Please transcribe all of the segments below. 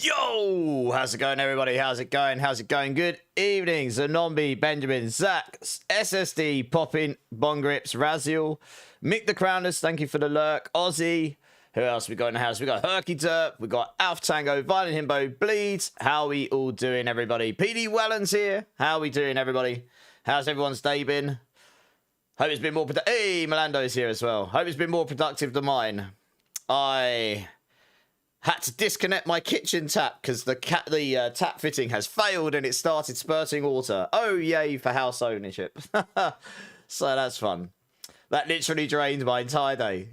Yo, how's it going, everybody? How's it going? How's it going? Good evening, Zombie, Benjamin, Zach, SSD, Poppin, Bongrips, Raziel, Mick the Crowners, thank you for the lurk, Ozzy. Who else we got in the house? We got Herky Derp, we got Alf Tango, Violent Himbo, Bleeds. How we all doing, everybody? PD Wellens here. How we doing, everybody? How's everyone's day been? Hope it's been more productive. Hey, Melando's here as well. Hope it's been more productive than mine. I had to disconnect my kitchen tap because the tap fitting has failed and it started spurting water. Oh, yay for house ownership. So that's fun. That literally drained my entire day.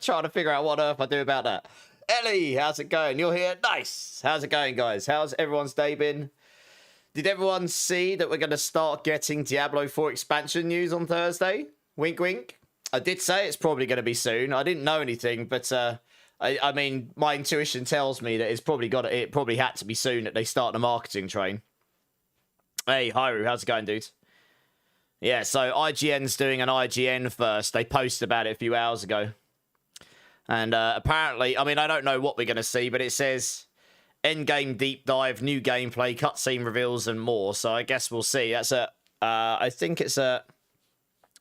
Trying to figure out what on earth I do about that. Ellie, how's it going? You're here? Nice. How's it going, guys? How's everyone's day been? Did everyone see that we're going to start getting Diablo 4 expansion news on Thursday? Wink, wink. I did say it's probably going to be soon. I didn't know anything, but I mean, my intuition tells me that it probably had to be soon that they start the marketing train. Hey, Hyru, how's it going, dude? Yeah, so IGN's doing an IGN first. They posted about it a few hours ago. And apparently, I mean, I don't know what we're going to see, but it says endgame deep dive, new gameplay, cutscene reveals, and more. So I guess we'll see. That's at, I think it's at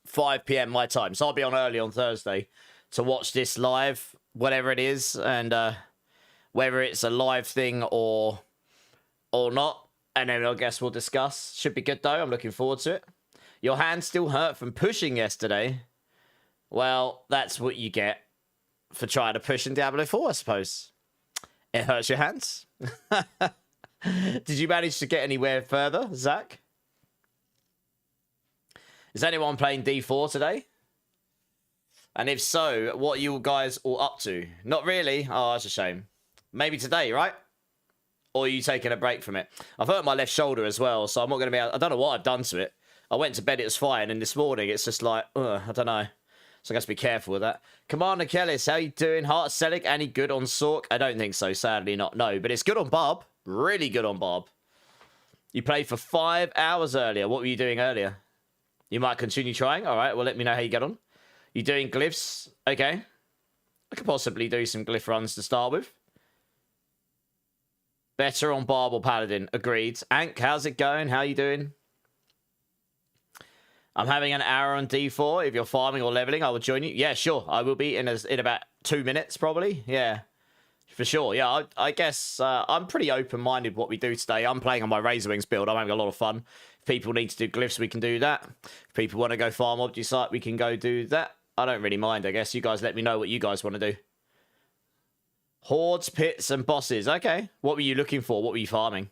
5 p.m. my time. So I'll be on early on Thursday to watch this live, whatever it is, and whether it's a live thing or not. And then I guess we'll discuss. Should be good, though. I'm looking forward to it. Your hand still hurt from pushing yesterday. Well, that's what you get for trying to push in Diablo 4, I suppose. It hurts your hands. Did you manage to get anywhere further, Zach? Is anyone playing D4 today? And if so, what are you guys all up to? Not really. Oh, that's a shame. Maybe today, right? Or are you taking a break from it? I've hurt my left shoulder as well, so I'm not going to be able... I don't know what I've done to it. I went to bed, it was fine, and this morning it's just like, I don't know. So I guess be careful with that. Commander Kellis, how you doing? Heart Selig, any good on Sork? I don't think so, sadly not. No, but it's good on Barb. Really good on Barb. You played for 5 hours earlier. What were you doing earlier? You might continue trying. All right, well, let me know how you get on. You doing glyphs? Okay. I could possibly do some glyph runs to start with. Better on Barb or Paladin. Agreed. Ank, how's it going? How you doing? I'm having an hour on D4. If you're farming or leveling, I will join you. Yeah, sure. I will be in about 2 minutes, probably. Yeah, for sure. Yeah, I guess I'm pretty open-minded what we do today. I'm playing on my Razorwings build. I'm having a lot of fun. If people need to do glyphs, we can do that. If people want to go farm object site, we can go do that. I don't really mind, I guess. You guys let me know what you guys want to do. Hordes, pits, and bosses. Okay. What were you looking for? What were you farming?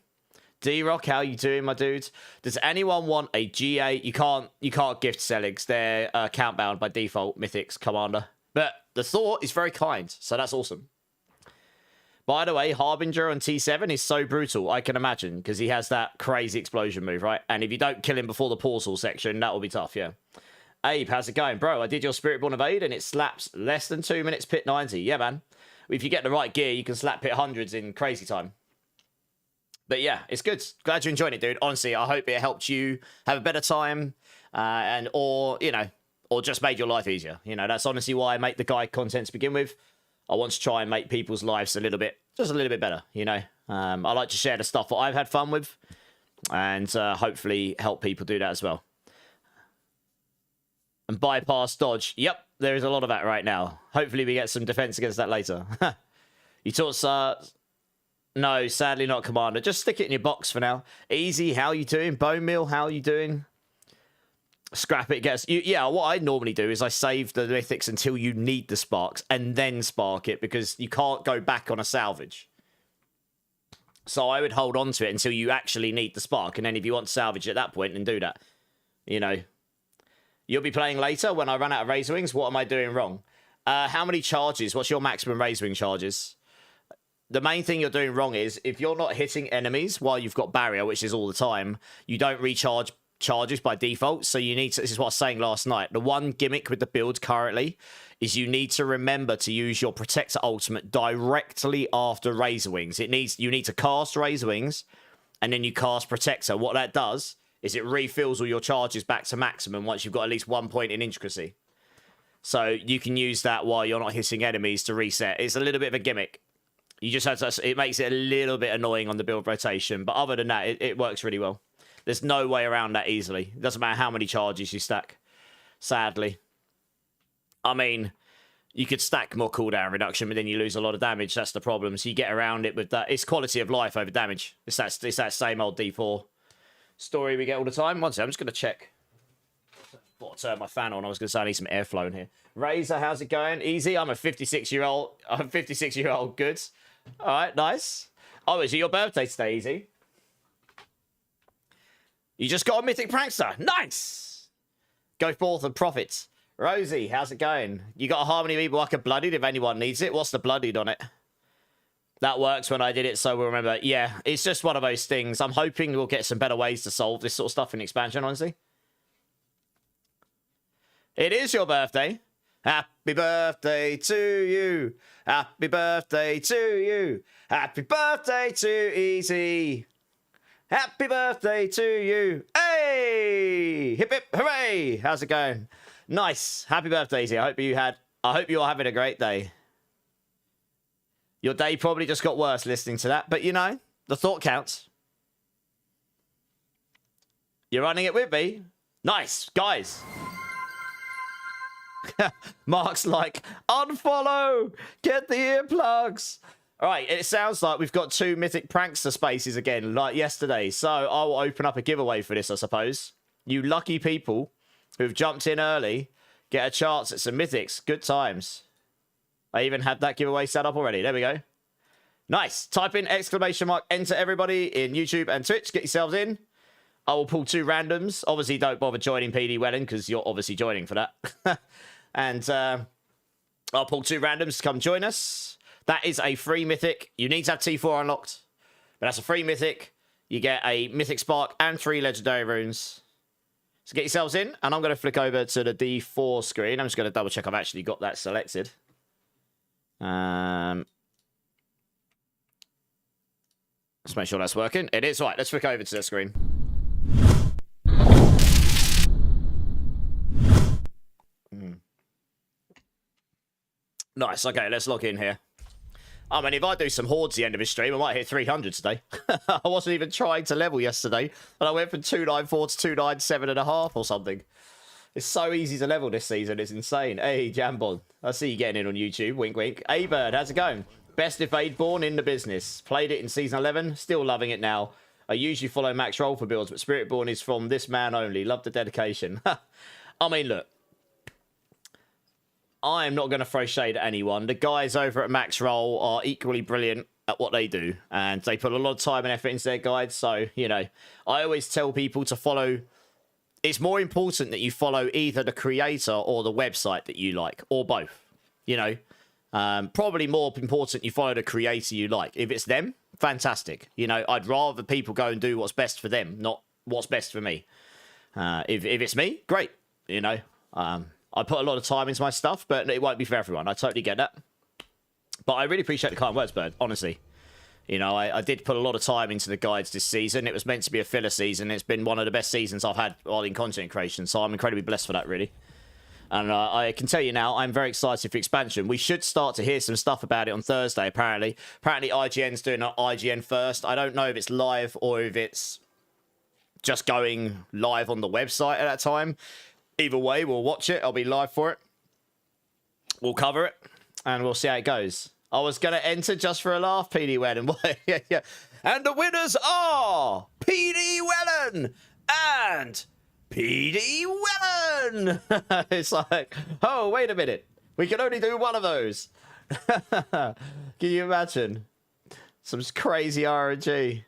D-Rock, how you doing, my dude? Does anyone want a GA? You can't gift Seligs. They're count bound by default, Mythics, Commander. But the thought is very kind, so that's awesome. By the way, Harbinger on T7 is so brutal, I can imagine, because he has that crazy explosion move, right? And if you don't kill him before the portal section, that will be tough, yeah. Abe, how's it going? Bro, I did your Spiritborn evade, and it slaps less than 2 minutes pit 90. Yeah, man. If you get the right gear, you can slap pit hundreds in crazy time. But yeah, it's good. Glad you're enjoying it, dude. Honestly, I hope it helped you have a better time, or just made your life easier. You know, that's honestly why I make the guide content to begin with. I want to try and make people's lives just a little bit better. You know, I like to share the stuff that I've had fun with, and hopefully help people do that as well. And bypass dodge. Yep, there is a lot of that right now. Hopefully we get some defense against that later. You taught No, sadly not, Commander. Just stick it in your box for now. Easy, how you doing? Bone Meal, how you doing? Scrap it, yeah, what I normally do is I save the mythics until you need the sparks and then spark it because you can't go back on a salvage. So I would hold on to it until you actually need the spark, and then if you want to salvage at that point, then do that. You know. You'll be playing later when I run out of Razorwings. What am I doing wrong? How many charges? What's your maximum Razorwing charges? The main thing you're doing wrong is if you're not hitting enemies while you've got barrier, which is all the time, you don't recharge charges by default. So you need to, this is what I was saying last night. The one gimmick with the build currently is you need to remember to use your Protector ultimate directly after Razorwings. You need to cast Razorwings and then you cast Protector. What that does is it refills all your charges back to maximum once you've got at least 1 point in intricacy. So you can use that while you're not hitting enemies to reset. It's a little bit of a gimmick. You just have to, it makes it a little bit annoying on the build rotation, but other than that, it works really well. There's no way around that easily. It doesn't matter how many charges you stack, sadly. I mean, you could stack more cooldown reduction, but then you lose a lot of damage. That's the problem. So you get around it with that. It's quality of life over damage. It's that same old D4 story we get all the time. One second, I'm just going to check. Thought I'd turn my fan on. I was going to say I need some airflow in here. Razor, how's it going? Easy. I'm a 56-year-old. I'm 56-year-old goods. All right, nice. Oh, is it your birthday today, Easy? You just got a mythic prankster. Nice. Go forth and profit. Rosie, how's it going? You got a Harmony Reaper like a bloodied if anyone needs it. What's the bloodied on it? That works when I did it, so we'll remember. Yeah, it's just one of those things. I'm hoping we'll get some better ways to solve this sort of stuff in expansion, honestly. It is your birthday. Happy birthday to you. Happy birthday to you. Happy birthday to Easy. Happy birthday to you. Hey! Hip hip hooray! How's it going? Nice. Happy birthday, Easy. I hope you're having a great day. Your day probably just got worse listening to that, but you know, the thought counts. You're running it with me. Nice, guys. Mark's like, unfollow, get the earplugs. All right, it sounds like we've got 2 mythic prankster spaces again, like yesterday. So I will open up a giveaway for this, I suppose. You lucky people who've jumped in early get a chance at some mythics. Good times. I even had that giveaway set up already. There we go. Nice. Type in exclamation mark, enter everybody in YouTube and Twitch. Get yourselves in. I will pull 2 randoms. Obviously, don't bother joining PD Welling because you're obviously joining for that. And I'll pull 2 randoms to come join us. That is a free mythic. You need to have T4 unlocked. But that's a free mythic. You get a mythic spark and 3 legendary runes. So get yourselves in. And I'm going to flick over to the D4 screen. I'm just going to double check I've actually got that selected. Let's make sure that's working. It is. Right, let's flick over to the screen. Nice. Okay, let's log in here. I mean, if I do some hordes at the end of this stream, I might hit 300 today. I wasn't even trying to level yesterday, and I went from 294 to 297.5 or something. It's so easy to level this season. It's insane. Hey, Jambon. I see you getting in on YouTube. Wink, wink. Hey, Bird, how's it going? Best Spiritborn in the business. Played it in Season 11. Still loving it now. I usually follow Max Roll for builds, but Spiritborn is from this man only. Love the dedication. I mean, look. I am not going to throw shade at anyone. The guys over at Max Roll are equally brilliant at what they do. And they put a lot of time and effort into their guides. So, you know, I always tell people to follow. It's more important that you follow either the creator or the website that you like. Or both. You know, probably more important you follow the creator you like. If it's them, fantastic. You know, I'd rather people go and do what's best for them, not what's best for me. If it's me, great. You know, I put a lot of time into my stuff, but it won't be for everyone. I totally get that. But I really appreciate the kind words, Bird, honestly. You know, I did put a lot of time into the guides this season. It was meant to be a filler season. It's been one of the best seasons I've had while in content creation, so I'm incredibly blessed for that, really. And I can tell you now, I'm very excited for expansion. We should start to hear some stuff about it on Thursday, apparently. Apparently, IGN's doing an IGN first. I don't know if it's live or if it's just going live on the website at that time. Either way, we'll watch it. I'll be live for it. We'll cover it, and we'll see how it goes. I was going to enter just for a laugh, PD Wellen. Yeah. And the winners are PD Wellen and PD Wellen. It's like, oh, wait a minute. We can only do one of those. Can you imagine? Some crazy RNG.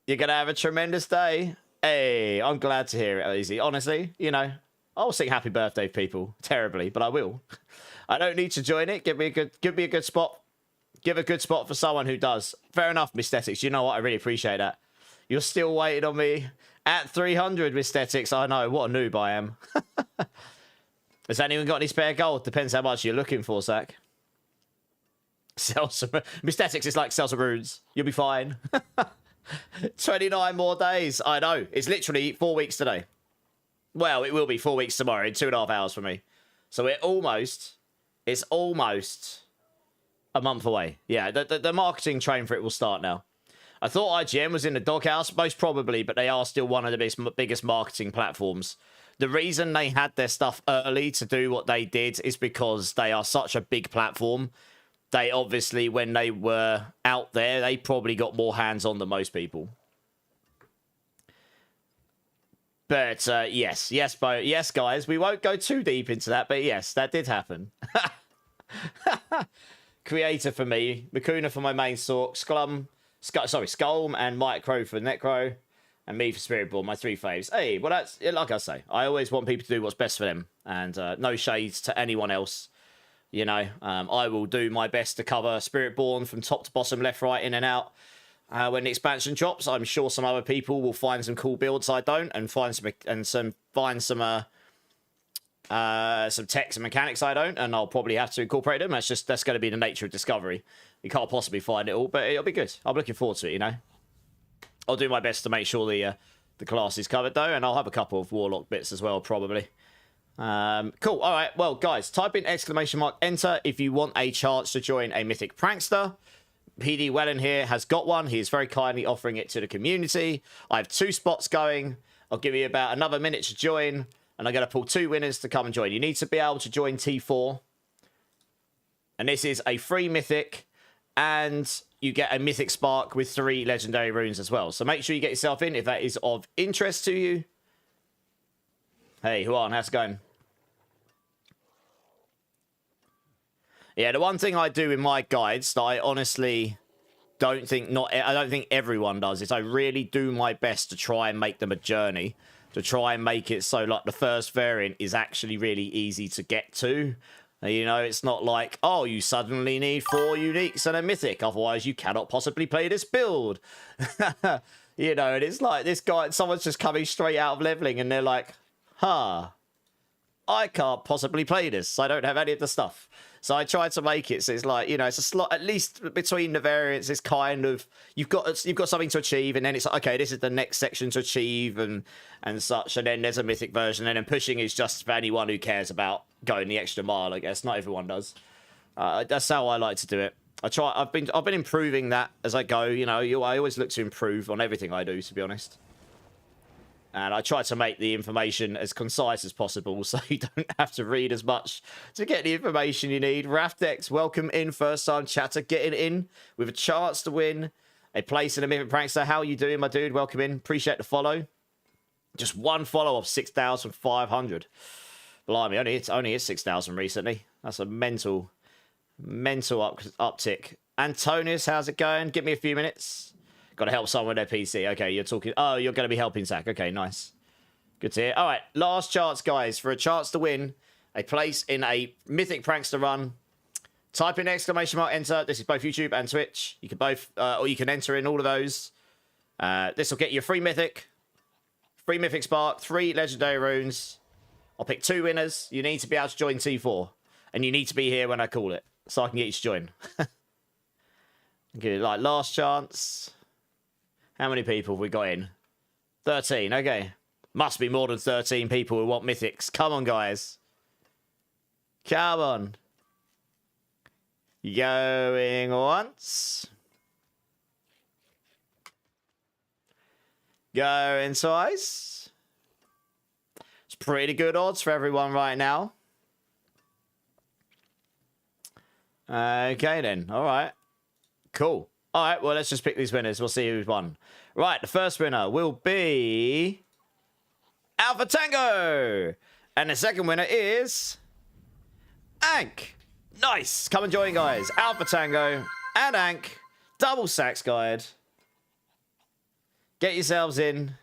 You're going to have a tremendous day. Hey, I'm glad to hear it, Easy. Honestly, you know, I'll sing happy birthday, people. Terribly, but I will. I don't need to join it. Give me a good spot. Give a good spot for someone who does. Fair enough, Mysthetics. You know what? I really appreciate that. You're still waiting on me at 300, Mysthetics. I know. What a noob I am. Has anyone got any spare gold? Depends how much you're looking for, Zach. Sell some... Mysthetics is like sell some runes. You'll be fine. 29 more days. I know. It's literally 4 weeks today. Well, it will be 4 weeks tomorrow in 2.5 hours for me. So it's almost A month away. Yeah, the marketing train for it will start now. I thought IGN was in the doghouse, most probably, but they are still one of the biggest marketing platforms. The reason they had their stuff early to do what they did is because they are such a big platform. They obviously, when they were out there, they probably got more hands on than most people. But yes, guys, we won't go too deep into that, but yes, that did happen. Creator for me, Makuna for my main sork, Skulm and Micro for Necro, and me for Spiritborn, my 3 faves. Hey, well, that's, like I say, I always want people to do what's best for them, and no shades to anyone else. You know, I will do my best to cover Spiritborn from top to bottom, left, right, in and out. When the expansion drops, I'm sure some other people will find some cool builds I don't, and find some techs and mechanics I don't, and I'll probably have to incorporate them. That's going to be the nature of Discovery. You can't possibly find it all, but it'll be good. I'm looking forward to it, you know. I'll do my best to make sure the class is covered, though, and I'll have a couple of Warlock bits as well, probably. Cool. All right. Well, guys, type in !enter if you want a chance to join a Mythic Prankster. PD Wellen here has got one. He is very kindly offering it to the community. I have 2 spots going. I'll give you about another minute to join, and I'm going to pull 2 winners to come and join. You need to be able to join T4. And this is a free Mythic, and you get a Mythic Spark with 3 legendary runes as well. So make sure you get yourself in if that is of interest to you. Hey, Juan, how's it going? Yeah, the one thing I do in my guides that I honestly I don't think everyone does is I really do my best to try and make them a journey. To try and make it so like the first variant is actually really easy to get to. You know, it's not like, oh, you suddenly need 4 uniques and a mythic, otherwise you cannot possibly play this build. You know, and it's like this guy, someone's just coming straight out of leveling and they're like, huh, I can't possibly play this. I don't have any of the stuff. So I tried to make it so it's like, you know, it's a slot, at least between the variants, it's kind of, you've got something to achieve, and then it's like, okay, this is the next section to achieve and such, and then there's a mythic version, and then pushing is just for anyone who cares about going the extra mile, I guess. Not everyone does. That's how I like to do it. I've been improving that as I go, you know. I always look to improve on everything I do, to be honest. And I try to make the information as concise as possible so you don't have to read as much to get the information you need. Raftex, welcome in, first time chatter, getting in with a chance to win a place in a Mythic Prankster. How are you doing, my dude? Welcome in. Appreciate the follow. Just 1 follow of 6,500. Blimey, only hit 6,000 recently. That's a mental uptick. Antonius, how's it going? Give me a few minutes. Got to help someone with their PC. Okay, you're talking... Oh, you're going to be helping Zach. Okay, nice. Good to hear. All right, last chance, guys. For a chance to win a place in a Mythic Prankster run, type in !enter. This is both YouTube and Twitch. You can both... or you can enter in all of those. This will get you a free Mythic Spark, 3 Legendary Runes. I'll pick 2 winners. You need to be able to join T4. And you need to be here when I call it, so I can get you to join. Okay, like, last chance... How many people have we got in? 13, okay. Must be more than 13 people who want mythics. Come on, guys. Come on. Going once. Going twice. It's pretty good odds for everyone right now. Okay, then. All right. Cool. All right, well, let's just pick these winners. We'll see who's won. Right, the first winner will be Alpha Tango. And the second winner is Ank. Nice. Come and join, guys. Alpha Tango and Ank. Double Sacks Guide. Get yourselves in.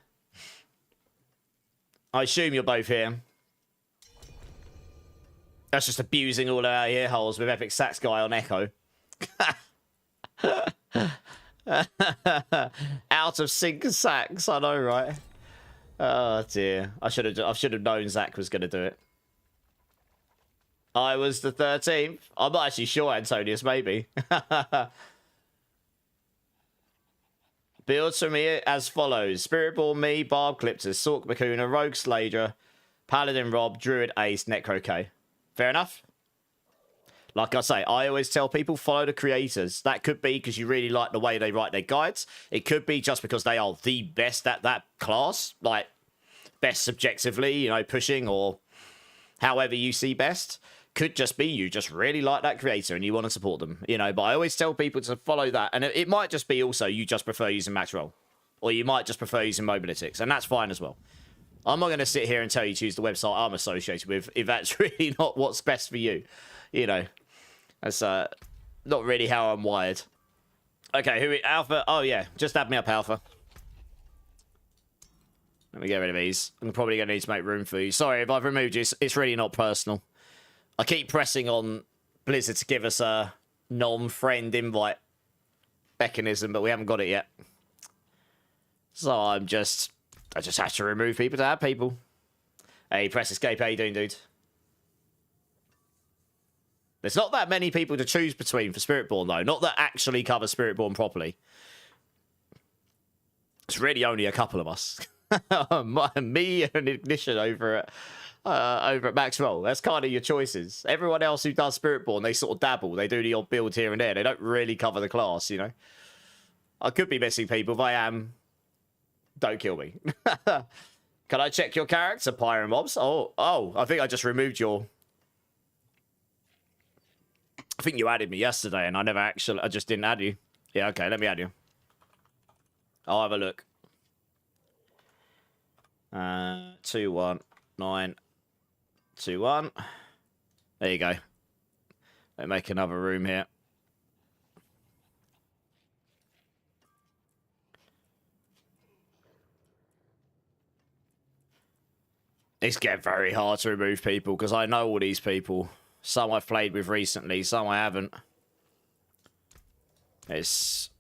I assume you're both here. That's just abusing all our ear holes with Epic Sax Guy on Echo. Out of sync Sax, I know, right? Oh dear, I should have known Zach was going to do it. I was the 13th. I'm not actually sure, Antonius. Maybe. Builds for me as follows: Spiritborn me, Barb Clipters, Sork Bakuna, Rogue Slayer, Paladin Rob, Druid Ace, Necro K. Fair enough. Like I say, I always tell people, follow the creators. That could be because you really like the way they write their guides. It could be just because they are the best at that class, like best subjectively, you know, pushing or however you see best. Could just be you just really like that creator and you want to support them, you know. But I always tell people to follow that. And it might just be also you just prefer using max roll. Or you might just prefer using mobilitics. And that's fine as well. I'm not going to sit here and tell you to choose the website I'm associated with if that's really not what's best for you. You know, that's not really how I'm wired. Okay, Alpha? Oh, yeah. Just add me up, Alpha. Let me get rid of these. I'm probably going to need to make room for you. Sorry, if I've removed you, it's really not personal. I keep pressing on Blizzard to give us a non-friend invite mechanism, but we haven't got it yet. So I just have to remove people to add people. Hey, press escape. How you doing, dude? There's not that many people to choose between for Spiritborn, though. Not that actually cover Spiritborn properly. It's really only a couple of us. Me and Ignition over at Max Roll. That's kind of your choices. Everyone else who does Spiritborn, they sort of dabble. They do the odd build here and there. They don't really cover the class, you know. I could be missing people. If I am, don't kill me. Can I check your character, Pyro Mobs? Oh, I think I just removed your... I think you added me yesterday, and I just didn't add you. Yeah, okay, let me add you. I'll have a look. 21921. There you go. Let me make another room here. It's getting very hard to remove people because I know all these people. Some I've played with recently, some I haven't. It's...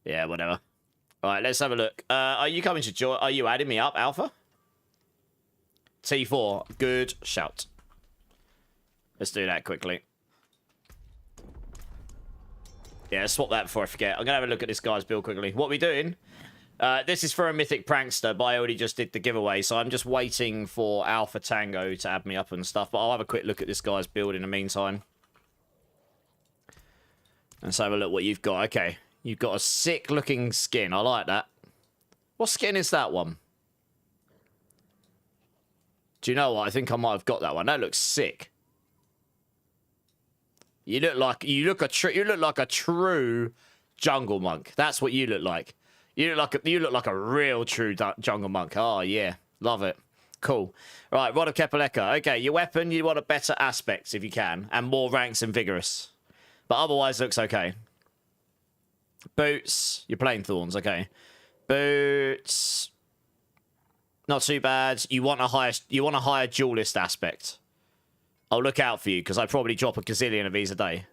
yeah, whatever. Alright, let's have a look. Are you coming to join? Are you adding me up, Alpha? T4. Good shout. Let's do that quickly. Yeah, swap that before I forget. I'm going to have a look at this guy's build quickly. What are we doing? This is for a Mythic Prankster, but I already just did the giveaway, so I'm just waiting for Alpha Tango to add me up and stuff, but I'll have a quick look at this guy's build in the meantime. Let's have a look what you've got. Okay, you've got a sick-looking skin. I like that. What skin is that one? Do you know what? I think I might have got that one. That looks sick. You look like a true jungle monk. That's what you look like. You look like a real true jungle monk. Oh yeah, love it. Cool. Right, Rod of Kepaleka. Okay, your weapon, you want a better aspect if you can, and more ranks and vigorous. But otherwise, looks okay. Boots, you're playing thorns. Okay, boots, not too bad. You want a higher duelist aspect. I'll look out for you because I probably drop a gazillion of these a day.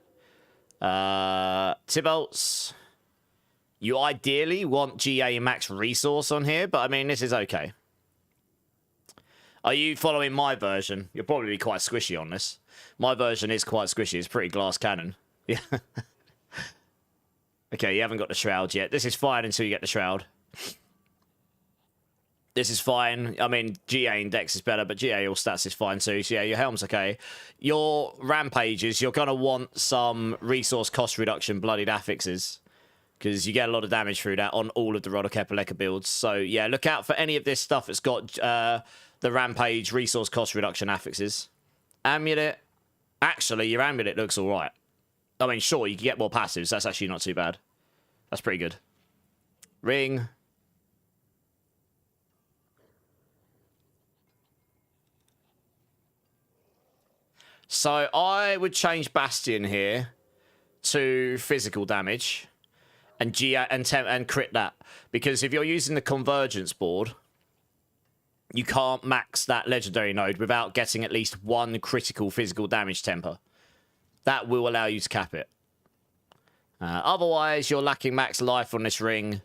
Tibolts. You ideally want GA max resource on here, but I mean, this is okay. Are you following my version? You'll probably be quite squishy on this. My version is quite squishy. It's pretty glass cannon. Yeah. Okay, you haven't got the shroud yet. This is fine until you get the shroud. This is fine. I mean, GA index is better, but GA all stats is fine too. So yeah, your helm's okay. Your rampages, you're going to want some resource cost reduction bloodied affixes, because you get a lot of damage through that on all of the Rod of Kepaleka builds. So yeah, look out for any of this stuff that's got the rampage resource cost reduction affixes. Amulet. Actually, your amulet looks all right. I mean, sure, you can get more passives. That's actually not too bad. That's pretty good. Ring. So I would change Bastion here to physical damage and and crit that, because if you're using the convergence board, you can't max that legendary node without getting at least one critical physical damage temper. That will allow you to cap it. Otherwise, you're lacking max life on this ring,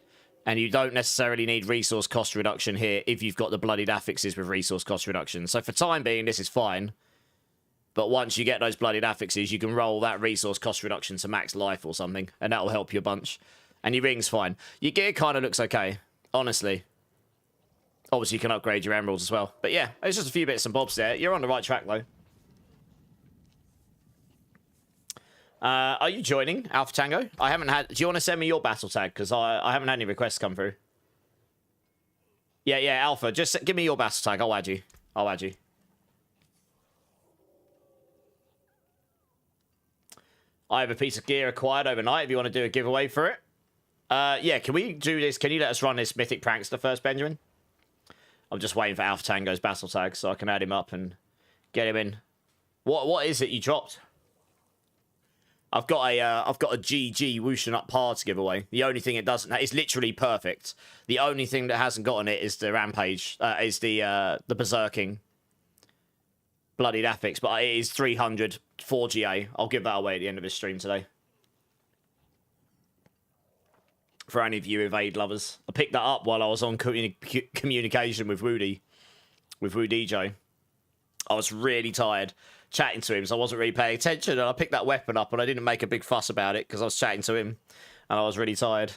and you don't necessarily need resource cost reduction here if you've got the bloodied affixes with resource cost reduction. So for time being, this is fine. But once you get those bloodied affixes, you can roll that resource cost reduction to max life or something, and that'll help you a bunch. And your ring's fine. Your gear kind of looks okay, honestly. Obviously, you can upgrade your emeralds as well. But yeah, it's just a few bits and bobs there. You're on the right track, though. Are you joining Alpha Tango? I haven't had... Do you want to send me your battle tag? Because I haven't had any requests come through. Yeah, Alpha. Just give me your battle tag. I'll add you. I'll add you. I have a piece of gear acquired overnight if you want to do a giveaway for it. Yeah, can we do this? Can you let us run this Mythic Prankster first, Benjamin? I'm just waiting for Alpha Tango's battle tag so I can add him up and get him in. What is it you dropped? I've got a GG whooshing up par to give away. The only thing it doesn't it's literally perfect. The only thing that hasn't got on it is the Rampage, is the Berserking Bloodied Affix, but it is 300 4GA. I'll give that away at the end of this stream today. For any of you Evade lovers. I picked that up while I was on communication with Woody. With Woody Joe. I was really tired chatting to him, so I wasn't really paying attention, and I picked that weapon up, and I didn't make a big fuss about it, because I was chatting to him, and I was really tired.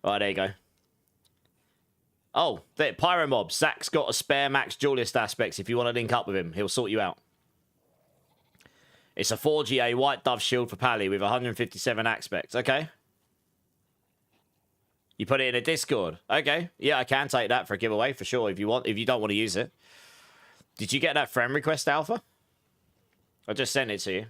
Right, there you go. Oh, there, Pyro Mob. Zach's got a spare max duelist aspects. If you want to link up with him, he'll sort you out. It's a 4GA White Dove shield for Pally with 157 aspects. Okay. You put it in a Discord. Okay. Yeah, I can take that for a giveaway for sure if you want. If you don't want to use it. Did you get that friend request, Alpha? I just sent it to you.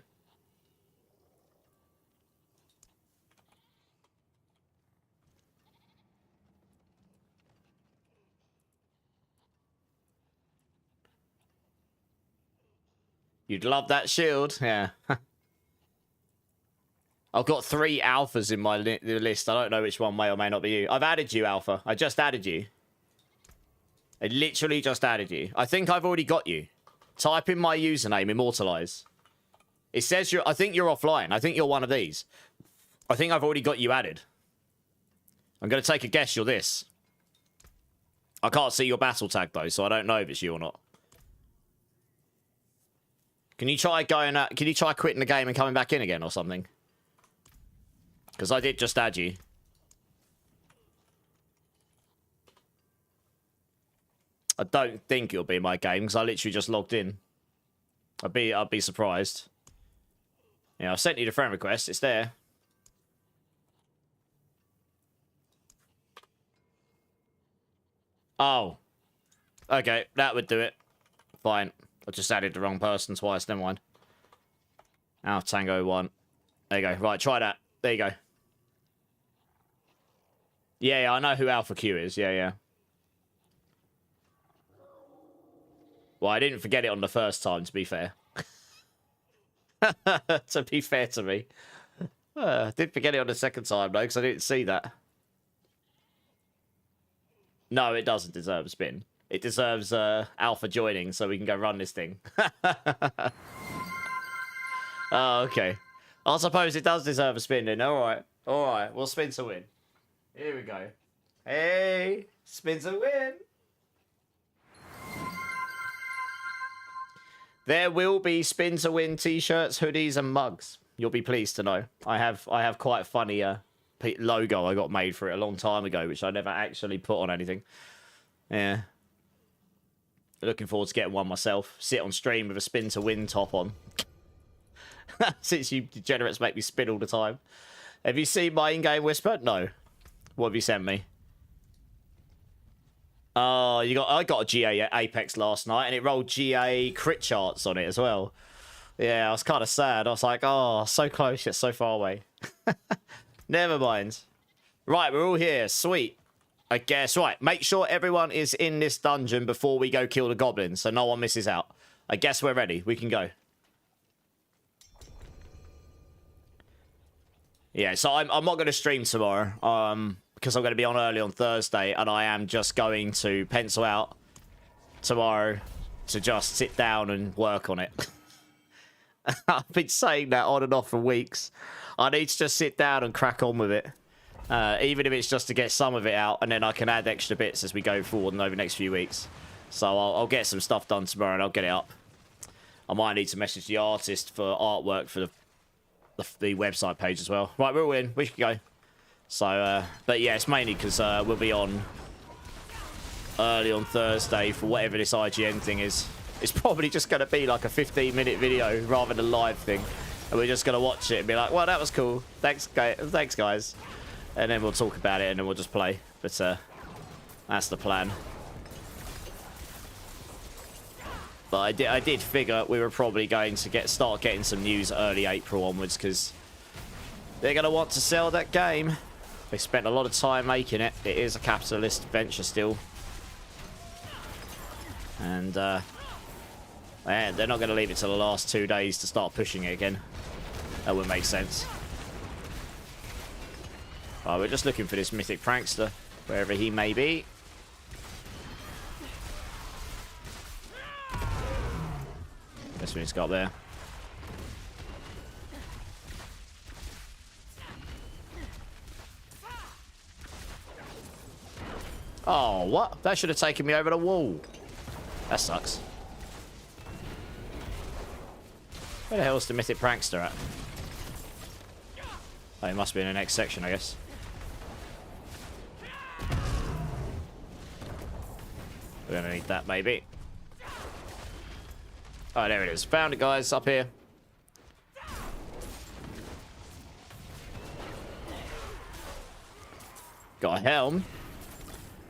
You'd love that shield. Yeah. I've got 3 alphas in my list. I don't know which one may or may not be you. I've added you, Alpha. I just added you. I literally just added you. I think I've already got you. Type in my username, immortalize. It says I think you're offline. I think you're one of these. I think I've already got you added. I'm going to take a guess you're this. I can't see your battle tag, though, so I don't know if it's you or not. Can you try going? Can you try quitting the game and coming back in again or something? Because I did just add you. I don't think it'll be my game because I literally just logged in. I'd be surprised. Yeah, I sent you the friend request. It's there. Oh. Okay, that would do it. Fine. I just added the wrong person twice. Never mind. Alpha Tango 1. There you go. Right, try that. There you go. Yeah, I know who Alpha Q is. Yeah. Well, I didn't forget it on the first time, to be fair. To be fair to me. Did forget it on the second time, though, because I didn't see that. No, it doesn't deserve a spin. It deserves Alpha joining so we can go run this thing. Oh, okay. I suppose it does deserve a spin then. Alright. Alright, we'll spin to win. Here we go. Hey, spin to win. There will be spin to win t-shirts, hoodies, and mugs. You'll be pleased to know. I have quite a funny logo I got made for it a long time ago, which I never actually put on anything. Yeah. Looking forward to getting one myself. Sit on stream with a spin to win top on. Since you degenerates make me spin all the time. Have you seen my in-game whisper? No. What have you sent me? Oh, I got a GA Apex last night, and it rolled GA crit charts on it as well. Yeah, I was kind of sad. I was like, oh, so close yet so far away. Never mind. Right, we're all here. Sweet. I guess. Right, make sure everyone is in this dungeon before we go kill the goblins, so no one misses out. I guess we're ready. We can go. Yeah, so I'm not going to stream tomorrow, because I'm going to be on early on Thursday, and I am just going to pencil out tomorrow to just sit down and work on it. I've been saying that on and off for weeks. I need to just sit down and crack on with it. Even if it's just to get some of it out, and then I can add extra bits as we go forward and over the next few weeks. So I'll get some stuff done tomorrow, and I'll get it up. I might need to message the artist for artwork for the website page as well. Right, we're all in. We should go. So, but yeah, it's mainly because we'll be on early on Thursday for whatever this IGN thing is. It's probably just going to be like a 15-minute video rather than a live thing. And we're just going to watch it and be like, well, that was cool. Thanks, guys. And then we'll talk about it and then we'll just play. But that's the plan. But I did figure we were probably going to start getting some news early April onwards because they're going to want to sell that game. They spent a lot of time making it. It is a capitalist venture still. And man, they're not going to leave it till the last 2 days to start pushing it again. That would make sense. Oh, we're just looking for this mythic prankster, wherever he may be. Guess we just got there. Oh, what? That should have taken me over the wall. That sucks. Where the hell's the mythic prankster at? Oh, he must be in the next section, I guess. We're gonna need that, maybe. Oh, there it is. Found it, guys. Up here. Got a helm.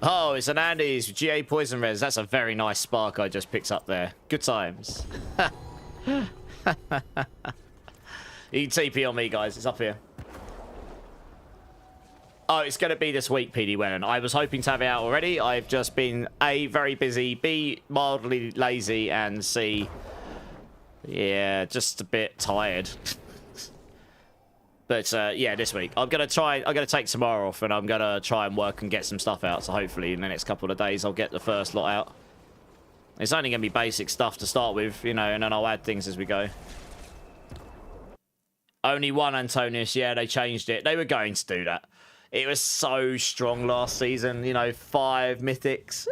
Oh, it's an Andes GA Poison Res. That's a very nice spark I just picked up there. Good times. You can TP on me, guys. It's up here. Oh, it's going to be this week, PD Wellen. I was hoping to have it out already. I've just been, A, very busy, B, mildly lazy, and C, yeah, just a bit tired. But, yeah, this week. I'm going to take tomorrow off, and I'm going to try and work and get some stuff out. So hopefully in the next couple of days, I'll get the first lot out. It's only going to be basic stuff to start with, you know, and then I'll add things as we go. Only one, Antonius. Yeah, they changed it. They were going to do that. It was so strong last season, you know, 5 mythics.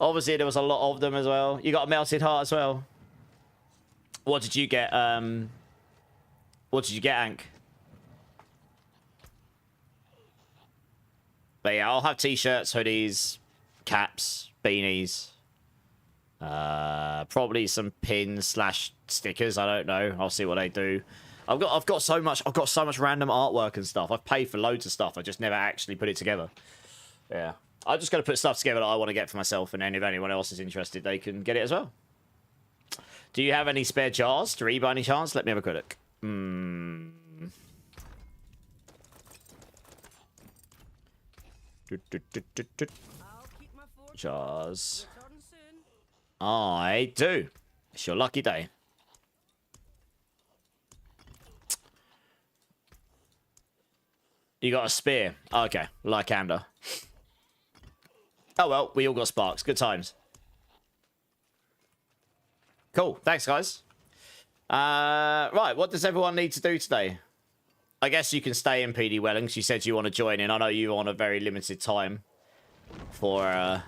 Obviously, there was a lot of them as well. You got a melted heart as well. What did you get? What did you get, Ank? But yeah, I'll have t-shirts, hoodies, caps, beanies. Probably some pins / stickers. I don't know. I'll see what they do. I've got so much random artwork and stuff. I've paid for loads of stuff. I just never actually put it together. Yeah. I'm just going to put stuff together that I want to get for myself, and then if anyone else is interested, they can get it as well. Do you have any spare jars to read by any chance? Let me have a quick look. Jars. I do. It's your lucky day. You got a spear. Okay, like Amber. Oh well, we all got sparks. Good times. Cool. Thanks, guys. Right, what does everyone need to do today? I guess you can stay in PD Wellings. You said you want to join in. I know you're on a very limited time for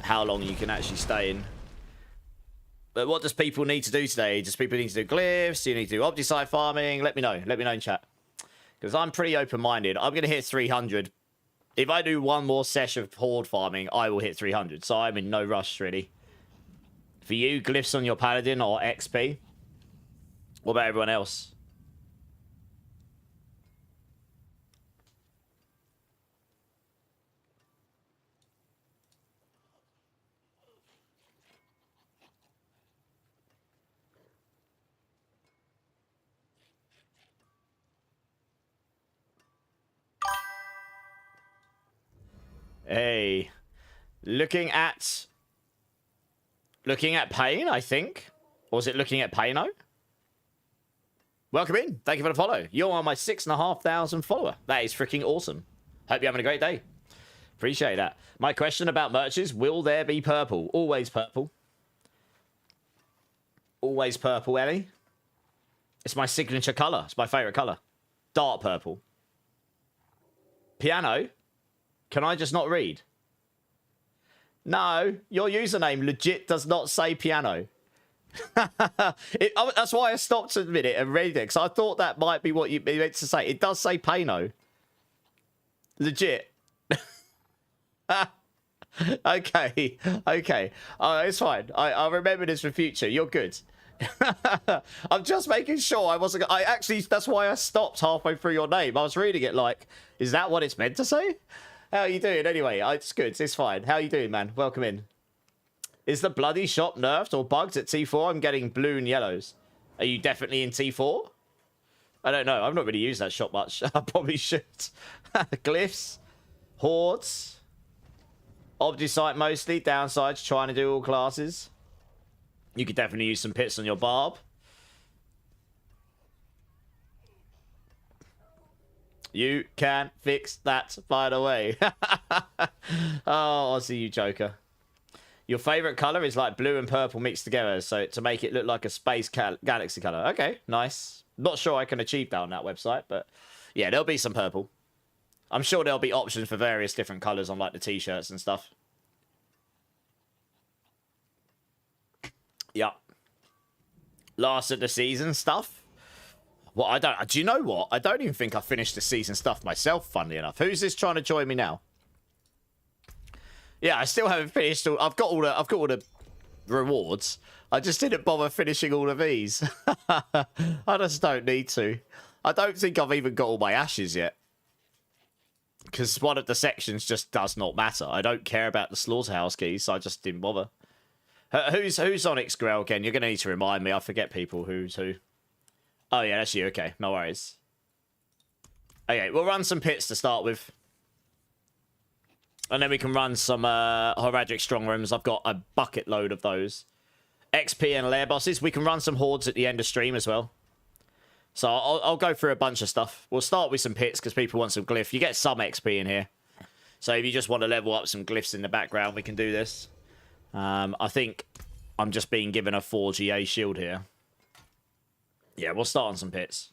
how long you can actually stay in. But what does people need to do today? Does people need to do glyphs? Do you need to do Opticide farming? Let me know. Let me know in chat. Because I'm pretty open-minded. I'm going to hit 300. If I do one more session of horde farming, I will hit 300. So I'm in no rush, really. For you, glyphs on your paladin or XP? What about everyone else? Hey, looking at Pain, I think. Or was it looking at Paino? Welcome in. Thank you for the follow. You're on my 6,500 follower. That is freaking awesome. Hope you're having a great day. Appreciate that. My question about merch is, will there be purple? Always purple. Always purple, Ellie. It's my signature color. It's my favorite color. Dark purple. Piano. Can I just not read? No, your username legit does not say piano. That's why I stopped a minute and read it, because I thought that might be what you meant to say. It does say Pano. Legit. Okay. Okay. It's fine. I'll remember this for future. You're good. I'm just making sure I wasn't... I actually... That's why I stopped halfway through your name. I was reading it like, is that what it's meant to say? How are you doing? Anyway, it's good. It's fine. How are you doing, man? Welcome in. Is the bloody shop nerfed or bugged at T4? I'm getting blue and yellows. Are you definitely in T4? I don't know. I've not really used that shop much. I probably should. Glyphs. Hordes. Obdusite mostly. Downsides. Trying to do all classes. You could definitely use some pits on your barb. You can fix that, by the way. Oh, I'll see you, Joker. Your favorite color is like blue and purple mixed together, so to make it look like a space galaxy color. Okay, nice. Not sure I can achieve that on that website, but yeah, there'll be some purple. I'm sure there'll be options for various different colors on like the t-shirts and stuff. Yep. Last of the season stuff. Well, I don't. Do you know what? I don't even think I finished the season stuff myself. Funnily enough, who's this trying to join me now? Yeah, I still haven't finished. I've got all the rewards. I just didn't bother finishing all of these. I just don't need to. I don't think I've even got all my ashes yet. Because one of the sections just does not matter. I don't care about the slaughterhouse keys, so I just didn't bother. Who's on Xgrel again? You're going to need to remind me. I forget people who's who. Oh, yeah, that's you. Okay, no worries. Okay, we'll run some pits to start with. And then we can run some Heraldic Strong Rooms. I've got a bucket load of those. XP and lair bosses. We can run some hordes at the end of stream as well. So I'll go through a bunch of stuff. We'll start with some pits because people want some glyph. You get some XP in here. So if you just want to level up some glyphs in the background, we can do this. I think I'm just being given a 4GA shield here. Yeah, we'll start on some pits.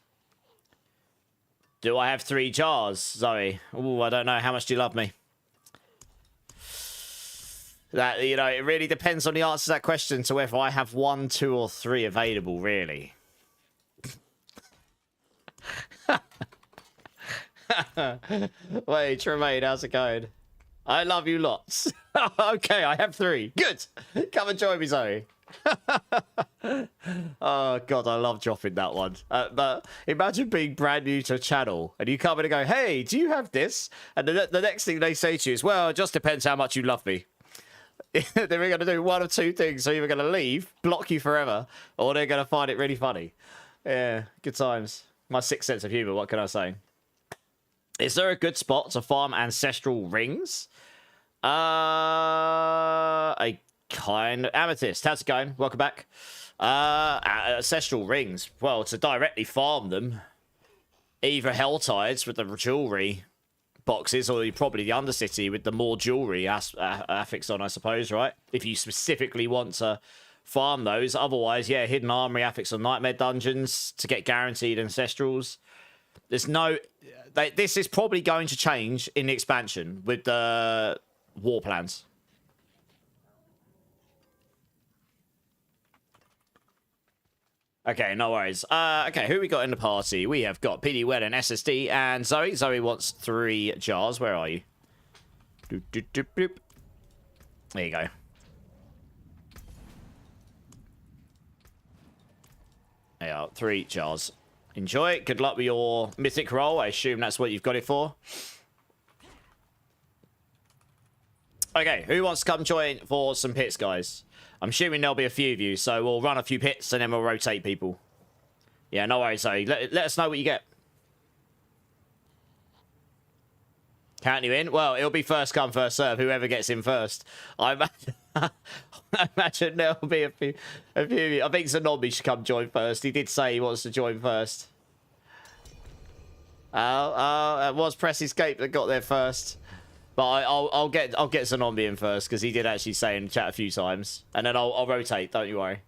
Do I have 3 jars, Zoe? Ooh, I don't know. How much do you love me? That, you know, it really depends on the answer to that question to whether I have 1, 2, or 3 available, really. Wait, Tremaine, how's it going? I love you lots. Okay, I have 3. Good. Come and join me, Zoe. Oh, God, I love dropping that one. But imagine being brand new to a channel and you come in and go, hey, do you have this? And the next thing they say to you is, well, it just depends how much you love me. They're going to do one of 2 things. They're either going to leave, block you forever, or they're going to find it really funny. Yeah, good times. My 6th sense of humor, what can I say? Is there a good spot to farm ancestral rings? A kind of amethyst. How's it going? Welcome back. Ancestral rings. Well, to directly farm them, either Helltides with the jewelry boxes, or probably the Undercity with the more jewelry affix on, I suppose, right? If you specifically want to farm those. Otherwise, yeah, hidden armory affix on nightmare dungeons to get guaranteed ancestrals. There's no... this is probably going to change in the expansion with the war plans. Okay, no worries. Okay, who we got in the party? We have got PD Wed and SSD and Zoe. Zoe wants 3 jars. Where are you? Doop, doop, doop, doop. There you go. There you are, 3 jars. Enjoy. Good luck with your mythic roll. I assume that's what you've got it for. Okay, who wants to come join for some pits, guys? I'm assuming there'll be a few of you, so we'll run a few pits and then we'll rotate people. Yeah, no worries, Zoe. Let us know what you get. Count you in? Well, it'll be first come, first serve. Whoever gets in first. I imagine there'll be a few of you. I think Zombie should come join first. He did say he wants to join first. It was Press Escape that got there first. But I'll get Zombie in first because he did actually say in the chat a few times, and then I'll rotate. Don't you worry.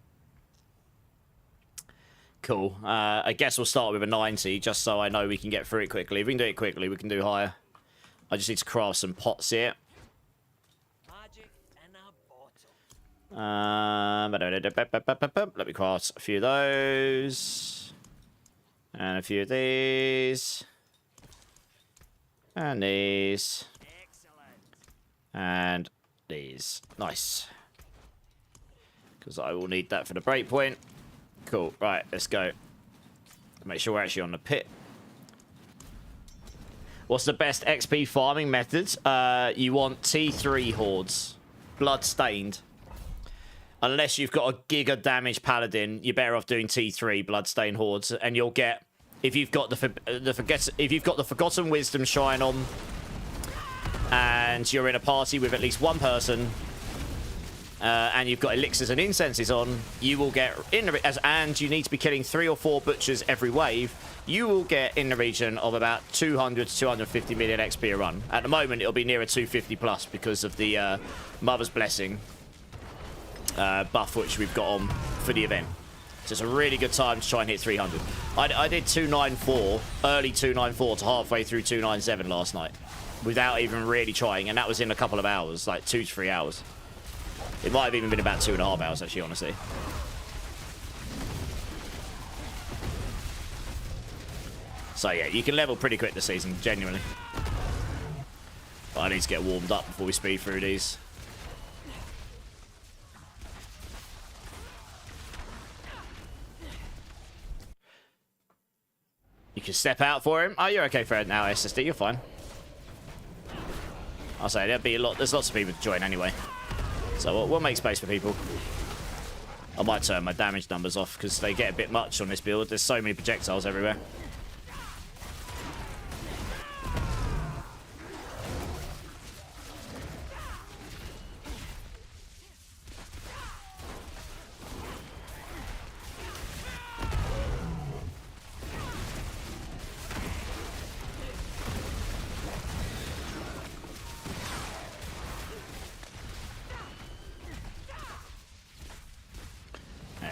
Cool. I guess we'll start with a 90 just so I know we can get through it quickly. If we can do it quickly, we can do higher. I just need to craft some pots here. Let me craft a few of those, and a few of these, and these. And these. Nice. Because I will need that for the breakpoint. Cool. Right, let's go. Make sure we're actually on the pit. What's the best XP farming methods? You want T3 hordes. Bloodstained. Unless you've got a giga damage paladin, you're better off doing T3 bloodstained hordes, and you'll get, if you've got the Forgotten Wisdom shrine on, and you're in a party with at least one person, and you've got elixirs and incenses on, you will get and you need to be killing 3 or 4 butchers every wave. You will get in the region of about 200 to 250 million XP a run. At the moment, it'll be nearer 250 plus because of the Mother's Blessing buff which we've got on for the event. So it's a really good time to try and hit 300. I did 294, early 294 to halfway through 297 last night without even really trying, and that was in a couple of hours, like 2 to 3 hours. It might have even been about 2.5 hours, actually, honestly. So yeah, you can level pretty quick this season, genuinely. But I need to get warmed up before we speed through these. You can step out for him. Oh, you're okay, Fred. Now, SSD, you're fine. I'll say there'll be a lot. There's lots of people to join anyway. So we'll make space for people. I might turn my damage numbers off because they get a bit much on this build. There's so many projectiles everywhere.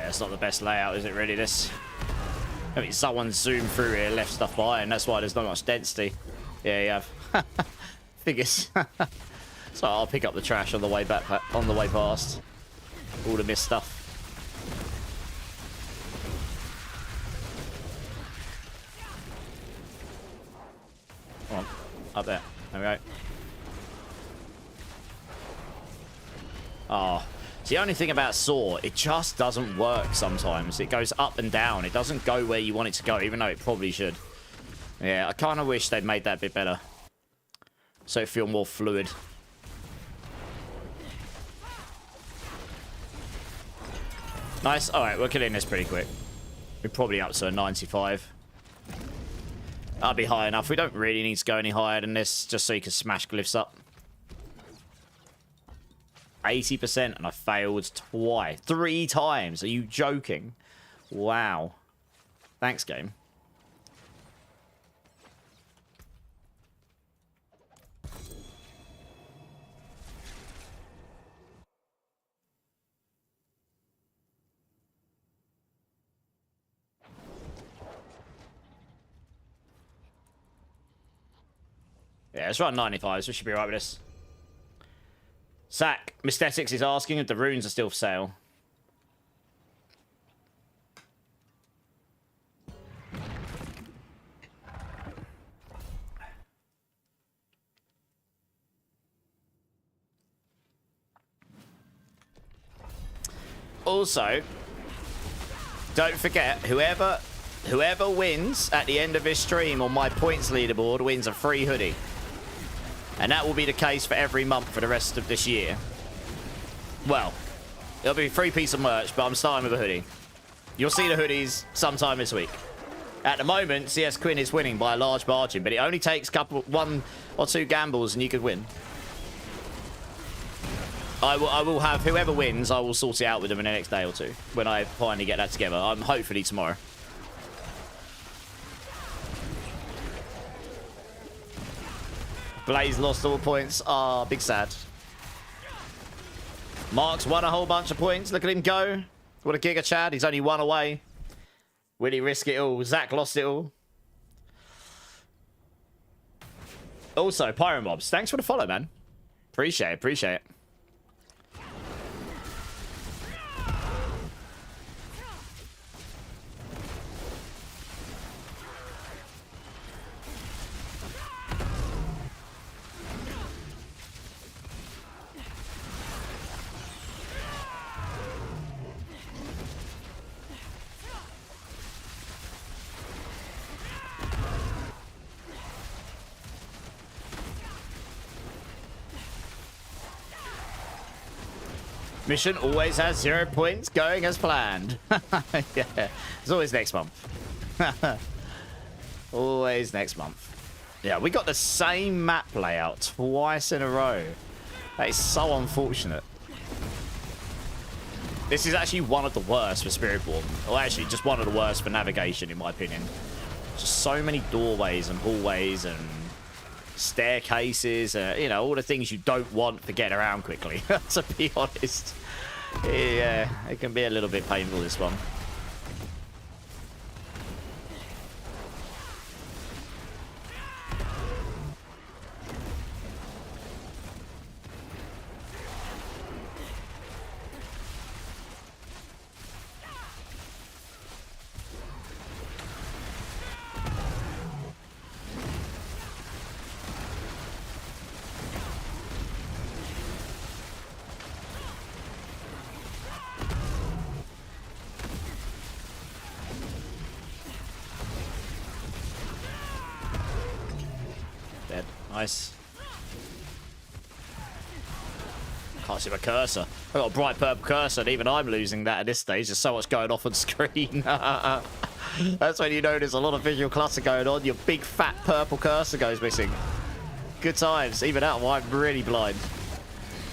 It's not the best layout, is it really, this? I mean, someone zoomed through here, left stuff behind, and that's why there's not much density. Yeah, you have. Figures. So I'll pick up the trash on the way back, on the way past. All the missed stuff. Come on, up there. There we go. Oh. The only thing about Saw, it just doesn't work sometimes. It goes up and down. It doesn't go where you want it to go, even though it probably should. Yeah, I kind of wish they'd made that a bit better. So it feel more fluid. Nice. Alright, we're killing this pretty quick. We're probably up to a 95. That'll be high enough. We don't really need to go any higher than this, just so you can smash glyphs up. 80%, and I failed twice. 3 times. Are you joking? Wow. Thanks, game. Yeah, let's run 95, so we should be right with this. Zach, Mystetics is asking if the runes are still for sale. Also, don't forget, whoever wins at the end of this stream on my points leaderboard wins a free hoodie. And that will be the case for every month for the rest of this year. Well, it'll be a free piece of merch, but I'm starting with a hoodie. You'll see the hoodies sometime this week. At the moment, CS Quinn is winning by a large margin, but it only takes 1 or 2 gambles and you could win. I will have, whoever wins, I will sort it out with them in the next day or 2 when I finally get that together. Hopefully tomorrow. Blaze lost all points. Ah, big sad. Mark's won a whole bunch of points. Look at him go. What a giga Chad. He's only 1 away. Will he risk it all? Zach lost it all. Also, Pyromobs, thanks for the follow, man. Appreciate it, appreciate it. Mission always has 0 points going as planned. Yeah, it's always next month. Always next month. Yeah, we got the same map layout twice in a row. That is so unfortunate. This is actually one of the worst for Spiritborn. Or actually, just one of the worst for navigation, in my opinion. Just so many doorways and hallways and staircases. You know, all the things you don't want to get around quickly, to be honest. Yeah, it can be a little bit painful, this one. Dead. Nice. Can't see my cursor. I've got a bright purple cursor, and even I'm losing that at this stage. There's so much going off on screen. That's when you know there's a lot of visual clutter going on. Your big fat purple cursor goes missing. Good times. Even out, I'm really blind.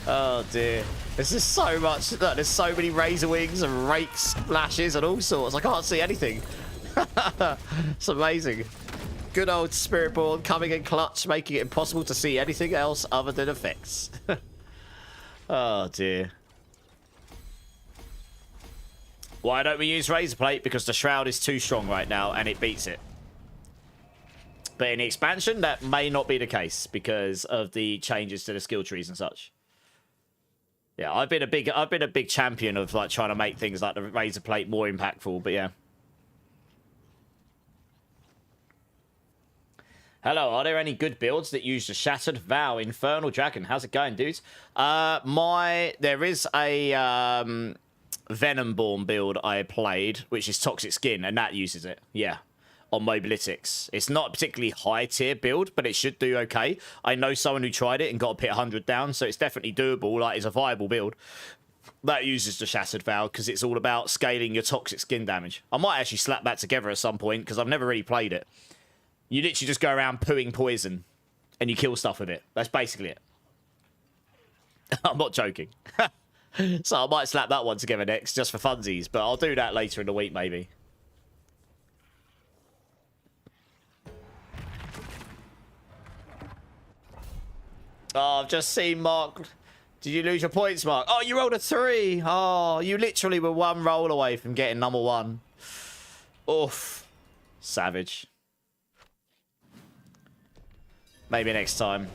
Oh dear. There's just so much. Look, there's so many Razorwings and rake splashes and all sorts. I can't see anything. It's amazing. Good old Spiritborn coming in clutch, making it impossible to see anything else other than effects. Oh dear. Why don't we use Razor Plate? Because the Shroud is too strong right now and it beats it. But in the expansion, that may not be the case because of the changes to the skill trees and such. Yeah, I've been a big champion of like trying to make things like the Razor Plate more impactful, but yeah. Hello, are there any good builds that use the Shattered Vow Infernal Dragon? How's it going, dudes? There is a Venomborn build I played, which is Toxic Skin, and that uses it. Yeah, on Mobalytics. It's not a particularly high tier build, but it should do okay. I know someone who tried it and got a pit 100 down, so it's definitely doable. Like, it's a viable build. That uses the Shattered Vow because it's all about scaling your Toxic Skin damage. I might actually slap that together at some point because I've never really played it. You literally just go around pooing poison and you kill stuff with it. That's basically it. I'm not joking. So I might slap that one together next just for funsies, but I'll do that later in the week maybe. Oh, I've just seen Mark. Did you lose your points, Mark? Oh, you rolled a 3. Oh, you literally were one roll away from getting number 1. Oof. Savage. Maybe next time.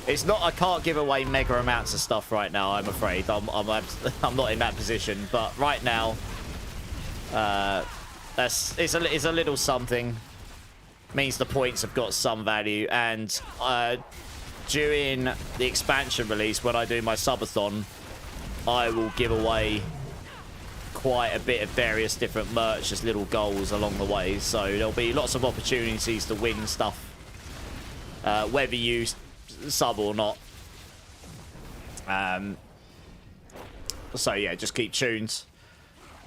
It's not. I can't give away mega amounts of stuff right now. I'm afraid. I'm not in that position. But right now, it's a little something. Means the points have got some value. And during the expansion release, when I do my subathon, I will give away quite a bit of various different merch as little goals along the way, so there'll be lots of opportunities to win stuff, whether you sub or not. So yeah, just keep tuned.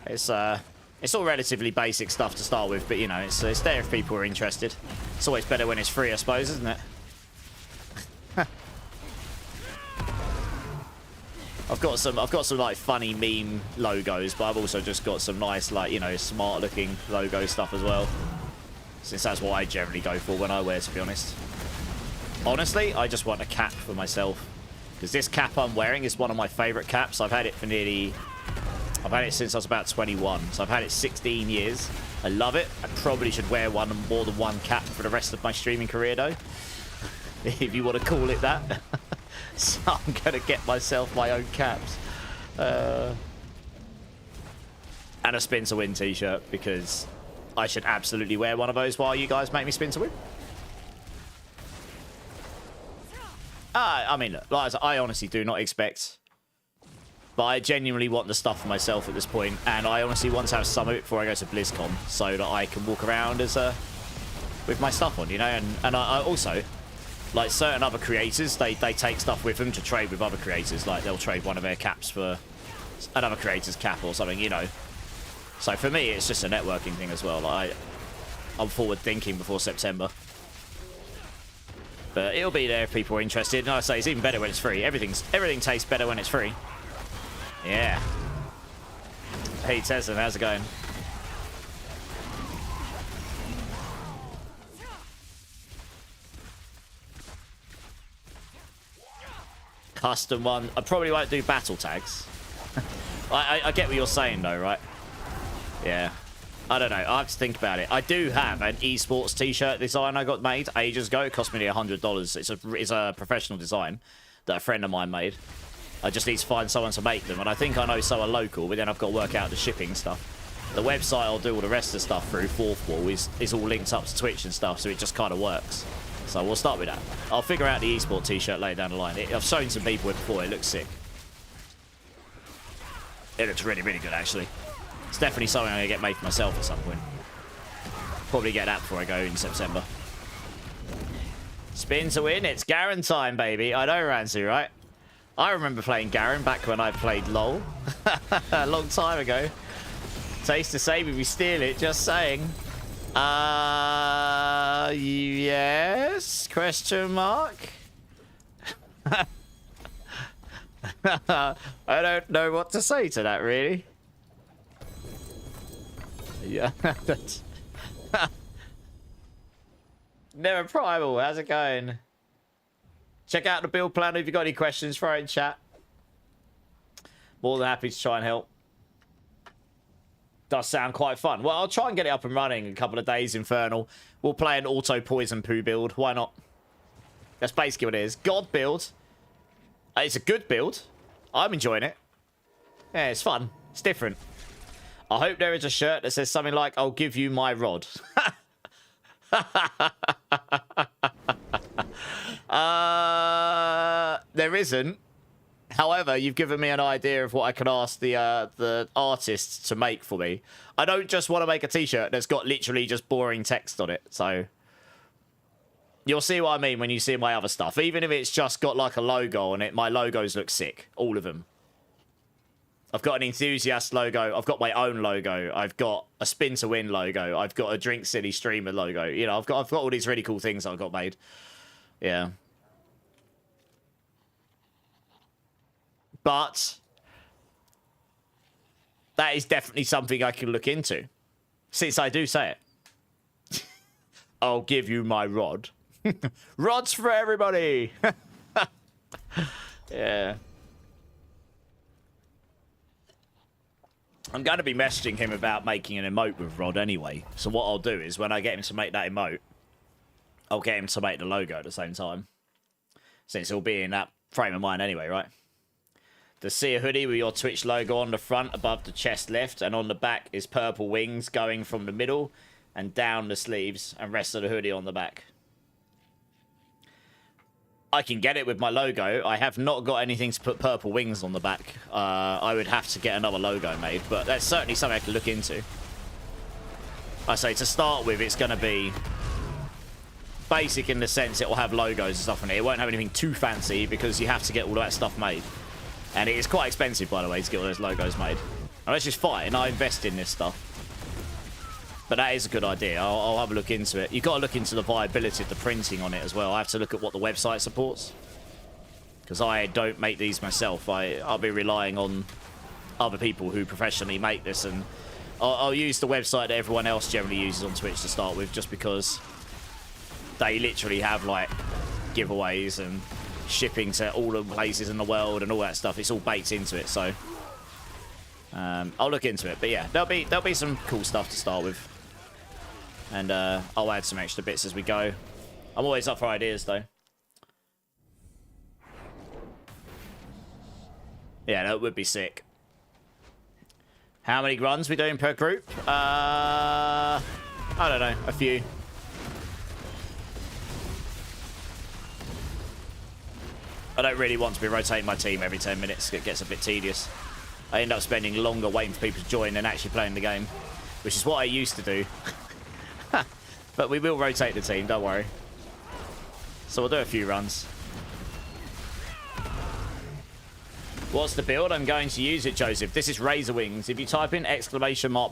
It's all relatively basic stuff to start with, but you know, it's there if people are interested. It's always better when it's free, I suppose, isn't it? I've got some like funny meme logos, but I've also just got some nice, like, you know, smart looking logo stuff as well. Since that's what I generally go for when I wear, to be honest. Honestly, I just want a cap for myself. Because this cap I'm wearing is one of my favourite caps. I've had it since I was about 21. So I've had it 16 years. I love it. I probably should wear more than one cap for the rest of my streaming career, though. If you want to call it that. So I'm going to get myself my own caps. And a Spin to Win t-shirt, because I should absolutely wear one of those while you guys make me Spin to Win. I mean, look, like I honestly do not expect, but I genuinely want the stuff for myself at this point, and I honestly want to have some of it before I go to BlizzCon, so that I can walk around as with my stuff on, you know, and I also, like certain other creators, they take stuff with them to trade with other creators. Like they'll trade one of their caps for another creator's cap or something, you know. So for me, it's just a networking thing as well. Like I'm forward thinking before September. But it'll be there if people are interested. And like I say, it's even better when it's free. Everything tastes better when it's free. Yeah. Hey Tesla, how's it going? Custom one. I probably won't do battle tags. I get what you're saying though, right? Yeah. I don't know. I have to think about it. I do have an esports t-shirt design I got made ages ago. It cost me $100. It's a professional design that a friend of mine made. I just need to find someone to make them. And I think I know someone local, but then I've got to work out the shipping stuff. The website I'll do all the rest of the stuff through, Fourth Wall, is all linked up to Twitch and stuff, so it just kind of works. So we'll start with that. I'll figure out the esports t-shirt later down the line. I've shown some people it before. It looks sick. It looks really, really good, actually. It's definitely something I'm going to get made for myself at some point. Probably get that before I go in September. Spin to win. It's Garen time, baby. I know, Ranzu, right? I remember playing Garen back when I played LoL. A long time ago. Taste the same if you steal it, just saying. Yes? Question mark? I don't know what to say to that, really. Yeah. Never Primal, how's it going? Check out the build plan if you've got any questions, throw it in chat. More than happy to try and help. Does sound quite fun. Well, I'll try and get it up and running in a couple of days, Infernal. We'll play an auto poison poo build. Why not? That's basically what it is. God build. It's a good build. I'm enjoying it. Yeah, it's fun. It's different. I hope there is a shirt that says something like, I'll give you my rod. There isn't. However, you've given me an idea of what I can ask the artists to make for me. I don't just want to make a t-shirt that's got literally just boring text on it. So you'll see what I mean when you see my other stuff. Even if it's just got like a logo on it, my logos look sick. All of them. I've got an enthusiast logo. I've got my own logo. I've got a spin to win logo. I've got a Drink City streamer logo. You know, I've got all these really cool things I've got made. Yeah. But that is definitely something I can look into. Since I do say it. I'll give you my rod. Rods for everybody. Yeah. I'm going to be messaging him about making an emote with Rod anyway. So what I'll do is when I get him to make that emote, I'll get him to make the logo at the same time. Since it'll be in that frame of mind anyway, right? The Seer hoodie with your Twitch logo on the front above the chest left, and on the back is purple wings going from the middle and down the sleeves, and rest of the hoodie on the back. I can get it with my logo. I have not got anything to put purple wings on the back. I would have to get another logo made, but that's certainly something I can look into. I say to start with, it's going to be basic in the sense it will have logos and stuff on it. It won't have anything too fancy because you have to get all of that stuff made. And it is quite expensive, by the way, to get all those logos made. And that's just fine. I invest in this stuff. But that is a good idea. I'll have a look into it. You've got to look into the viability of the printing on it as well. I have to look at what the website supports. Because I don't make these myself. I'll be relying on other people who professionally make this. And I'll use the website that everyone else generally uses on Twitch to start with. Just because they literally have, like, giveaways and shipping to all the places in the world and all that stuff. It's all baked into it, so I'll look into it. But yeah, there'll be some cool stuff to start with. And I'll add some extra bits as we go. I'm always up for ideas, though. Yeah, that would be sick. How many runs we doing per group? I don't know. A few. I don't really want to be rotating my team every 10 minutes. It gets a bit tedious. I end up spending longer waiting for people to join than actually playing the game. Which is what I used to do. But we will rotate the team, don't worry. So we'll do a few runs. What's the build? I'm going to use it, Joseph. This is Razorwings. If you type in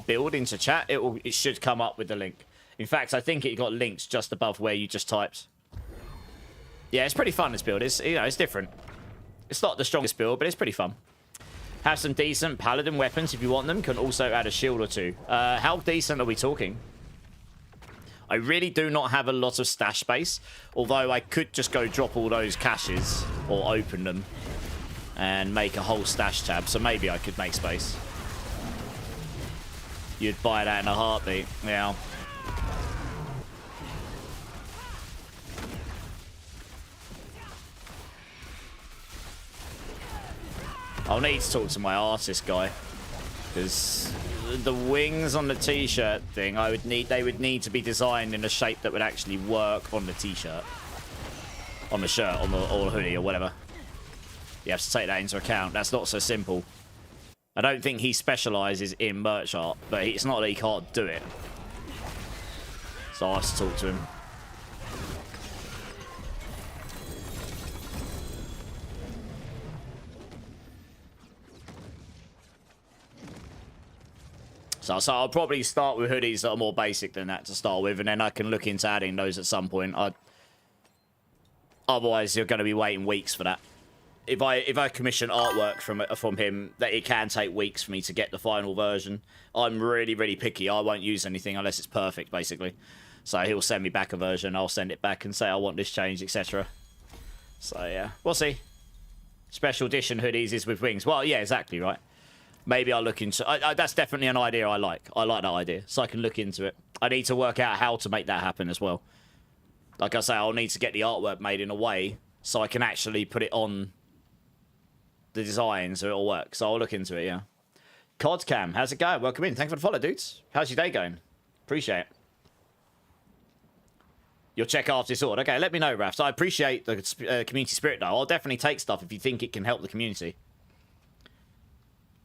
!build into chat, it should come up with the link. In fact, I think it got linked just above where you just typed. Yeah, it's pretty fun, this build. It's, you know, it's different. It's not the strongest build, but it's pretty fun. Have some decent paladin weapons if you want them. Can also add a shield or two. How decent are we talking? I really do not have a lot of stash space. Although I could just go drop all those caches or open them and make a whole stash tab. So maybe I could make space. You'd buy that in a heartbeat. Yeah. I'll need to talk to my artist guy, because the wings on the t-shirt thing, they would need to be designed in a shape that would actually work on the t-shirt, on the shirt, on the or hoodie or whatever. You have to take that into account. That's not so simple. I don't think he specializes in merch art, but it's not that he can't do it. So I have to talk to him. So I'll probably start with hoodies that are more basic than that to start with, and then I can look into adding those at some point. Otherwise, you're going to be waiting weeks for that. If I commission artwork from him, that it can take weeks for me to get the final version. I'm really, really picky. I won't use anything unless it's perfect, basically. So he'll send me back a version. I'll send it back and say I want this changed, etc. So yeah, we'll see. Special edition hoodies is with wings. Well, yeah, exactly right. Maybe I'll look into... that's definitely an idea I like. I like that idea, so I can look into it. I need to work out how to make that happen as well. Like I say, I'll need to get the artwork made in a way so I can actually put it on the design so it'll work. So I'll look into it, yeah. Codcam, how's it going? Welcome in. Thanks for the follow, dudes. How's your day going? Appreciate it. You'll check after this order. Okay, let me know, Rafs. I appreciate the community spirit, though. I'll definitely take stuff if you think it can help the community.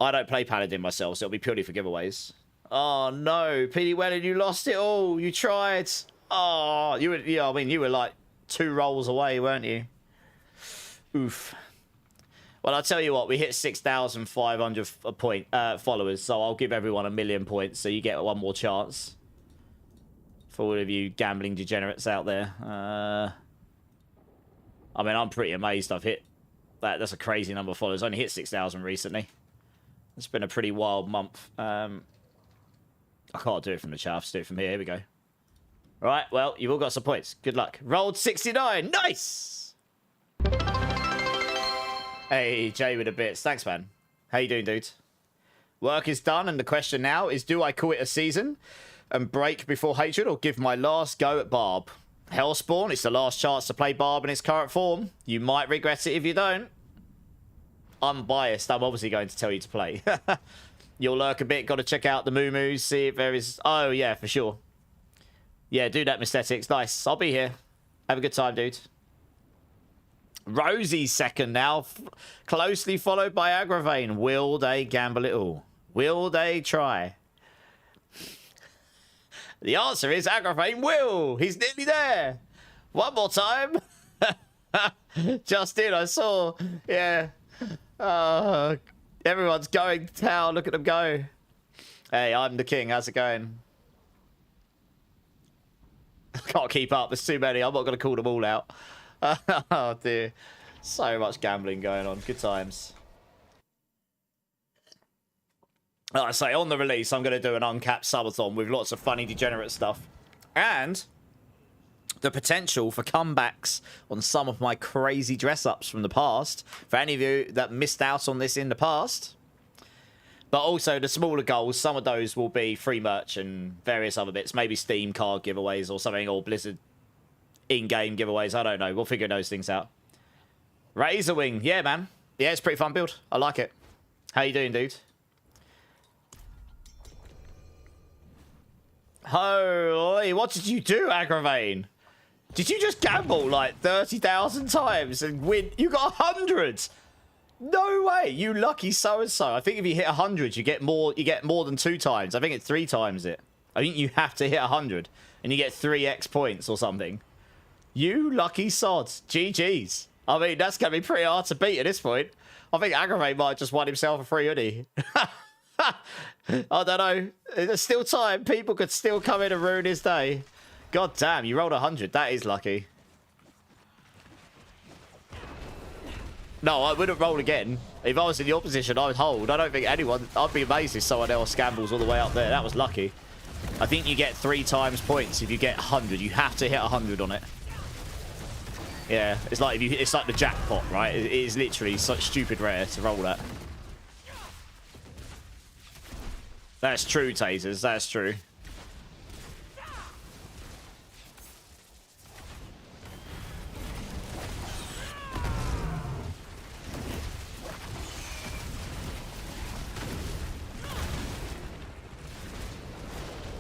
I don't play Paladin myself, so it'll be purely for giveaways. Oh, no. PD Wellen, you lost it all. You tried. Oh, you were, yeah, I mean, you were like 2 rolls away, weren't you? Oof. Well, I'll tell you what. We hit 6,500 followers, so I'll give everyone 1,000,000 points, so you get one more chance. For all of you gambling degenerates out there. I mean, I'm pretty amazed I've hit that. That's a crazy number of followers. I only hit 6,000 recently. It's been a pretty wild month. I can't do it from the chat. I have to do it from here. Here we go. All right, well, you've all got some points. Good luck. Rolled 69. Nice! Hey, Jay with the bits. Thanks, man. How you doing, dude? Work is done, and the question now is, do I call it a season and break before hatred, or give my last go at Barb? Hellspawn, it's the last chance to play Barb in its current form. You might regret it if you don't. Unbiased, I'm obviously going to tell you to play. You'll lurk a bit, got to check out the moo see if there is... Oh, yeah, for sure. Yeah, do that, Mysthetics. Nice, I'll be here. Have a good time, dude. Rosie's second now, closely followed by Agravane. Will they gamble it all? Will they try? The answer is Agravane will. He's nearly there. One more time. Just in, I saw. Yeah. Everyone's going to town. Look at them go. Hey, I'm the king. How's it going? I can't keep up. There's too many. I'm not going to call them all out. Oh, dear. So much gambling going on. Good times. Like I say, on the release, I'm going to do an uncapped subathon with lots of funny degenerate stuff. And the potential for comebacks on some of my crazy dress-ups from the past. For any of you that missed out on this in the past. But also the smaller goals, some of those will be free merch and various other bits. Maybe Steam card giveaways or something, or Blizzard in-game giveaways. I don't know. We'll figure those things out. Razorwing. Yeah, man. Yeah, it's a pretty fun build. I like it. How you doing, dude? Holy, what did you do, Agravane? Did you just gamble like 30,000 times and win? You got 100. No way, you lucky so-and-so. I think if you hit 100, you get more than 2 times. I think it's 3 times it. I think you have to hit 100 and you get 3x points or something. You lucky sod. GG's. I mean, that's going to be pretty hard to beat at this point. I think Aggravate might have just won himself a free hoodie. I don't know. There's still time. People could still come in and ruin his day. God damn, you rolled 100. That is lucky. No, I wouldn't roll again. If I was in your position, I would hold. I don't think anyone... I'd be amazed if someone else gambles all the way up there. That was lucky. I think you get 3 times points if you get 100. You have to hit 100 on it. Yeah, it's like it's like the jackpot, right? It is literally such stupid rare to roll that. That's true, Tasers. That's true.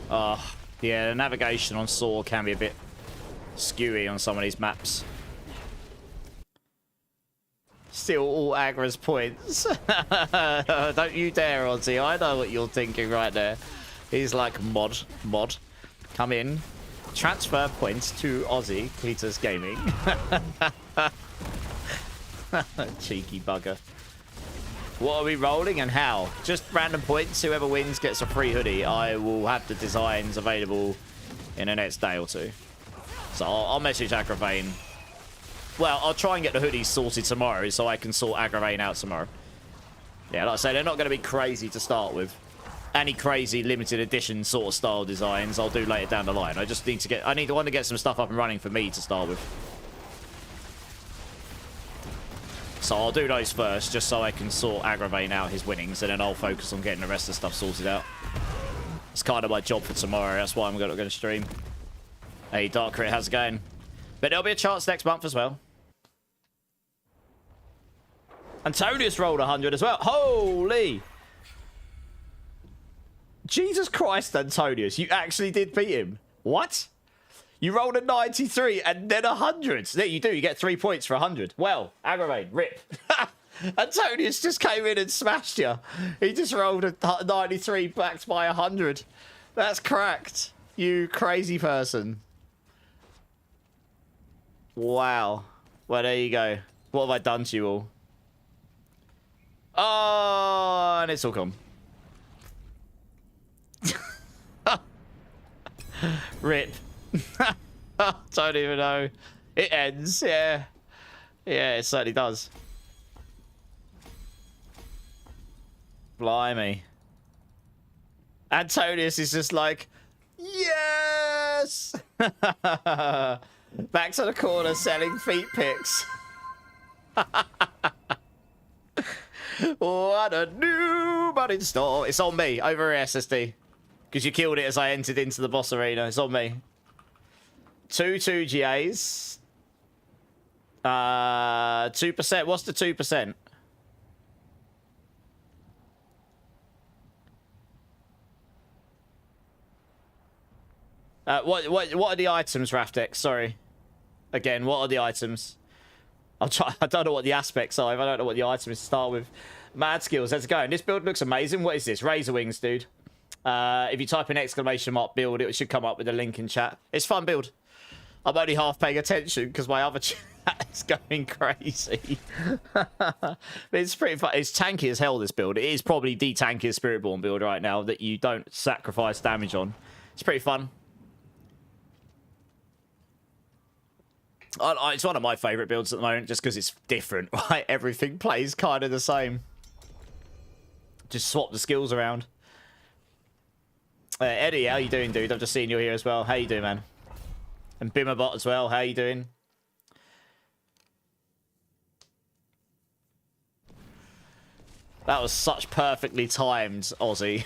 Oh, yeah, the navigation on Saw can be a bit skewy on some of these maps. Still all Agra's points. Don't you dare, Ozzy. I know what you're thinking right there. He's like, mod. Come in. Transfer points to Ozzy, Cletus Gaming. Cheeky bugger. What are we rolling and how? Just random points. Whoever wins gets a free hoodie. I will have the designs available in the next day or two. So I'll message Agravain. Well, I'll try and get the hoodies sorted tomorrow so I can sort Agravain out tomorrow. Yeah, like I say, they're not going to be crazy to start with. Any crazy limited edition sort of style designs I'll do later down the line. I just need to get... I want to get some stuff up and running for me to start with. So I'll do those first, just so I can sort Agravain out his winnings, and then I'll focus on getting the rest of the stuff sorted out. It's kind of my job for tomorrow. That's why I'm going to stream. Hey, Dark Crit, how's it going? But there'll be a chance next month as well. Antonius rolled 100 as well. Holy! Jesus Christ, Antonius. You actually did beat him. What? You rolled a 93 and then 100. There you do. You get 3 points for 100. Well, Aggravate, rip. Antonius just came in and smashed you. He just rolled a 93 backed by 100. That's cracked. You crazy person. Wow. Well, there you go. What have I done to you all? Oh, and it's all gone. Rip. Don't even know. It ends, yeah. Yeah, it certainly does. Blimey. Antonius is just like, yes! Back to the corner selling feet pics. What a new budding store. It's on me, over here, SSD. Because you killed it as I entered into the boss arena. It's on me. 2 GAs. 2%. What's the 2%? What are the items, Raftex? Sorry. Again, what are the items? I don't know what the aspects are. I don't know what the item is to start with. Mad skills. How's it going? This build looks amazing. What is this? Razorwings, dude. If you type in !build, it should come up with a link in chat. It's fun build. I'm only half paying attention because my other chat is going crazy. But it's pretty fun. It's tanky as hell, this build. It is probably the tankiest Spiritborn build right now that you don't sacrifice damage on. It's pretty fun. It's one of my favourite builds at the moment just because it's different, right? Everything plays kind of the same. Just swap the skills around. Eddie, how you doing, dude? I've just seen you here as well. How you doing, man? And Bimmerbot as well. How you doing? That was such perfectly timed, Aussie.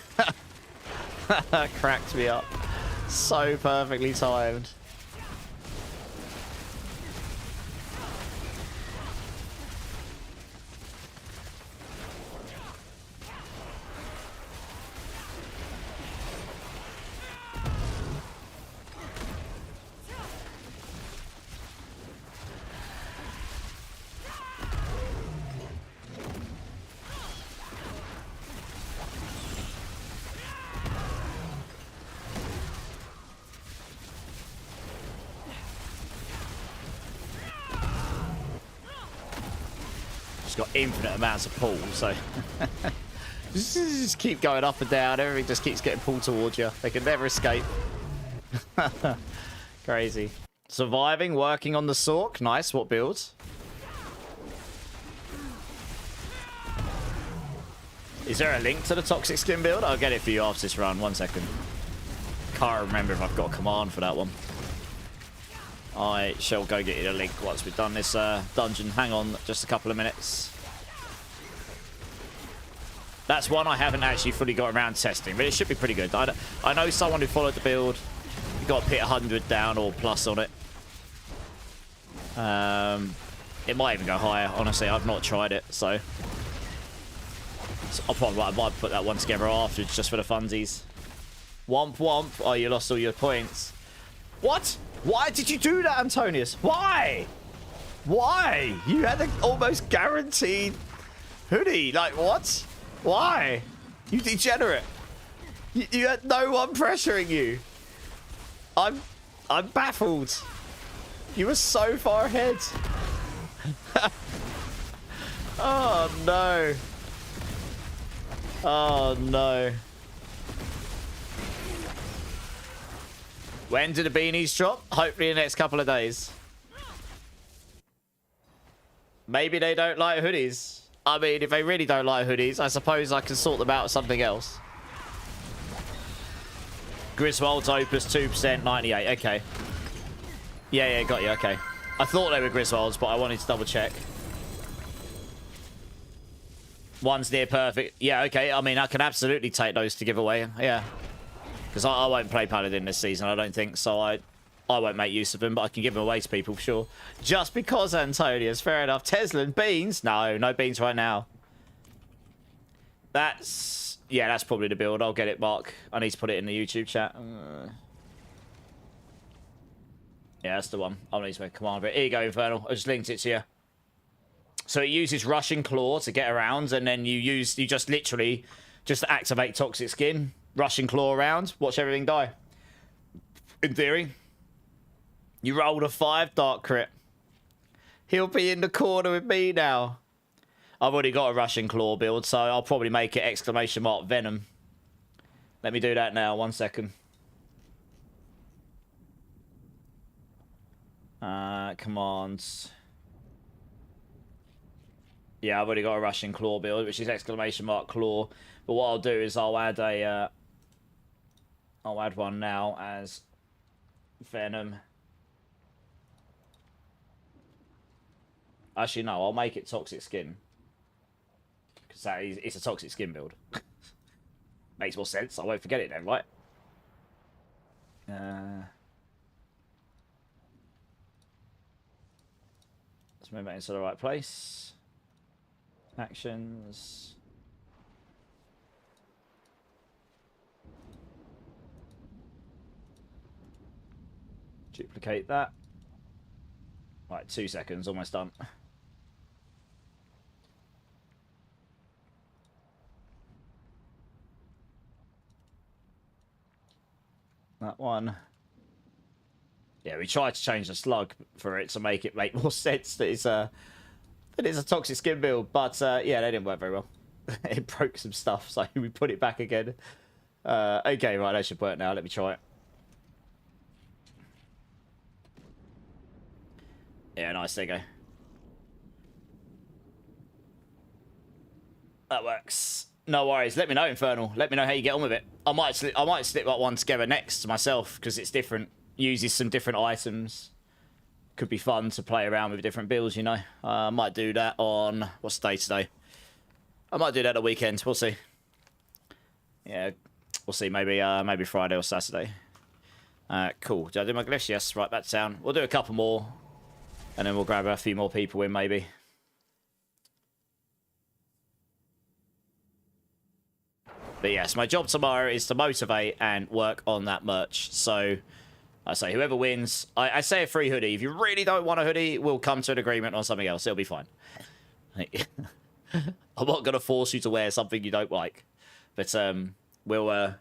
Cracked me up. So perfectly timed. got infinite amounts of pull, so just keep going up and down. Everything just keeps getting pulled towards you. They can never escape. Crazy. Surviving, working on the Sork. Nice. What builds? Is there a link to the toxic skin build? I'll get it for you after this run. 1 second. Can't remember if I've got a command for that one. I shall go get you the link once we've done this dungeon. Hang on just a couple of minutes. That's one I haven't actually fully got around testing, but it should be pretty good. I know someone who followed the build. You got to put 100 down or plus on it. It might even go higher. Honestly, I've not tried it, so I might put that one together afterwards just for the funsies. Womp womp. Oh, you lost all your points. What? Why did you do that, Antonius? Why? Why? You had an almost guaranteed hoodie. Like, what? Why? You degenerate. You had no one pressuring you. I'm baffled. You were so far ahead. Oh, no. Oh, no. When do the beanies drop? Hopefully in the next couple of days. Maybe they don't like hoodies. I mean, if they really don't like hoodies, I suppose I can sort them out with something else. Griswold's Opus 2%, 98. Okay. Yeah, got you. Okay. I thought they were Griswold's, but I wanted to double check. One's near perfect. Yeah, okay. I mean, I can absolutely take those to give away. Yeah. Because I won't play Paladin this season, I don't think. So I won't make use of them, but I can give them away to people, for sure. Just because, Antonius. Fair enough. Teslan, beans? No beans right now. That's... Yeah, that's probably the build. I'll get it, Mark. I need to put it in the YouTube chat. Yeah, that's the one. I'll need to make a command for it. Here you go, Infernal. I just linked it to you. So it uses Rushing Claw to get around, and then you just literally just activate Toxic Skin. Rushing Claw around. Watch everything die. In theory. You rolled a 5 Dark Crit. He'll be in the corner with me now. I've already got a Rushing Claw build, so I'll probably make it exclamation mark Venom. Let me do that now. 1 second. Commands. Yeah, I've already got a Rushing Claw build, which is exclamation mark Claw. But what I'll do is I'll add a... I'll add one now as Venom. Actually, no, I'll make it Toxic Skin. Because it's a Toxic Skin build. Makes more sense. I won't forget it then, right? Let's move that into the right place. Actions. Duplicate that. Right, 2 seconds, almost done. That one. Yeah, we tried to change the slug for it to make it make more sense that it's a Toxic Skin build, but yeah, they didn't work very well. It broke some stuff, so we put it back again. Okay, right, that should work now. Let me try it. Yeah, nice. There you go. That works. No worries. Let me know, Infernal. Let me know how you get on with it. I might slip that one together next myself because it's different. Uses some different items. Could be fun to play around with different builds, you know. I might do that on... What's the day today? I might do that at the weekend. We'll see. Yeah, we'll see. Maybe maybe Friday or Saturday. Cool. Did I do my glyphs? Yes. Right, back down. We'll do a couple more. And then we'll grab a few more people in, maybe. But yes, my job tomorrow is to motivate and work on that merch. So... I say, whoever wins, I say a free hoodie. If you really don't want a hoodie, we'll come to an agreement on something else. It'll be fine. I'm not going to force you to wear something you don't like. But we'll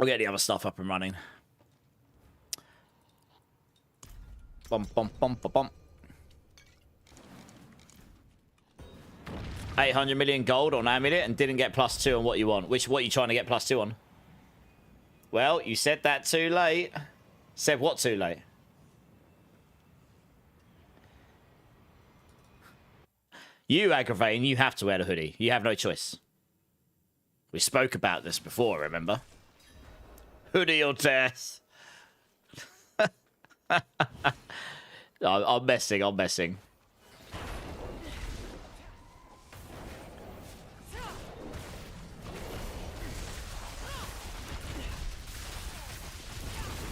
get the other stuff up and running. Bum, bum, bum, bum, bum. 800 million gold on amulet and didn't get +2 on what you want. What are you trying to get +2 on? Well, you said that too late. Said what too late? You aggravating, you have to wear the hoodie. You have no choice. We spoke about this before, remember? Hoodie or death. I'm messing, I'm messing.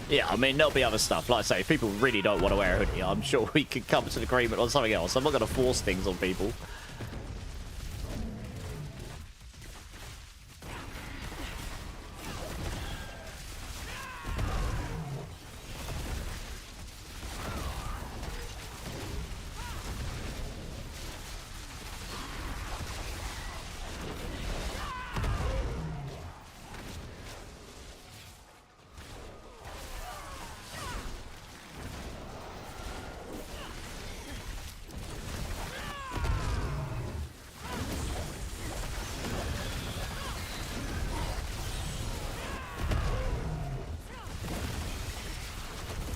Yeah, I mean, there'll be other stuff. Like I say, if people really don't want to wear a hoodie, I'm sure we could come to an agreement on something else. I'm not going to force things on people.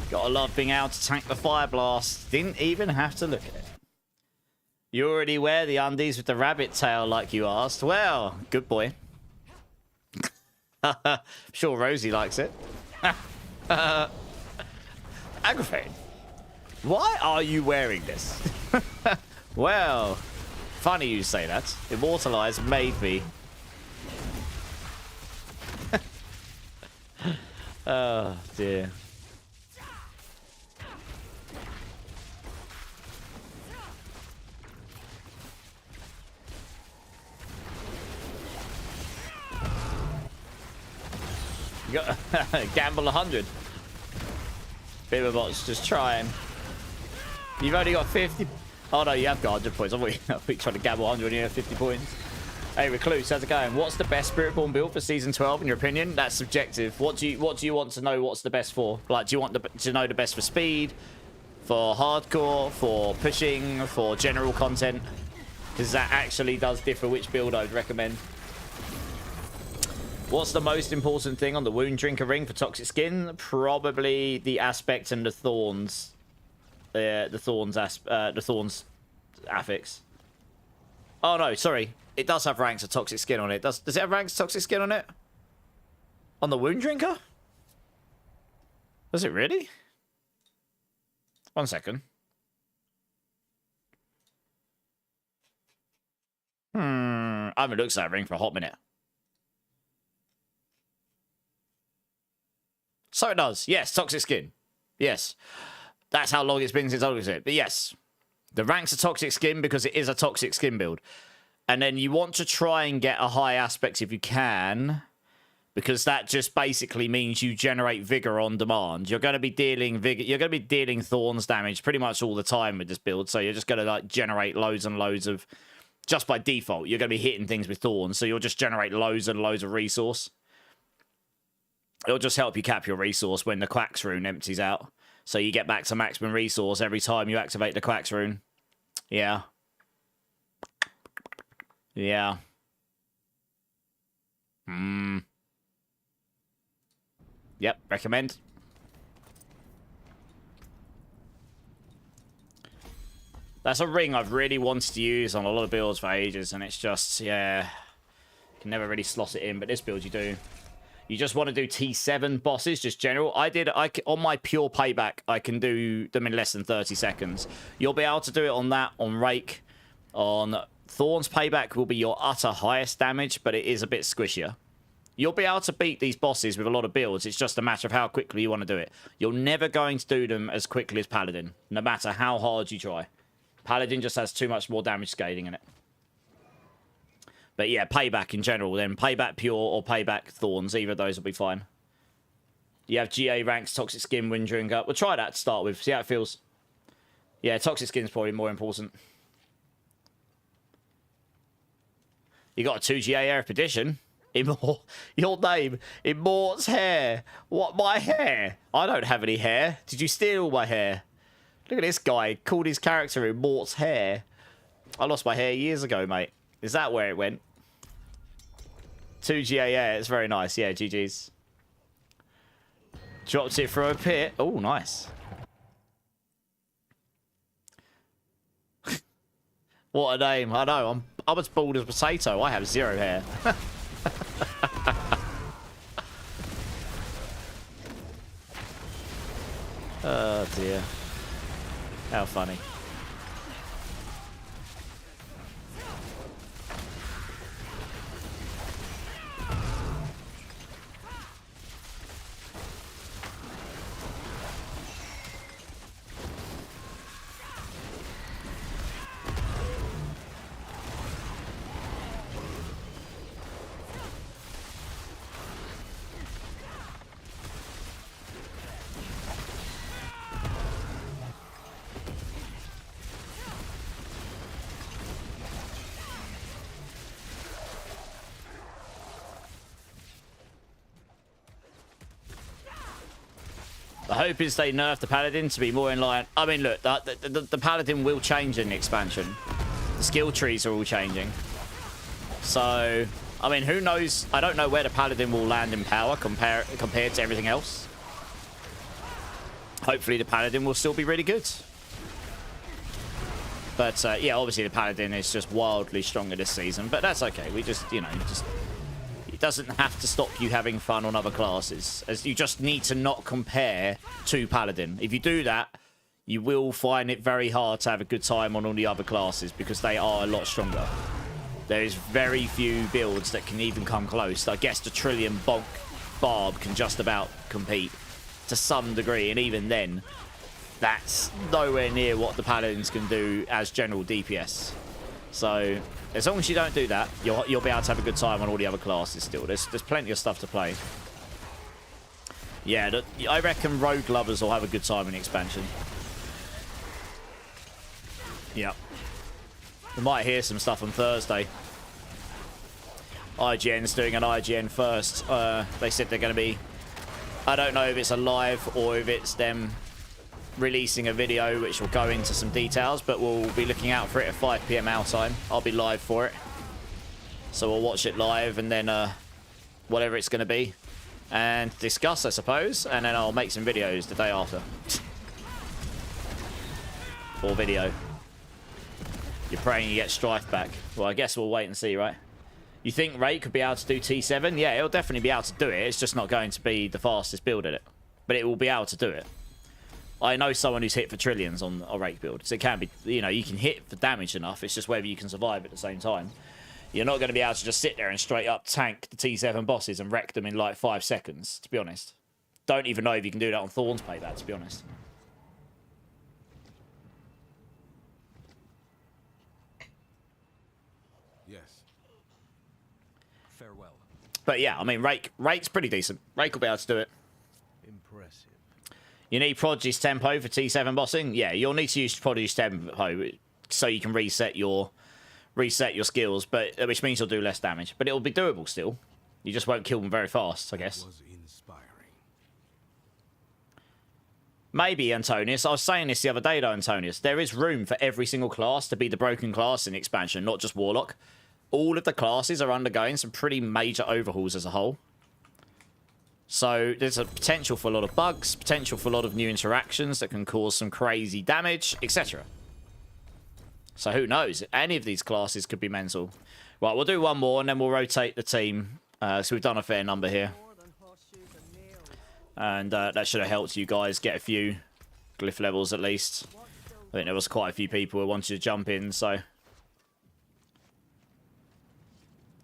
Gotta love being able to tank the fire blast. Didn't even have to look at it. You already wear the undies with the rabbit tail like you asked. Well, good boy. Sure Rosie likes it. Aggravating. Why are you wearing this? Well, funny you say that. Immortalized made me. Oh, dear. You got gamble 100. Bibberbots just trying. You've only got 50. Oh no, you have got 100 points. I'm trying to gamble 100 and you have 50 points. Hey Recluse, how's it going? What's the best Spiritborn build for season 12 in your opinion? That's subjective. What do you want to know? What's the best for? Like, do you want to know the best for speed, for hardcore, for pushing, for general content? Because that actually does differ which build I'd recommend. What's the most important thing on the Wound Drinker ring for toxic skin? Probably the aspect and the thorns. The thorns affix. Oh no, sorry. It does have ranks of toxic skin on it. Does it have ranks of toxic skin on it? On the Wound Drinker? Does it really? 1 second. I haven't looked at that ring for a hot minute. So it does. Yes, toxic skin. Yes. That's how long it's been since I looked at it. But yes, the ranks are toxic skin because it is a toxic skin build. And then you want to try and get a high aspect if you can, because that just basically means you generate vigor on demand. You're going to be dealing vigor. You're going to be dealing thorns damage pretty much all the time with this build. So you're just going to like generate loads and loads of, just by default, you're going to be hitting things with thorns. So you'll just generate loads and loads of resource. It'll just help you cap your resource when the Quacks rune empties out. So you get back to maximum resource every time you activate the Quacks rune. Yeah. Yeah. Yep, recommend. That's a ring I've really wanted to use on a lot of builds for ages, and it's just, yeah, you can never really slot it in, but this build you do. You just want to do T7 bosses, just general. On my pure payback, I can do them in less than 30 seconds. You'll be able to do it on that, on Rake. On Thorns payback will be your utter highest damage, but it is a bit squishier. You'll be able to beat these bosses with a lot of builds. It's just a matter of how quickly you want to do it. You're never going to do them as quickly as Paladin, no matter how hard you try. Paladin just has too much more damage scaling in it. But yeah, payback in general, then payback pure or payback thorns, either of those will be fine. You have GA ranks, toxic skin, wind drinker. We'll try that to start with, see how it feels. Yeah, toxic skin is probably more important. You got a 2 GA Air Expedition. Your name, Immort's hair. What, my hair? I don't have any hair. Did you steal my hair? Look at this guy, called his character Immort's hair. I lost my hair years ago, mate. Is that where it went? 2GA, yeah, it's very nice. Yeah, GG's. Dropped it from a pit. Oh, nice. What a name. I know, I'm as bald as a potato. I have 0 hair. Oh, dear. How funny. The hope is they nerf the Paladin to be more in line. I mean, look, the Paladin will change in the expansion. The skill trees are all changing. So, I mean, who knows? I don't know where the Paladin will land in power compared to everything else. Hopefully the Paladin will still be really good. But, yeah, obviously the Paladin is just wildly stronger this season. But that's okay. We just, you know, it doesn't have to stop you having fun on other classes. As you just need to not compare to Paladin. If you do that, you will find it very hard to have a good time on all the other classes because they are a lot stronger. There is very few builds that can even come close. I guess the Trillium Bonk Barb can just about compete to some degree, and even then, that's nowhere near what the Paladins can do as general DPS. So, as long as you don't do that, you'll be able to have a good time on all the other classes still. There's plenty of stuff to play. Yeah, I reckon Rogue lovers will have a good time in the expansion. Yep. We might hear some stuff on Thursday. IGN's doing an IGN first. They said they're going to be... I don't know if it's a live or if it's them releasing a video which will go into some details, but we'll be looking out for it at 5 PM our time. I'll be live for it. So we'll watch it live and then whatever it's going to be. And discuss, I suppose. And then I'll make some videos the day after. Or video. You're praying you get Strife back. Well, I guess we'll wait and see, right? You think Rate could be able to do T7? Yeah, it'll definitely be able to do it. It's just not going to be the fastest build at it. But it will be able to do it. I know someone who's hit for trillions on a Rake build. So it can be, you know, you can hit for damage enough. It's just whether you can survive at the same time. You're not going to be able to just sit there and straight up tank the T7 bosses and wreck them in like 5 seconds, to be honest. Don't even know if you can do that on Thorn's payback, to be honest. Yes. Farewell. But yeah, I mean, Rake's pretty decent. Rake will be able to do it. Impressive. You need Prodigy's Tempo for T7 bossing? Yeah, you'll need to use Prodigy's Tempo so you can reset your skills, but which means you'll do less damage. But it'll be doable still. You just won't kill them very fast, I guess. Was inspiring. Maybe, Antonius. I was saying this the other day, though, Antonius. There is room for every single class to be the broken class in the expansion, not just Warlock. All of the classes are undergoing some pretty major overhauls as a whole. So there's a potential for a lot of bugs, potential for a lot of new interactions that can cause some crazy damage, etc. So who knows? Any of these classes could be mental. Right, we'll do one more and then we'll rotate the team. So we've done a fair number here. And that should have helped you guys get a few glyph levels at least. I think there was quite a few people who wanted to jump in, so...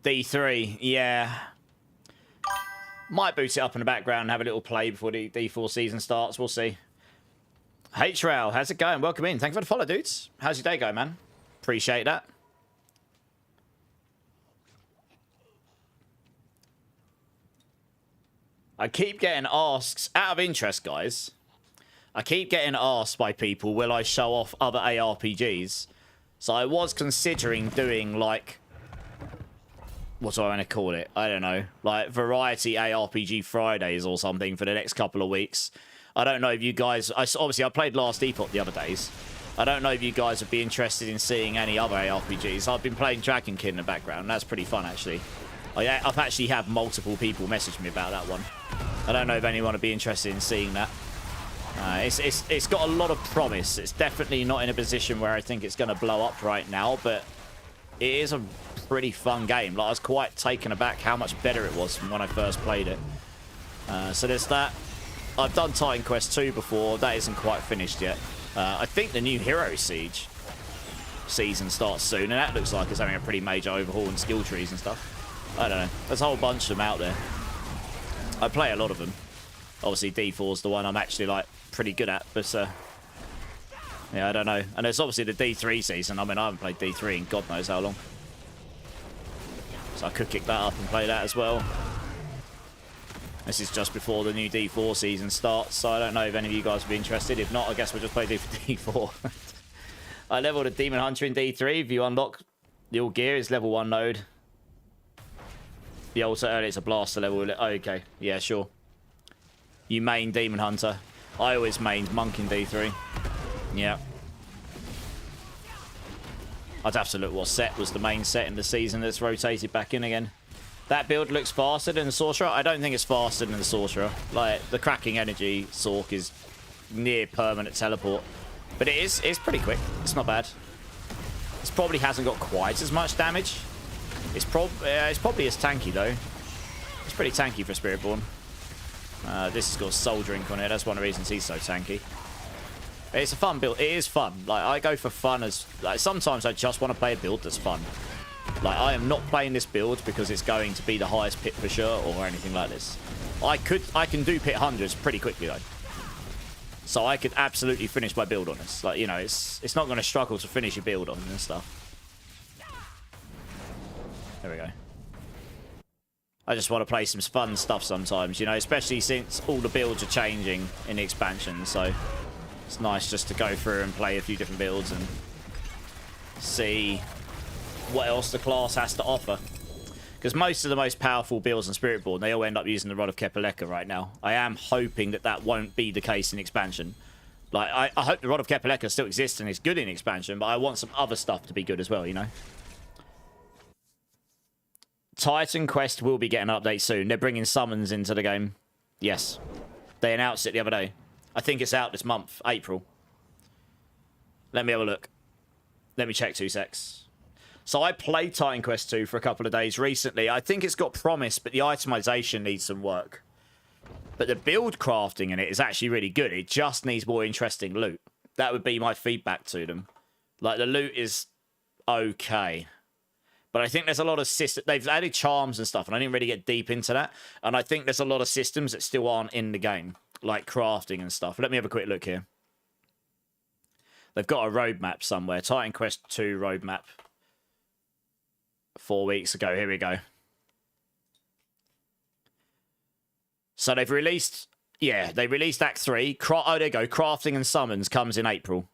D3, yeah. Might boot it up in the background and have a little play before the D4 season starts. We'll see. H-Rail, how's it going? Welcome in. Thank you for the follow, dudes. How's your day going, man? Appreciate that. I keep getting asked, out of interest, guys, I keep getting asked by people, will I show off other ARPGs? So I was considering doing, like, what do I want to call it? I don't know. Like, variety ARPG Fridays or something for the next couple of weeks. I don't know if you guys... Obviously, I played Last Epoch the other days. I don't know if you guys would be interested in seeing any other ARPGs. I've been playing Dragon Kid in the background. That's pretty fun, actually. I've actually had multiple people message me about that one. I don't know if anyone would be interested in seeing that. It's got a lot of promise. It's definitely not in a position where I think it's going to blow up right now, but it is a pretty fun game. Like, I was quite taken aback how much better it was from when I first played it. So there's that. I've done Titan Quest 2 before. That isn't quite finished yet. I think the new Hero Siege season starts soon, and that looks like it's having a pretty major overhaul in skill trees and stuff. I don't know. There's a whole bunch of them out there. I play a lot of them. Obviously, D4's the one I'm actually, like, pretty good at, but, yeah, I don't know. And there's obviously the D3 season. I mean, I haven't played D3 in God knows how long. So I could kick that up and play that as well. This is just before the new D4 season starts, so I don't know if any of you guys would be interested. If not, I guess we'll just play D4. I leveled a Demon Hunter in D3. If you unlock the all gear, it's level 1 node. Yeah, also early, it's a blaster level. Oh, okay. Yeah, sure. You main Demon Hunter. I always mained Monk in D3. Yeah. I'd have to look what set was the main set in the season that's rotated back in again. That build looks faster than the Sorcerer. I don't think it's faster than the Sorcerer. Like, the Cracking Energy Sorc is near permanent teleport. But it's pretty quick. It's not bad. This probably hasn't got quite as much damage. It's probably as tanky, though. It's pretty tanky for Spiritborn. This has got Soul Drink on it. That's one of the reasons he's so tanky. It's a fun build. It is fun. Like, I go for fun as... Like, sometimes I just want to play a build that's fun. Like, I am not playing this build because it's going to be the highest pit pusher or anything like this. I can do pit 100s pretty quickly, though. So I could absolutely finish my build on this. Like, you know, it's not going to struggle to finish your build on this stuff. There we go. I just want to play some fun stuff sometimes, you know, especially since all the builds are changing in the expansion, so it's nice just to go through and play a few different builds and see what else the class has to offer. Because most of the most powerful builds in Spiritborn, they all end up using the Rod of Kepaleka right now. I am hoping that that won't be the case in expansion. Like, I hope the Rod of Kepaleka still exists and is good in expansion, but I want some other stuff to be good as well, you know? Titan Quest will be getting an update soon. They're bringing summons into the game. Yes. They announced it the other day. I think it's out this month, April. Let me have a look. Let me check 2 secs. So I played Titan Quest 2 for a couple of days recently. I think it's got promise, but the itemization needs some work. But the build crafting in it is actually really good. It just needs more interesting loot. That would be my feedback to them. Like, the loot is okay. But I think there's a lot of systems. They've added charms and stuff, and I didn't really get deep into that. And I think there's a lot of systems that still aren't in the game, like crafting and stuff. Let me have a quick look here. They've got a roadmap somewhere. Titan Quest 2 roadmap. 4 weeks ago. Here we go. So they've released... Yeah, they released Act 3. Oh, there you go. Crafting and Summons comes in April.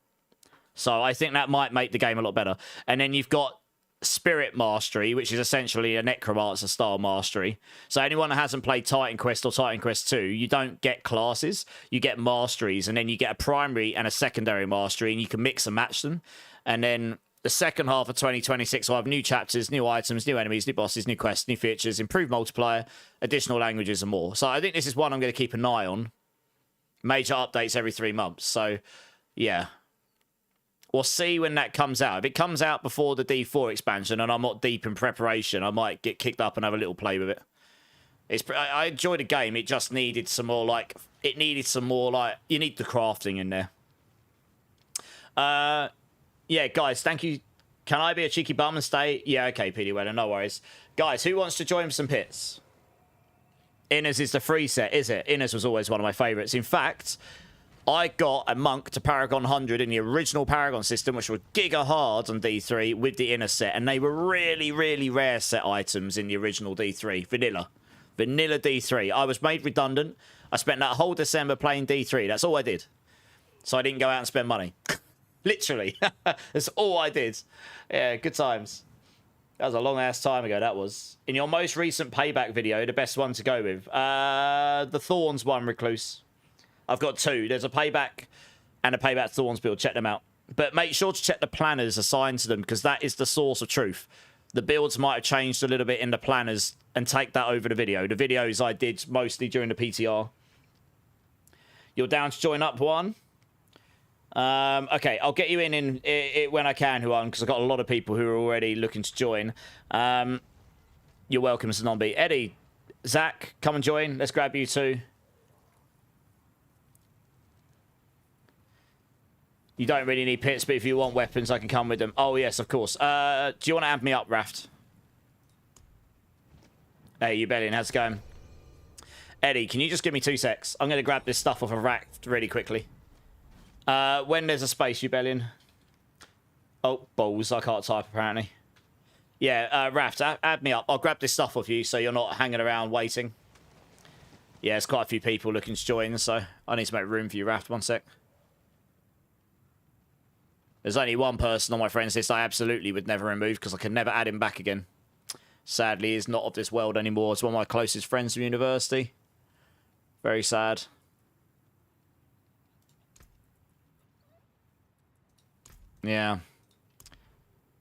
So I think that might make the game a lot better. And then you've got Spirit Mastery, which is essentially a Necromancer style mastery. So anyone that hasn't played Titan Quest or Titan Quest 2, you don't get classes, you get masteries, and then you get a primary and a secondary mastery, and you can mix and match them. And then the second half of 2026 will have new chapters, new items, new enemies, new bosses, new quests, new features, improved multiplier, additional languages, and more. So I think this is one I'm going to keep an eye on. Major updates every 3 months. So, yeah. We'll see when that comes out. If it comes out before the D4 expansion and I'm not deep in preparation, I might get kicked up and have a little play with it. I enjoyed the game. It just needed some more, like... It needed some more, like... You need the crafting in there. Yeah, guys, thank you. Can I be a cheeky bum and stay? Yeah, okay, PD Weller, no worries. Guys, who wants to join some pits? Innes is the free set, is it? Innes was always one of my favourites. In fact... I got a Monk to Paragon 100 in the original Paragon system, which were giga hard on D3 with the inner set. And they were really, really rare set items in the original D3. Vanilla. Vanilla D3. I was made redundant. I spent that whole December playing D3. That's all I did. So I didn't go out and spend money. Literally. That's all I did. Yeah, good times. That was a long-ass time ago, that was. In your most recent payback video, the best one to go with. The Thorns one, Recluse. I've got 2. There's a Payback and a Payback Thorns build. Check them out. But make sure to check the planners assigned to them, because that is the source of truth. The builds might have changed a little bit in the planners, and take that over the video. The videos I did mostly during the PTR. You're down to join up, Juan? Okay, I'll get you in when I can, Juan, because I've got a lot of people who are already looking to join. You're welcome, Zombie. Eddie, Zach, come and join. Let's grab you too. You don't really need pits, but if you want weapons, I can come with them. Oh, yes, of course. Do you want to add me up, Raft? Hey, you Bellion, how's it going? Eddie, can you just give me 2 secs? I'm going to grab this stuff off a rack really quickly. When there's a space, you Bellion. Oh, balls. I can't type, apparently. Yeah, Raft, add me up. I'll grab this stuff off you so you're not hanging around waiting. Yeah, there's quite a few people looking to join, so I need to make room for you, Raft. 1 sec. There's only one person on my friends list I absolutely would never remove because I can never add him back again. Sadly, he's not of this world anymore. It's one of my closest friends from university. Very sad. Yeah.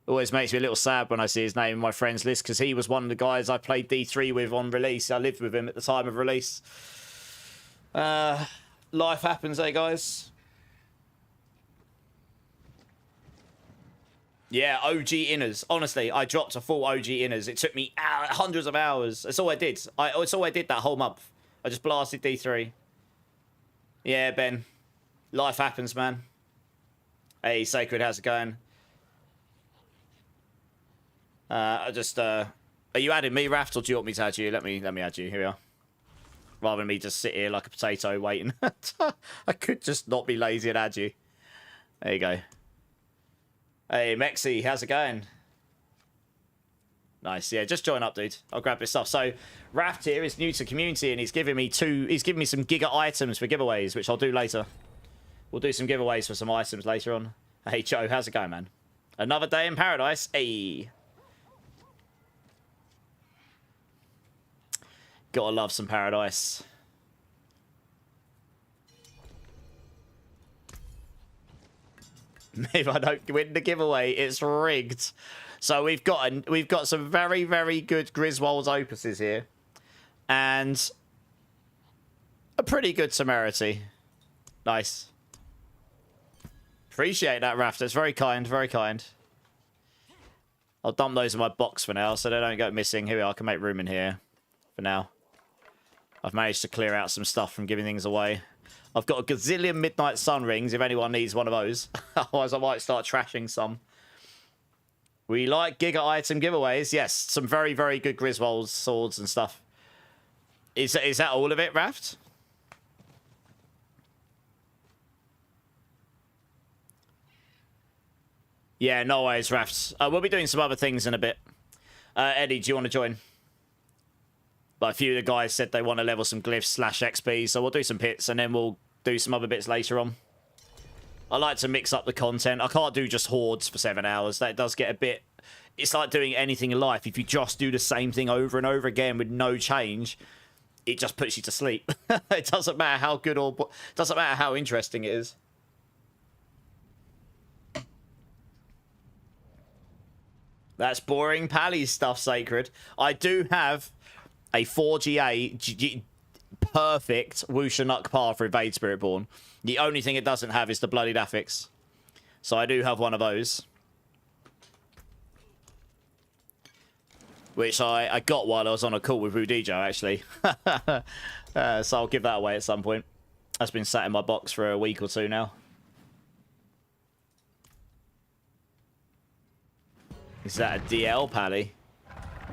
Always makes me a little sad when I see his name in my friends list because he was one of the guys I played D3 with on release. I lived with him at the time of release. Life happens, eh, guys? Yeah, OG inners. Honestly, I dropped a full OG inners. It took me hundreds of hours. That's all I did. It's all I did that whole month. I just blasted D3. Yeah, Ben. Life happens, man. Hey, Sacred, how's it going? Are you adding me, Raft, or do you want me to add you? Let me add you. Here we are. Rather than me just sit here like a potato waiting. I could just not be lazy and add you. There you go. Hey, Mexi, how's it going? Nice, yeah, just join up, dude. I'll grab this stuff. So, Raft here is new to community, and he's giving me some giga items for giveaways, which I'll do later. We'll do some giveaways for some items later on. Hey, Joe, how's it going, man? Another day in paradise. Hey. Gotta love some paradise. If I don't win the giveaway, it's rigged. So we've got some very, very good Griswold's opuses here. And a pretty good Temerity. Nice. Appreciate that, Raft. It's very kind, very kind. I'll dump those in my box for now so they don't go missing. Here we are. I can make room in here for now. I've managed to clear out some stuff from giving things away. I've got a gazillion Midnight Sun rings if anyone needs one of those. Otherwise, I might start trashing some. We like giga item giveaways. Yes, some very, very good Griswold's swords and stuff. Is that all of it, Raft? Yeah, no worries, Raft. We'll be doing some other things in a bit. Eddie, do you want to join? But a few of the guys said they want to level some glyphs / XP, so we'll do some pits and then we'll do some other bits later on. I like to mix up the content. I can't do just hordes for 7 hours. That does get a bit... It's like doing anything in life. If you just do the same thing over and over again with no change, it just puts you to sleep. It doesn't matter how good or... doesn't matter how interesting it is. That's boring pally stuff, Sacred. I do have a 4GA perfect Wushanuk path for Evade Spiritborn. The only thing it doesn't have is the Bloodied Affix. So I do have one of those. Which I got while I was on a call with Rudijo, actually. So I'll give that away at some point. That's been sat in my box for a week or two now. Is that a DL, Pally?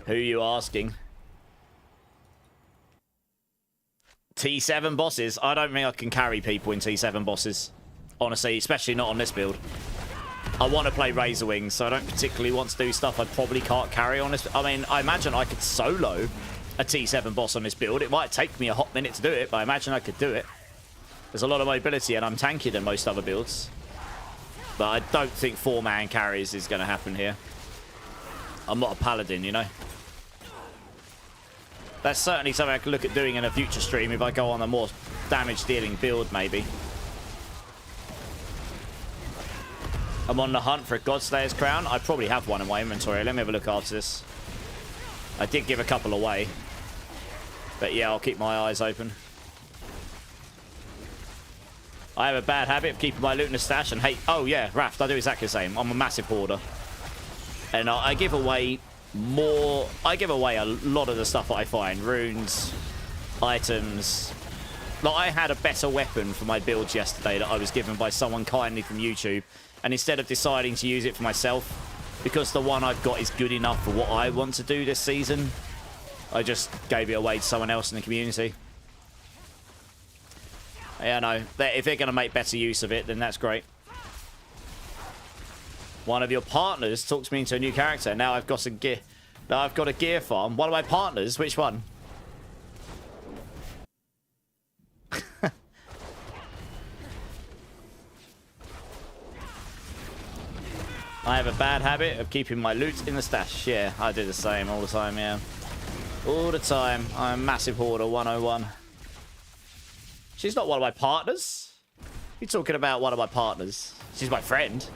Who are you asking? T7 bosses? I don't think I can carry people in T7 bosses. Honestly, especially not on this build. I want to play Razorwings, so I don't particularly want to do stuff I probably can't carry on this. I mean, I imagine I could solo a T7 boss on this build. It might take me a hot minute to do it, but I imagine I could do it. There's a lot of mobility, and I'm tankier than most other builds. But I don't think 4-man carries is going to happen here. I'm not a paladin, you know. That's certainly something I could look at doing in a future stream if I go on a more damage-dealing build, maybe. I'm on the hunt for a Godslayer's crown. I probably have one in my inventory. Let me have a look after this. I did give a couple away. But yeah, I'll keep my eyes open. I have a bad habit of keeping my loot in the stash and hate... Oh, yeah, Raft, I do exactly the same. I'm a massive hoarder. And I give away more... I give away a lot of the stuff that I find. Runes, items. Like, I had a better weapon for my builds yesterday that I was given by someone kindly from YouTube. And instead of deciding to use it for myself, because the one I've got is good enough for what I want to do this season, I just gave it away to someone else in the community. Yeah, no. If they're going to make better use of it, then that's great. One of your partners talks me into a new character. Now I've got some gear. Now I've got a gear farm. One of my partners? Which one? I have a bad habit of keeping my loot in the stash. Yeah, I do the same all the time, yeah. All the time. I'm a massive hoarder, 101. She's not one of my partners. You're talking about one of my partners. She's my friend.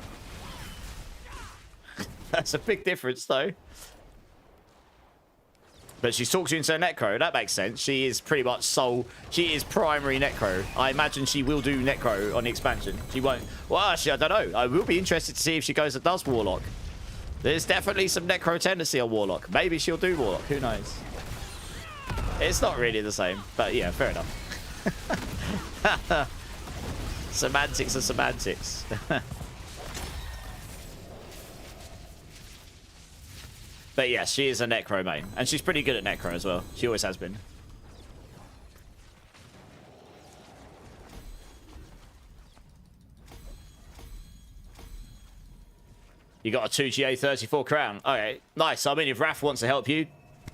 That's a big difference, though. But she's talked you into a Necro. That makes sense. She is pretty much soul. She is primary Necro. I imagine she will do Necro on the expansion. She won't. Well, actually, I don't know. I will be interested to see if she goes and does Warlock. There's definitely some Necro tendency on Warlock. Maybe she'll do Warlock. Who knows? It's not really the same. But yeah, fair enough. Semantics are semantics. But yeah, she is a Necro main. And she's pretty good at Necro as well. She always has been. You got a 2GA 34 crown. Okay, nice. I mean, if Raph wants to help you,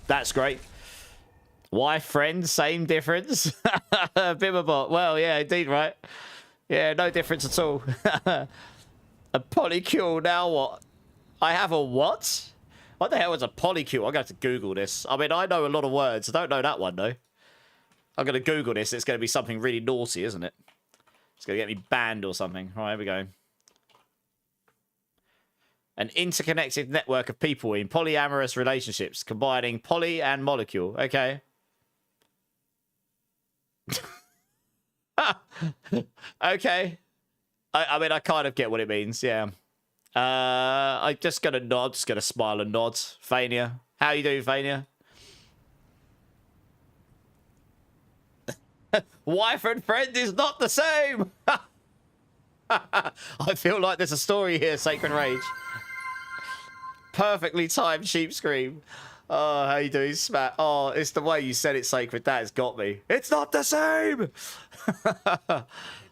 that's great. Wife, friend, same difference. Bimmerbot. Well, yeah, indeed, right? Yeah, no difference at all. A polycule, now what? I have a what? What the hell is a polycule? I'm going to have to Google this. I mean, I know a lot of words. I don't know that one, though. I'm going to Google this. It's going to be something really naughty, isn't it? It's going to get me banned or something. Right, here we go. An interconnected network of people in polyamorous relationships, combining poly and molecule. Okay. Okay. I mean, I kind of get what it means, yeah. I'm just gonna nod, just gonna smile and nod. Fania. How you doing, Fania? Wife and friend is not the same! I feel like there's a story here, Sacred Rage. Perfectly timed sheep scream. Oh, how you doing, Smat? Oh, it's the way you said it, Sacred. That has got me. It's not the same!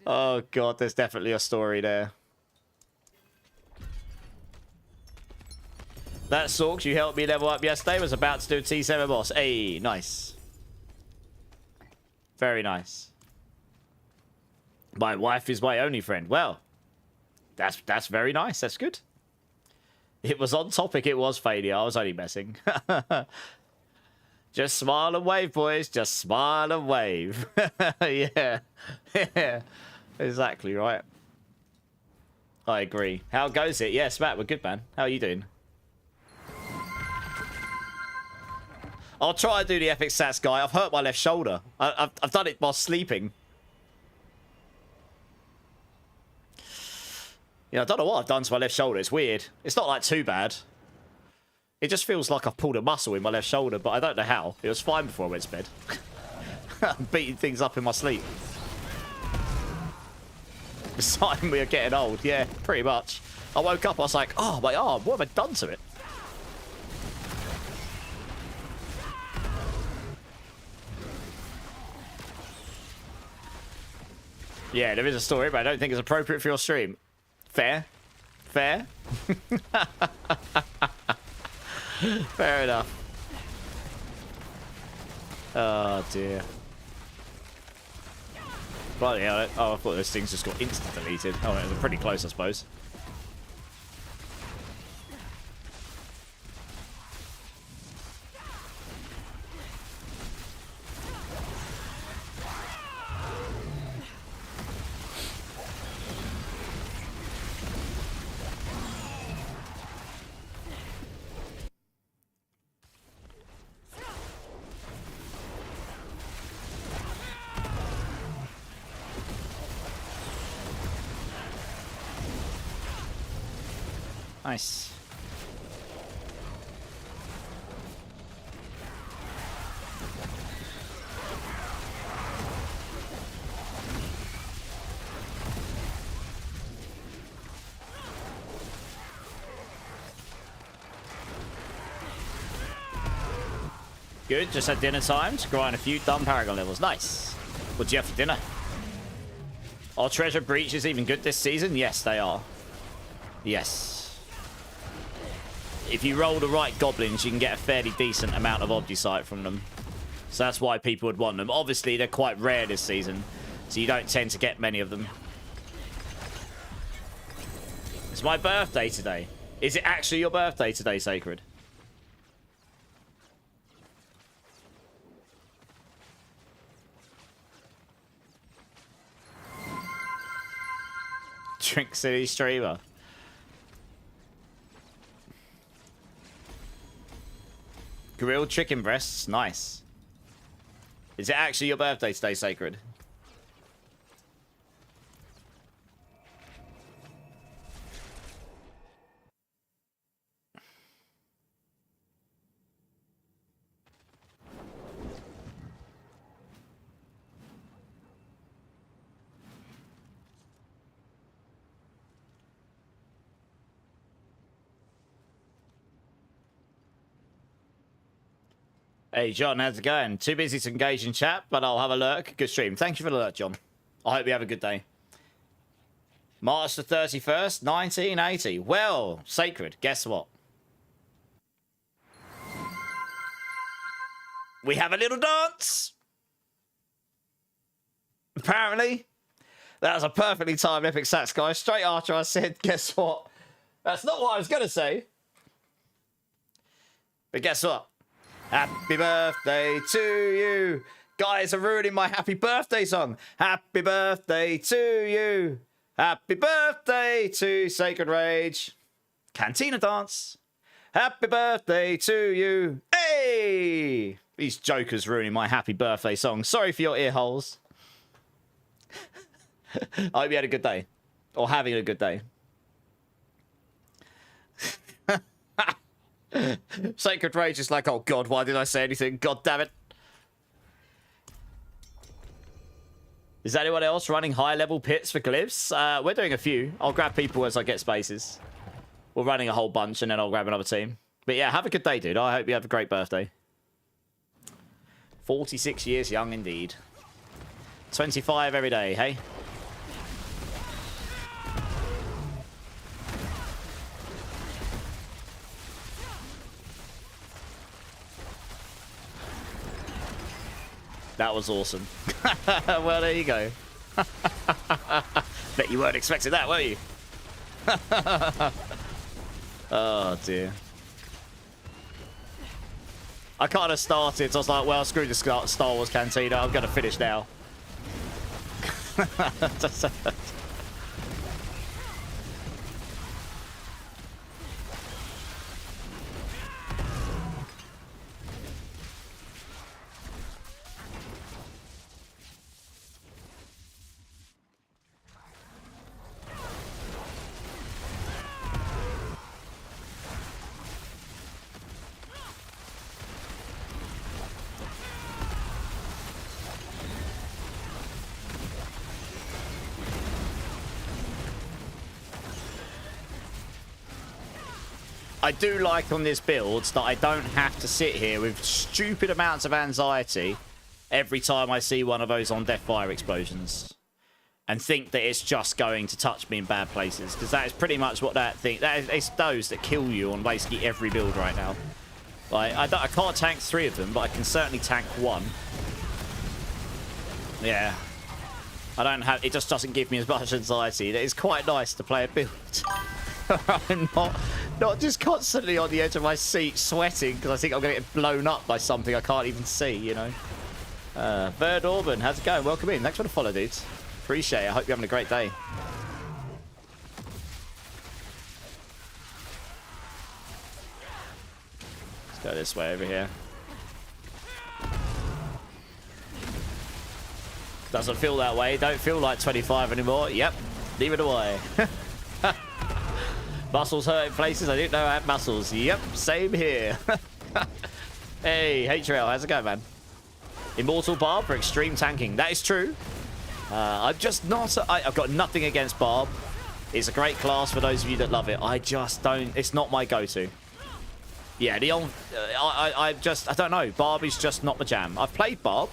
Oh, God, there's definitely a story there. That Sorks, you helped me level up yesterday, was about to do a T7 boss. Hey, nice. Very nice. My wife is my only friend. Well, that's very nice. That's good. It was on topic. It was failure. I was only messing. Just smile and wave, boys. Just smile and wave. Yeah. Yeah. Exactly right. I agree. How goes it? Yes, Matt, we're good, man. How are you doing? I'll try and do the epic stats guy. I've hurt my left shoulder. I've done it while sleeping. Yeah, I don't know what I've done to my left shoulder. It's weird. It's not like too bad. It just feels like I've pulled a muscle in my left shoulder, but I don't know how. It was fine before I went to bed. I'm beating things up in my sleep. Deciding we are getting old. Yeah, pretty much. I woke up, I was like, oh, my arm. What have I done to it? Yeah, there is a story, but I don't think it's appropriate for your stream. Fair. Fair. Fair enough. Oh, dear. Bloody hell. Oh, I thought those things just got insta-deleted. Oh, it was pretty close, I suppose. Nice. Good, just had dinner time to grind a few dumb Paragon levels. Nice. What do you have for dinner? Are Treasure Breaches even good this season? Yes, they are. Yes. If you roll the right goblins, you can get a fairly decent amount of Obdicite from them. So that's why people would want them. Obviously, they're quite rare this season, so you don't tend to get many of them. It's my birthday today. Is it actually your birthday today, Sacred? Drink City streamer. Grilled chicken breasts, nice. Is it actually your birthday today, Sacred? Hey, John, how's it going? Too busy to engage in chat, but I'll have a lurk. Good stream. Thank you for the lurk, John. I hope you have a good day. March the 31st, 1980. Well, Sacred, guess what? We have a little dance! Apparently. That was a perfectly timed Epic Sax, guys. Straight after I said, guess what? That's not what I was going to say. But guess what? Happy birthday to you. Guys are ruining my happy birthday song. Happy birthday to you. Happy birthday to Sacred Rage. Cantina dance. Happy birthday to you. Hey! These jokers ruining my happy birthday song. Sorry for your ear holes. I hope you had a good day. Or having a good day. Sacred Rage is like, oh god, why did I say anything? God damn it. Is anyone else running high level pits for glyphs? We're doing a few. I'll grab people as I get spaces. We're running a whole bunch and then I'll grab another team. But yeah, have a good day, dude. I hope you have a great birthday. 46 years young indeed. 25 every day, hey? That was awesome. Well, there you go. Bet you weren't expecting that, were you? Oh, dear. I kind of started, so I was like, well, screw the Star Wars Cantina. I'm going to finish now. I do like on this build that I don't have to sit here with stupid amounts of anxiety every time I see one of those on Deathfire explosions and think that it's just going to touch me in bad places, because that is pretty much what that thing... It's those that kill you on basically every build right now. Like, I can't tank 3 of them, but I can certainly tank 1. Yeah. I don't have... It just doesn't give me as much anxiety. It's quite nice to play a build. I'm not just constantly on the edge of my seat sweating because I think I'm going to get blown up by something I can't even see, you know. Bird Orban, how's it going? Welcome in. Thanks for the follow, dudes. Appreciate it. I hope you're having a great day. Let's go this way over here. Doesn't feel that way. Don't feel like 25 anymore. Yep. Leave it away. Muscles hurt in places I didn't know I had muscles. Yep, same here. Hey, H-Rail, how's it going, man? Immortal Barb for extreme tanking. That is true. I'm just not... I've got nothing against Barb. It's a great class for those of you that love it. I just don't... It's not my go-to. Yeah, the old... I don't know. Barb is just not my jam. I've played Barb.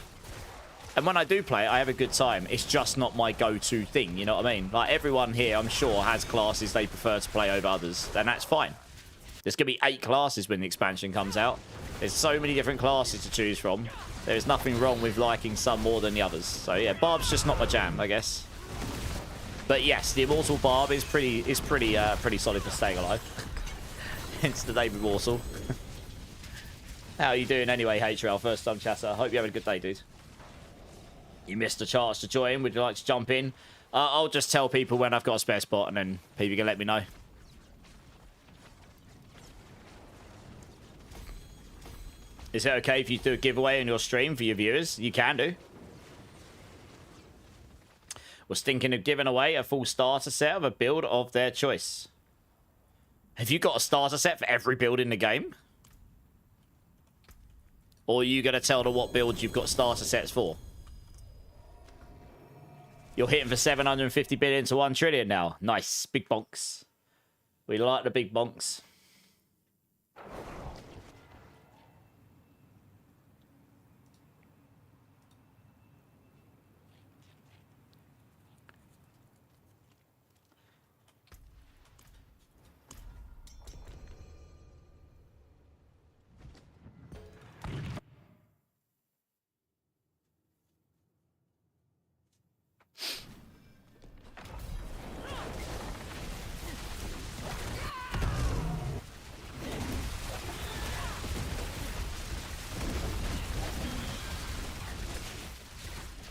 And when I do play it, I have a good time. It's just not my go-to thing, you know what I mean? Like, everyone here, I'm sure, has classes they prefer to play over others. And that's fine. There's going to be 8 classes when the expansion comes out. There's so many different classes to choose from. There is nothing wrong with liking some more than the others. So, yeah, Barb's just not my jam, I guess. But, yes, the Immortal Barb is pretty solid for staying alive. Hence the name Immortal. How are you doing anyway, HRL? First time chatter. Hope you're having a good day, dude. You missed a chance to join. Would you like to jump in? I'll just tell people when I've got a spare spot, and then people can let me know. Is it okay if you do a giveaway on your stream for your viewers? You can do. Was thinking of giving away a full starter set of a build of their choice. Have you got a starter set for every build in the game? Or are you going to tell them what builds you've got starter sets for? You're hitting for 750 billion to 1 trillion now. Nice. Big bonks. We like the big bonks.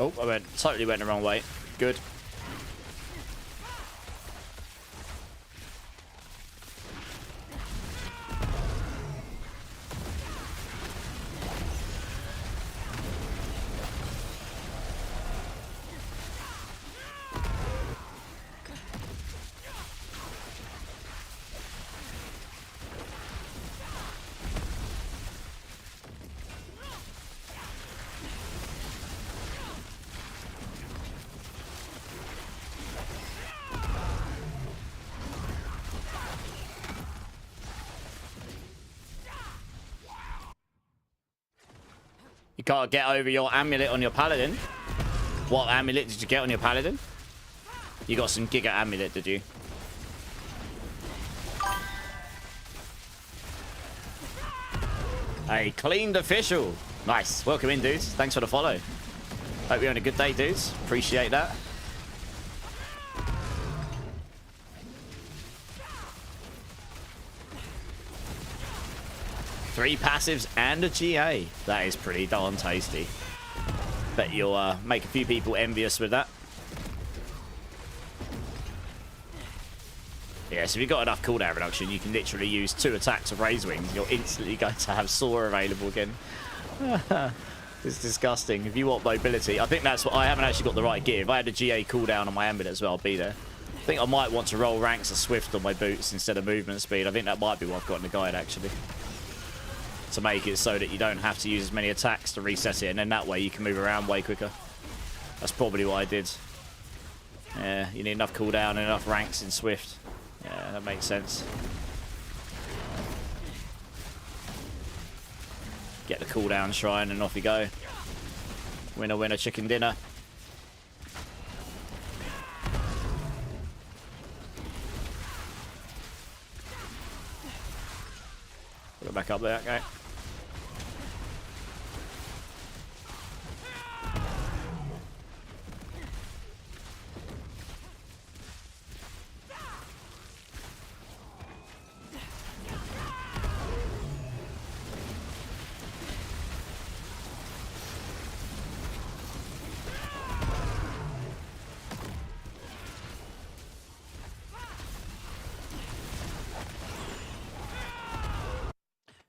Oh, I totally went the wrong way. Good. You can't get over your amulet on your paladin. What amulet did you get on your paladin? You got some giga amulet, did you? A cleaned official. Nice. Welcome in, dudes. Thanks for the follow. Hope you're having a good day, dudes. Appreciate that. Three passives and a GA. That is pretty darn tasty. Bet you'll make a few people envious with that. Yeah, so if you've got enough cooldown reduction, you can literally use 2 attacks of Razorwings. You're instantly going to have Soar available again. It's disgusting. If you want mobility, I think that's what... I haven't actually got the right gear. If I had a GA cooldown on my amulet as well, I'd be there. I think I might want to roll ranks of Swift on my boots instead of movement speed. I think that might be what I've got in the guide, actually. To make it so that you don't have to use as many attacks to reset it, and then that way you can move around way quicker. That's probably what I did. Yeah, you need enough cooldown and enough ranks in Swift. Yeah, that makes sense. Get the cooldown shrine and off you go. Winner, winner, chicken dinner. Go back up there, okay.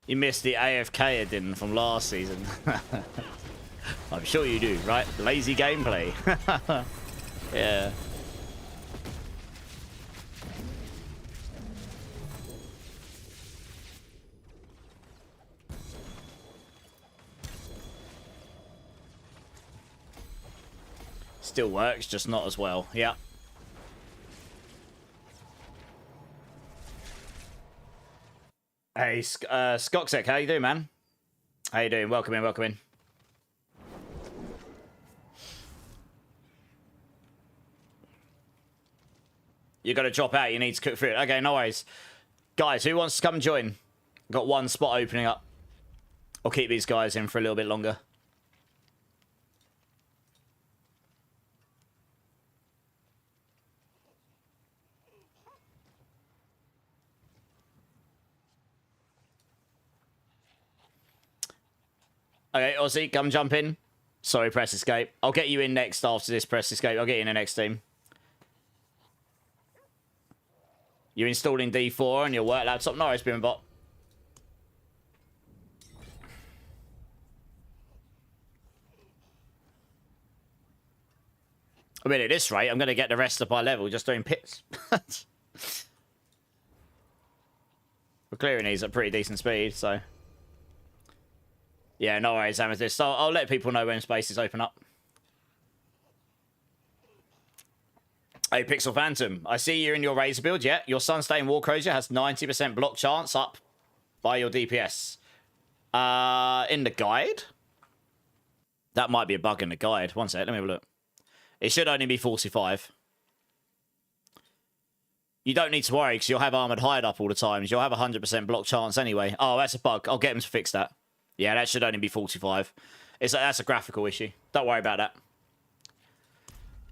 You missed the AFK I didn't from last season. I'm sure you do, right? Lazy gameplay. Yeah. Still works, just not as well. Yeah. Hey, Skoksek, how you doing, man? How you doing? Welcome in, welcome in. You got to drop out. You need to cook food. Okay, no worries. Guys, who wants to come and join? Got one spot opening up. I'll keep these guys in for a little bit longer. Okay, Ozzy, come jump in. Sorry, press escape. I'll get you in next after this press escape. I'll get you in the next team. You're installing D4 on your work laptop. No, it's been bot. I mean, at this rate, I'm going to get the rest of my level just doing pits. We're clearing these at pretty decent speed, so... Yeah, no worries, Amethyst. So I'll let people know when spaces open up. Hey, Pixel Phantom. I see you're in your Razor build, yeah? Your Sunstain Warcrosier has 90% block chance up by your DPS. In the guide? That might be a bug in the guide. One sec, let me have a look. It should only be 45. You don't need to worry, because you'll have Armoured Hide up all the times. You'll have 100% block chance anyway. Oh, that's a bug. I'll get them to fix that. Yeah, that should only be 45. That's a graphical issue. Don't worry about that.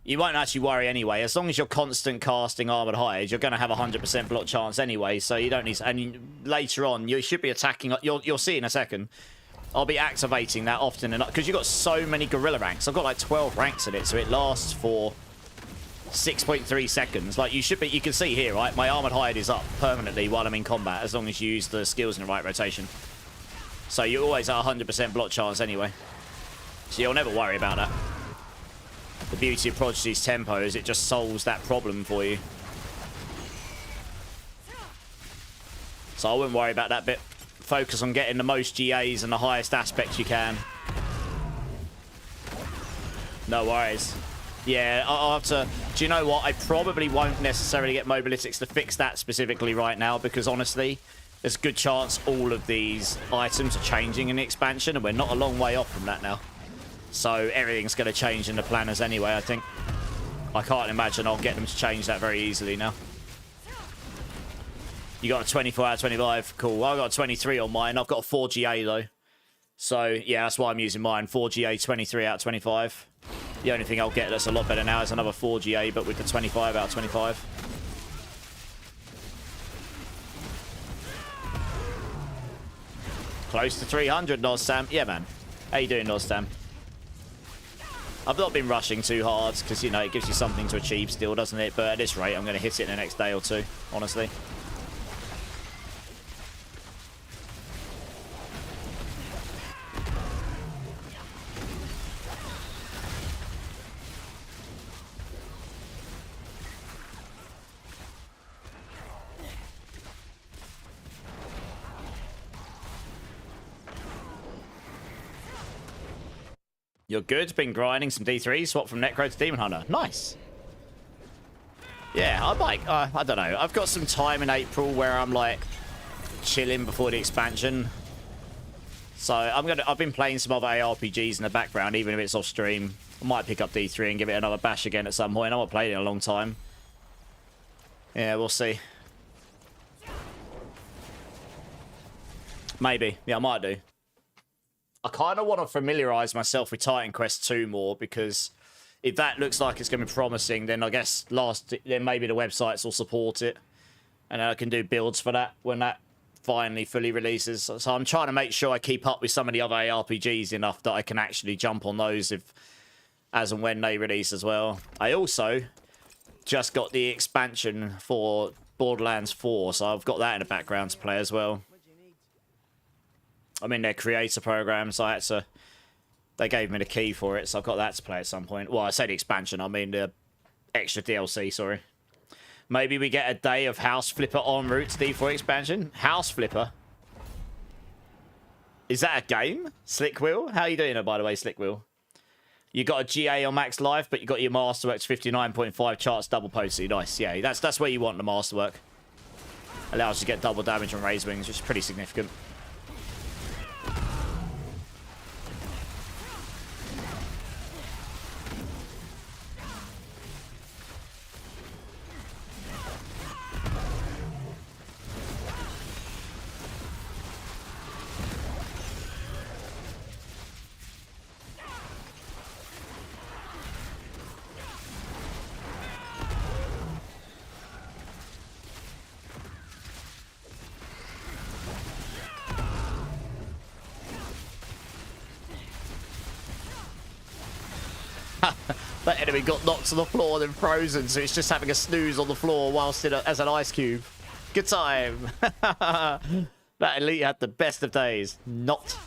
You won't actually worry anyway. As long as you're constant casting Armoured Hide, you're going to have 100% block chance anyway, so you don't need to... And later on, you should be attacking... You'll see in a second. I'll be activating that often enough, because you've got so many Gorilla ranks. I've got like 12 ranks in it, so it lasts for 6.3 seconds. Like, you should be... You can see here, right? My Armoured Hide is up permanently while I'm in combat, as long as you use the skills in the right rotation. So you always have 100% block chance anyway. So you'll never worry about that. The beauty of Prodigy's tempo is it just solves that problem for you. So I wouldn't worry about that bit. Focus on getting the most GAs and the highest aspects you can. No worries. Yeah, I'll have to... Do you know what? I probably won't necessarily get Mobalytics to fix that specifically right now, because honestly... There's a good chance all of these items are changing in the expansion, and we're not a long way off from that now. So everything's going to change in the planners anyway, I think. I can't imagine I'll get them to change that very easily now. You got a 24 out of 25. Cool. I've got a 23 on mine. I've got a 4 GA, though. So, yeah, that's why I'm using mine. 4 GA, 23 out of 25. The only thing I'll get that's a lot better now is another 4 GA, but with the 25 out of 25. Close to 300, Nozstam. Yeah, man. How you doing, Nozstam? I've not been rushing too hard because, you know, it gives you something to achieve still, doesn't it? But at this rate, I'm going to hit it in the next day or two, honestly. You're good. Been grinding some D3. Swap from Necro to Demon Hunter. Nice. Yeah, I might. I don't know. I've got some time in April where I'm like chilling before the expansion. So I've been playing some other ARPGs in the background, even if it's off stream. I might pick up D3 and give it another bash again at some point. I haven't played it in a long time. Yeah, we'll see. Maybe. Yeah, I might do. I kind of want to familiarise myself with Titan Quest 2 more, because if that looks like it's going to be promising, then I guess then maybe the websites will support it. And then I can do builds for that when that finally fully releases. So I'm trying to make sure I keep up with some of the other ARPGs enough that I can actually jump on those as and when they release as well. I also just got the expansion for Borderlands 4, so I've got that in the background to play as well. I'm in their creator program, so they gave me the key for it, so I've got that to play at some point. Well, I say the expansion, I mean the extra DLC, sorry. Maybe we get a day of House Flipper en route to D4 expansion. House Flipper? Is that a game? Slick Wheel? How are you doing, by the way, Slick Wheel? You got a GA on max life, but you got your Masterworks 59.5 charts double potency. Nice. Yeah, that's where you want the Masterwork. Allows you to get double damage on Razorwings, which is pretty significant. That enemy got knocked to the floor and then frozen, so it's just having a snooze on the floor whilst as an ice cube. Good time. That elite had the best of days. Not.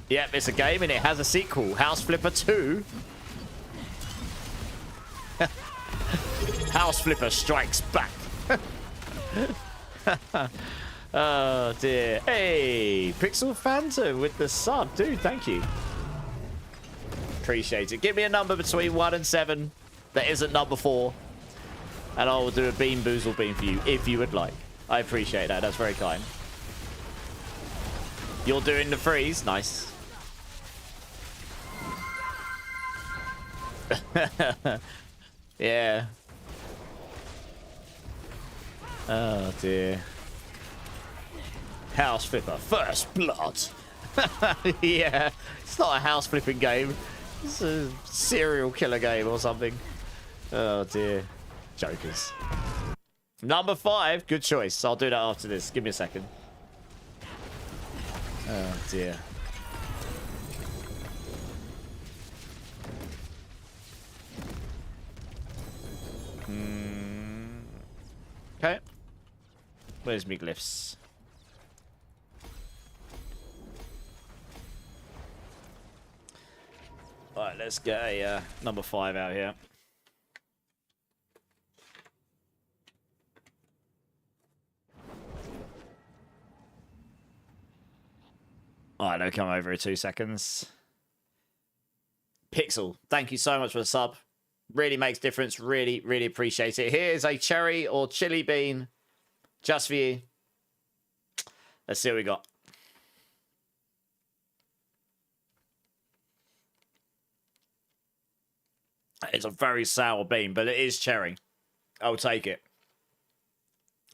Yep, it's a game and it has a sequel. House Flipper 2. House Flipper Strikes Back. Oh dear. Hey, Pixel Phantom with the sub. Dude, thank you. Appreciate it. Give me a number between 1 and 7 that isn't number 4. And I will do a Bean Boozle Bean for you if you would like. I appreciate that. That's very kind. You're doing the freeze. Nice. Yeah. Oh dear. House Flipper, First Blood. Yeah, it's not a house flipping game. It's a serial killer game or something. Oh dear. Jokers. Number 5, good choice. I'll do that after this. Give me a second. Oh dear. Okay. Where's me glyphs? Alright, let's get a number 5 out here. Alright, they'll come over in 2 seconds. Pixel, thank you so much for the sub. Really makes difference. Really, really appreciate it. Here's a cherry or chili bean just for you. Let's see what we got. It's a very sour bean, but it is cherry. I'll take it.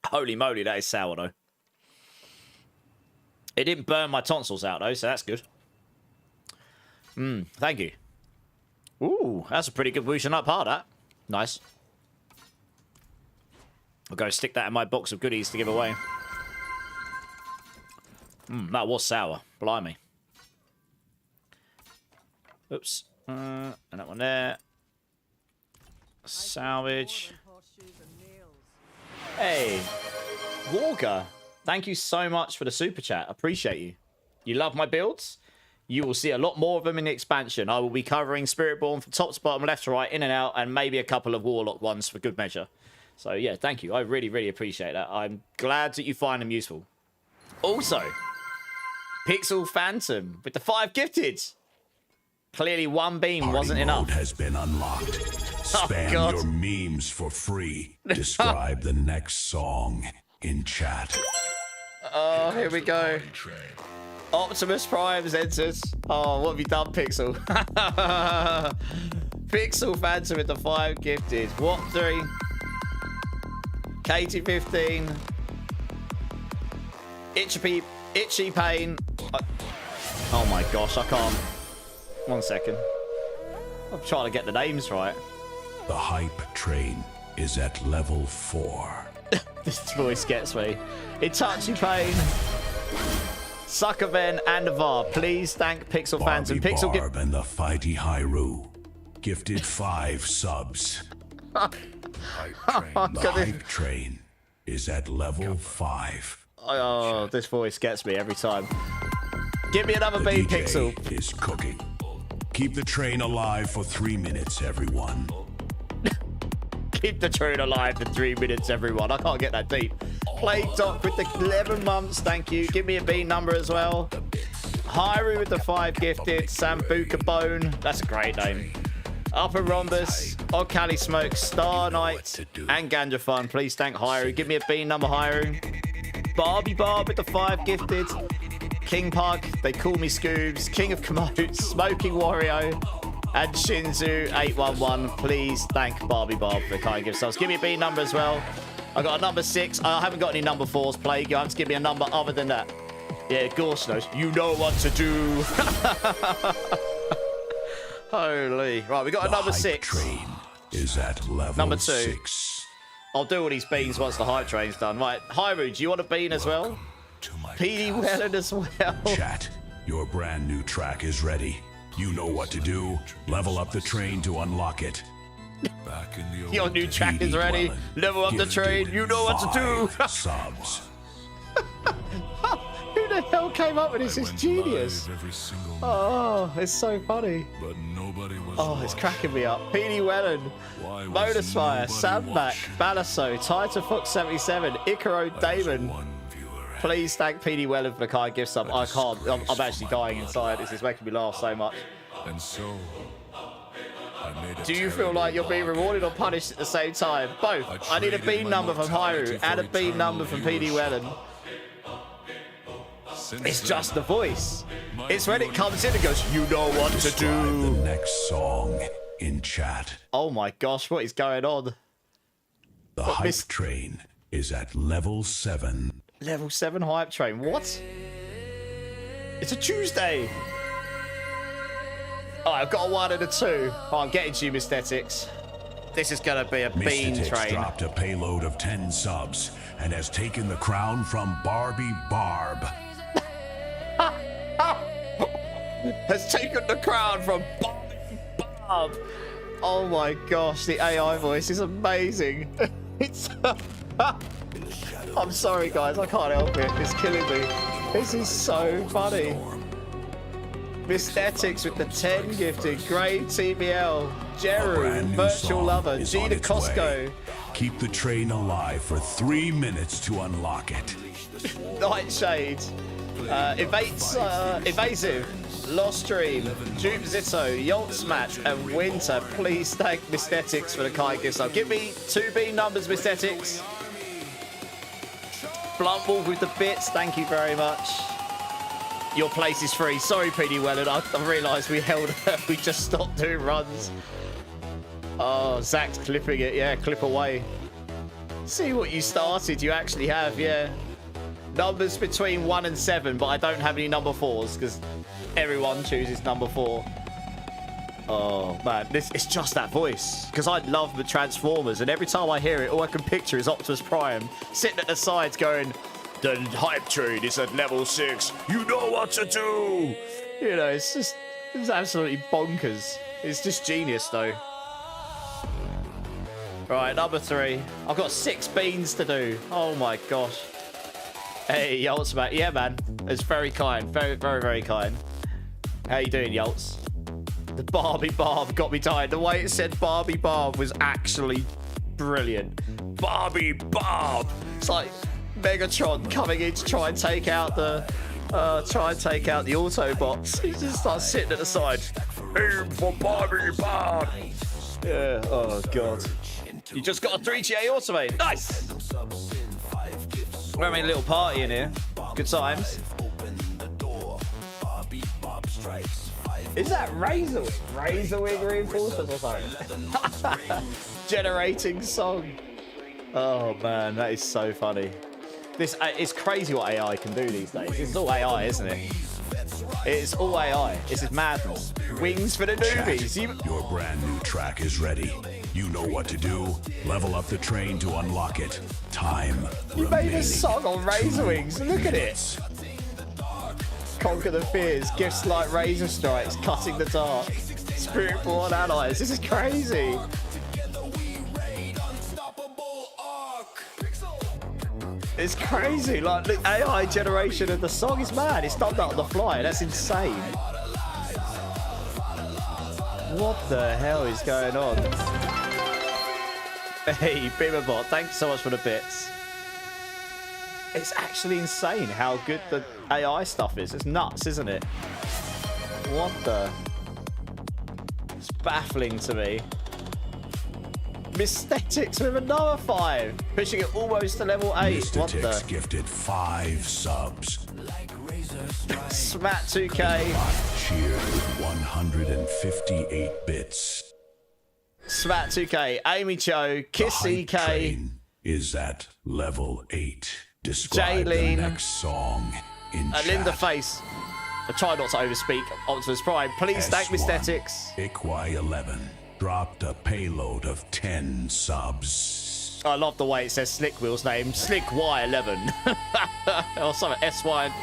Holy moly, that is sour, though. It didn't burn my tonsils out, though, so that's good. Thank you. Ooh, that's a pretty good whooshing up hard, that. Nice. I'll go stick that in my box of goodies to give away. That was sour. Blimey. Oops. And that one there. Salvage. Hey, Walker, thank you so much for the super chat. Appreciate you. You love my builds? You will see a lot more of them in the expansion. I will be covering Spiritborn from top to bottom, left to right, in and out, and maybe a couple of Warlock ones for good measure. So yeah, thank you. I really, really appreciate that. I'm glad that you find them useful. Also, Pixel Phantom with the 5 gifted. Clearly one beam wasn't enough. Has been unlocked. Spam your memes for free. Describe the next song in chat. Oh, here we go. Optimus Prime's entered. Oh, what have you done, Pixel? Pixel Phantom with the 5 gifted. What 3? Katie 15. Itchy Pain. Oh my gosh, I can't. 1 second. I'm trying to get the names right. The hype train is at level 4. This voice gets me. Itachi Pain. Suckerven and Avar. Please thank Pixel Phantom. Pixel Barb and the Fighty Hyrule gifted 5 subs. Oh, The hype train is at level 5. Oh, this voice gets me every time. Give me another The beat, DJ Pixel. is cooking. Keep the train alive for 3 minutes, everyone. Keep the train alive for 3 minutes, everyone. I can't get that deep. Plague Doc with the 11 months. Thank you. Give me a B number as well. Hyru with the 5 gifted. Sambuca Bone. That's a great name. Upper Rhombus, Okali Smoke, Star Knight, and Ganja Fun. Please thank Hyru. Give me a bean number, Hyru. Barbie Barb with the 5 gifted. King Pug, they call me Scoobs. King of Commodes, Smoking Wario, and Shinzu 811. Please thank Barbie Barb for the kind gift subs. Give me a bean number as well. I got a number 6. I haven't got any number 4s. Plague, you have to give me a number other than that. Yeah, Gorse knows. You know what to do. Holy. Right, we got a number 6. Train is at level Number 2. 6. I'll do all these beans once the hype train's done. Right, Hyru, do you want a bean as well? PD Wellen as well. Chat, your brand new track is ready. You know what to do. Level up the train to unlock it. Back in the old Your new track is PD ready. Wellen, Level up the give train. Dude You know what to do. 5 subs. Who the hell came up with this? It's genius. every single Oh, it's so funny. but nobody was Oh, it's cracking me up. PD Wellen, Why was Modusfire, nobody Sandback, watching? Balasso, Titan Fox 77, Icaro Damon. One viewer. Please thank PD Wellen for the kind gift sub. I can't. I'm actually dying inside. This is making me laugh so much. And so I made a Do you feel like you're being rewarded or punished at the same time? Both. I need a bean number from Hyru and a bean number from PD Wellen. It's just the voice. It's when it comes in and goes, you know what to Describe the do. next song in chat. Oh my gosh, what is going on? The hype train is at level 7. Level 7 hype train. What? It's a Tuesday. Oh, I've got a 1 and a 2. Oh, I'm getting to you, Mysthetics. This is going to be a bean Mystetics train. dropped a payload of 10 subs and has taken the crown from Barbie Barb. Has taken the crown from Bob. Oh my gosh, the AI voice is amazing. It's. I'm sorry, guys, I can't help it. It's killing me. This is so funny. Mysthetics with the 10 gifted, Grey TBL, A Jeru, brand new Virtual song Lover, is on Gina its way. Costco, Keep the train alive for 3 minutes to unlock it. Nightshade, Evasive, Lost Dream, Dupe Zitto, Yoltz Match, and Winter. Please thank Mysthetics for the kind gift sub. Give me 2 B numbers, Mysthetics. Blunt Wolf with the bits, thank you very much. Your place is free. Sorry, PD Wellen, I realised we just stopped doing runs. Oh, Zach's clipping it. Yeah, clip away. See what you started. You actually have, yeah. Numbers between 1 and 7, but I don't have any number 4s because everyone chooses number 4. Oh man, it's just that voice. Because I love the Transformers, and every time I hear it, all I can picture is Optimus Prime sitting at the sides going, "The hype train is at level 6. You know what to do." You know, it's absolutely bonkers. It's just genius, though. Right, number 3. I've got 6 beans to do. Oh my gosh. Hey, Yoltz, man. Yeah, man. It's very kind. Very, very, very kind. How you doing, Yoltz? The Barbie Barb got me dying. The way it said Barbie Barb was actually brilliant. Barbie Barb. It's like Megatron coming in to try and take out the Autobots. He just starts sitting at the side. Aim for Barbie Barb. Yeah. Oh god. You just got a 3GA automate. Nice. We're having a little party in here. Good times. Is that Razorwing reinforcements or something? Generating song. Oh man, that is so funny. It's crazy what AI can do these days. It's all AI, isn't it? It's all AI. It's just madness. Wings for the newbies. Your brand new track is ready. You know what to do. Level up the train to unlock it. Time. You made a song on Razorwings. Look at it. Conquer the fears. Gifts like razor strikes. Cutting the dark. Spiritborn allies. This is crazy. It's crazy. Like the AI generation of the song is mad. It's done that on the fly. That's insane. What the hell is going on? Hey, Beamerbot, thanks so much for the bits. It's actually insane how good the AI stuff is. It's nuts, isn't it? What the? It's baffling to me. Mysthetics with another 5, pushing it almost to level 8. What the? Mysthetics gifted 5 subs. Smat 2K. Cheered with 158 bits. Smat 2K. Amy Cho. Kiss Hype CK. train is at level 8. Describe the Jaylene. next song in chat. Linda Face. I try not to overspeak Optimus Prime. Please thank S1. Mysthetics. Iqui11 dropped a payload of 10 subs. I love the way it says Slick Wheel's name. Slick Y11. Or something. SY.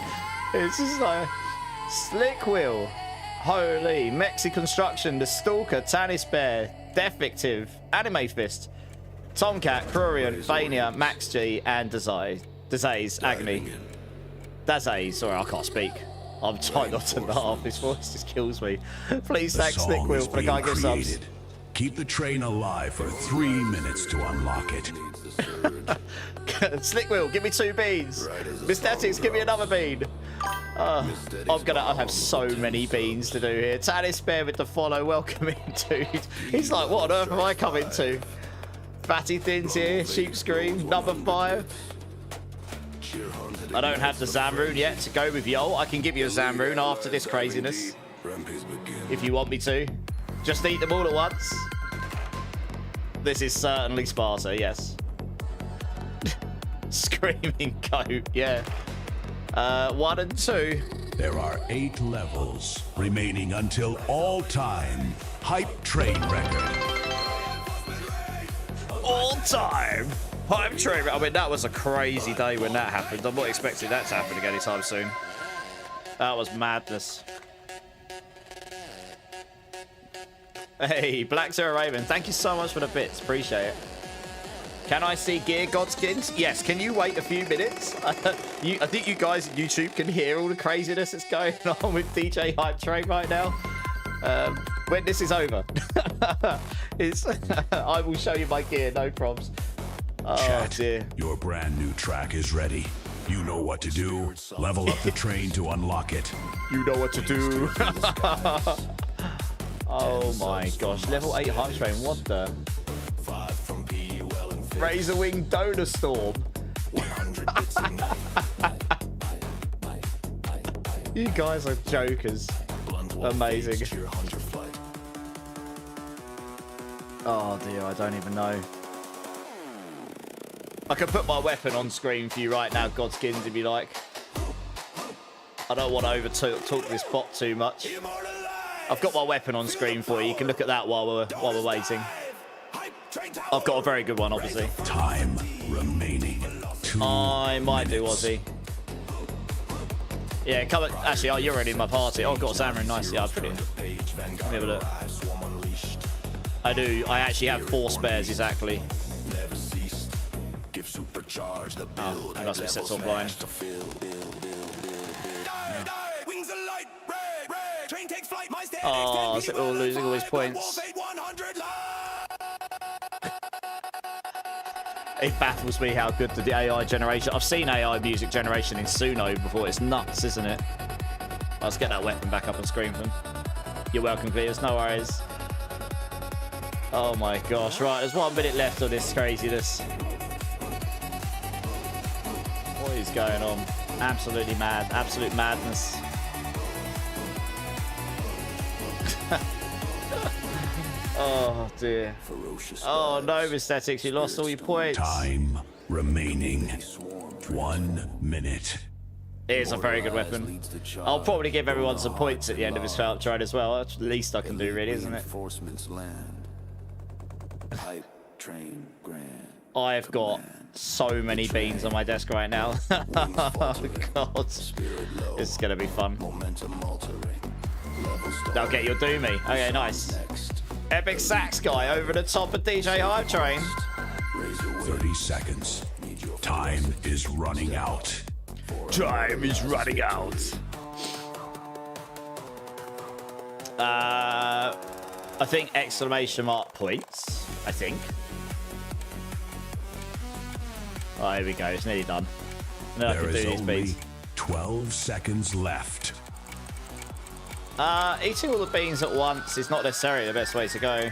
It's just like Slick Wheel. Holy. Mexi Construction. The Stalker. Tannis Bear. Defective. Anime Fist. Tomcat. Prurient. Vania. Max G. And Dazaze. Agony. Dazaze. Sorry, I can't speak. I'm trying not to laugh. This voice just kills me. Please thank The Slick song Wheel is for the being can't give subs. created. Keep the train alive for 3 minutes to unlock it. Slick Wheel, give me 2 beans. Mysthetics, give me another bean. I have so many beans to do here. Tannis Bear with the follow. Welcome in, dude. He's like, what on earth have I come into? Fatty Thins here. Sheep Scream. Number 5. I don't have the Zamrune yet to go with Yol. I can give you a Zamrune after this craziness. If you want me to. Just eat them all at once. This is certainly Sparta, yes. Screaming goat, yeah. 1 and 2. There are 8 levels remaining until all-time hype train record. All time hype train. I mean, that was a crazy day when that happened. I'm not expecting that to happen again anytime soon. That was madness. Hey, Black Zero Raven, thank you so much for the bits. Appreciate it. Can I see Gear Godskins? Yes. Can you wait a few minutes? I think you guys on YouTube can hear all the craziness that's going on with DJ Hype Train right now. When this is over, I will show you my gear, no probs. Oh, Chat, dear. your brand new track is ready. You know what to do. Level up the train to unlock it. You know what to do. Oh my gosh. Level 8 Hype Train. What the? Razorwing Donor Storm. You guys are jokers. Amazing. Oh dear, I don't even know. I can put my weapon on screen for you right now, Godskins, if you like. I don't want to over-talk this bot too much. I've got my weapon on screen for you. You can look at that while we're waiting. I've got a very good one, obviously. Time remaining. 2 I might do, minutes. Ozzy. Yeah, come on. Actually, oh, you're already in my party. Oh, I've got Zamrune. Nice. Yeah, I've put it in. Let me have a look. I do. I actually have 4 spares, exactly. Oh, I must be set on blind. Oh, so we're all losing all his points. It baffles me how good the AI generation. I've seen AI music generation in Suno before. It's nuts, isn't it? Let's get that weapon back up on screen for them. You're welcome, Cletus. No worries. Oh my gosh. Right, there's 1 minute left of this craziness. What is going on? Absolutely mad. Absolute madness. Oh dear. Oh no, Mysthetics, you lost all your points. Time remaining. 1 minute. It is a very good weapon. I'll probably give everyone some points at the end of this failed trade as well. That's the least I can do, really, isn't it? I've got so many beans on my desk right now. Oh god. This is gonna be fun. They'll get your Doomy. Okay, nice. Epic Sax guy over the top of DJ Hype Train. 30 seconds. Time is running out. Time is running out. I think exclamation mark points. I think. Oh, here we go. It's nearly done. I There can do is these only beans. 12 seconds left. Eating all the beans at once is not necessarily the best way to go.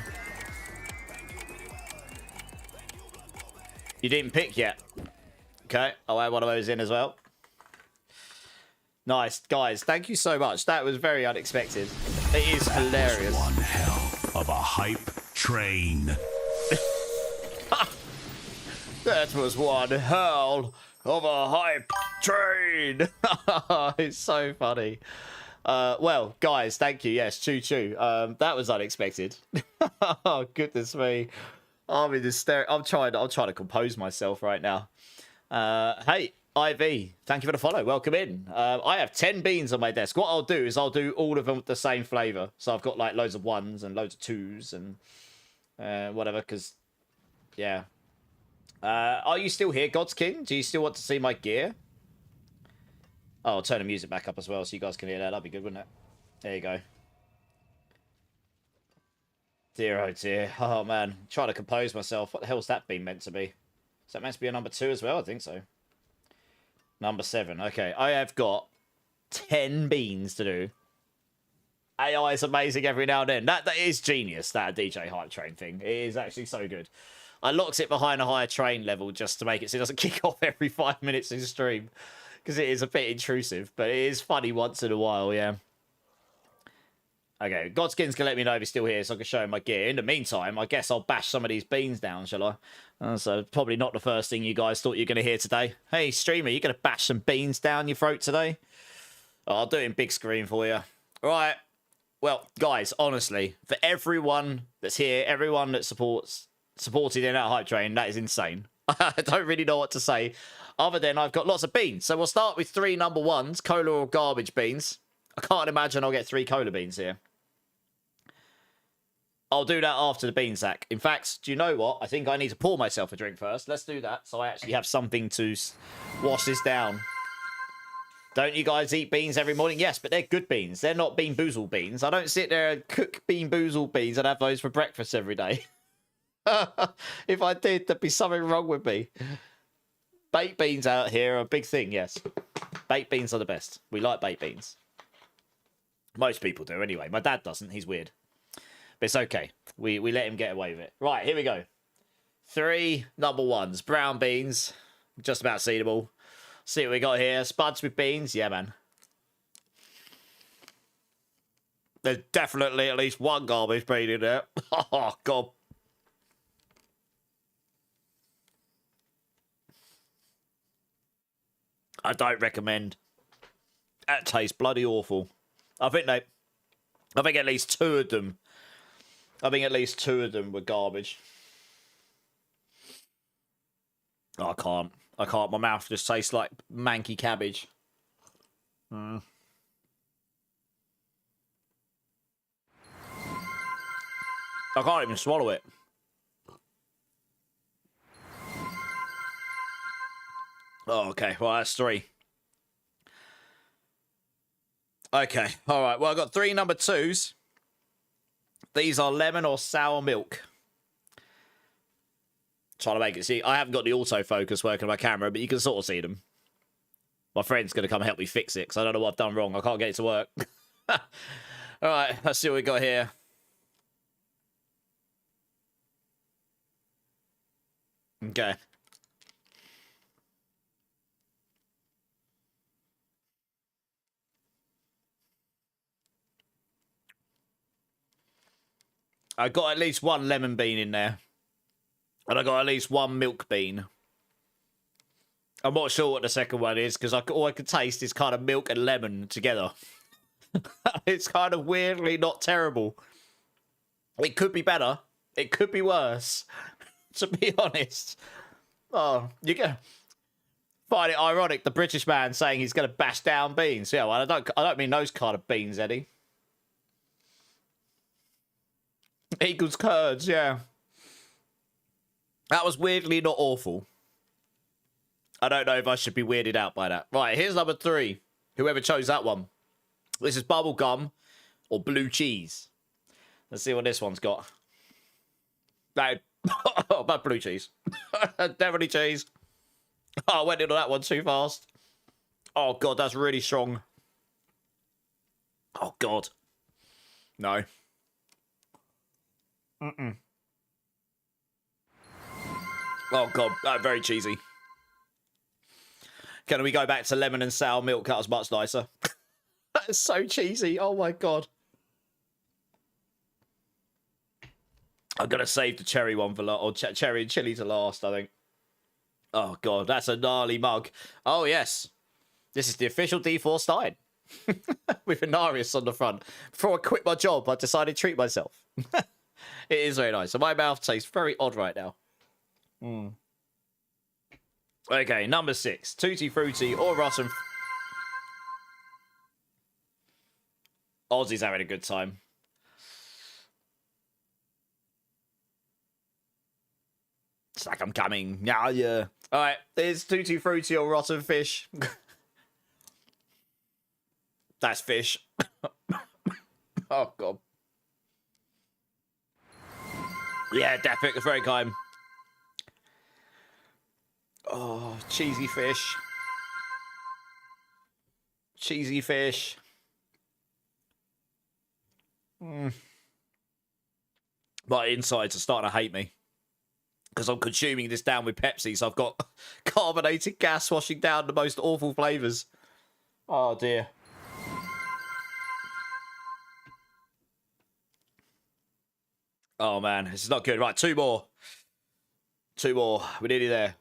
You didn't pick yet. Okay, I'll add one of those in as well. Nice. Guys, thank you so much. That was very unexpected. It is hilarious. One hell of a hype train. That was one hell of a hype train. It's so funny. Well, guys, thank you. Yes, choo-choo. That was unexpected. Oh, goodness me. I'm in hysterics. I'm trying to compose myself right now. Hey, IV, thank you for the follow. Welcome in. I have 10 beans on my desk. What I'll do is I'll do all of them with the same flavor. So I've got like loads of ones and loads of twos and whatever, because, yeah. Are you still here, God's King? Do you still want to see my gear? Oh, I'll turn the music back up as well so you guys can hear that. That'd be good, wouldn't it? There you go. Dear, oh dear. Oh, man. Trying to compose myself. What the hell's that been meant to be? Is that meant to be a number 2 as well? I think so. Number 7. Okay, I have got 10 beans to do. AI is amazing every now and then. That is genius, that DJ Hype Train thing. It is actually so good. I locked it behind a higher train level just to make it so it doesn't kick off every 5 minutes in stream. Because it is a bit intrusive, but it is funny once in a while, yeah. Okay, Godskin's going to let me know if he's still here so I can show him my gear. In the meantime, I guess I'll bash some of these beans down, shall I? So probably not the first thing you guys thought you were going to hear today. Hey, streamer, you going to bash some beans down your throat today? Oh, I'll do it in big screen for you. Right. Well, guys, honestly, for everyone that's here, everyone that supported in that hype train, that is insane. I don't really know what to say. Other than I've got lots of beans. So we'll start with 3 number 1s, cola or garbage beans. I can't imagine I'll get 3 cola beans here. I'll do that after the bean sack. In fact, do you know what? I think I need to pour myself a drink first. Let's do that so I actually have something to wash this down. Don't you guys eat beans every morning? Yes, but they're good beans. They're not Bean Boozled beans. I don't sit there and cook Bean Boozled beans and have those for breakfast every day. If I did, there'd be something wrong with me. Baked beans out here are a big thing, yes. Baked beans are the best. We like baked beans. Most people do, anyway. My dad doesn't. He's weird. But it's okay. We let him get away with it. Right, here we go. 3 number 1s. Brown beans. Just about seen them all. See what we got here. Spuds with beans. Yeah, man. There's definitely at least one garbage bean in there. Oh, God. I don't recommend. That tastes bloody awful. I think at least 2 of them. I think at least 2 of them were garbage. Oh, I can't. My mouth just tastes like manky cabbage. I can't even swallow it. Oh, okay. Well, that's 3. Okay. All right. Well, I got 3 number 2s. These are lemon or sour milk. Trying to make it see. I haven't got the autofocus working on my camera, but you can sort of see them. My friend's going to come help me fix it because I don't know what I've done wrong. I can't get it to work. All right. Let's see what we got here. Okay. I got at least 1 lemon bean in there. And I got at least 1 milk bean. I'm not sure what the second one is, because all I can taste is kind of milk and lemon together. It's kind of weirdly not terrible. It could be better. It could be worse. To be honest. Oh, you're going to find it ironic, the British man saying he's going to bash down beans. Yeah, well, I don't mean those kind of beans, Eddie. Eagles curds, yeah. That was weirdly not awful. I don't know if I should be weirded out by that. Right, here's number 3. Whoever chose that one. This is bubble gum or blue cheese. Let's see what this one's got. No, about blue cheese. Definitely cheese. Oh, I went into that one too fast. Oh, God, that's really strong. Oh, God. No. Mm-mm. Oh, God, that's very cheesy. Can we go back to lemon and sour milk? That was much nicer. That is so cheesy. Oh, my God. I'm going to save the cherry one for or cherry and chili to last, I think. Oh, God, that's a gnarly mug. Oh, yes. This is the official D4 Stein. With Inarius on the front. Before I quit my job, I decided to treat myself. It is very nice. So my mouth tastes very odd right now. Okay, number 6. Tutti Frutti or Rotten... Ozzy's having a good time. It's like I'm coming. Yeah. Alright, there's Tutti Frutti or Rotten Fish. That's fish. Oh, God. Yeah, Depic was very kind. Oh, cheesy fish. Cheesy fish. My insides are starting to hate me. Because I'm consuming this down with Pepsi, so I've got carbonated gas washing down the most awful flavours. Oh, dear. Oh, man. This is not good. Right, 2 more. 2 more. We're nearly there.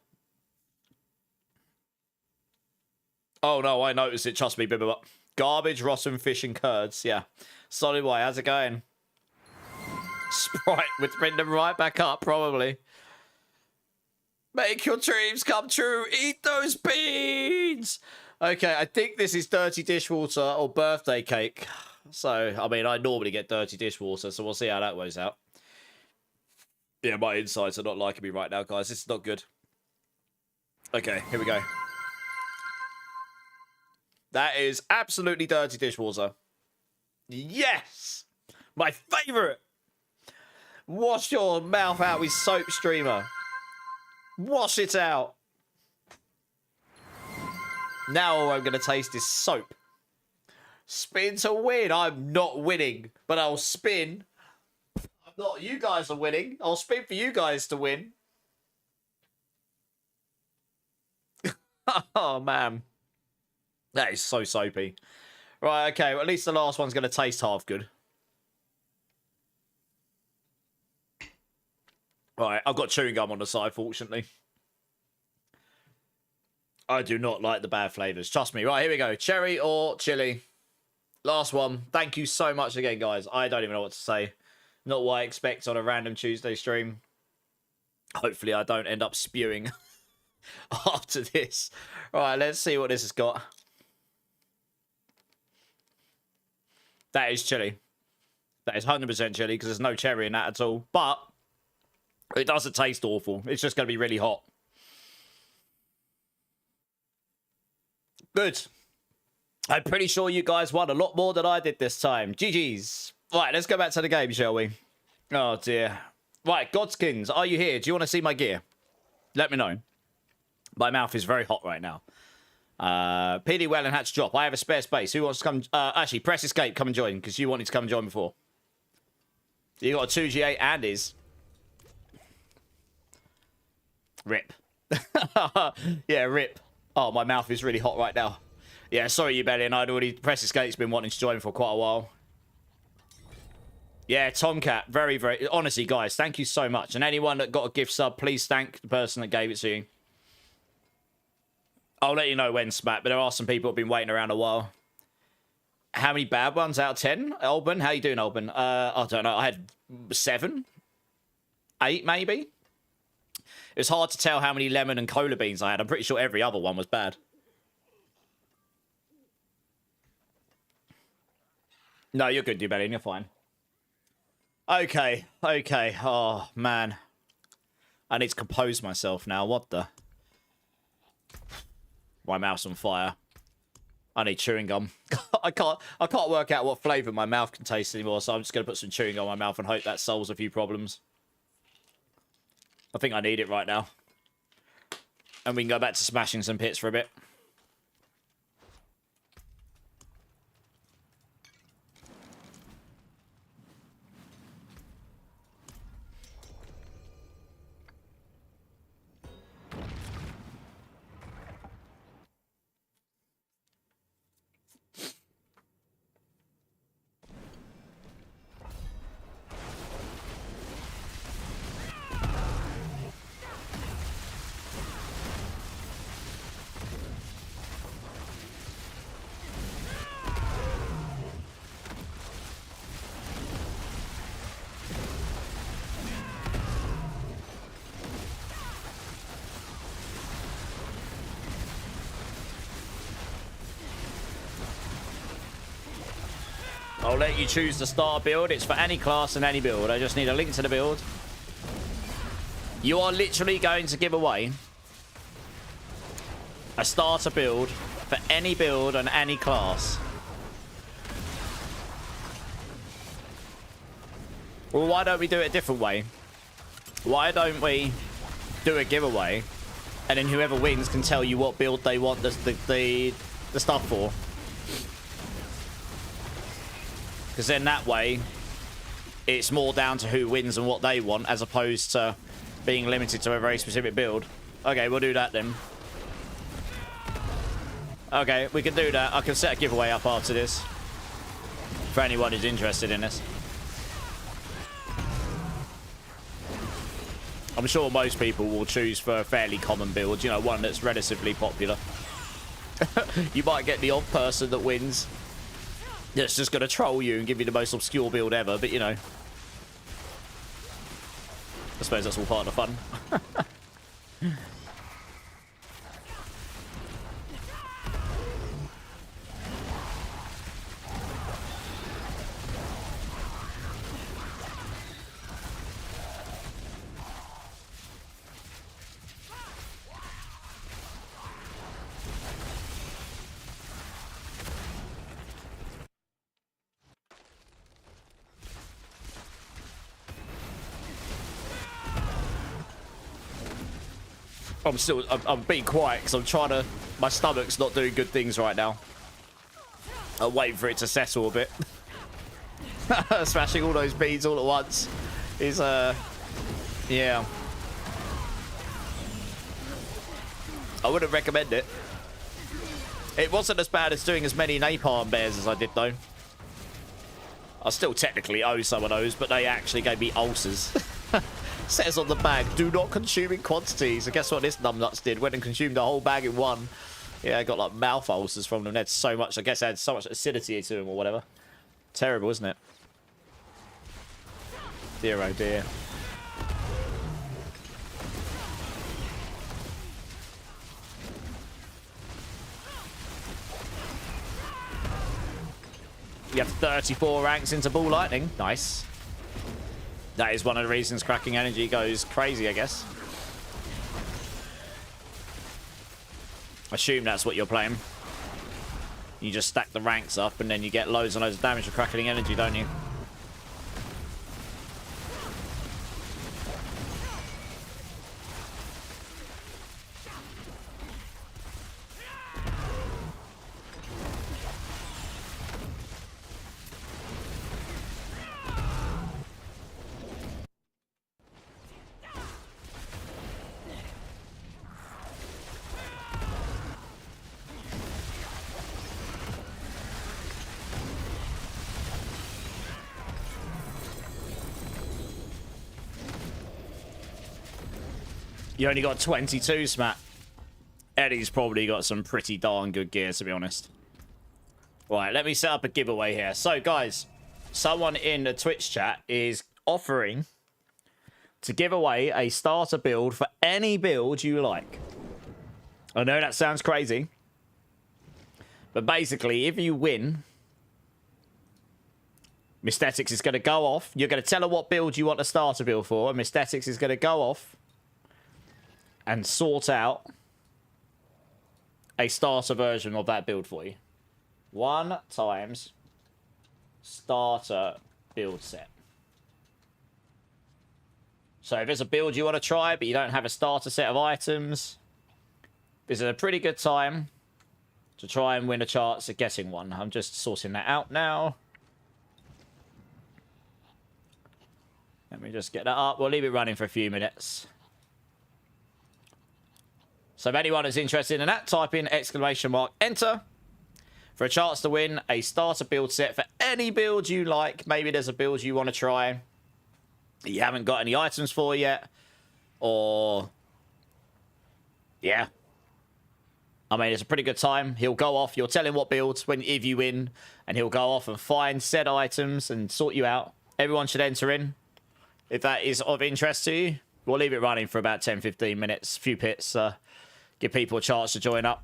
Oh, no, I noticed it. Trust me, Bibbaba. Garbage, rotten fish and curds. Yeah. Solid way. How's it going? Sprite would bring them right back up, probably. Make your dreams come true. Eat those beans. Okay, I think this is dirty dishwater or birthday cake. So, I mean, I normally get dirty dishwater, so we'll see how that works out. Yeah, my insides are not liking me right now, guys. This is not good. Okay, here we go. That is absolutely dirty dishwater. Yes! My favourite! Wash your mouth out with soap streamer. Wash it out. Now all I'm going to taste is soap. Spin to win. I'm not winning, but I'll spin. I'm not. You guys are winning. I'll spin for you guys to win. Oh, man. That is so soapy. Right, okay. Well, at least the last one's going to taste half good. Right, I've got chewing gum on the side, fortunately. I do not like the bad flavours. Trust me. Right, here we go. Cherry or chili. Last one. Thank you so much again, guys. I don't even know what to say. Not what I expect on a random Tuesday stream. Hopefully I don't end up spewing after this. Right, let's see what this has got. That is chili. That is 100% chili because there's no cherry in that at all. But it doesn't taste awful. It's just going to be really hot. Good. I'm pretty sure you guys won a lot more than I did this time. GG's. Right, let's go back to the game, shall we? Oh, dear. Right, Godskins, are you here? Do you want to see my gear? Let me know. My mouth is very hot right now. PD Well and Hatch drop. I have a spare space. Who wants to come? Actually, press escape. Come and join because you wanted to come and join before. You got a 2G8 and is. Rip. Yeah, rip. Oh, my mouth is really hot right now. Yeah, sorry, you Belly, and I'd already press escape's been wanting to join for quite a while. Yeah, Tomcat, very, very... Honestly, guys, thank you so much. And anyone that got a gift sub, please thank the person that gave it to you. I'll let you know when, Smack, but there are some people who have been waiting around a while. How many bad ones out of 10? Alban, how you doing, Alban? I don't know. I had 7? 8, maybe? It was hard to tell how many lemon and cola beans I had. I'm pretty sure every other one was bad. No, you're good, Dubellion. You're fine. Okay. Okay. Oh, man. I need to compose myself now. What the... My mouth's on fire. I need chewing gum. I can't work out what flavour my mouth can taste anymore, so I'm just going to put some chewing gum in my mouth and hope that solves a few problems. I think I need it right now. And we can go back to smashing some pits for a bit. I'll let you choose the starter build. It's for any class and any build. I just need a link to the build. You are literally going to give away a starter build for any build and any class. Well, why don't we do it a different way? Why don't we do a giveaway, and then whoever wins can tell you what build they want the stuff for? Because then that way, it's more down to who wins and what they want, as opposed to being limited to a very specific build. Okay, we'll do that then. Okay, we can do that. I can set a giveaway up after this for anyone who's interested in this. I'm sure most people will choose for a fairly common build, you know, one that's relatively popular. You might get the odd person that wins that's just going to troll you and give you the most obscure build ever, but you know, I suppose that's all part of the fun. I'm being quiet because I'm trying to, my stomach's not doing good things right now. I'm waiting for it to settle a bit. Smashing all those beads all at once is, yeah. I wouldn't recommend it. It wasn't as bad as doing as many napalm bears as I did, though. I still technically owe some of those, but they actually gave me ulcers. Says on the bag, do not consume in quantities. And guess what this numbnuts did? Went and consumed the whole bag in one. Yeah, I got like mouth ulcers from them. They had so much, I guess they had so much acidity to them or whatever. Terrible, isn't it? Dear oh dear. You have 34 ranks into Ball Lightning. Nice. That is one of the reasons Cracking Energy goes crazy, I guess. I assume that's what you're playing. You just stack the ranks up and then you get loads and loads of damage for Cracking Energy, don't you? You only got 22, Smat. Eddie's probably got some pretty darn good gear, to be honest. Right, let me set up a giveaway here. So, guys, someone in the Twitch chat is offering to give away a starter build for any build you like. I know that sounds crazy. But basically, if you win, Mystetics is going to go off. You're going to tell her what build you want a starter build for. And Mystetics is going to go off and sort out a starter version of that build for you. 1 times starter build set. So if there's a build you want to try, but you don't have a starter set of items, this is a pretty good time to try and win a chance at getting one. I'm just sorting that out now. Let me just get that up. We'll leave it running for a few minutes. So if anyone is interested in that, type in !enter for a chance to win a starter build set for any build you like. Maybe there's a build you want to try that you haven't got any items for yet. Or, yeah. I mean, it's a pretty good time. He'll go off. You'll tell him what builds if you win. And he'll go off and find said items and sort you out. Everyone should enter in if that is of interest to you. We'll leave it running for about 10-15 minutes. A few pits. Give people a chance to join up.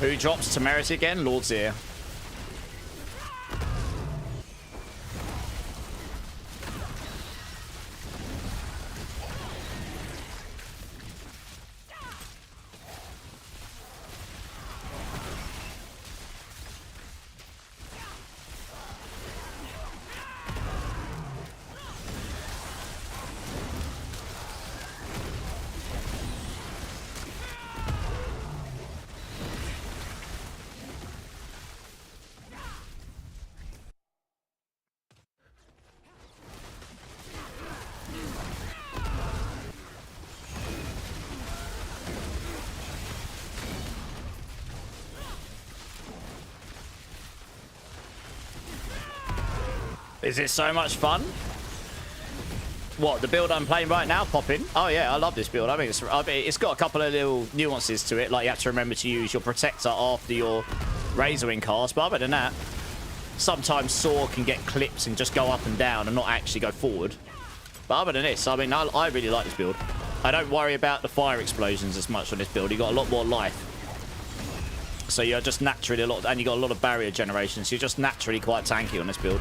Who drops Temerity again? Lord's Ear. Is it so much fun? What, the build I'm playing right now, Poppin? Oh yeah, I love this build. I mean, it's got a couple of little nuances to it, like you have to remember to use your protector after your Razorwing cast, but other than that, sometimes Saw can get clips and just go up and down and not actually go forward. But other than this, I mean, I really like this build. I don't worry about the fire explosions as much on this build. You got a lot more life. So you're just naturally and you got a lot of barrier generation, so you're just naturally quite tanky on this build.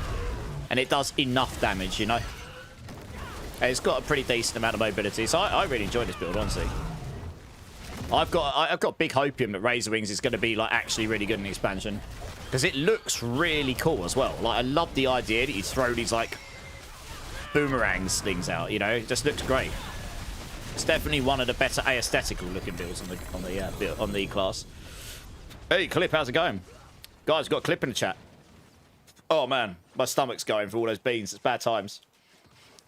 And it does enough damage, you know. And it's got a pretty decent amount of mobility, so I really enjoy this build, honestly. I've got big hopium that Razorwings is going to be like actually really good in the expansion, because it looks really cool as well. Like I love the idea that you throw these like boomerangs things out. You know, it just looks great. It's definitely one of the better aesthetical looking builds on the class. Hey, Clip, how's it going? Guys, got a Clip in the chat. Oh man, my stomach's going for all those beans. It's bad times.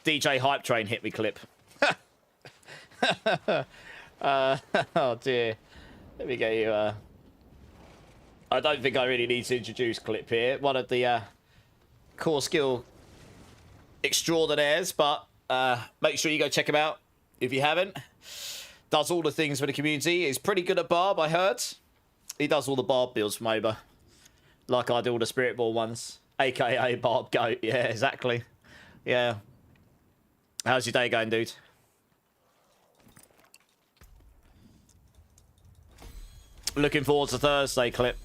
DJ Hype Train hit me, Clip. Oh dear. Let me get you. I don't think I really need to introduce Clip here. One of the core skill extraordinaires, but make sure you go check him out if you haven't. Does all the things for the community. He's pretty good at Barb, I heard. He does all the Barb builds for MOBA. Like I do all the Spiritborn ones. AKA Barb Goat. Yeah, exactly. Yeah. How's your day going, dude? Looking forward to Thursday, Clip.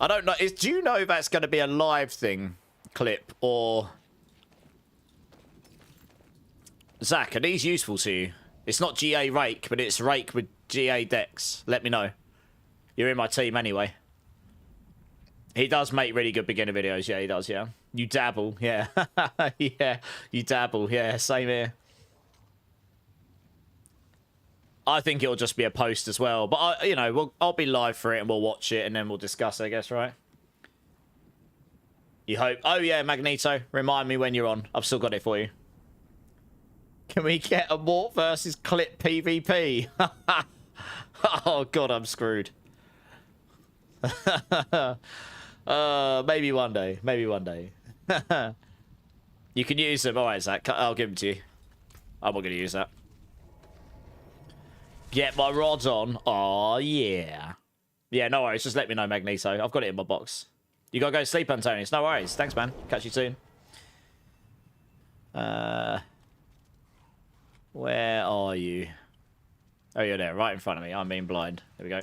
I don't know. Do you know if that's going to be a live thing, Clip, or... Zach, are these useful to you? It's not GA Rake, but it's Rake with GA Dex. Let me know. You're in my team anyway. He does make really good beginner videos. Yeah, he does, yeah. You dabble, yeah. Yeah, you dabble, yeah. Same here. I think it'll just be a post as well. But, you know, I'll be live for it and we'll watch it and then we'll discuss, I guess, right? You hope. Oh, yeah, Magneto. Remind me when you're on. I've still got it for you. Can we get a Mort versus Clip PvP? Oh, God, I'm screwed. Maybe one day. Maybe one day. You can use them. All right, Zach. I'll give them to you. I'm not going to use that. Get my rods on. Oh, yeah. Yeah, no worries. Just let me know, Magneto. I've got it in my box. You got to go to sleep, Antonius. No worries. Thanks, man. Catch you soon. Where are you? Oh, you're there. Right in front of me. I'm being blind. There we go.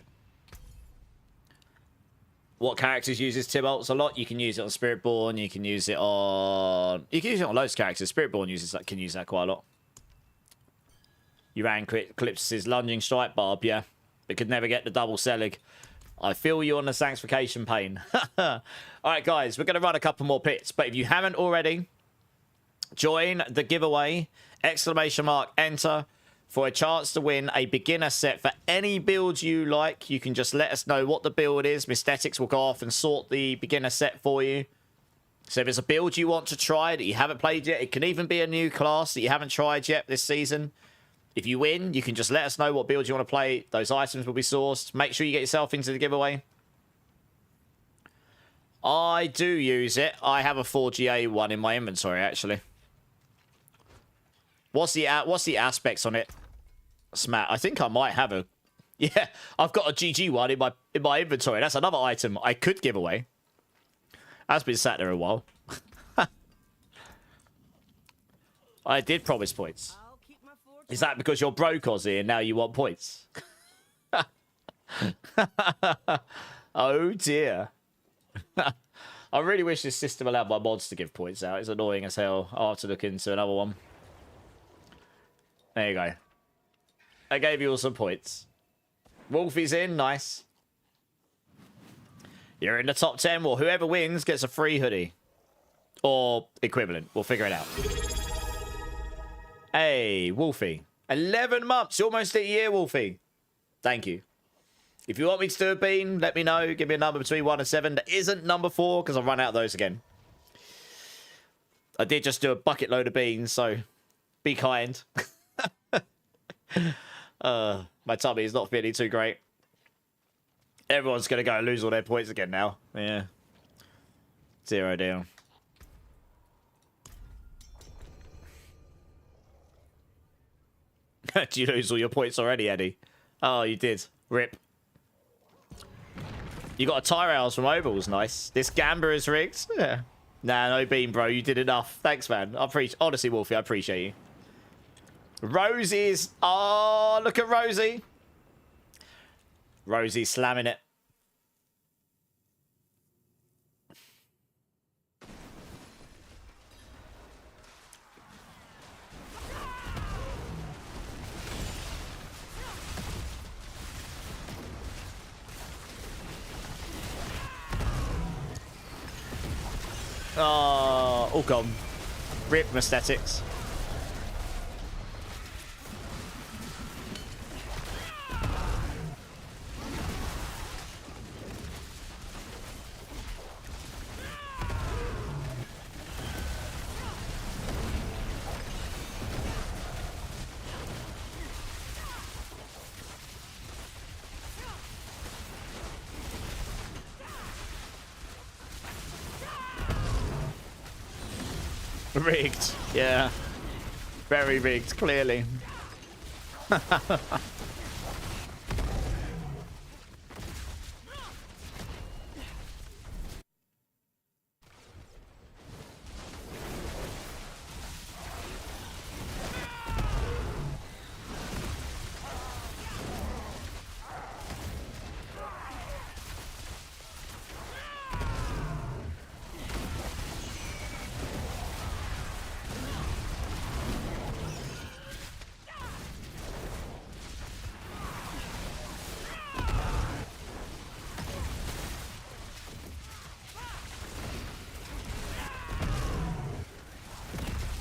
What characters uses Tibalt's a lot? You can use it on Spiritborn. You can use it on... You can use it on loads of characters. Spiritborn can use that quite a lot. You ran Clips' lunging strike barb, yeah. But could never get the double Selig. I feel you on the sanctification pain. Alright, guys. We're going to run a couple more pits. But if you haven't already, join the giveaway exclamation mark, enter, for a chance to win a beginner set for any build you like. You can just let us know what the build is. Mystetics will go off and sort the beginner set for you. So if it's a build you want to try that you haven't played yet, it can even be a new class that you haven't tried yet this season. If you win, you can just let us know what build you want to play. Those items will be sourced. Make sure you get yourself into the giveaway. I do use it. I have a 4GA one in my inventory, actually. What's the aspects on it? Smat. I think I might have a... Yeah, I've got a GG one in my inventory. That's another item I could give away. That's been sat there a while. I did promise points. Is that because you're broke, Ozzy, and now you want points? Oh, dear. I really wish this system allowed my mods to give points out. It's annoying as hell. I'll have to look into another one. There you go. I gave you all some points. Wolfie's in. Nice. You're in the top 10. Well, whoever wins gets a free hoodie. Or equivalent. We'll figure it out. Hey, Wolfie. 11 months. You're almost a year, Wolfie. Thank you. If you want me to do a bean, let me know. Give me a number between 1 and 7. That isn't number 4, because I've run out of those again. I did just do a bucket load of beans, so be kind. My tummy is not feeling too great. Everyone's going to go and lose all their points again now. Yeah. 0 down. Did you lose all your points already, Eddie? Oh, you did. Rip. You got a tire house from Ovals. Nice. This Gamba is rigged. Yeah. Nah, no beam, bro. You did enough. Thanks, man. I appreciate... Honestly, Wolfie, I appreciate you. Rosie's... Oh, look at Rosie. Rosie slamming it. Oh, all gone. Rip Mystetics. Rigged. Yeah. Very rigged, clearly.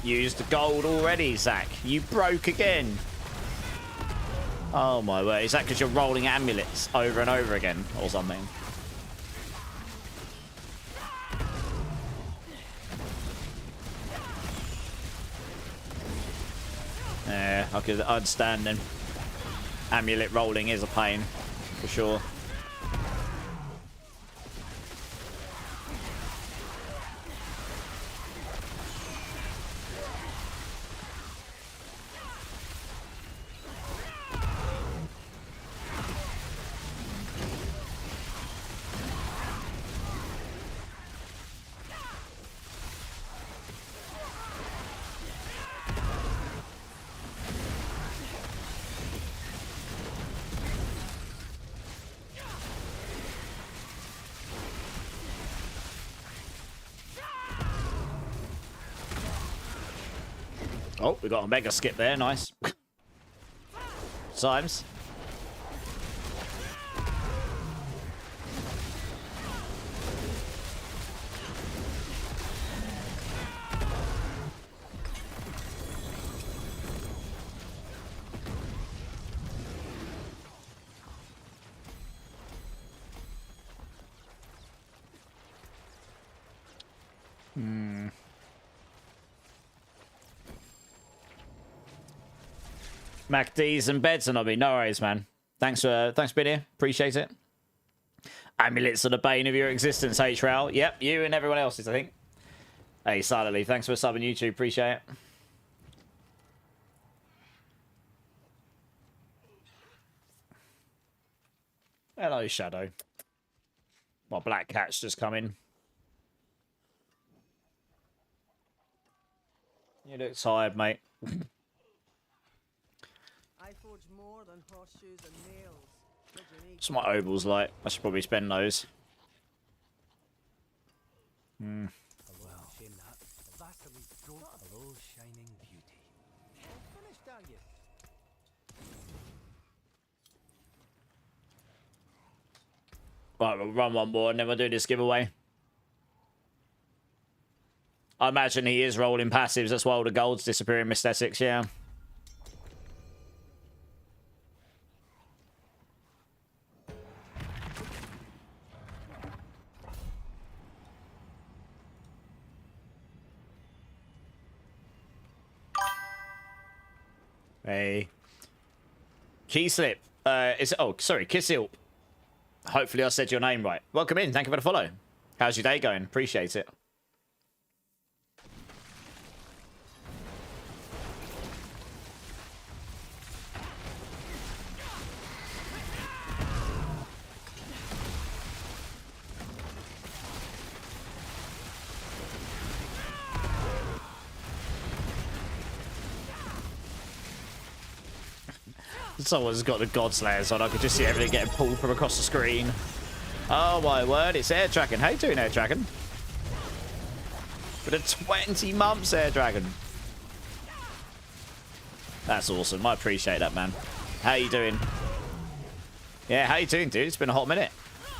Used the gold already, Zach. You broke again. Oh my word. Is that because you're rolling amulets over and over again or something? Yeah, I could understand then. Amulet rolling is a pain, for sure. Oh, we got a mega skip there. Nice. Times. MacD's and beds and Nobby. No worries, man. Thanks for being here. Appreciate it. Amulets are the bane of your existence, H-Rail. Yep, you and everyone else's, I think. Hey, Silently, thanks for subbing YouTube. Appreciate it. Hello, Shadow. My black cat's just come in. You look tired, mate. I forge more than horseshoes and nails. What do you need? What's my ovals like? I should probably spend those. Shame that. The Vassal's goat, hello, shining beauty. All finished, are you? Right, we'll run one more and then we'll do this giveaway. I imagine he is rolling passives. That's why all the gold's disappearing in Mysthetics, yeah. Hey. Key slip. Sorry, Kissilp. Hopefully I said your name right. Welcome in. Thank you for the follow. How's your day going? Appreciate it. Someone's got the Godslayers on. I could just see everything getting pulled from across the screen. Oh my word, it's Air Dragon. How you doing, Air Dragon? For the 20 months, Air Dragon. That's awesome. I appreciate that, man. How you doing? Yeah, how you doing, dude? It's been a hot minute.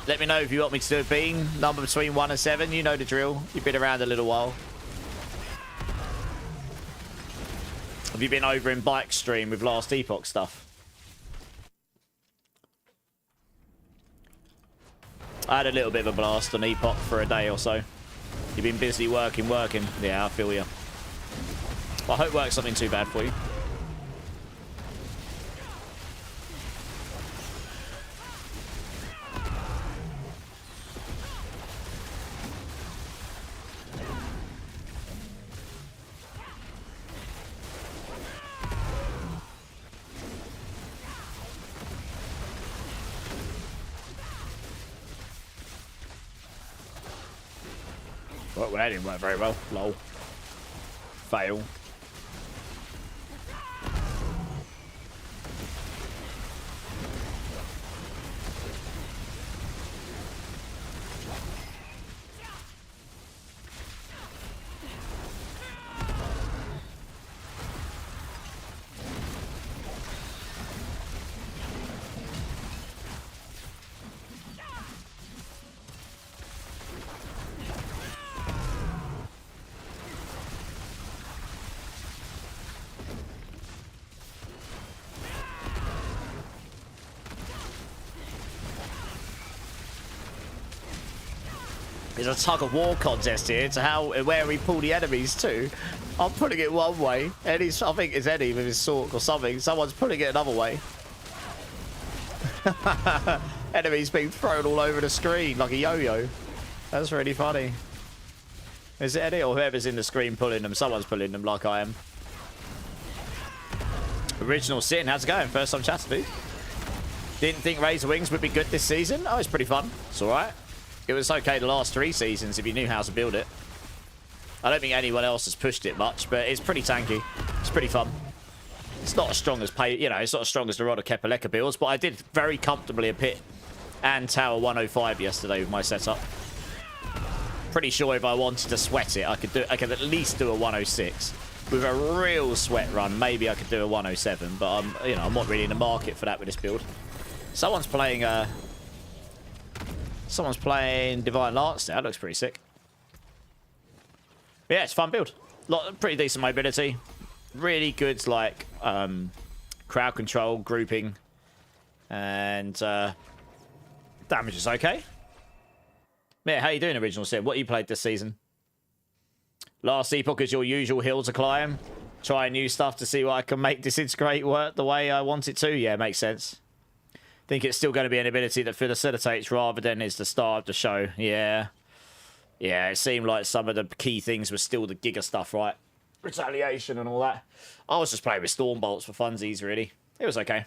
Let me know if you want me to do a bean. Number between 1 and 7. You know the drill. You've been around a little while. Have you been over in Bike Stream with Last Epoch stuff? I had a little bit of a blast on Epoch for a day or so. You've been busy working. Yeah, I feel you. Well, I hope work's something too bad for you. Well, that didn't work very well. Lol. Fail. There's a tug of war contest here to where we pull the enemies to. I'm putting it one way. Eddie's, I think it's Eddie with his sword or something. Someone's putting it another way. Enemies being thrown all over the screen like a yo-yo. That's really funny. Is it Eddie or whoever's in the screen pulling them? Someone's pulling them like I am. Original Sin, how's it going? First time chatting, dude. Didn't think Razorwings would be good this season. Oh, it's pretty fun. It's alright. It was okay the last 3 seasons if you knew how to build it. I don't think anyone else has pushed it much, but it's pretty tanky. It's pretty fun. It's not as strong as it's not as strong as the Rodder Kepaleka builds, but I did very comfortably a pit and tower 105 yesterday with my setup. Pretty sure if I wanted to sweat it, I could at least do a 106. With a real sweat run, maybe I could do a 107, but I'm not really in the market for that with this build. Someone's playing Divine Lance now. That looks pretty sick. But yeah, it's a fun build. Pretty decent mobility. Really good, like, crowd control, grouping. And damage is okay. Yeah, how you doing, Original Sid? What you played this season? Last Epoch is your usual hill to climb. Try new stuff to see what I can make Disintegrate work the way I want it to. Yeah, makes sense. Think it's still going to be an ability that facilitates rather than is the star of the show. Yeah. Yeah, it seemed like some of the key things were still the Giga stuff, right? Retaliation and all that. I was just playing with Storm Bolts for funsies, really. It was okay.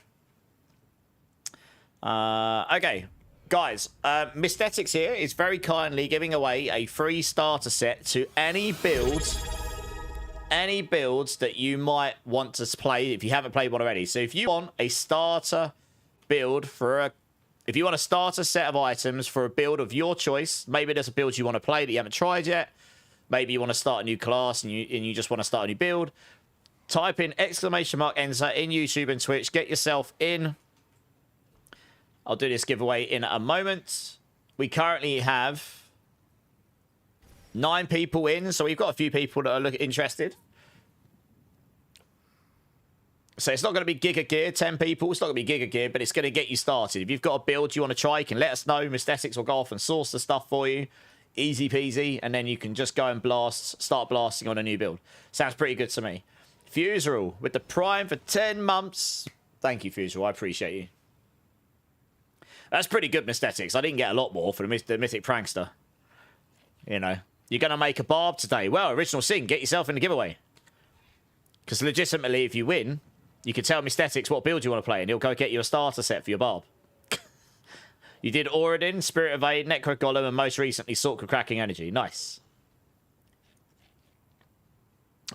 Okay. Guys, Mysthetics here is very kindly giving away a free starter set to any builds that you might want to play if you haven't played one already. So if you want a starter build for if you want a starter set of items for a build of your choice, maybe there's a build you want to play that you haven't tried yet. Maybe you want to start a new class and you just want to start a new build. Type in ! Enter in YouTube and Twitch. Get yourself in. I'll do this giveaway in a moment. We currently have 9 people in, so we've got a few people that are interested. So it's not going to be Giga Gear, 10 people. It's not going to be Giga Gear, but it's going to get you started. If you've got a build you want to try, you can let us know. Mysthetics will go off and source the stuff for you. Easy peasy. And then you can just go and start blasting on a new build. Sounds pretty good to me. Fuserall with the Prime for 10 months. Thank you, Fuserall. I appreciate you. That's pretty good, Mysthetics. I didn't get a lot more for the Mythic Prankster. You know. You're going to make a barb today. Well, Original Sin, get yourself in the giveaway. Because legitimately, if you win, you can tell Mysthetics what build you want to play, and he'll go get you a starter set for your barb. You did Auradin, Spirit of Aid, Necro Golem, and most recently, Sorka Cracking Energy. Nice.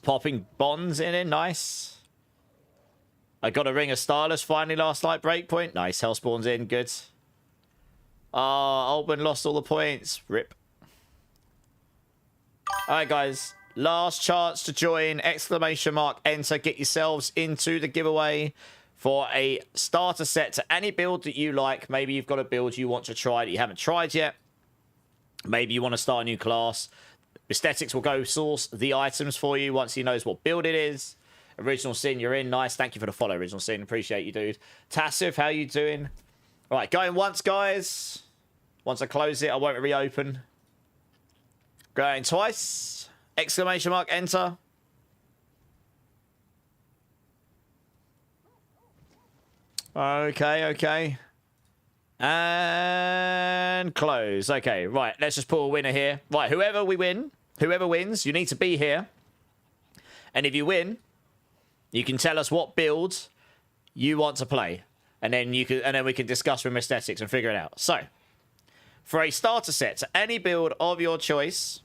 Popping Bonds in. Nice. I got a Ring of Stylus finally last night. Breakpoint. Nice. Hellspawn's in. Good. Alban lost all the points. Rip. Alright, guys. Last chance to join. ! Enter. Get yourselves into the giveaway for a starter set to any build that you like. Maybe you've got a build you want to try that you haven't tried yet. Maybe you want to start a new class. Mysthetics will go source the items for you once he knows what build it is. Original Sin, you're in. Nice. Thank you for the follow, Original Sin. Appreciate you, dude. Tassif, how you doing? All right, going once, guys. Once I close it, I won't reopen. Going twice. ! Enter. Okay. And close. Okay, right. Let's just pull a winner here. Right, whoever wins, you need to be here. And if you win, you can tell us what builds you want to play. And then we can discuss with Mysthetics and figure it out. So, for a starter set to any build of your choice,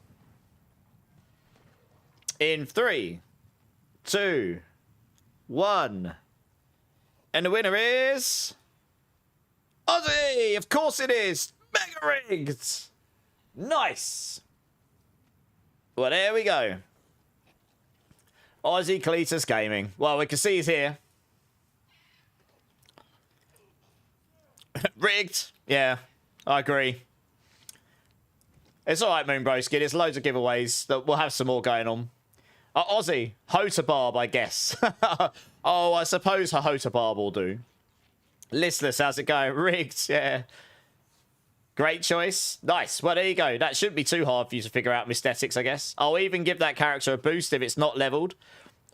in 3, 2, 1. And the winner is Ozzy! Of course it is! Mega rigged! Nice! Well, there we go. Ozzy Cletus Gaming. Well, we can see he's here. Rigged. Yeah, I agree. It's alright, Moonbroski. There's loads of giveaways. We'll have some more going on. Ozzy. Hotabarb, I guess. Oh, I suppose a Hotabarb will do. Listless, how's it going? Rigged, yeah. Great choice. Nice. Well, there you go. That shouldn't be too hard for you to figure out, Mysthetics, I guess. I'll even give that character a boost if it's not leveled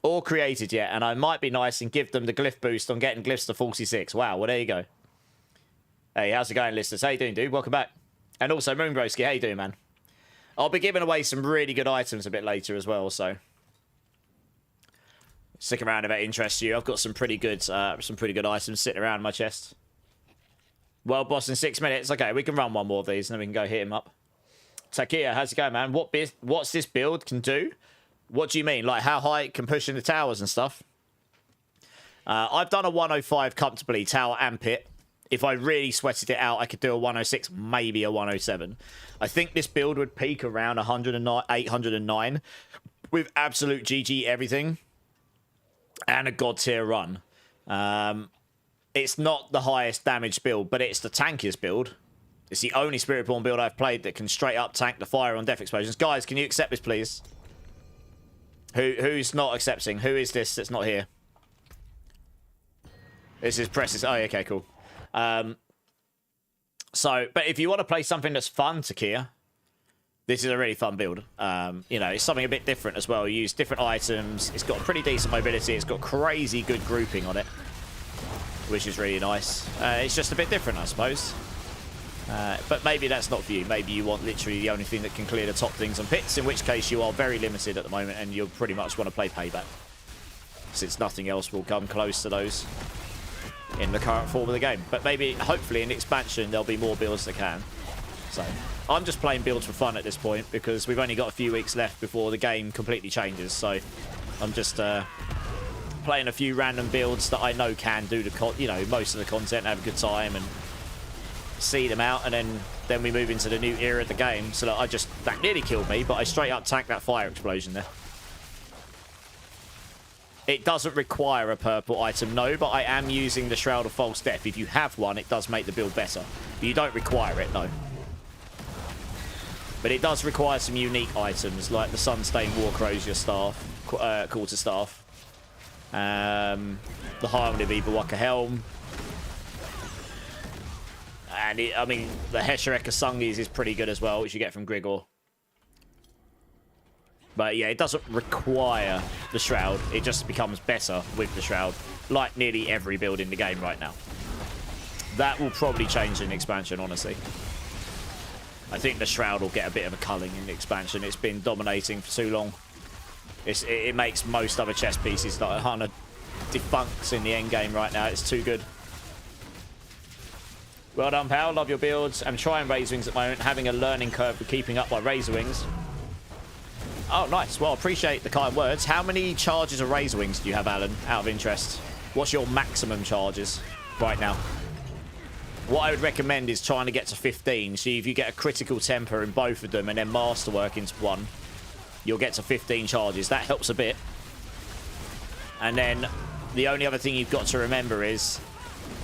or created yet. And I might be nice and give them the glyph boost on getting glyphs to 46. Wow, well, there you go. Hey, how's it going, listeners? How you doing, dude? Welcome back. And also, Moonbroski, how you doing, man? I'll be giving away some really good items a bit later as well, so stick around if that interests you. I've got some pretty good items sitting around in my chest. World boss in 6 minutes. Okay, we can run one more of these and then we can go hit him up. Takia, how's it going, man? What's this build can do? What do you mean? Like how high it can push in the towers and stuff? I've done a 105 comfortably, tower and pit. If I really sweated it out, I could do a 106, maybe a 107. I think this build would peak around 109, 809 with absolute GG everything and a god tier run. It's not the highest damage build, but it's the tankiest build. It's the only Spiritborn build I've played that can straight up tank the fire on death explosions. Guys, can you accept this, please? Who's not accepting? Who is this that's not here? This is Precious. Oh, okay, cool. But if you want to play something that's fun, Takia, This is a really fun build. You know, it's something a bit different as well. You use different items. It's got pretty decent mobility. It's got crazy good grouping on it, which is really nice. It's just a bit different, I suppose. But maybe that's not for you. Maybe you want literally the only thing that can clear the top things on pits, in which case you are very limited at the moment and you'll pretty much want to play payback, since nothing else will come close to those in the current form of the game. But maybe, hopefully, in the expansion, there'll be more builds that can. So, I'm just playing builds for fun at this point, because we've only got a few weeks left before the game completely changes. So, I'm just playing a few random builds that I know can do the most of the content, have a good time, and see them out, and then we move into the new era of the game. So that nearly killed me, but I straight up tanked that fire explosion there. It doesn't require a purple item, no, but I am using the Shroud of False Death. If you have one, it does make the build better. But you don't require it, no. But it does require some unique items, like the Sunstained Warcrosier staff, quarterstaff, the Harmony of Ibawaka helm, and I mean, the Heshereka Sungis is pretty good as well, which you get from Grigor. But yeah, it doesn't require the Shroud. It just becomes better with the Shroud, like nearly every build in the game right now. That will probably change in the expansion, honestly. I think the Shroud will get a bit of a culling in the expansion. It's been dominating for too long. It makes most other chess pieces like kind of defunct in the end game right now. It's too good. Well done, pal. Love your builds. I'm trying Razorwings at the moment, having a learning curve for keeping up my Razorwings. Oh, nice. Well, appreciate the kind words. How many charges of Razorwings do you have, Alan, out of interest? What's your maximum charges right now? What I would recommend is trying to get to 15. See, if you get a critical temper in both of them and then masterwork into one, you'll get to 15 charges. That helps a bit. And then the only other thing you've got to remember is,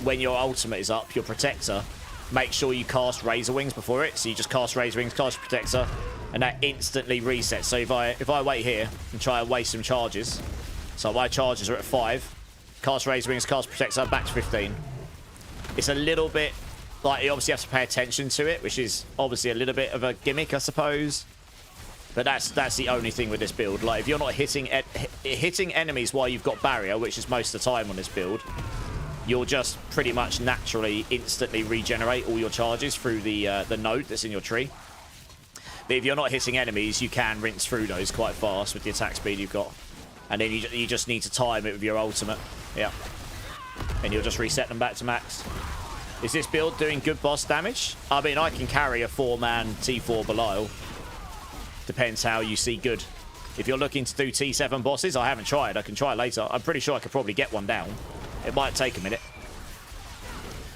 when your ultimate is up, your protector, make sure you cast Razorwings before it. So you just cast Razorwings, cast your protector, and that instantly resets. So if I wait here and try and waste some charges, so my charges are at 5, cast Razorwings, cast protector, back to 15. It's a little bit like you obviously have to pay attention to it, which is obviously a little bit of a gimmick, I suppose. But that's the only thing with this build. Like, if you're not hitting enemies while you've got barrier, which is most of the time on this build, you'll just pretty much naturally instantly regenerate all your charges through the node that's in your tree. But if you're not hitting enemies, you can rinse through those quite fast with the attack speed you've got. And then you just need to time it with your ultimate. Yeah. And you'll just reset them back to max. Is this build doing good boss damage? I mean, I can carry a 4-man T4 Belial. Depends how you see good. If you're looking to do T7 bosses, I haven't tried. I can try later. I'm pretty sure I could probably get one down. It might take a minute.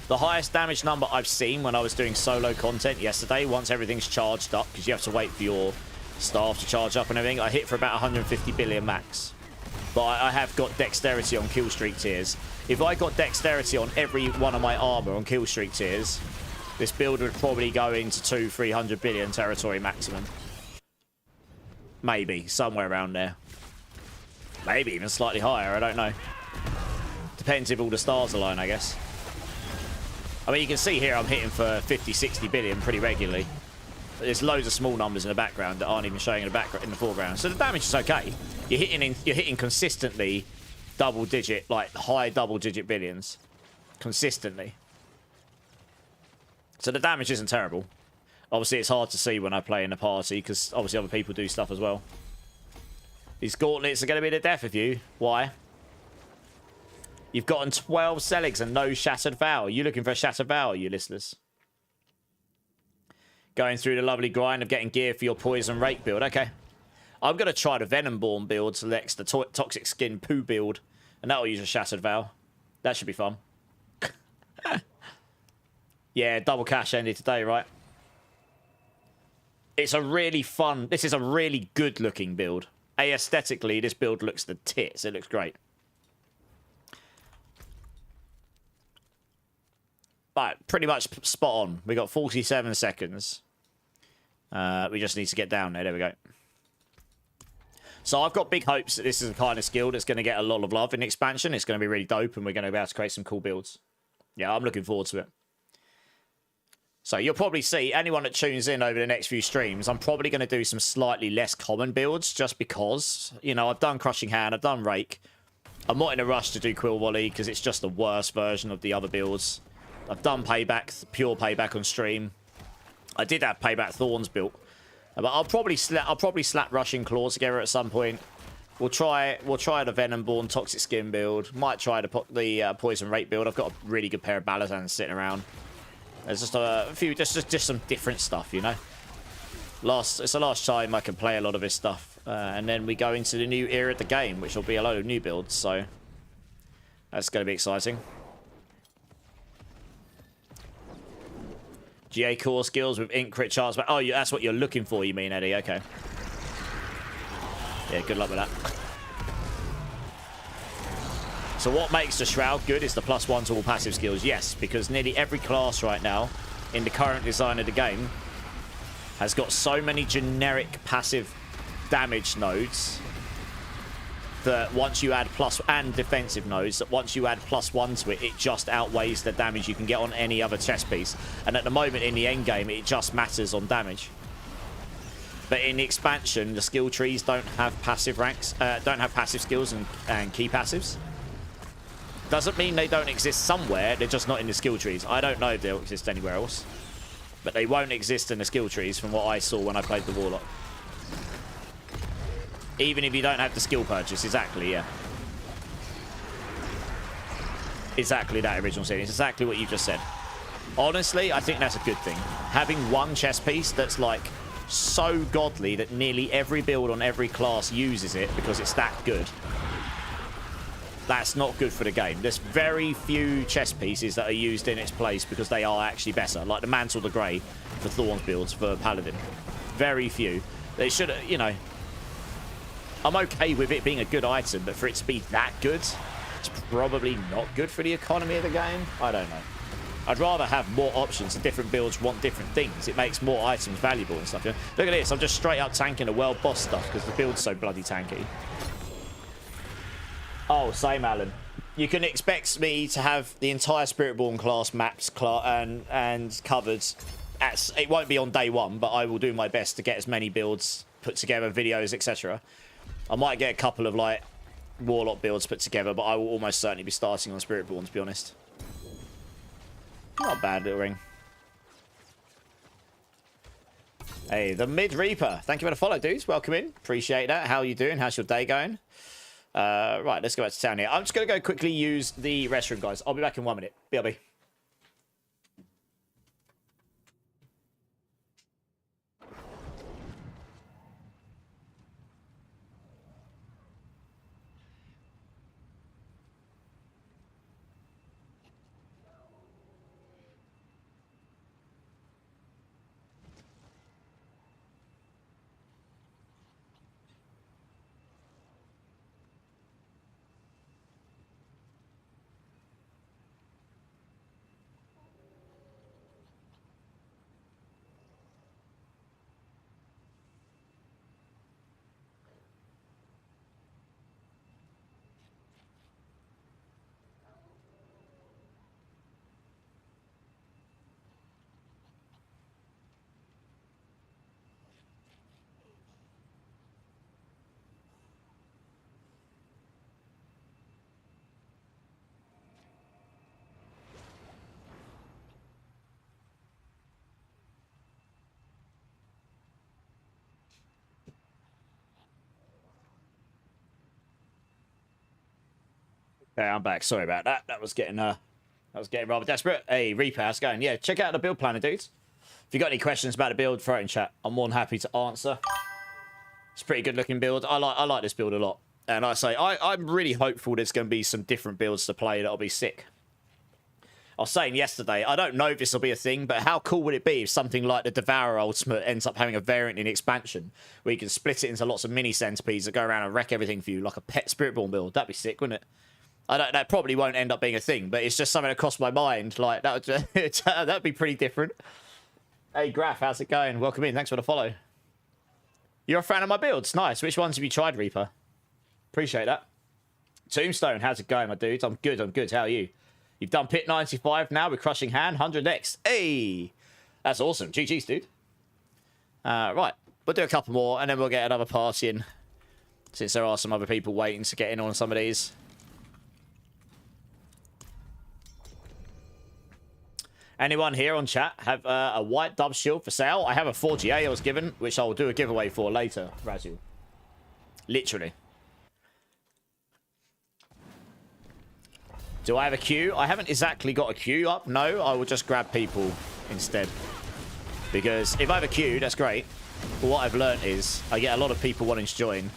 The highest damage number I've seen when I was doing solo content yesterday, once everything's charged up, because you have to wait for your staff to charge up and everything, I hit for about 150 billion max. But I have got dexterity on kill streak tiers. If I got dexterity on every one of my armor on kill streak tiers, this build would probably go into 200-300 billion territory maximum. Maybe, somewhere around there. Maybe even slightly higher, I don't know. Depends if all the stars align, I guess. I mean, you can see here I'm hitting for 50-60 billion pretty regularly. There's loads of small numbers in the background that aren't even showing in the foreground. So the damage is okay. You're hitting consistently double-digit, like high double-digit billions. Consistently. So the damage isn't terrible. Obviously, it's hard to see when I play in a party, because obviously other people do stuff as well. These gauntlets are going to be the death of you. Why? You've gotten 12 Celics and no Shattered Vow. Are you looking for a Shattered Vow, you listeners? Going through the lovely grind of getting gear for your Poison Rake build. Okay. I'm going to try the Venomborn build to next, the Toxic Skin Poo build. And that'll use a Shattered Vow. That should be fun. Yeah, double cash ended today, right? It's a really fun... This is a really good-looking build. Aesthetically, this build looks the tits. It looks great. Right, pretty much spot on. We got 47 seconds. We just need to get down there. There we go. So I've got big hopes that this is the kind of skill that's going to get a lot of love in the expansion. It's going to be really dope, and we're going to be able to create some cool builds. Yeah, I'm looking forward to it. So you'll probably see anyone that tunes in over the next few streams, I'm probably going to do some slightly less common builds just because, you know, I've done Crushing Hand, I've done Rake. I'm not in a rush to do Quill Volley because it's just the worst version of the other builds. I've done Payback, pure Payback on stream. I did have Payback Thorns built. But I'll probably slap Rushing Claws together at some point. We'll try the Venomborn Toxic Skin build. Might try the Poison Rate build. I've got a really good pair of Balazans sitting around. There's just a few, just some different stuff, you know. It's the last time I can play a lot of this stuff, and then we go into the new era of the game, which will be a load of new builds. So that's going to be exciting. GA core skills with ink crit chance. Oh, that's what you're looking for, you mean, Eddie? Okay. Yeah, good luck with that. So what makes the Shroud good is the +1 to all passive skills. Yes, because nearly every class right now in the current design of the game has got so many generic passive damage nodes that once you add and defensive nodes, that once you add +1 to it, it just outweighs the damage you can get on any other chess piece. And at the moment in the end game, it just matters on damage. But in the expansion, the skill trees don't have passive ranks, don't have passive skills and key passives. Doesn't mean they don't exist somewhere, they're just not in the skill trees. I don't know if they'll exist anywhere else. But they won't exist in the skill trees from what I saw when I played the Warlock. Even if you don't have the skill purchase, exactly, yeah. Exactly that original scene. It's exactly what you just said. Honestly, I think that's a good thing. Having one chess piece that's like so godly that nearly every build on every class uses it because it's that good. That's not good for the game. There's very few chess pieces that are used in its place because they are actually better. Like the Mantle the Grey for Thorns builds for Paladin. Very few. They should, you know... I'm okay with it being a good item, but for it to be that good, it's probably not good for the economy of the game. I don't know. I'd rather have more options and different builds want different things. It makes more items valuable and stuff. You know? Look at this. I'm just straight up tanking the world boss stuff because the build's so bloody tanky. Oh, same, Alan. You can expect me to have the entire Spiritborn class mapped and covered. It won't be on day one, but I will do my best to get as many builds put together, videos, etc. I might get a couple of like Warlock builds put together, but I will almost certainly be starting on Spiritborn, to be honest. Not a bad little ring. Hey, the Mid Reaper. Thank you for the follow, dudes. Welcome in. Appreciate that. How are you doing? How's your day going? Right, let's go back to town here. I'm just going to go quickly use the restroom, guys. I'll be back in 1 minute. BRB. Okay, I'm back. Sorry about that. That was getting rather desperate. Hey, Reaper, how's it going? Yeah, check out the build planner, dudes. If you got any questions about the build, throw it in chat. I'm more than happy to answer. It's a pretty good looking build. I like this build a lot. And I say I'm really hopeful there's going to be some different builds to play that'll be sick. I was saying yesterday, I don't know if this will be a thing, but how cool would it be if something like the Devourer Ultimate ends up having a variant in expansion where you can split it into lots of mini centipedes that go around and wreck everything for you, like a pet Spiritborn build? That'd be sick, wouldn't it? That probably won't end up being a thing, but it's just something that crossed my mind. Like that'd be pretty different. Hey, Graf, how's it going? Welcome in. Thanks for the follow. You're a fan of my builds. Nice. Which ones have you tried, Reaper? Appreciate that. Tombstone, how's it going, my dudes? I'm good. How are you? You've done Pit 95 now with Crushing Hand, 100x. Hey! That's awesome. GG's, dude. Right. We'll do a couple more, and then we'll get another party in, since there are some other people waiting to get in on some of these. Anyone here on chat have a white dub shield for sale? I have a 4GA I was given, which I'll do a giveaway for later, Razul. Literally. Do I have a queue? I haven't exactly got a queue up. No, I will just grab people instead. Because if I have a queue, that's great. But what I've learnt is I get a lot of people wanting to join.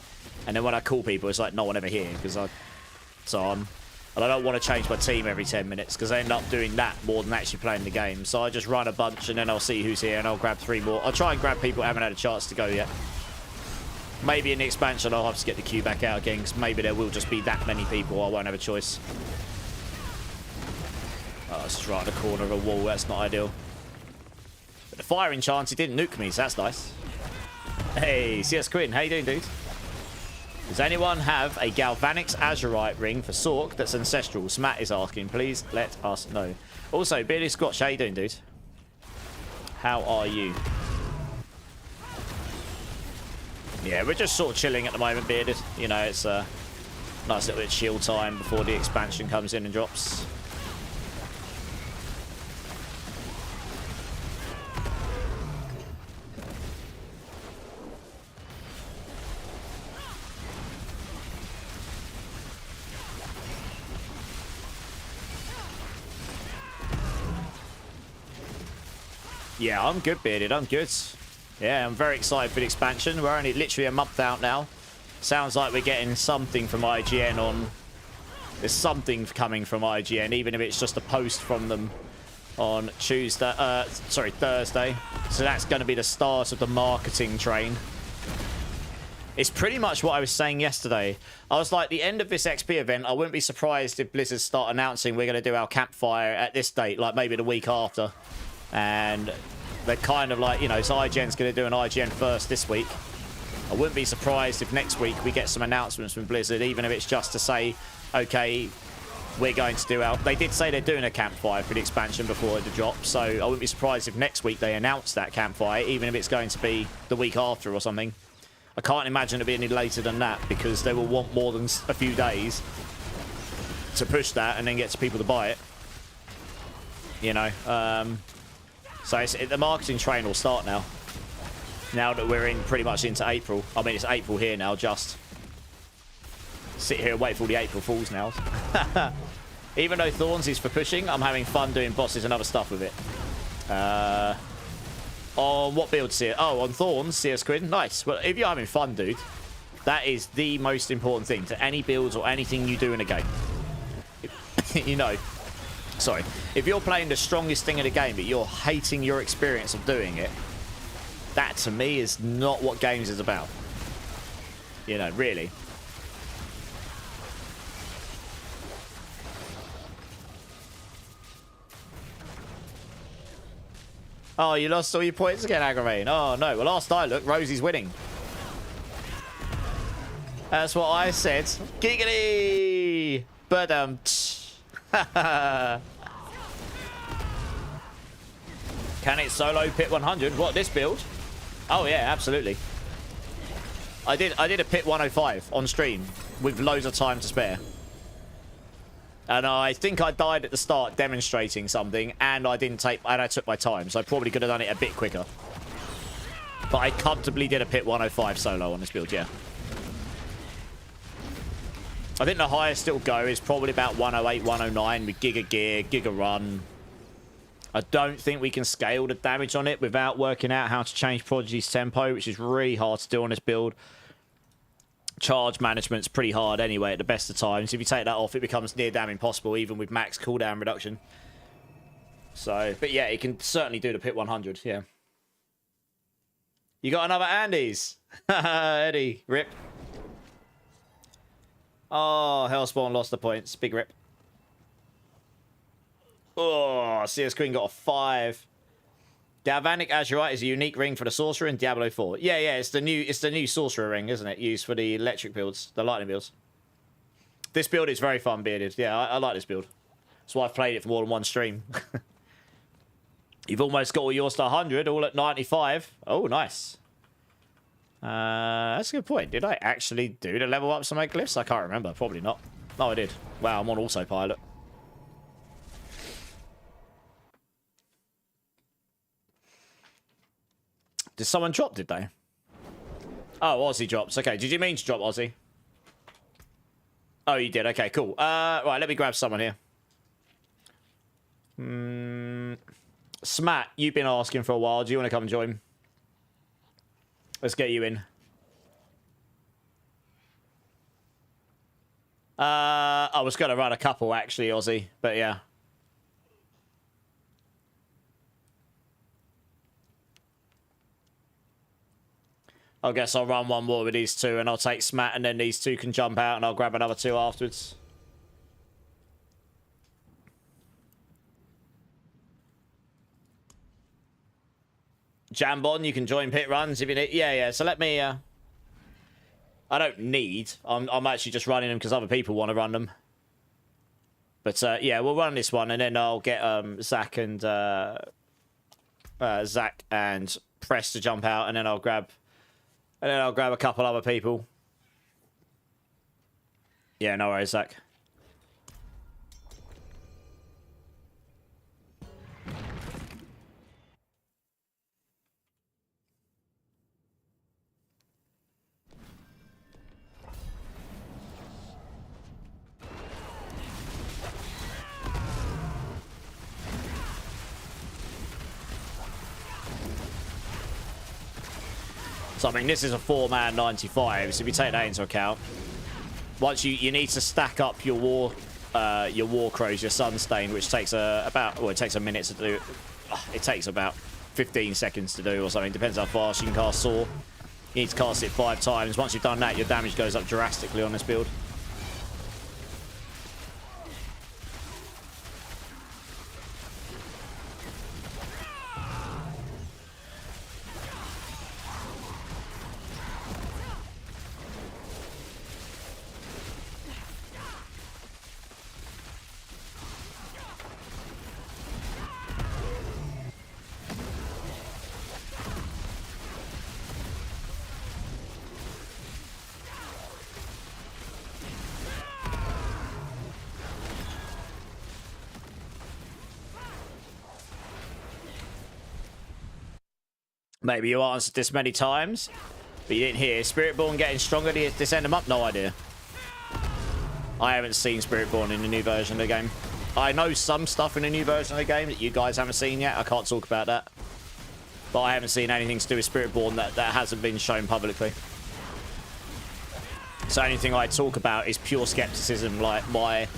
And then when I call people, it's like no one ever here. And I don't want to change my team every 10 minutes because I end up doing that more than actually playing the game. So I just run a bunch and then I'll see who's here and I'll grab 3 more. I'll try and grab people who haven't had a chance to go yet. Maybe in the expansion I'll have to get the queue back out again because maybe there will just be that many people I won't have a choice. Oh, it's just right in the corner of a wall. That's not ideal. But the firing chance, he didn't nuke me, so that's nice. Hey, CS Quinn, how you doing, dude? Does anyone have a Galvanix Azurite ring for Sork that's ancestral? Smat is asking. Please let us know. Also, Bearded Scotch, how you doing, dude? How are you? Yeah, we're just sort of chilling at the moment, Bearded. You know, it's a nice little bit of chill time before the expansion comes in and drops. Yeah, I'm good, Bearded. I'm good. Yeah, I'm very excited for the expansion. We're only literally a month out now. Sounds like we're getting something from IGN on... There's something coming from IGN, even if it's just a post from them on Thursday. So that's going to be the start of the marketing train. It's pretty much what I was saying yesterday. I was like, the end of this XP event, I wouldn't be surprised if Blizzard start announcing we're going to do our campfire at this date, like maybe the week after. And they're kind of like, you know, so IGN's going to do an IGN first this week. I wouldn't be surprised if next week we get some announcements from Blizzard, even if it's just to say, okay, we're going to do our... They did say they're doing a campfire for the expansion before the drop, so I wouldn't be surprised if next week they announce that campfire, even if it's going to be the week after or something. I can't imagine it'll be any later than that, because they will want more than a few days to push that and then get people to buy it. You know, so the marketing train will start now. Now that we're in pretty much into April. I mean, it's April here now, just. Sit here and wait for all the April Fools now. Even though Thorns is for pushing, I'm having fun doing bosses and other stuff with it. On what build, CS? Oh, on Thorns, CS Quinn. Nice. Well, if you're having fun, dude, that is the most important thing to any builds or anything you do in a game. You know. Sorry. If you're playing the strongest thing in the game, but you're hating your experience of doing it, that, to me, is not what games is about. You know, really. Oh, you lost all your points again, aggravating. Oh, no. Well, last I looked, Rosie's winning. That's what I said. Giggity! But, Can it solo pit 100? What, this build? Oh yeah, absolutely. I did a pit 105 on stream with loads of time to spare. And I think I died at the start demonstrating something, and I took my time, so I probably could have done it a bit quicker. But I comfortably did a pit 105 solo on this build, yeah. I think the highest it'll go is probably about 108, 109 with Giga Gear, Giga Run. I don't think we can scale the damage on it without working out how to change Prodigy's tempo, which is really hard to do on this build. Charge management's pretty hard anyway at the best of times. If you take that off, it becomes near damn impossible, even with max cooldown reduction. So, but yeah, it can certainly do the pit 100, yeah. You got another Andes. Eddie, rip. Oh, Hellspawn lost the points. Big rip. Oh, CS Queen got a 5. Galvanic Azurite is a unique ring for the Sorcerer in Diablo 4. Yeah, it's the new Sorcerer ring, isn't it? Used for the electric builds, the lightning builds. This build is very fun, Bearded. Yeah, I like this build. That's why I've played it for more than one stream. You've almost got all yours to 100, all at 95. Oh, nice. That's a good point. Did I actually do the level ups on my glyphs? I can't remember. Probably not. No, I did. Wow, I'm on autopilot. Did someone drop, did they? Oh, Aussie drops. Okay, did you mean to drop, Aussie? Oh, you did. Okay, cool. Right, let me grab someone here. Smat, you've been asking for a while. Do you want to come and join? Let's get you in. I was going to run a couple, actually, Aussie. But, yeah. I guess I'll run one more with these two, and I'll take Smat, and then these two can jump out, and I'll grab another two afterwards. Jambon, you can join pit runs if you need. Yeah. So let me. I don't need. I'm actually just running them because other people want to run them. But yeah, we'll run this one, and then I'll get Zach and Press to jump out, and then I'll grab. And then I'll grab a couple other people. Yeah, no worries, Zach. So, I mean, this is a 4-man 95, so if you take that into account, once you need to stack up your war crows, your Sunstain, which takes it takes a minute to do. It takes about 15 seconds to do or something, depends how fast you can cast Saw. You need to cast it 5 times. Once you've done that, your damage goes up drastically on this build. Maybe you answered this many times, but you didn't hear. Spiritborn getting stronger this end of month? No idea. I haven't seen Spiritborn in the new version of the game. I know some stuff in the new version of the game that you guys haven't seen yet. I can't talk about that. But I haven't seen anything to do with Spiritborn that hasn't been shown publicly. So anything I talk about is pure skepticism, like my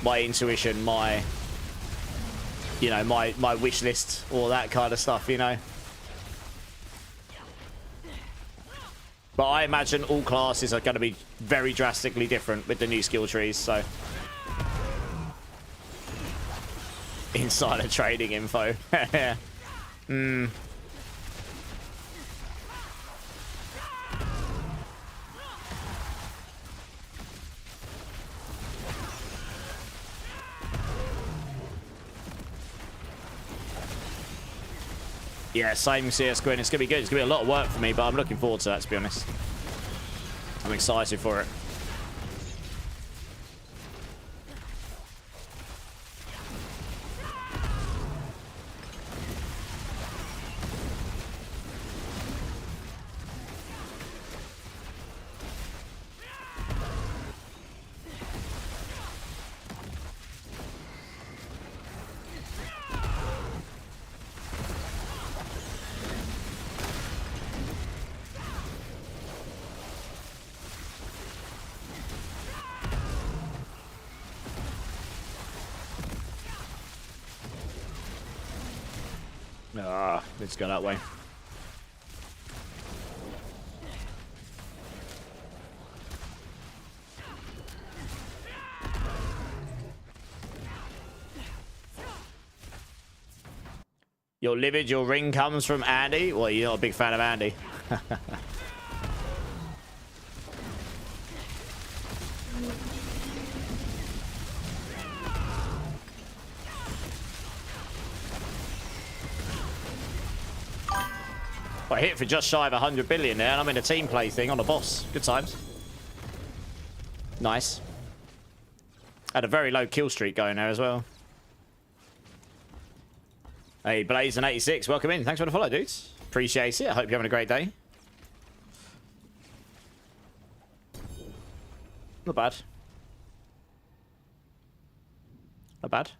intuition, my wish list, all that kind of stuff, you know. But I imagine all classes are going to be very drastically different with the new skill trees, so. Insider trading info. Yeah, same CS Gwyn. It's going to be good. It's going to be a lot of work for me, but I'm looking forward to that, to be honest. I'm excited for it. Let's go that way. You're livid, your ring comes from Andy? Well, you're not a big fan of Andy. I hit for just shy of 100 billion there, and I'm in a team play thing on a boss. Good times. Nice. Had a very low kill streak going there as well. Hey, Blaze86, welcome in. Thanks for the follow, dudes. Appreciate it. I hope you're having a great day. Not bad. Not bad.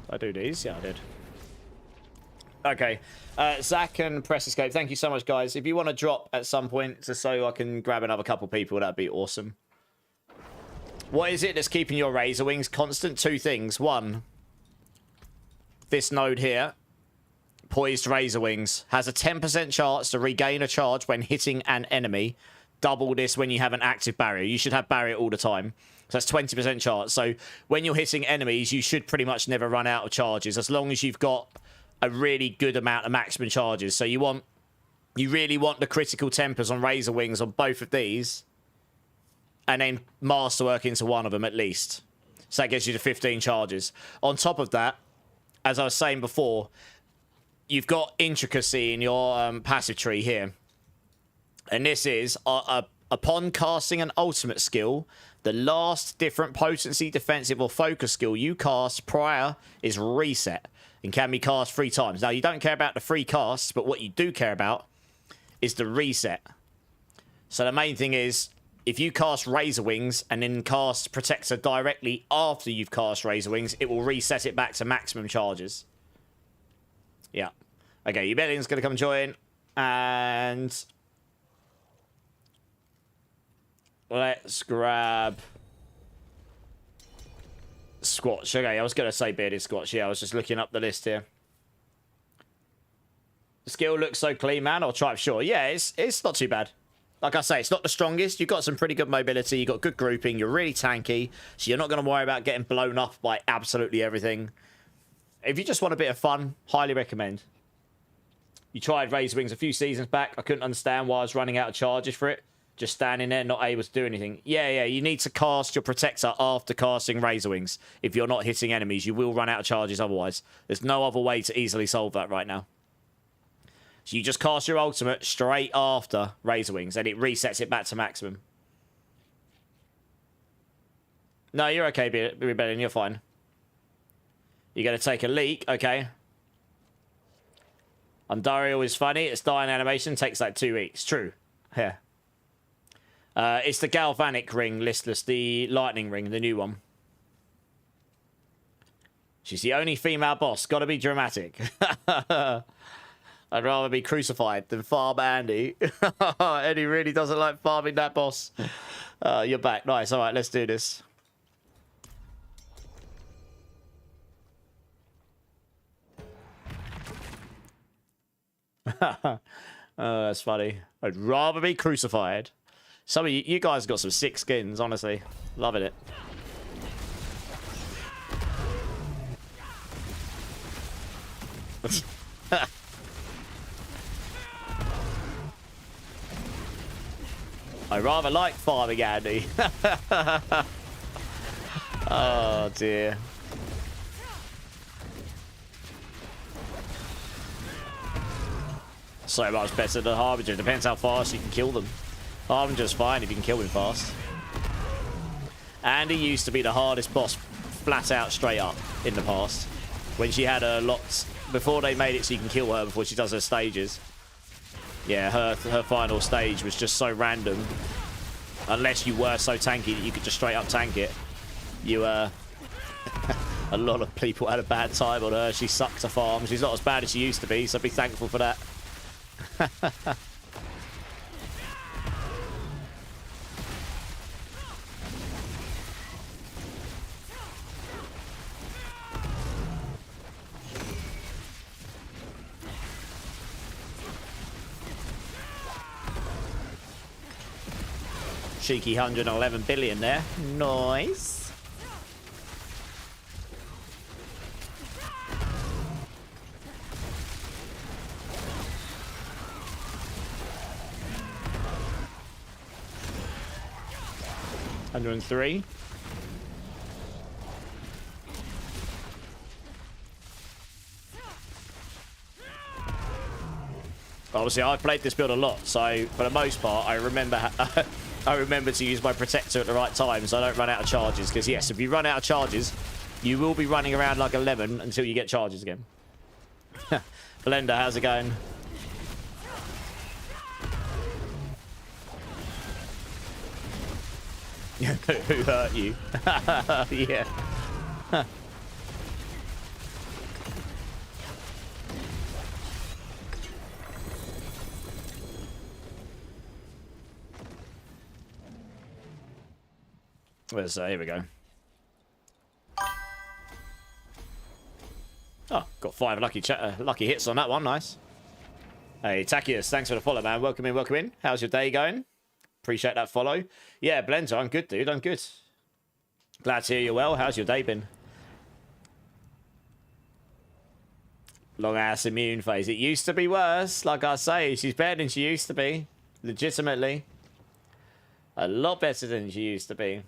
I do these? Yeah, I did. Okay. Zach and Press Escape, thank you so much, guys. If you want to drop at some point just so I can grab another couple people, that'd be awesome. What is it that's keeping your Razorwings constant? Two things. One, this node here, Poised Razorwings, has a 10% chance to regain a charge when hitting an enemy. Double this when you have an active barrier. You should have barrier all the time. So that's 20% chance. So when you're hitting enemies, you should pretty much never run out of charges as long as you've got a really good amount of maximum charges. So you really want the critical tempers on Razorwings on both of these, and then masterwork into one of them at least. So that gets you to 15 charges. On top of that, as I was saying before, you've got intricacy in your passive tree here. And this is, upon casting an ultimate skill, the last different potency, defensive, or focus skill you cast prior is reset and can be cast 3 times. Now, you don't care about the free casts, but what you do care about is the reset. So the main thing is, if you cast Razorwings and then cast Protector directly after you've cast Razorwings, it will reset it back to maximum charges. Yeah. Okay, Ubellion's going to come join. And let's grab Squatch. Okay, I was going to say Bearded Squatch. Yeah, I was just looking up the list here. The skill looks so clean, man. Or Tribe, sure. Yeah, it's not too bad. Like I say, it's not the strongest. You've got some pretty good mobility. You've got good grouping. You're really tanky. So you're not going to worry about getting blown up by absolutely everything. If you just want a bit of fun, highly recommend. You tried Razorwings a few seasons back. I couldn't understand why I was running out of charges for it. Just standing there, not able to do anything. Yeah, you need to cast your Protector after casting Razorwings. If you're not hitting enemies, you will run out of charges otherwise. There's no other way to easily solve that right now. So you just cast your ultimate straight after Razorwings, and it resets it back to maximum. No, you're okay, Rebellion. You're fine. You're going to take a leak. Okay. Undariel is funny. Its dying animation takes like 2 weeks. True. Yeah. It's the Galvanic ring, Listless. The Lightning ring, the new one. She's the only female boss. Gotta be dramatic. I'd rather be crucified than farm Andy. Eddie really doesn't like farming that boss. You're back. Nice. All right, let's do this. Oh, that's funny. I'd rather be crucified. Some of you guys got some sick skins, honestly. Loving it. I rather like farming Andy. Oh dear. So much better than Harbinger. Depends how fast you can kill them. Harbinger's fine if you can kill him fast. Andy used to be the hardest boss flat out straight up in the past. When she had her lots, before they made it so you can kill her before she does her stages. Yeah, her final stage was just so random. Unless you were so tanky that you could just straight up tank it. A lot of people had a bad time on her. She sucked to farm. She's not as bad as she used to be, so be thankful for that. Cheeky 111 billion there. Nice. $103. Obviously, I've played this build a lot, so for the most part, I remember to use my protector at the right time, so I don't run out of charges. Because yes, if you run out of charges, you will be running around like a lemon until you get charges again. Blender, how's it going? Who hurt you? Yeah. Where's here we go. Oh, got 5 lucky hits on that one. Nice. Hey, Takius, thanks for the follow, man. Welcome in, welcome in. How's your day going? Appreciate that follow. Yeah, Blender, I'm good, dude. I'm good. Glad to hear you're well. How's your day been? Long ass immune phase. It used to be worse. Like I say, she's better than she used to be. Legitimately. A lot better than she used to be.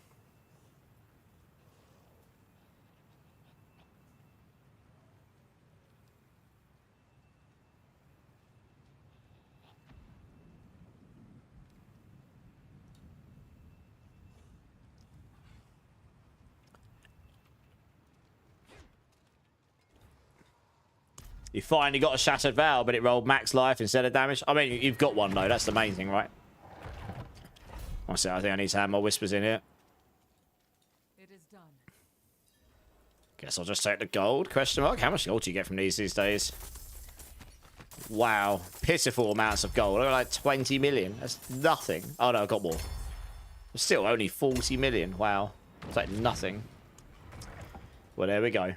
You finally got a Shattered Vow, but it rolled max life instead of damage. I mean, you've got one, though. That's the main thing, right? I think I need to have more whispers in here. It is done. Guess I'll just take the gold, question mark. How much gold do you get from these days? Wow. Pitiful amounts of gold. Like 20 million. That's nothing. Oh, no, I got more. Still only 40 million. Wow. It's like nothing. Well, there we go.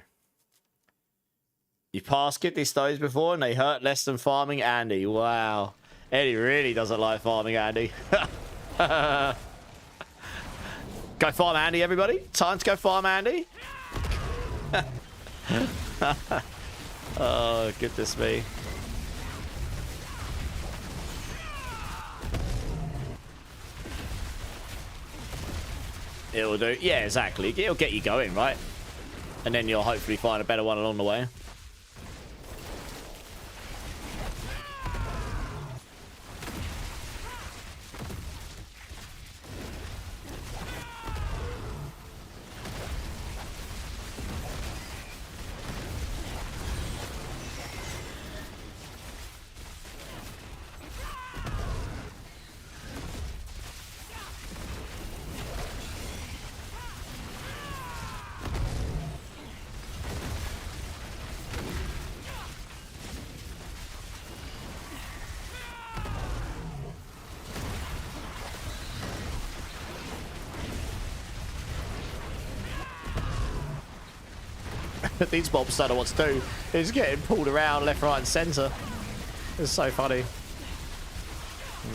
You passed kidney stones before and they hurt less than farming Andy. Wow. Eddie really doesn't like farming Andy. Go farm Andy, everybody. Time to go farm Andy. Oh, goodness me. It'll do. Yeah, exactly. It'll get you going, right? And then you'll hopefully find a better one along the way. These mobs don't know what to do. They're just getting pulled around left, right, and centre. It's so funny.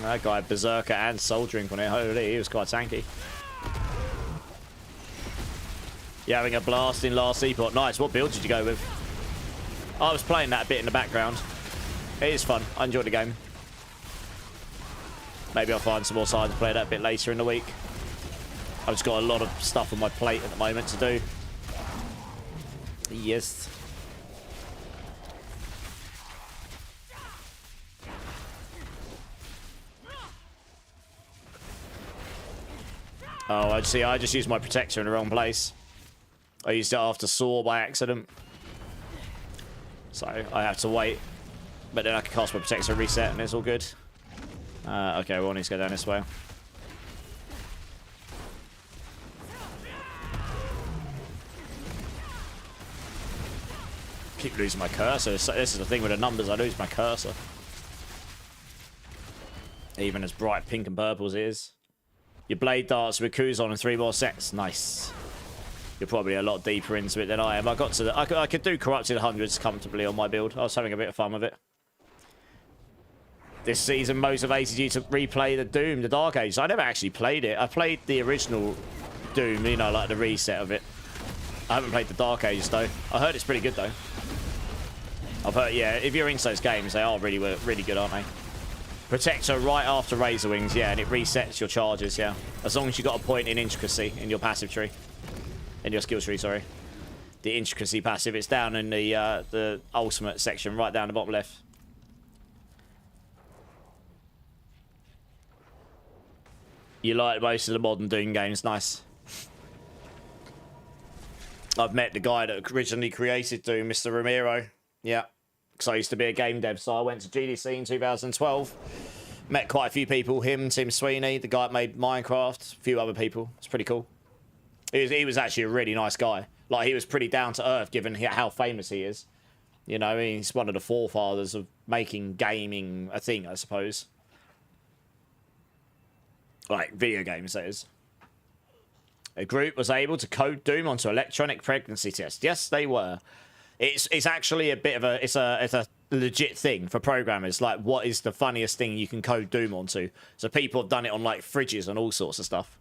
That guy had Berserker and Soul Drink on it. Holy, he was quite tanky. You're having a blast in last Seaport. Nice. What build did you go with? I was playing that a bit in the background. It is fun. I enjoyed the game. Maybe I'll find some more time to play that a bit later in the week. I've just got a lot of stuff on my plate at the moment to do. Yes. Oh, I see. I just used my protector in the wrong place. I used it after Saw by accident. So I have to wait. But then I can cast my protector, reset, and it's all good. Okay, we'll need to go down this way. Keep losing my cursor. So this is the thing with the numbers. I lose my cursor. Even as bright pink and purple as it is. Your blade darts with Kuzon and 3 more sets. Nice. You're probably a lot deeper into it than I am. I could do corrupted hundreds comfortably on my build. I was having a bit of fun with it. This season motivated you to replay the Doom, the Dark Age. I never actually played it. I played the original Doom, you know, like the reset of it. I haven't played the Dark Age though. I heard it's pretty good though. I've heard, yeah, if you're into those games, they are really good, aren't they? Protector right after Razorwings, yeah, and it resets your charges, yeah. As long as you got a point in intricacy in your passive tree. In your skill tree, sorry. The intricacy passive, it's down in the ultimate section, right down the bottom left. You like most of the modern Doom games. Nice. I've met the guy that originally created Doom, Mr. Ramiro. Yeah. Because I used to be a game dev, so I went to GDC in 2012. Met quite a few people. Him, Tim Sweeney, the guy that made Minecraft, a few other people. It's pretty cool. He was actually a really nice guy. Like, he was pretty down to earth given how famous he is. You know, he's one of the forefathers of making gaming a thing, I suppose. Like, video games, that is. A group was able to code Doom onto electronic pregnancy tests. Yes, they were. It's actually a bit of a... It's a legit thing for programmers. Like, what is the funniest thing you can code Doom onto? So people have done it on, like, fridges and all sorts of stuff.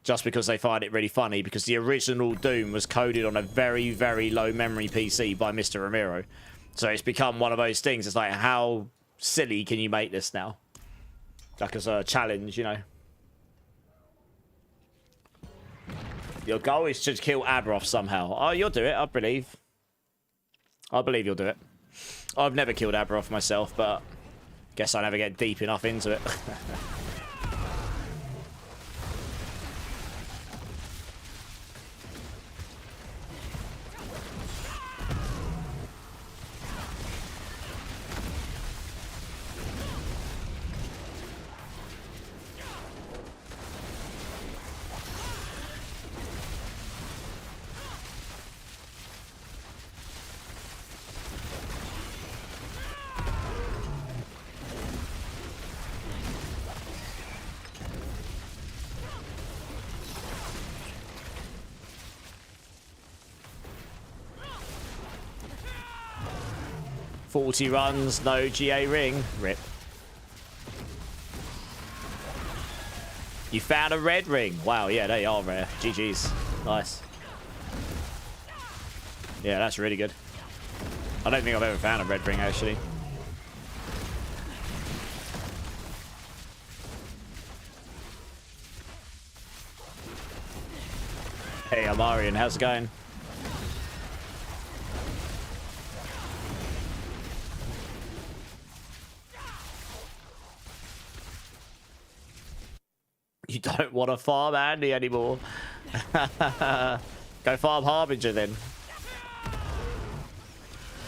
Just because they find it really funny, because the original Doom was coded on a very, very low memory PC by Mr. Ramiro. So it's become one of those things. It's like, how silly can you make this now? Like, as a challenge, you know. Your goal is to kill Aberoth somehow. Oh, you'll do it, I believe. I believe you'll do it. I've never killed Aberoth myself, but guess I never get deep enough into it. 40 runs, no GA ring. Rip. You found a red ring. Wow, yeah, they are rare. GG's. Nice. Yeah, that's really good. I don't think I've ever found a red ring, actually. Hey, I'm Arian. How's it going? You don't want to farm Andy anymore. Go farm Harbinger then.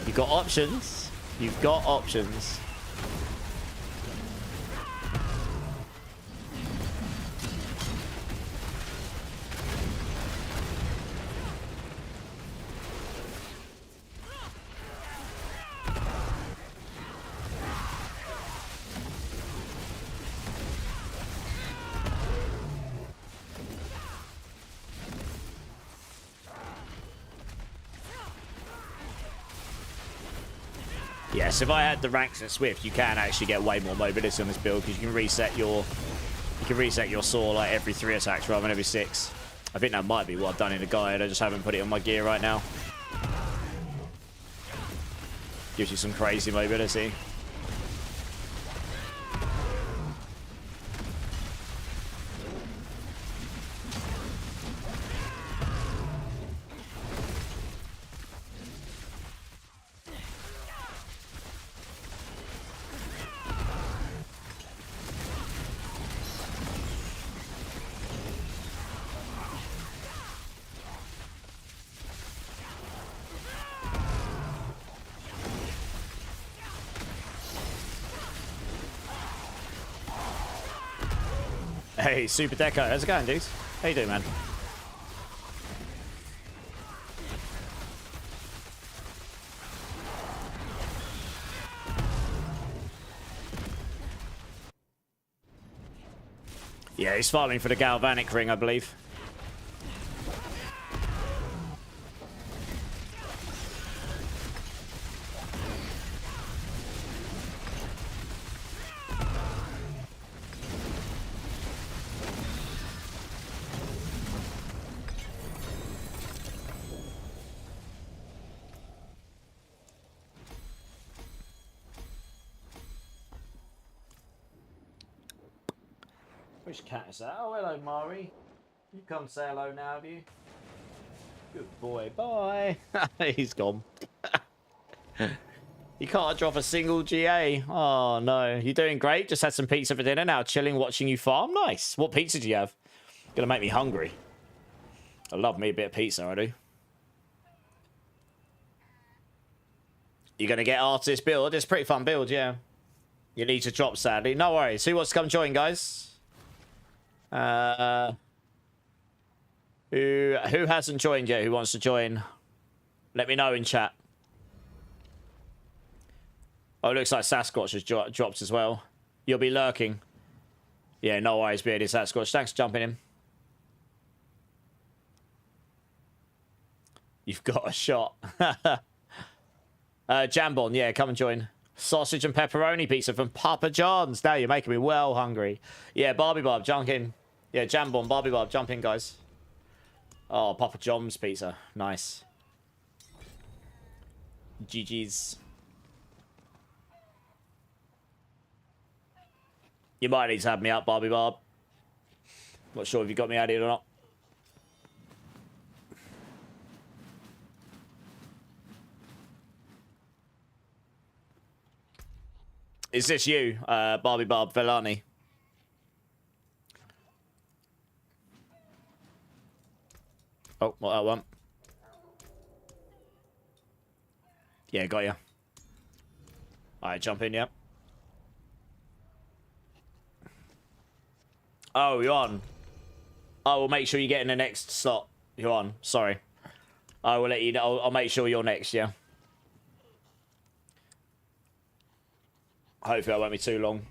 You've got options. You've got options. Yes, if I had the ranks at Swift, you can actually get way more mobility on this build because you can reset your saw like every 3 attacks rather than every 6. I think that might be what I've done in the guide. I just haven't put it on my gear right now. Gives you some crazy mobility. Hey, Super Deco, how's it going, dude? How you doing, man? Yeah, he's farming for the Galvanic ring, I believe. Which cat is that? Oh, hello, Mari. You come say hello now, do you? Good boy. Bye. He's gone. You can't drop a single GA. Oh, no. You're doing great. Just had some pizza for dinner. Now chilling, watching you farm. Nice. What pizza do you have? Gonna make me hungry. I love me a bit of pizza, I do. You're gonna get artist build. It's a pretty fun build, yeah. You need to drop, sadly. No worries. Who wants to come join, guys? Who hasn't joined yet? Who wants to join? Let me know in chat. Oh, it looks like Sasquatch has dropped as well. You'll be lurking. Yeah, no worries, bearded Sasquatch. Thanks for jumping in. You've got a shot. Jambon, yeah, come and join. Sausage and pepperoni pizza from Papa John's. Now you're making me well hungry. Yeah, Barbie Barb, jump in. Yeah, Jambon, Barbie Barb, jump in, guys. Oh, Papa John's pizza. Nice. GG's. You might need to have me up, Barbie Barb. Not sure if you got me added or not. Is this you, Barbie Barb Vellani? Oh, what that one? Yeah, got you. Alright, jump in, yeah. Oh, you're on. I will make sure you get in the next slot. You're on. Sorry. I will let you know. I'll make sure you're next, yeah. Hopefully I won't be too long.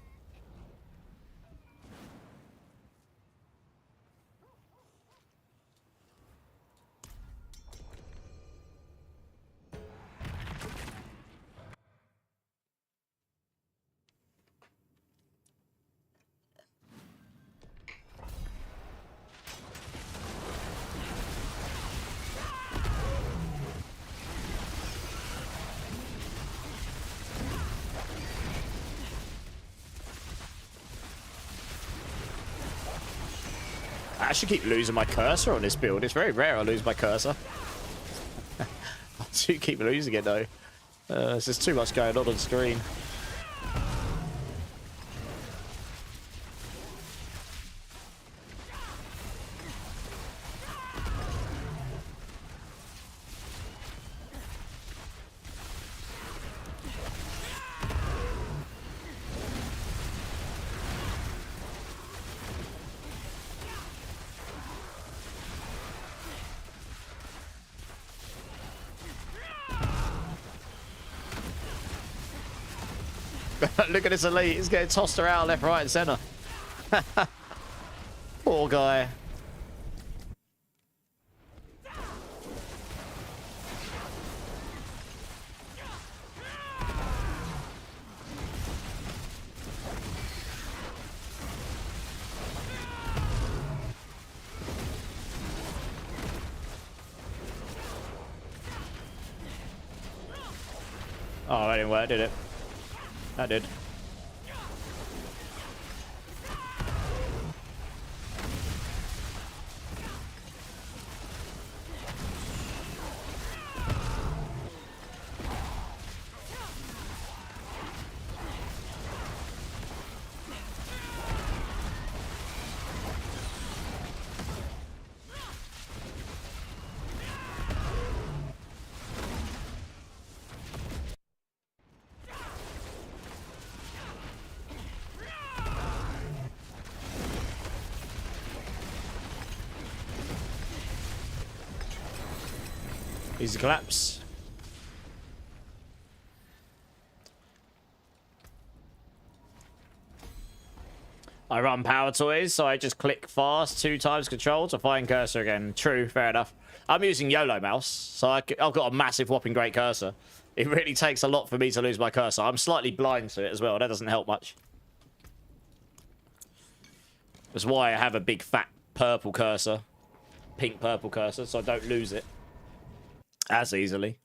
I actually keep losing my cursor on this build. It's very rare I lose my cursor. I do keep losing it though. There's just too much going on screen. Look at this elite. He's getting tossed around left, right, and center. Poor guy. Oh, that didn't work, did it? That did. Easy collapse. I run power toys, so I just click fast 2 times control to find cursor again. True, fair enough. I'm using YOLO mouse, so I've got a massive whopping great cursor. It really takes a lot for me to lose my cursor. I'm slightly blind to it as well. That doesn't help much. That's why I have a big fat purple cursor. Pink purple cursor, so I don't lose it as easily.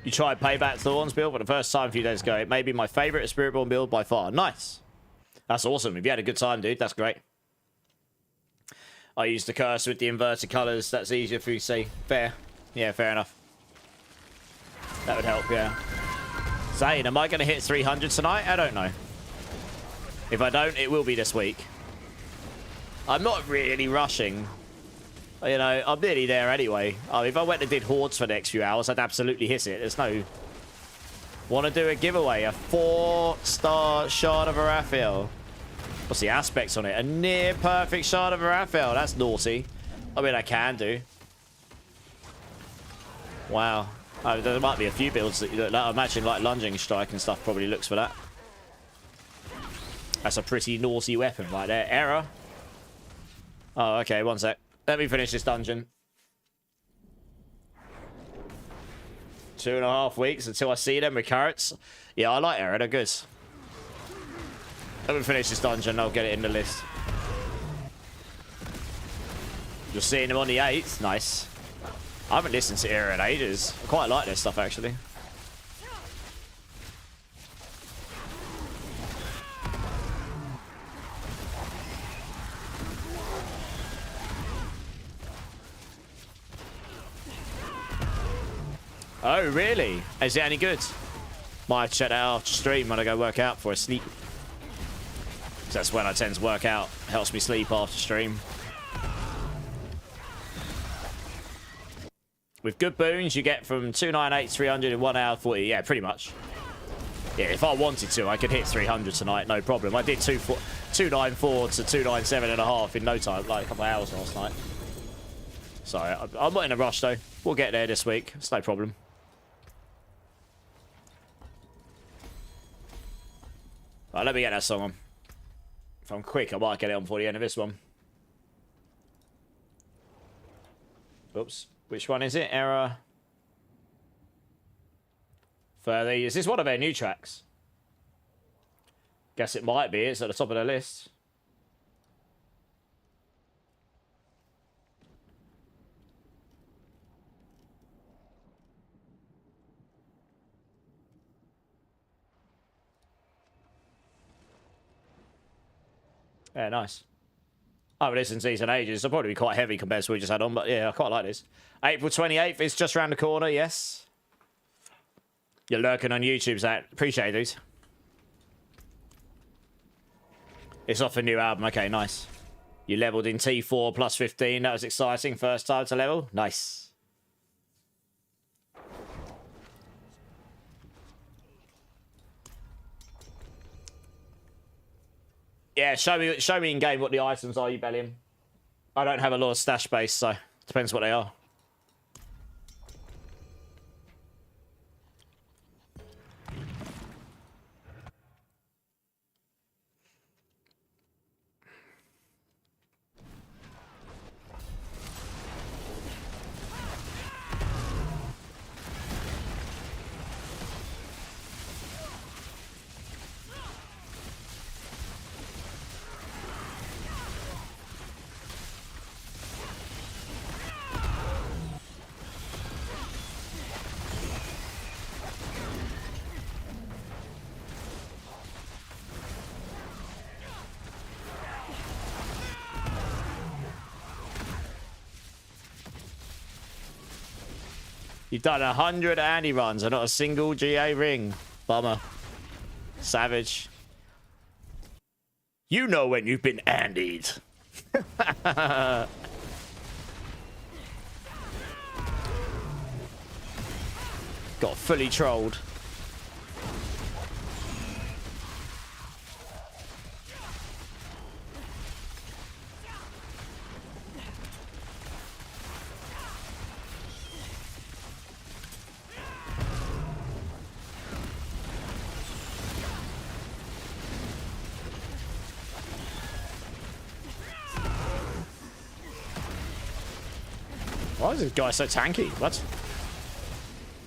You tried Payback Thorns build for the first time a few days ago. It may be my favorite Spiritborn build by far. Nice. That's awesome. If you had a good time, dude, that's great. I used the curse with the inverted colors. That's easier for you to see. Fair. Yeah, fair enough. That would help, yeah. Zane, am I going to hit 300 tonight? I don't know. If I don't, it will be this week. I'm not really rushing. You know, I'm nearly there anyway. If I went and did Hordes for the next few hours, I'd absolutely hit it. There's no... Want to do a giveaway. A 4-star Shard of Arathil. What's the aspects on it? A near perfect Shard of Arathil. That's naughty. I mean, I can do. Wow. Oh, there might be a few builds that I imagine, like Lunging Strike and stuff, probably looks for that. That's a pretty naughty weapon right there. Error. Oh, okay. One sec. Let me finish this dungeon. 2.5 weeks until I see them recurrents. Yeah, I like Error. They're good. Let me finish this dungeon. I'll get it in the list. You're seeing them on the 8th. Nice. I haven't listened to Error in ages. I quite like this stuff, actually. Oh, really? Is it any good? Might check that out after stream when I go work out before I sleep. That's when I tend to work out. It helps me sleep after stream. With good boons, you get from 298 to 300 in 1 hour 40. Yeah, pretty much. Yeah, if I wanted to, I could hit 300 tonight, no problem. I did 294 to 297.5 in no time, like a couple of hours last night. So I'm not in a rush, though. We'll get there this week. It's no problem. Right, let me get that song on. If I'm quick, I might get it on before the end of this one. Oops. Which one is it? Error. Further. Is this one of their new tracks? Guess it might be. It's at the top of the list. Yeah, nice. I haven't listened to these in ages. They'll probably be quite heavy compared to what we just had on, but yeah, I quite like this. April 28th is just around the corner, yes. You're lurking on YouTube, Zach. Appreciate it, dude. It's off a new album. Okay, nice. You leveled in T4 plus 15. That was exciting. First time to level. Nice. Yeah, show me in game what the items are, you bellion. I don't have a lot of stash space, so depends what they are. You've done 100 Andy runs and not a single GA ring. Bummer. Savage. You know when you've been Andied. Got fully trolled. Why is this guy so tanky? What?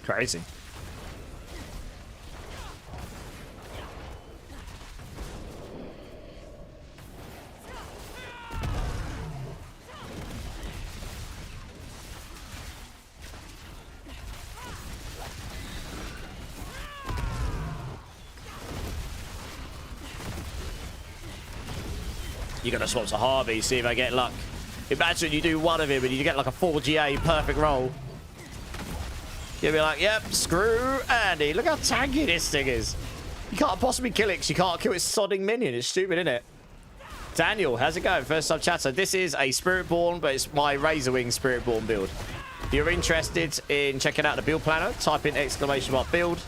Crazy. You're going to swap to Harvey, see if I get luck. Imagine you do one of him and you get like a 4GA perfect roll. You'll be like, yep, screw Andy. Look how tanky this thing is. You can't possibly kill it because you can't kill its sodding minion. It's stupid, isn't it? Daniel, how's it going? First time chatter. This is a Spiritborn, but it's my Razorwings Spiritborn build. If you're interested in checking out the build planner, type in !build.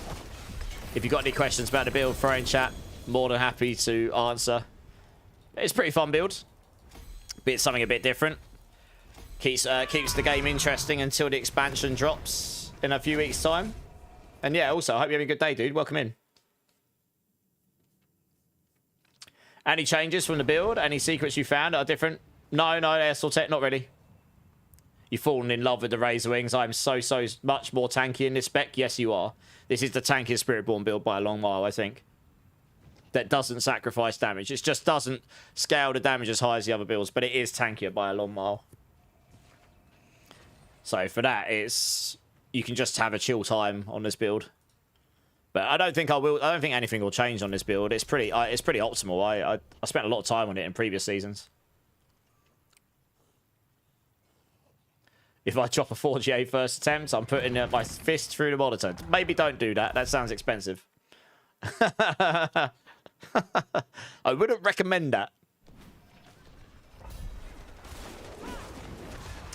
If you've got any questions about the build, throw in chat. More than happy to answer. It's a pretty fun build. Bit something a bit different. Keeps the game interesting until the expansion drops in a few weeks' time. And yeah, also, I hope you're having a good day, dude. Welcome in. Any changes from the build? Any secrets you found that are different? No, Airsoft Tech, not really. You've fallen in love with the Razorwings. I'm so much more tanky in this spec. Yes, you are. This is the tankiest Spiritborn build by a long mile, I think. That doesn't sacrifice damage. It just doesn't scale the damage as high as the other builds, but it is tankier by a long mile. So for that, you can just have a chill time on this build. But I don't think anything will change on this build. It's pretty optimal. I spent a lot of time on it in previous seasons. If I drop a 4GA first attempt, I'm putting my fist through the monitor. Maybe don't do that. That sounds expensive. I wouldn't recommend that.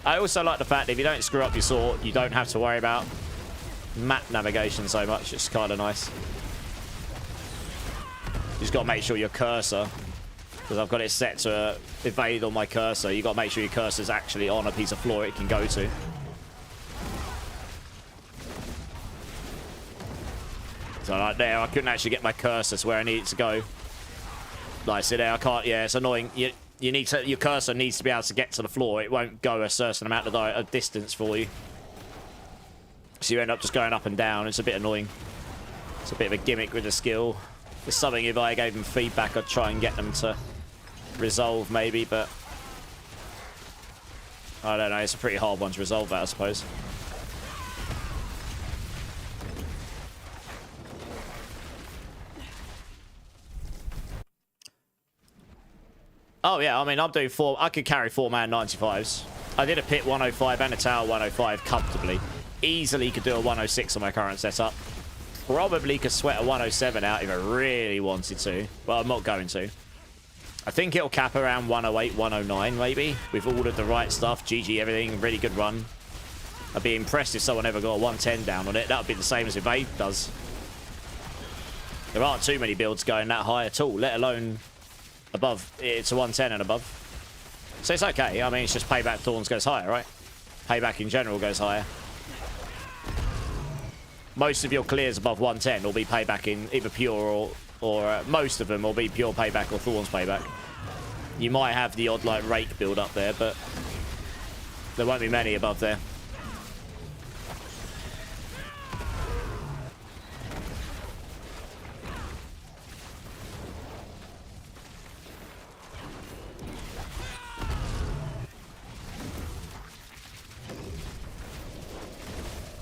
I also like the fact that if you don't screw up your sword, you don't have to worry about map navigation so much. It's kind of nice. You just got to make sure your cursor, because I've got it set to evade on my cursor, you got to make sure your cursor's actually on a piece of floor it can go to. So like there, I couldn't actually get my cursor to where I need it to go. Like, see there, I can't. Yeah, it's annoying. You need to. Your cursor needs to be able to get to the floor. It won't go a certain amount of distance for you. So you end up just going up and down. It's a bit annoying. It's a bit of a gimmick with the skill. It's something if I gave them feedback, I'd try and get them to resolve maybe, but I don't know. It's a pretty hard one to resolve that, I suppose. Oh yeah, I mean, I'm doing I could carry 4-man 95s. I did a pit 105 and a tower 105 comfortably. Easily could do a 106 on my current setup. Probably could sweat a 107 out if I really wanted to. But I'm not going to. I think it'll cap around 108, 109 maybe. With all of the right stuff. GG everything. Really good run. I'd be impressed if someone ever got a 110 down on it. That would be the same as Evade does. There aren't too many builds going that high at all. Let alone above. It's a 110 and above. So it's okay. I mean, it's just Payback Thorns goes higher, right? Payback in general goes higher. Most of your clears above 110 will be Payback in either pure or most of them will be pure Payback or Thorns Payback. You might have the odd, like, Rake build up there, but there won't be many above there.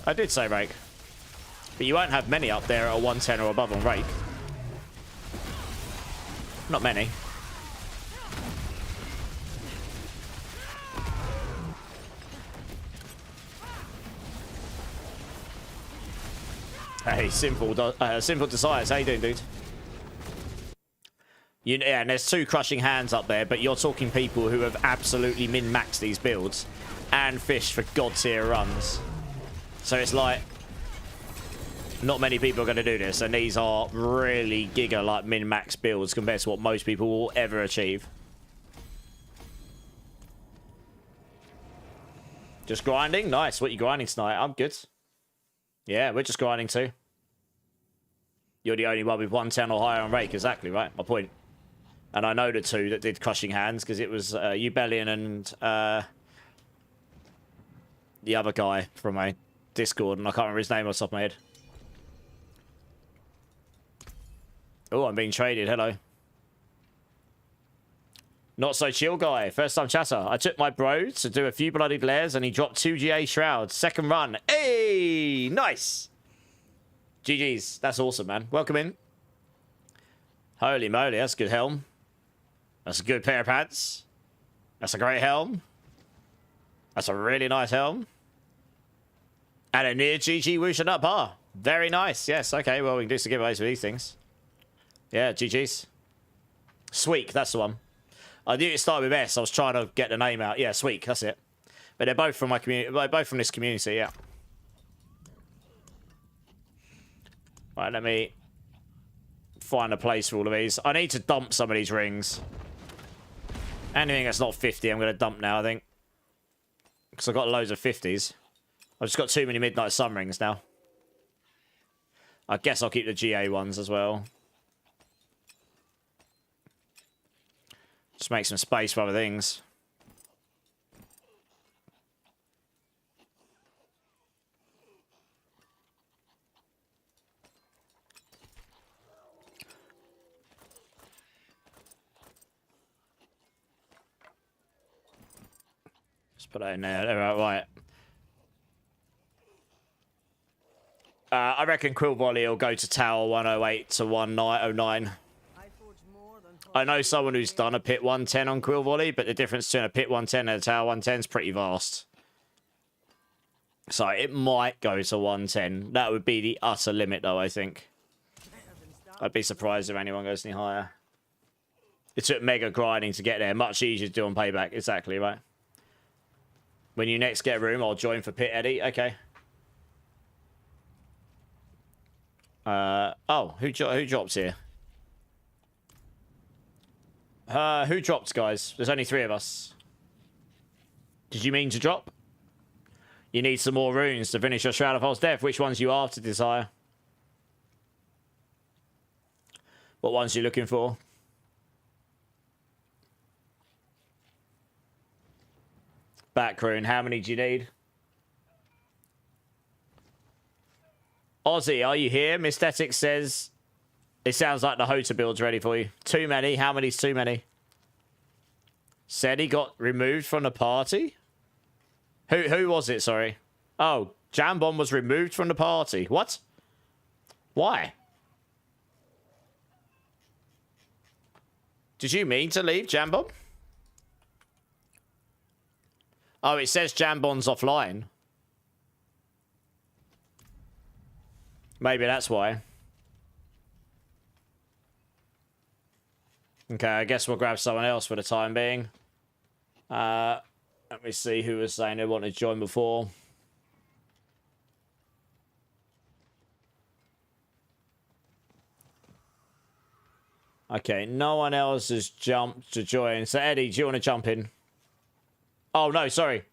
I did say Rake. But you won't have many up there at a 110 or above on Rake. Not many. Hey, Simple Desires. How you doing, dude? Yeah, and there's 2 crushing hands up there, but you're talking people who have absolutely min-maxed these builds and fished for god-tier runs. So it's like, not many people are going to do this, and these are really giga, like, min-max builds compared to what most people will ever achieve. Just grinding? Nice. What are you grinding tonight? I'm good. Yeah, we're just grinding too. You're the only one with 110 or higher on Rake, exactly, right? My point. And I know the 2 that did Crushing Hands, because it was Ubellion and the other guy from my Discord, and I can't remember his name off the top of my head. Oh, I'm being traded. Hello. Not so chill guy. First time chatter. I took my bro to do a few bloodied layers and he dropped 2 GA shrouds. Second run. Hey! Nice! GG's. That's awesome, man. Welcome in. Holy moly, that's good helm. That's a good pair of pants. That's a great helm. That's a really nice helm. And a near GG whoosh and up bar. Very nice. Yes, okay. Well, we can do some giveaways with these things. Yeah, GG's. Sweek, that's the one. I knew it started with S. I was trying to get the name out. Yeah, Sweek, that's it. But they're both from my community. Both from this community, yeah. Right, let me find a place for all of these. I need to dump some of these rings. Anything that's not 50, I'm going to dump now, I think. Because I've got loads of 50s. I've just got too many Midnight Sun rings now. I guess I'll keep the GA ones as well. Just make some space for other things. Just put that in there. Right. I reckon Quill Volley will go to Tower 108 to 1909. I know someone who's done a Pit 110 on Quill Volley, but the difference between a Pit 110 and a Tower 110 is pretty vast. So it might go to 110. That would be the utter limit, though, I think. I'd be surprised if anyone goes any higher. It took mega grinding to get there. Much easier to do on payback. Exactly, right? When you next get a room, I'll join for Pit, Eddie. Okay. Oh, who drops here? Who dropped, guys? There's only 3 of us. Did you mean to drop? You need some more runes to finish your Shroud of False Death. Which ones you after, Desire? What ones you looking for? Back rune. How many do you need? Ozzy, are you here? Mysthetic says... It sounds like the Hota build's ready for you. Too many? How many's too many? Said he got removed from the party? Who was it, sorry? Oh, Jambon was removed from the party. What? Why? Did you mean to leave, Jambon? Oh, it says Jambon's offline. Maybe that's why. Okay, I guess we'll grab someone else for the time being. Let me see who was saying they wanted to join before. Okay, no one else has jumped to join. So, Eddie, do you want to jump in? Oh, no, sorry.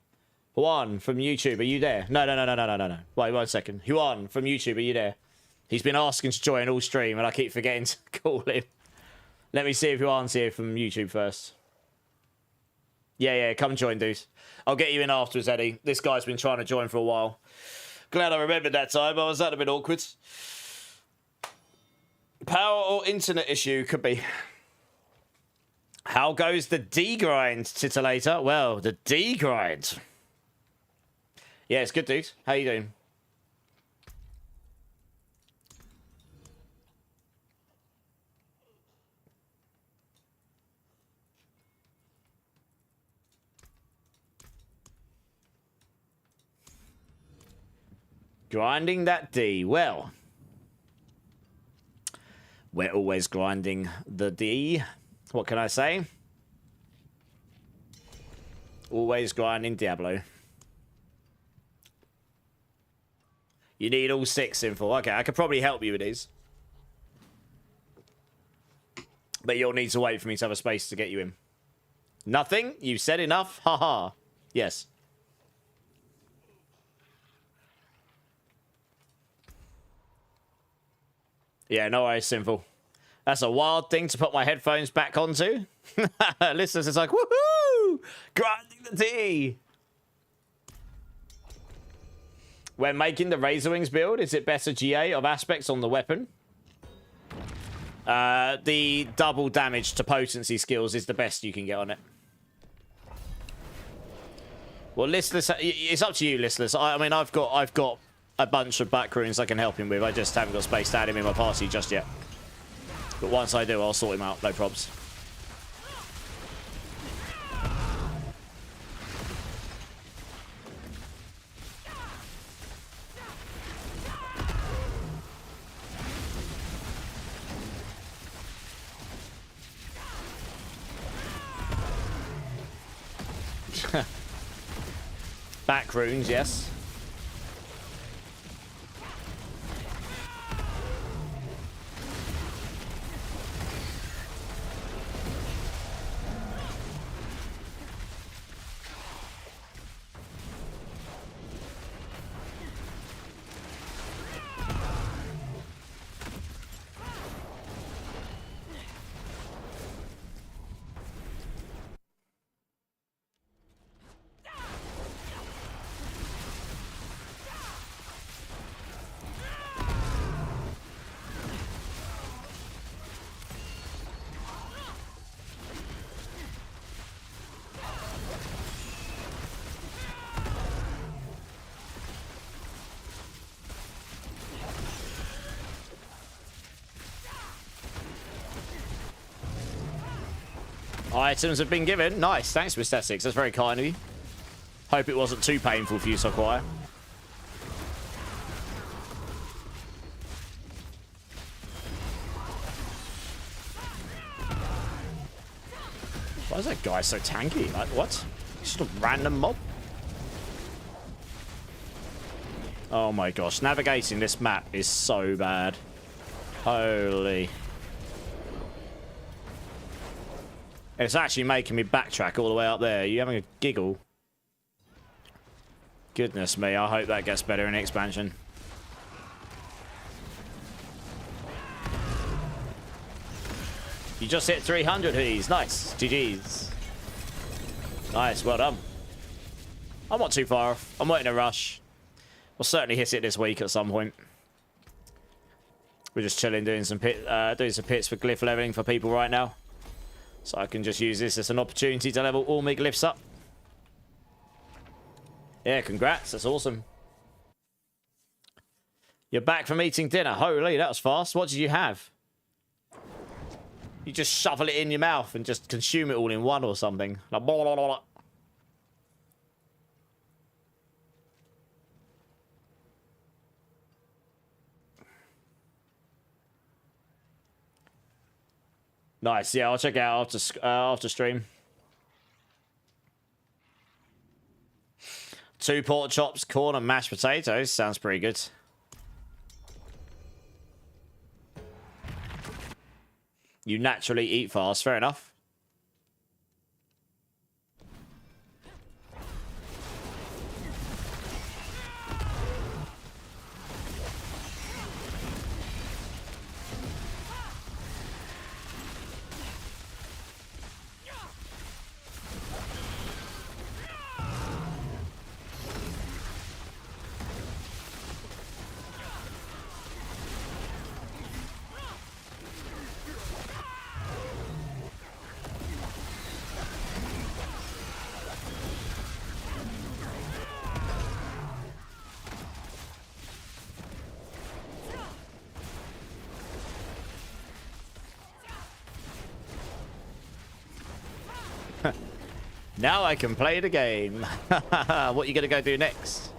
Juan from YouTube, are you there? No. Wait 1 second. Juan from YouTube, are you there? He's been asking to join all stream, and I keep forgetting to call him. Let me see if Juan's here from YouTube first. Yeah, come join, dude. I'll get you in afterwards, Eddie. This guy's been trying to join for a while. Glad I remembered that time. I was that a bit awkward. Power or internet issue could be. How goes the D-grind, Titillator? Well, the D-grind. Yeah, it's good, dude. How you doing? Grinding that D. Well, we're always grinding the D. What can I say? Always grinding Diablo. You need all 6 info. Okay, I could probably help you with these. But you'll need to wait for me to have a space to get you in. Nothing? You said enough? Haha. Yes. Yeah, no worries, Sinful. That's a wild thing to put my headphones back onto. Listeners, it's like, woohoo! Grinding the D! When making the Razorwings build, is it better GA of aspects on the weapon? The double damage to potency skills is the best you can get on it. Well, listeners, it's up to you, listeners. I mean, I've got a bunch of back runes I can help him with. I just haven't got space to add him in my party just yet. But once I do, I'll sort him out. No probs. Back runes, yes. Items have been given. Nice. Thanks, Mr. Essex. That's very kind of you. Hope it wasn't too painful for you to acquire. Why is that guy so tanky? Like, what? Just a random mob? Oh my gosh. Navigating this map is so bad. Holy. It's actually making me backtrack all the way up there. Are you having a giggle? Goodness me, I hope that gets better in the expansion. You just hit 300 hoodies. Nice. GG's. Nice, well done. I'm not too far off. I'm waiting a rush. We'll certainly hit it this week at some point. We're just chilling, doing some pits for glyph leveling for people right now. So I can just use this as an opportunity to level all my glyphs up. Yeah, congrats. That's awesome. You're back from eating dinner. Holy, that was fast. What did you have? You just shovel it in your mouth and just consume it all in one or something. Like, blah, blah, blah, blah. Nice. Yeah, I'll check it out after stream. 2 pork chops, corn, and mashed potatoes. Sounds pretty good. You naturally eat fast. Fair enough. Now I can play the game. What you gonna go do next?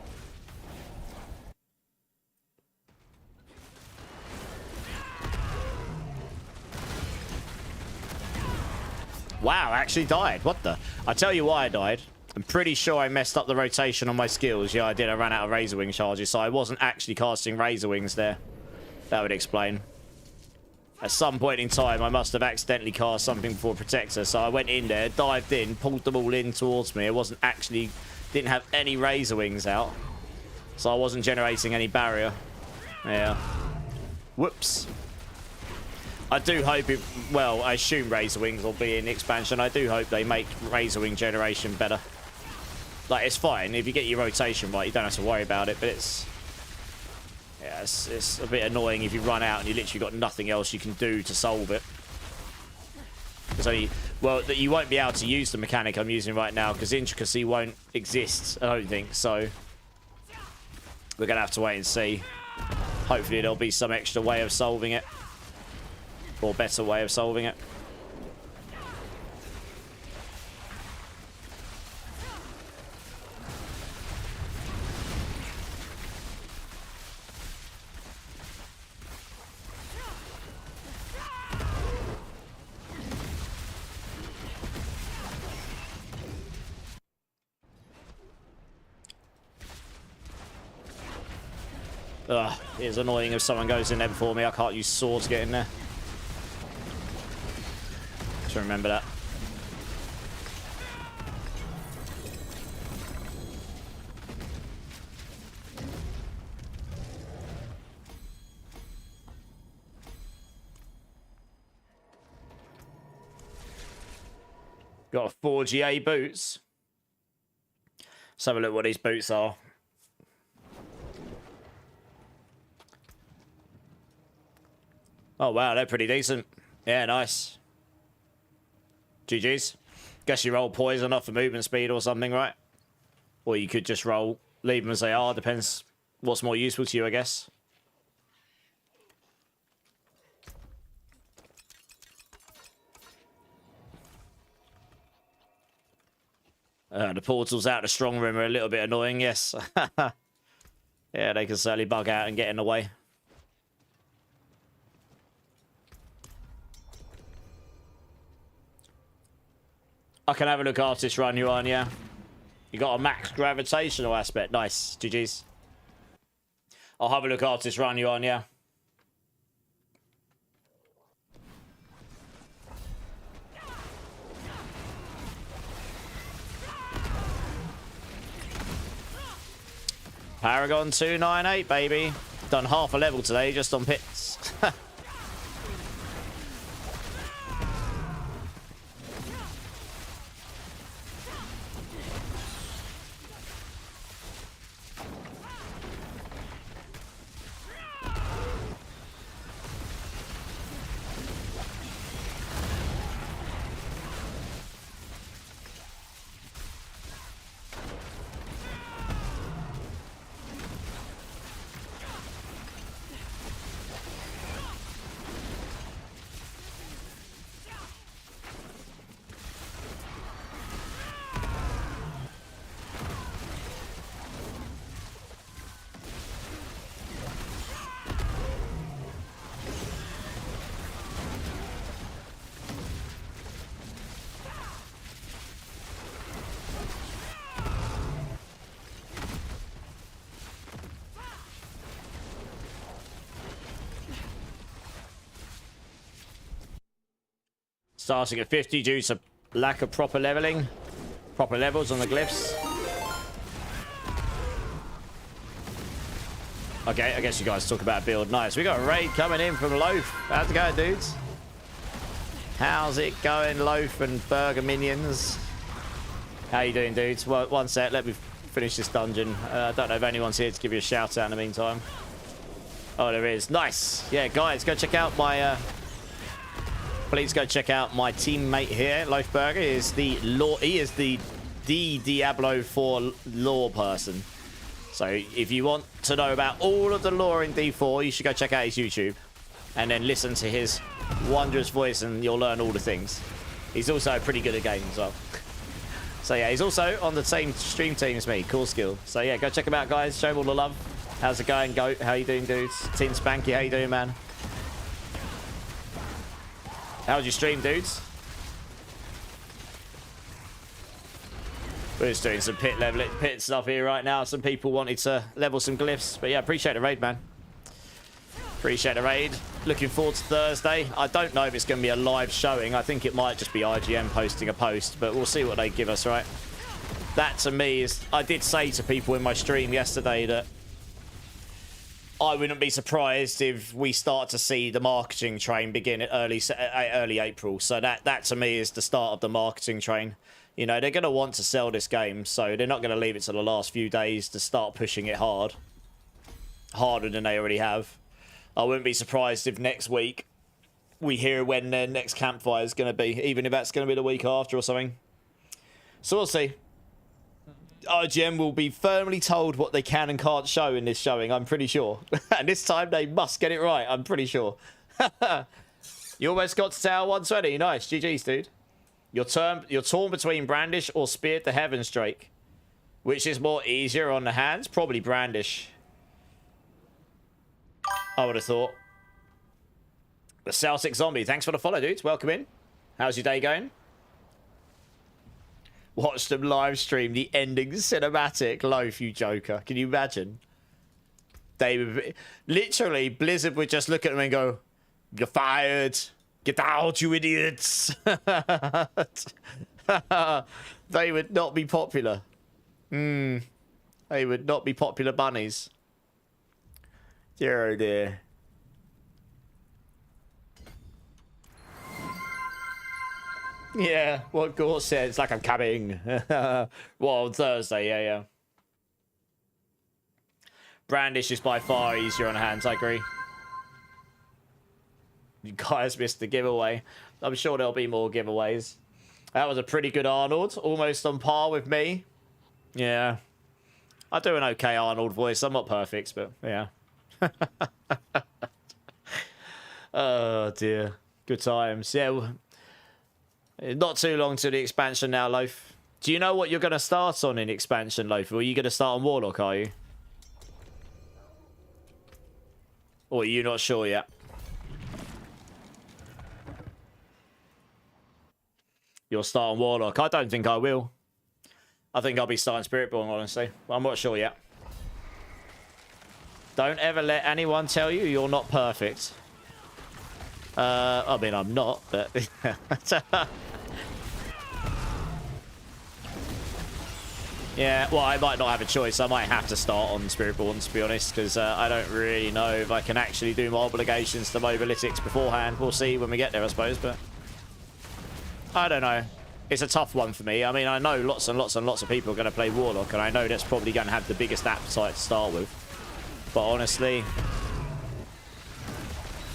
Wow, I actually died. What the? I'll tell you why I died. I'm pretty sure I messed up the rotation on my skills. Yeah, I did. I ran out of Razorwing charges, so I wasn't actually casting Razorwings there. That would explain. At some point in time, I must have accidentally cast something before Protector, so I went in there, dived in, pulled them all in towards me. It wasn't actually... didn't have any Razorwings out. So I wasn't generating any barrier. Yeah. Whoops. I do hope it... well, I assume Razorwings will be in the expansion. I do hope they make Razorwing generation better. Like, it's fine. If you get your rotation right, you don't have to worry about it, but it's... yeah, it's a bit annoying if you run out and you literally got nothing else you can do to solve it. So, well, that you won't be able to use the mechanic I'm using right now because intricacy won't exist, I don't think. So, we're going to have to wait and see. Hopefully, there'll be some extra way of solving it. Or better way of solving it. Ugh, it's annoying if someone goes in there before me. I can't use sword to get in there. Just remember that. Got 4 GA boots. Let's have a look what these boots are. Oh, wow, they're pretty decent. Yeah, nice. GG's. Guess you roll poison off for movement speed or something, right? Or you could just roll, leave them as they are. Depends what's more useful to you, I guess. The portals out the strong room are a little bit annoying, yes. Yeah, they can certainly bug out and get in the way. I can have a look after this run you on, yeah. You got a max gravitational aspect. Nice. GG's. I'll have a look after this run you on, yeah. Paragon 298, baby. Done half a level today just on pits. Starting at 50 due to lack of proper leveling. Proper levels on the glyphs. Okay, I guess you guys talk about build. Nice. We got a raid coming in from Loaf. How's it going, dudes? How's it going, Loaf and Burger Minions? How you doing, dudes? Well, one sec. Let me finish this dungeon. I don't know if anyone's here to give you a shout out in the meantime. Oh, there is. Nice. Yeah, guys, go check out my... Please go check out my teammate here, Loafburger. He is the Diablo 4 lore person. So if you want to know about all of the lore in D4, you should go check out his YouTube and then listen to his wondrous voice, and you'll learn all the things. He's also pretty good at games as well. So yeah, he's also on the same stream team as me. Cool skill. So yeah, go check him out, guys. Show him all the love. How's it going, Goat? How you doing, dudes? Team Spanky, how you doing, man? How's your stream, dudes? We're just doing some pit stuff here right now. Some people wanted to level some glyphs. But yeah, appreciate the raid, man. Appreciate the raid. Looking forward to Thursday. I don't know if it's going to be a live showing. I think it might just be IGN posting a post. But we'll see what they give us, right? That, to me, is... I did say to people in my stream yesterday that I wouldn't be surprised if we start to see the marketing train begin at early April. So that to me is the start of the marketing train. You know, they're going to want to sell this game, so they're not going to leave it to the last few days to start pushing it hard. Harder than they already have. I wouldn't be surprised if next week we hear when their next campfire is going to be, even if that's going to be the week after or something. So we'll see. IGN will be firmly told what they can and can't show in this showing, I'm pretty sure. And this time they must get it right, I'm pretty sure. You almost got to Tower 120. Nice. GG's, dude. You're torn between Brandish or Spear to Heavens, Drake. Which is more easier on the hands? Probably Brandish. I would have thought. The Celtic Zombie. Thanks for the follow, dudes. Welcome in. How's your day going? Watch them live stream the ending cinematic. Loaf, you joker. Can you imagine? they would literally, Blizzard would just look at them and go, "You're fired. Get out, you idiots." They would not be popular. They would not be popular bunnies. Dear oh dear. Yeah, what Gore said, it's like I'm coming. Well, on Thursday, yeah. Brandish is by far easier on hands, I agree. You guys missed the giveaway. I'm sure there'll be more giveaways. That was a pretty good Arnold, almost on par with me. Yeah. I do an okay Arnold voice. I'm not perfect, but yeah. Oh, dear. Good times. Yeah. Not too long to the expansion now, Loaf. Do you know what you're going to start on in expansion, Loaf? Or are you going to start on Warlock, are you? Or are you not sure yet? You'll start on Warlock. I don't think I will. I think I'll be starting Spiritborn, honestly. I'm not sure yet. Don't ever let anyone tell you you're not perfect. I mean, I'm not, but... Yeah, well, I might not have a choice. I might have to start on Spiritborn, to be honest, because I don't really know if I can actually do my obligations to Mobalytics beforehand. We'll see when we get there, I suppose, but... I don't know. It's a tough one for me. I mean, I know lots and lots and lots of people are going to play Warlock, and I know that's probably going to have the biggest appetite to start with. But honestly,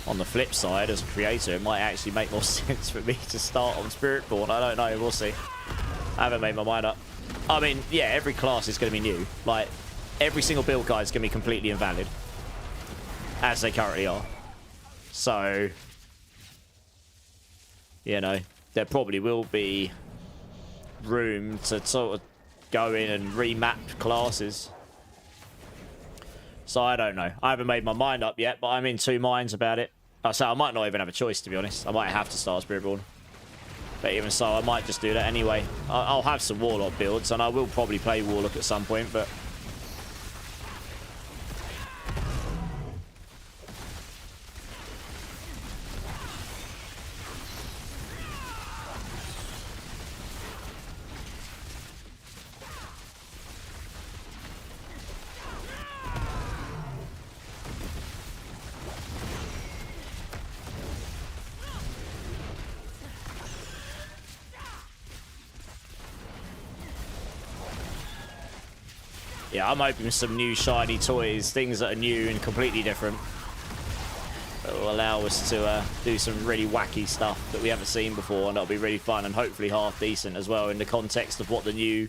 on the flip side, as a creator, it might actually make more sense for me to start on Spiritborn. I don't know. We'll see. I haven't made my mind up. I mean, yeah, every class is going to be new. Like, every single build guide is going to be completely invalid, as they currently are. So, you know, there probably will be room to sort of go in and remap classes. So I don't know. I haven't made my mind up yet, but I'm in two minds about it. So I might not even have a choice, to be honest. I might have to start Spiritborn. But even so, I might just do that anyway. I'll have some Warlock builds, and I will probably play Warlock at some point, but... Yeah, I'm hoping some new shiny toys, things that are new and completely different, that will allow us to do some really wacky stuff that we haven't seen before, and that'll be really fun and hopefully half decent as well in the context of what the new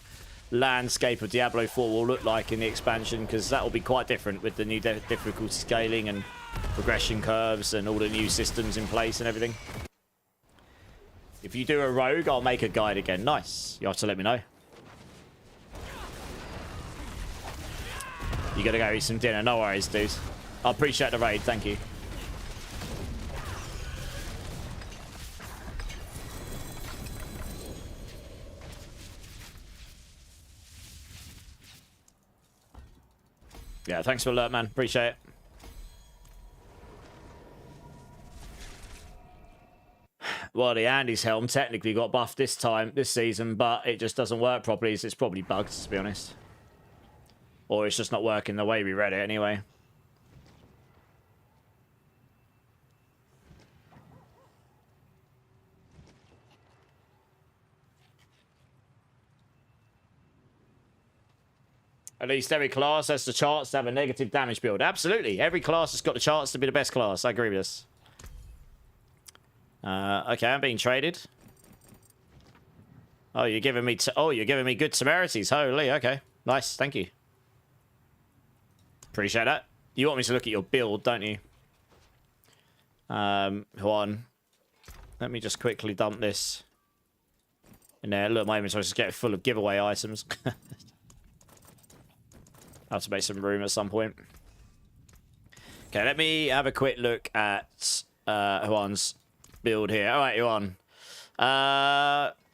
landscape of Diablo 4 will look like in the expansion, because that will be quite different with the new difficulty scaling and progression curves and all the new systems in place and everything. If you do a rogue, I'll make a guide again. Nice. You have to let me know. You gotta go eat some dinner. No worries, dude. I appreciate the raid. Thank you. Yeah, thanks for the alert, man. Appreciate it. Well, the Andy's helm technically got buffed this season, but it just doesn't work properly, so it's probably bugged, to be honest. Or it's just not working the way we read it anyway. At least every class has the chance to have a negative damage build. Absolutely. Every class has got the chance to be the best class. I agree with this. Okay, I'm being traded. Oh, you're giving me good temerities. Holy, okay. Nice, thank you. Appreciate that. You want me to look at your build, don't you? Hold on. Let me just quickly dump this in there. Look, my inventory is getting full of giveaway items. I have to make some room at some point. Okay, let me have a quick look at Juan's build here. All right, Juan.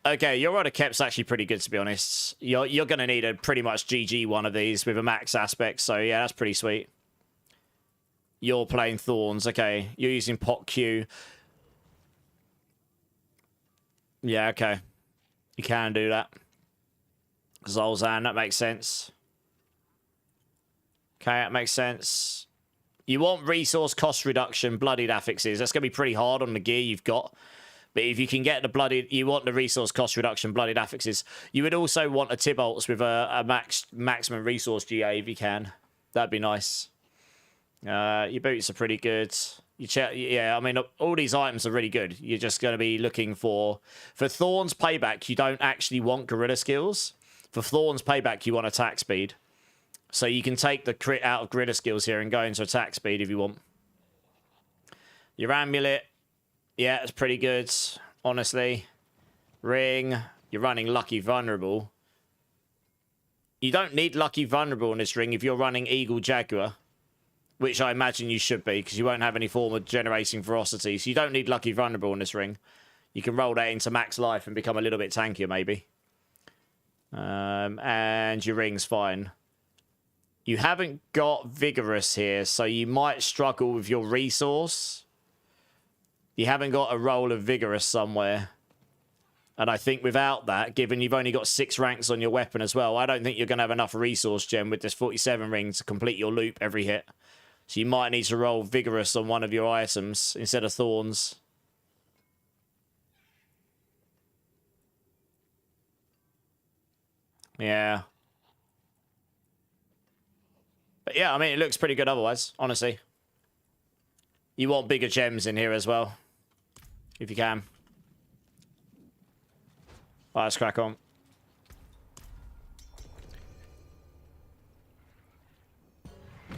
Okay, your Rod of Kep's actually pretty good, to be honest. You're going to need a pretty much GG one of these with a max aspect, so yeah, that's pretty sweet. You're playing Thorns. Okay. You're using pot Q. Yeah, okay. You can do that. Zolzan, that makes sense. Okay, that makes sense. You want resource cost reduction, bloodied affixes. That's going to be pretty hard on the gear you've got. But if you can get the bloodied... You want the resource cost reduction, bloodied affixes. You would also want a Tibolts with a maximum resource GA if you can. That'd be nice. Your boots are pretty good. Yeah, I mean, all these items are really good. You're just going to be looking for... For Thorn's Payback, you don't actually want Gorilla Skills. For Thorn's Payback, you want attack speed. So you can take the crit out of Gorilla Skills here and go into attack speed if you want. Your Amulet, yeah, it's pretty good, honestly. Ring, you're running Lucky Vulnerable. You don't need Lucky Vulnerable in this ring if you're running Eagle Jaguar, which I imagine you should be, because you won't have any form of generating ferocity. So you don't need Lucky Vulnerable in this ring. You can roll that into max life and become a little bit tankier, maybe. And your ring's fine. You haven't got Vigorous here, so you might struggle with your resource. You haven't got a roll of Vigorous somewhere. And I think without that, given you've only got 6 ranks on your weapon as well, I don't think you're going to have enough resource gem with this 47 ring to complete your loop every hit. So you might need to roll Vigorous on one of your items instead of Thorns. Yeah. But yeah, I mean, it looks pretty good otherwise, honestly. You want bigger gems in here as well, if you can. All right, let's crack on.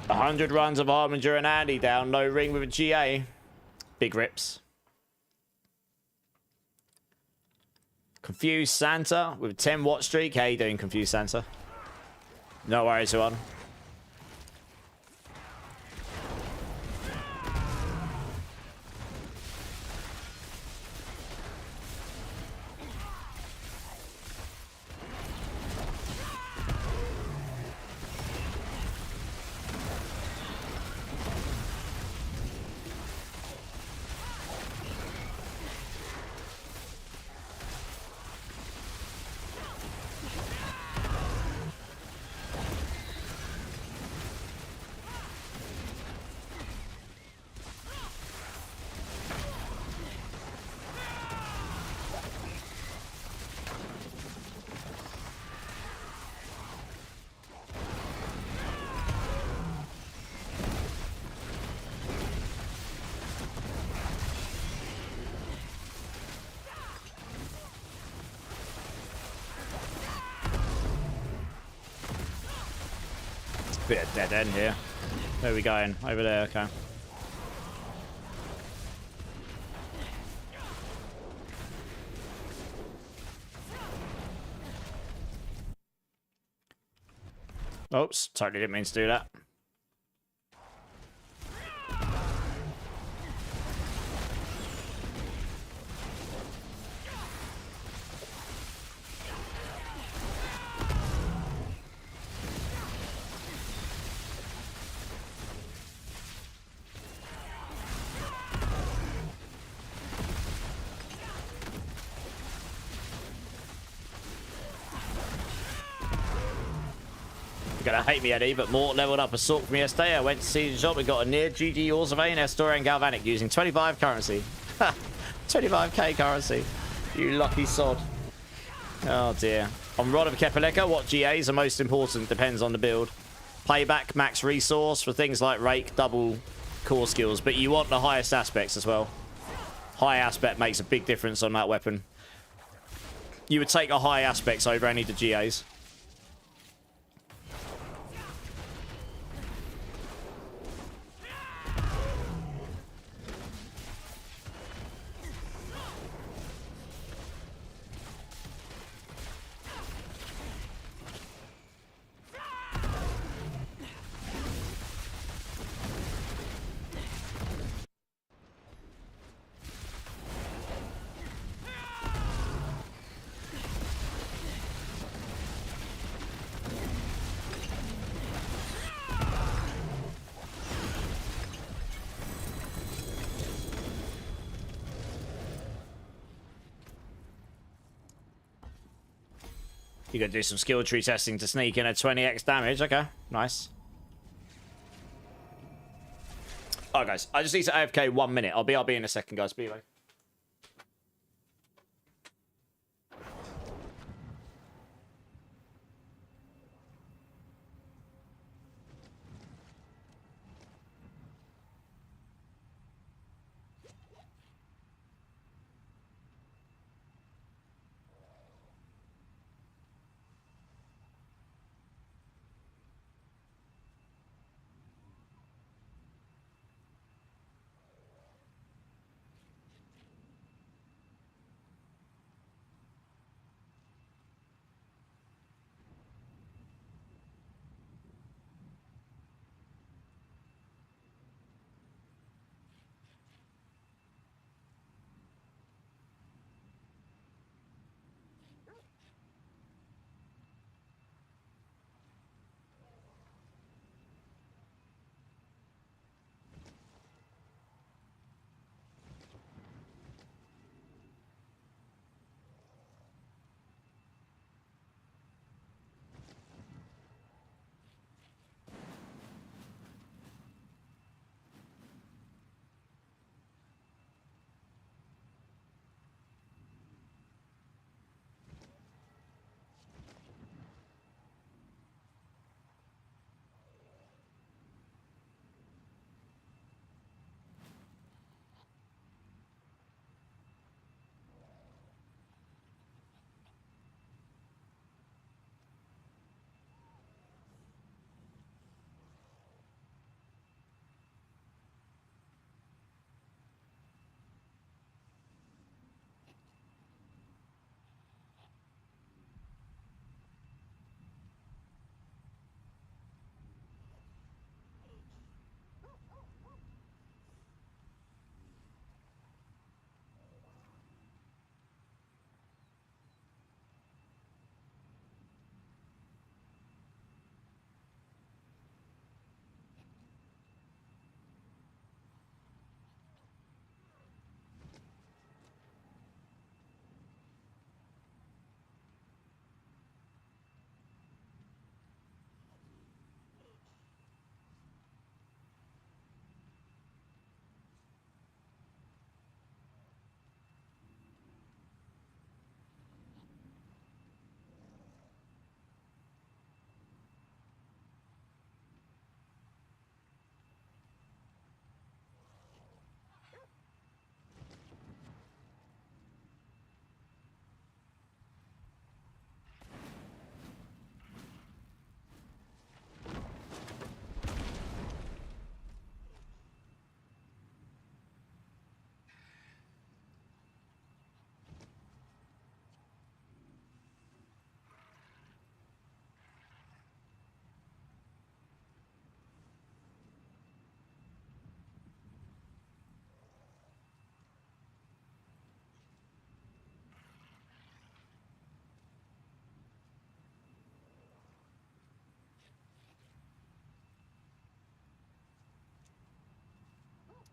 A 100 runs of Harbinger and Andy down, no ring with a GA. Big rips. Confused Santa with a 10 watt streak. How you doing, Confused Santa? No worries, everyone. Bit of dead end here. Where are we going? Over there, okay. Oops, totally didn't mean to do that. You're gonna hate me, Eddie, but Mort leveled up a Sork from yesterday. I went to see the shop. We got a near GG Orzavain, Astorian Galvanic using 25 currency. 25k currency. You lucky sod. Oh dear. On Rod of Kepaleka, what GAs are most important depends on the build. Payback, max resource for things like Rake, double core skills, but you want the highest aspects as well. High aspect makes a big difference on that weapon. You would take a high aspects over any of the GAs. You gotta do some skill tree testing to sneak in a 20x damage. Okay, nice. Alright, guys. I just need to AFK 1 minute. I'll be in a second, guys. Be like.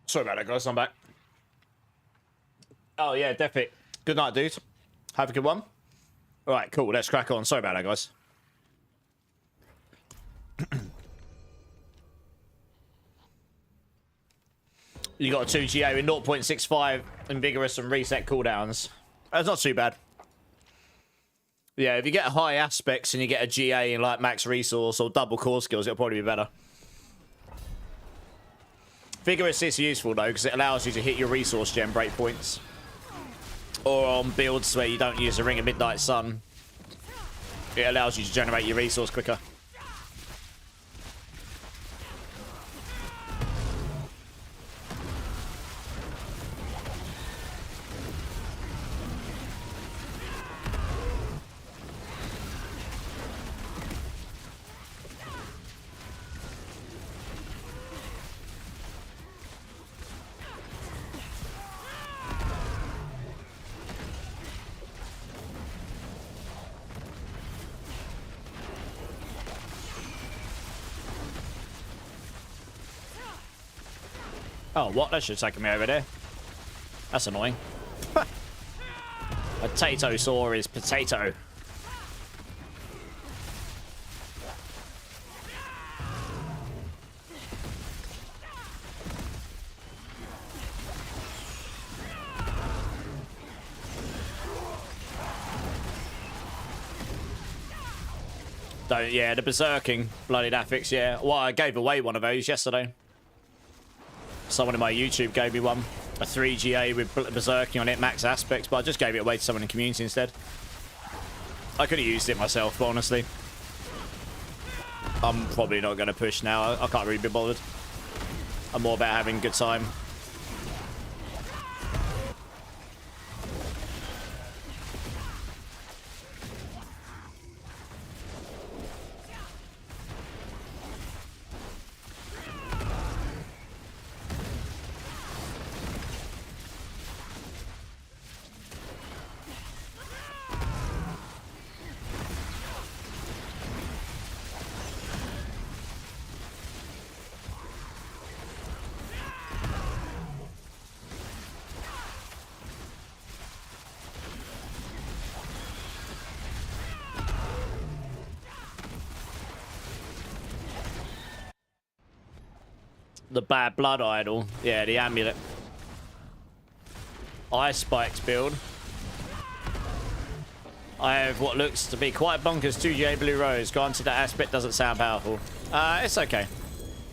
Sorry about that, guys. I'm back. Oh, yeah, definitely. Good night, dude. Have a good one. All right, cool. Let's crack on. Sorry about that, guys. You got a 2GA with 0.65 and vigorous and reset cooldowns. That's not too bad. Yeah, if you get high aspects and you get a GA in like max resource or double core skills, it'll probably be better. Vigorous is useful though, because it allows you to hit your resource gem breakpoints. Or on builds where you don't use the Ring of Midnight Sun, it allows you to generate your resource quicker. Oh, what? That should have taken me over there. That's annoying. Potato saw is potato. Don't, yeah, the berserking bloody affix, yeah. Well, I gave away one of those yesterday. Someone in my YouTube gave me one. A 3GA with berserking on it, max aspects, but I just gave it away to someone in the community instead. I could have used it myself, but honestly. I'm probably not going to push now. I can't really be bothered. I'm more about having a good time. The bad blood idol. Yeah, the amulet. Ice spikes build. I have what looks to be quite bonkers 2GA blue rose. Granted, that aspect doesn't sound powerful. It's okay.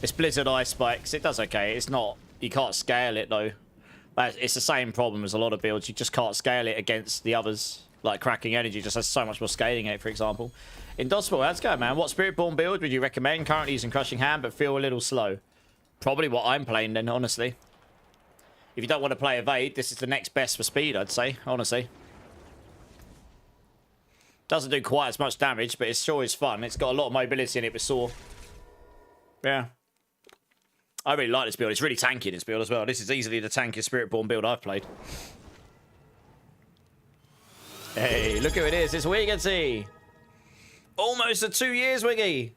It's blizzard ice spikes. It does okay. It's not... You can't scale it, though. But it's the same problem as a lot of builds. You just can't scale it against the others. Like cracking energy just has so much more scaling in it, for example. Indospable, let's go, man. What Spiritborn build would you recommend? Currently using Crushing Hand, but feel a little slow. Probably what I'm playing then, honestly. If you don't want to play Evade, this is the next best for speed, I'd say, honestly. Doesn't do quite as much damage, but it sure is fun. It's got a lot of mobility in it with Saw. Yeah. I really like this build. It's really tanky, this build as well. This is easily the tankiest Spiritborn build I've played. Hey, look who it is. It's Wiggity. Almost at 2 years, Wiggy.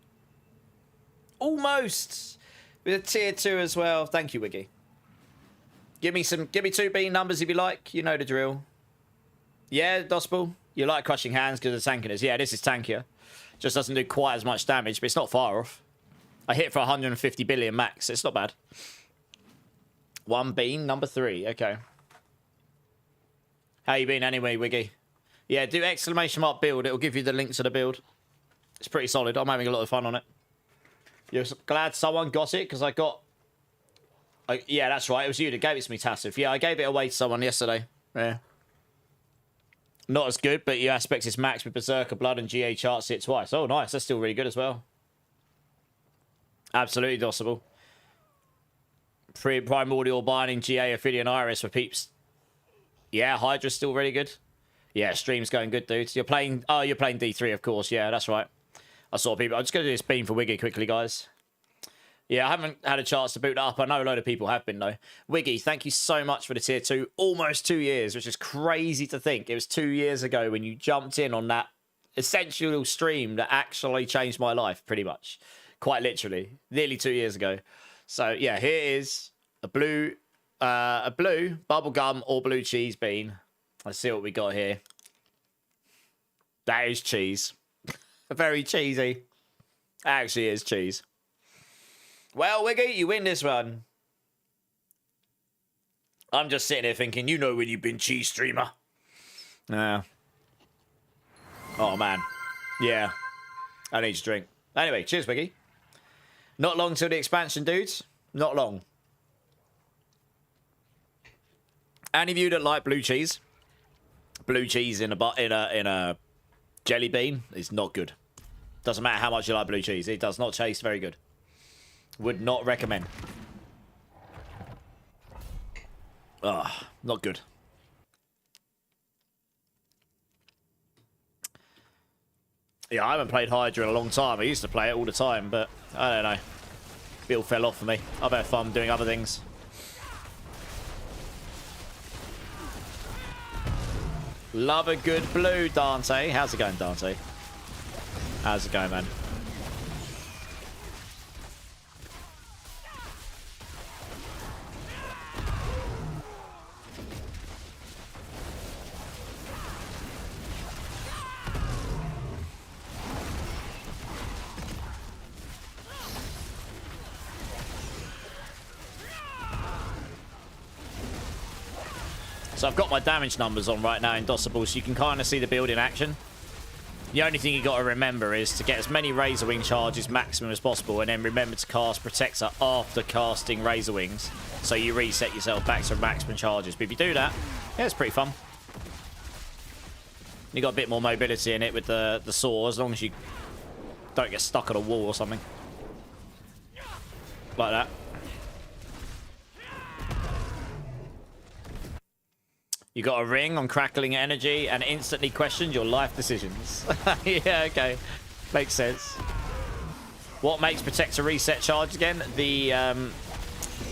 Almost. With a tier 2 as well. Thank you, Wiggy. Give me 2 B numbers if you like. You know the drill. Yeah, Dospel. You like Crushing Hands because of tankiness. Yeah, this is tankier. Just doesn't do quite as much damage, but it's not far off. I hit for 150 billion max. It's not bad. 1 bean, number 3. Okay. How you been anyway, Wiggy? Yeah, do exclamation mark build. It'll give you the link to the build. It's pretty solid. I'm having a lot of fun on it. You're glad someone got it because I got... yeah, that's right. It was you that gave it to me, Tassif. Yeah, I gave it away to someone yesterday. Yeah. Not as good, but your aspects is max with Berserker Blood and GA charts it twice. Oh, nice. That's still really good as well. Absolutely possible. Primordial Binding, GA, Ophidian Iris for peeps. Yeah, Hydra's still really good. Yeah, stream's going good, dudes. You're playing... Oh, you're playing D3, of course. Yeah, that's right. I saw people. I'm just going to do this beam for Wiggy quickly, guys. Yeah, I haven't had a chance to boot that up. I know a load of people have been, though. Wiggy, thank you so much for the tier 2. Almost 2 years, which is crazy to think. It was 2 years ago when you jumped in on that essential stream that actually changed my life, pretty much. Quite literally. Nearly 2 years ago. So, yeah, here is a blue bubblegum or blue cheese bean. Let's see what we got here. That is cheese. Very cheesy. Actually is cheese. Well, Wiggy, you win this one. I'm just sitting here thinking, you know when you've been cheese streamer. Yeah. Oh, man. Yeah. I need to drink. Anyway, cheers, Wiggy. Not long till the expansion, dudes. Not long. Any of you that like blue cheese in a jelly bean is not good. Doesn't matter how much you like blue cheese. It does not taste very good. Would not recommend. Ugh, not good. Yeah, I haven't played Hydra in a long time. I used to play it all the time, but I don't know. Bill fell off for me. I've had fun doing other things. Love a good blue, Dante. How's it going, Dante? How's it going, man? So I've got my damage numbers on right now in Dossable, so you can kind of see the build in action. The only thing you got to remember is to get as many Razorwing charges maximum as possible, and then remember to cast Protector after casting Razorwings, so you reset yourself back to maximum charges. But if you do that, yeah, it's pretty fun. You got a bit more mobility in it with the saw, as long as you don't get stuck on a wall or something. Like that. You got a ring on crackling energy and instantly questioned your life decisions. Yeah, okay. Makes sense. What makes Protector reset charge again? The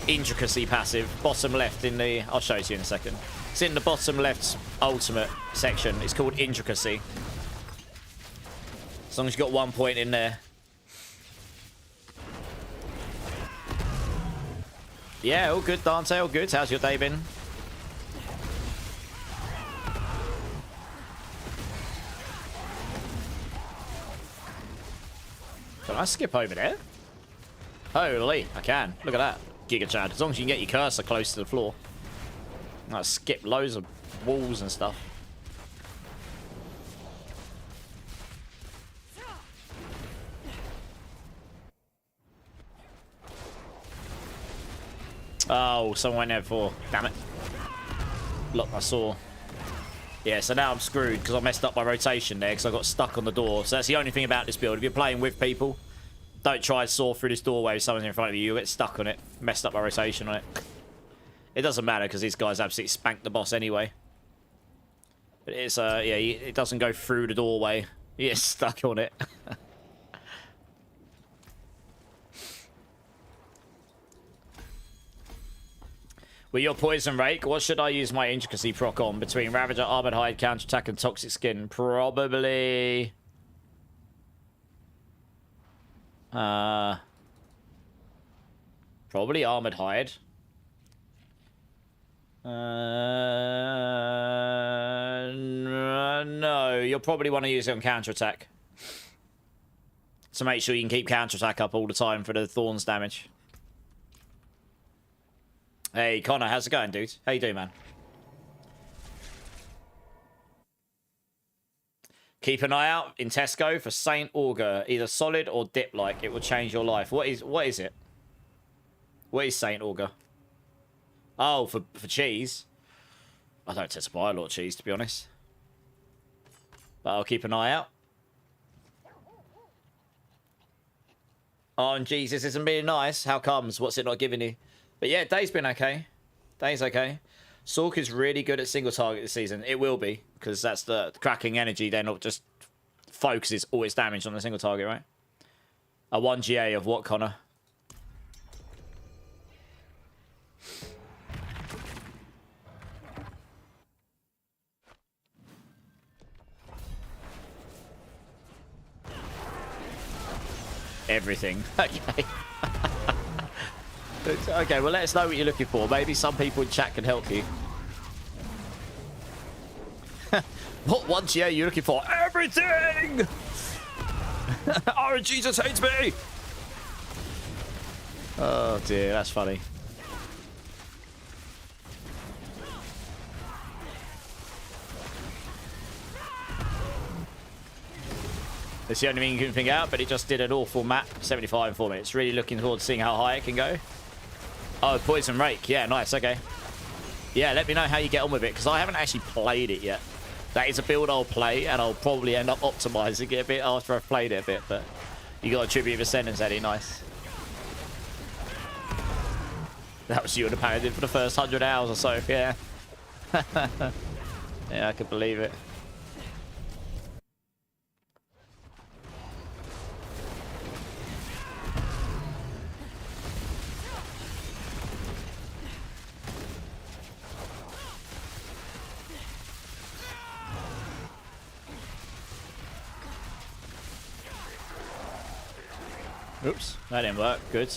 intricacy passive, bottom left in the... I'll show it to you in a second. It's in the bottom left ultimate section. It's called intricacy. As long as you've got 1 point in there. Yeah, all good, Dante, all good. How's your day been? Can I skip over there? Holy, I can. Look at that. Giga Chad. As long as you can get your cursor close to the floor. I skip loads of walls and stuff. Oh, someone went there before. Damn it. Look, I saw. Yeah, so now I'm screwed because I messed up my rotation there because I got stuck on the door. So that's the only thing about this build. If you're playing with people, don't try to saw through this doorway if someone's in front of you. You'll get stuck on it. Messed up my rotation on it. It doesn't matter because these guys absolutely spanked the boss anyway. But it's, yeah, it doesn't go through the doorway. You get stuck on it. With your Poison Rake, what should I use my Intricacy proc on? Between Ravager, Armored Hide, Counterattack, and Toxic Skin? Probably... probably Armored Hide. No, you'll probably want to use it on Counterattack. So make sure you can keep Counterattack up all the time for the Thorns damage. Hey, Connor, how's it going, dude? How you doing, man? Keep an eye out in Tesco for Saint Augur, either solid or dip-like. It will change your life. What is it? What is Saint Augur? Oh, for cheese. I don't tend to buy a lot of cheese, to be honest. But I'll keep an eye out. Oh, and Jesus isn't being nice. How comes? What's it not giving you? But yeah, Day's been okay. Day's okay. Sork is really good at single target this season. It will be, because that's the cracking energy. Then it just focuses all its damage on the single target, right? A 1 GA of what, Connor? Everything. Okay. Okay, well, let us know what you're looking for. Maybe some people in chat can help you. What 1 GA are you looking for? Everything! Oh, Jesus hates me! Oh, dear, that's funny. It's the only thing you can figure out, but it just did an awful map. 75 in 4 minutes. Really looking forward to seeing how high it can go. Oh, Poison Rake. Yeah, nice. Okay. Yeah, let me know how you get on with it, because I haven't actually played it yet. That is a build I'll play, and I'll probably end up optimizing it a bit after I've played it a bit, but you got a tribute of a sentence, Eddie. Nice. That was you and the Paladin for the first 100 hours or so. Yeah. Yeah, I could believe it. Oops, that didn't work. Good.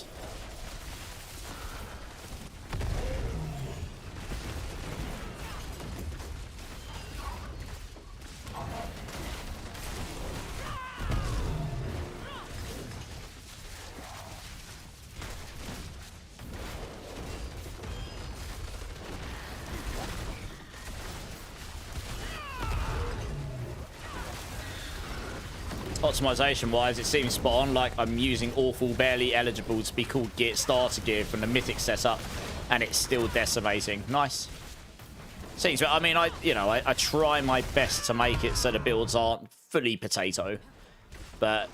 Optimization wise, it seems spot on. Like I'm using awful, barely eligible to be called gear starter gear from the mythic setup, and it's still decimating. Nice. Seems. I mean, I try my best to make it so the builds aren't fully potato, but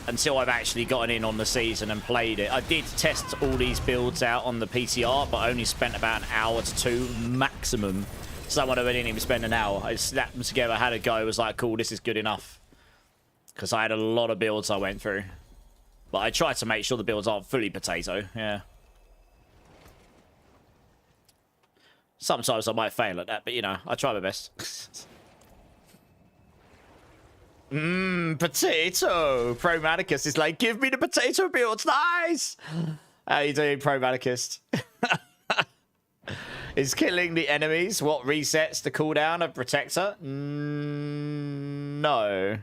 until I've actually gotten in on the season and played it, I did test all these builds out on the PTR, but I only spent about an hour to 2 maximum. Someone who didn't even spend an hour. I slapped them together, had a go, was like, cool, this is good enough. Because I had a lot of builds I went through. But I tried to make sure the builds aren't fully potato, yeah. Sometimes I might fail at that, but you know, I try my best. Potato! Pro Manicus is like, give me the potato builds, nice! How you doing, Pro Manicus? Is killing the enemies what resets the cooldown of Protector? No.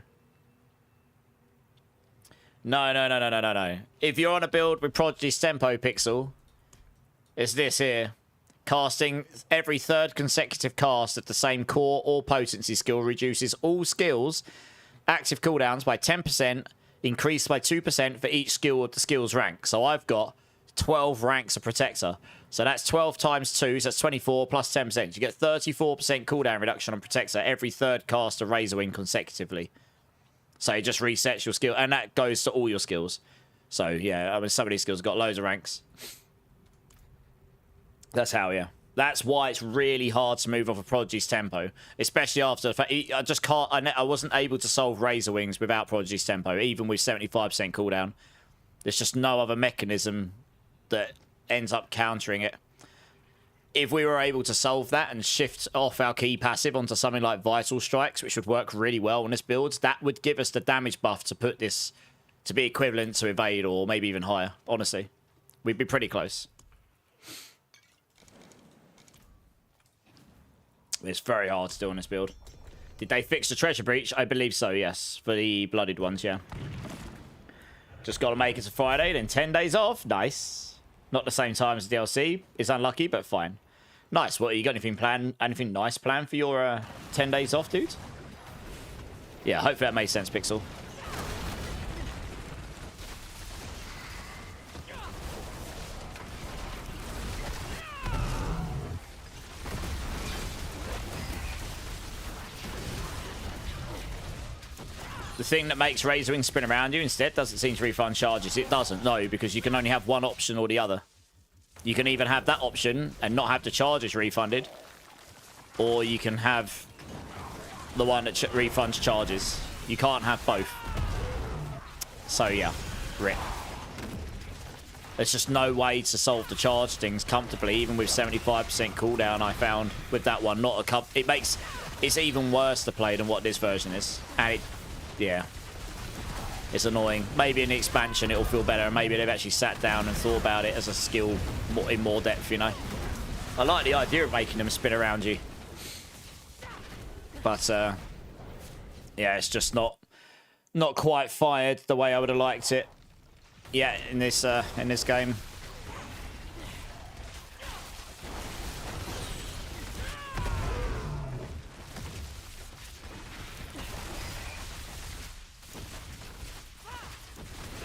No. If you're on a build with Prodigy's Tempo Pixel, it's this here. Casting every 3rd consecutive cast of the same core or potency skill reduces all skills active cooldowns by 10%, increased by 2% for each skill of the skill's rank. So I've got 12 ranks of Protector. So that's 12 times 2, so that's 24 plus 10%. You get 34% cooldown reduction on Protector every 3rd cast of Razorwing consecutively. So it just resets your skill, and that goes to all your skills. So yeah, I mean, some of these skills have got loads of ranks. That's how, yeah. That's why it's really hard to move off of Prodigy's Tempo, especially after the fact I just can't. I wasn't able to solve Razorwings without Prodigy's Tempo, even with 75% cooldown. There's just no other mechanism that ends up countering it. If we were able to solve that and shift off our key passive onto something like Vital Strikes, which would work really well on this build, that would give us the damage buff to put this to be equivalent to Evade or maybe even higher. Honestly, we'd be pretty close. It's very hard to do on this build. Did they fix the treasure breach? I believe so, yes. For the blooded ones, yeah. Just got to make it to Friday, then 10 days off. Nice. Not the same time as the DLC. It's unlucky, but fine. Nice. What, you got anything planned? Anything nice planned for your 10 days off, dude? Yeah, hopefully that made sense, Pixel. The thing that makes Razorwing spin around you instead doesn't seem to refund charges. It doesn't, no, because you can only have one option or the other. You can even have that option and not have the charges refunded, or you can have the one that refunds charges. You can't have both. So yeah, rip. There's just no way to solve the charge things comfortably, even with 75% cooldown. I found with that one, it's even worse to play than what this version is, and yeah, it's annoying. Maybe in the expansion it'll feel better, and maybe they've actually sat down and thought about it as a skill in more depth, you know. I like the idea of making them spin around you, but yeah, it's just not quite fired the way I would have liked it. Yeah, in this game.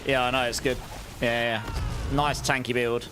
Yeah, I know, it's good. Yeah. Nice tanky build.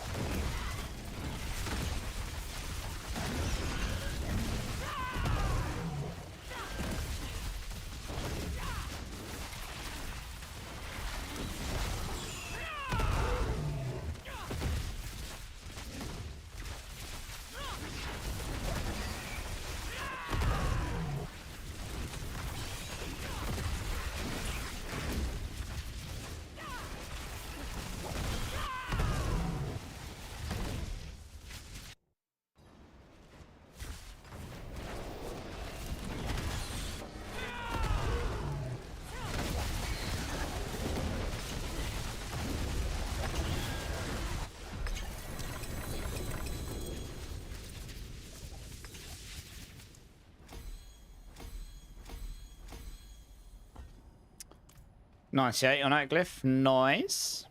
Nice, yeah, on that glyph. Nice.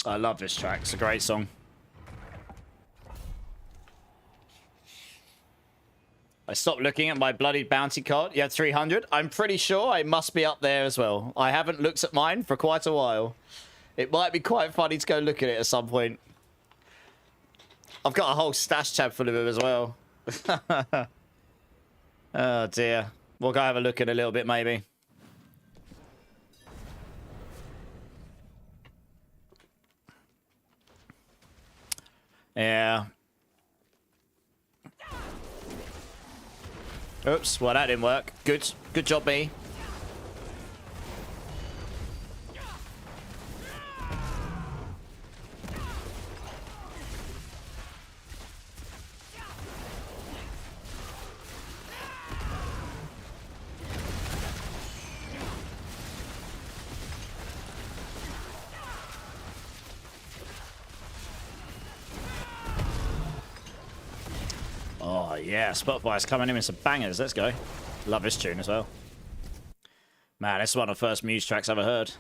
I love this track. It's a great song. I stopped looking at my bloodied bounty card. You had 300. I'm pretty sure it must be up there as well. I haven't looked at mine for quite a while. It might be quite funny to go look at it at some point. I've got a whole stash tab full of them as well. Oh dear. We'll go have a look at it a little bit maybe. Yeah. Oops, well that didn't work. Good job, me. Oh yeah, Spotify's coming in with some bangers. Let's go. Love this tune as well. Man, this is one of the first Muse tracks I've ever heard.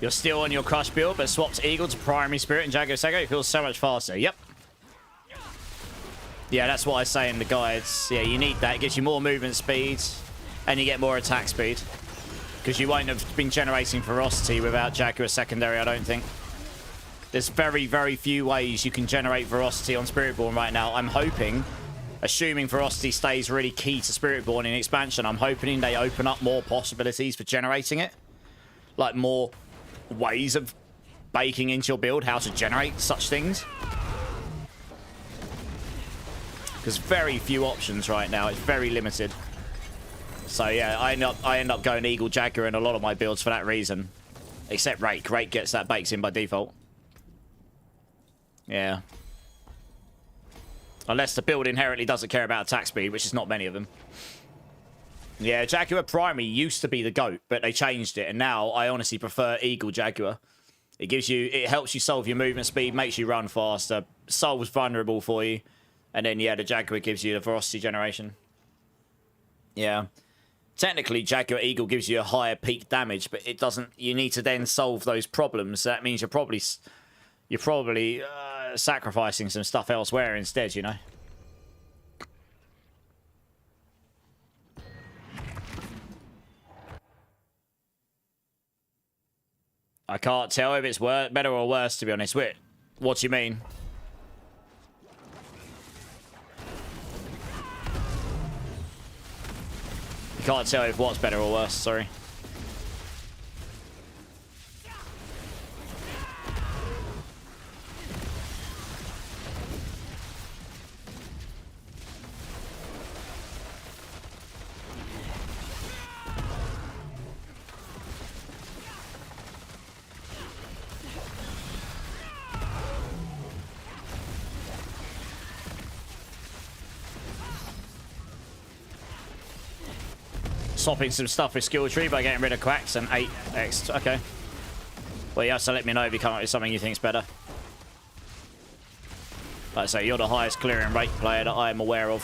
You're still on your Crush build, but swapped Eagle to Primary Spirit and Jaguar Sego. It feels so much faster. Yep. Yeah, that's what I say in the guides. Yeah, you need that. It gives you more movement speed, and you get more attack speed. Because you won't have been generating Ferocity without Jaguar Secondary, I don't think. There's very, very few ways you can generate Ferocity on Spiritborn right now. I'm hoping, assuming Ferocity stays really key to Spiritborn in expansion, I'm hoping they open up more possibilities for generating it. Like more ways of baking into your build how to generate such things, because very few options right now. It's very limited. So yeah, I end up going Eagle Jaguar in a lot of my builds for that reason, except Rake gets that baked in by default. Yeah, unless the build inherently doesn't care about attack speed, which is not many of them. Yeah, Jaguar Primary used to be the GOAT, but they changed it, and now I honestly prefer Eagle Jaguar. It helps you solve your movement speed, makes you run faster, solves vulnerable for you, and then yeah, the Jaguar gives you the Ferocity generation. Yeah. Technically, Jaguar Eagle gives you a higher peak damage, but it doesn't. You need to then solve those problems. So that means you're probably sacrificing some stuff elsewhere instead, you know. I can't tell if it's better or worse, to be honest. Wait, what do you mean? You can't tell if what's better or worse, sorry. Swapping some stuff with skill tree by getting rid of quacks and 8x. Okay. Well, you have to let me know if you come up with something you think's better. Like I say, you're the highest clearing rate player that I am aware of.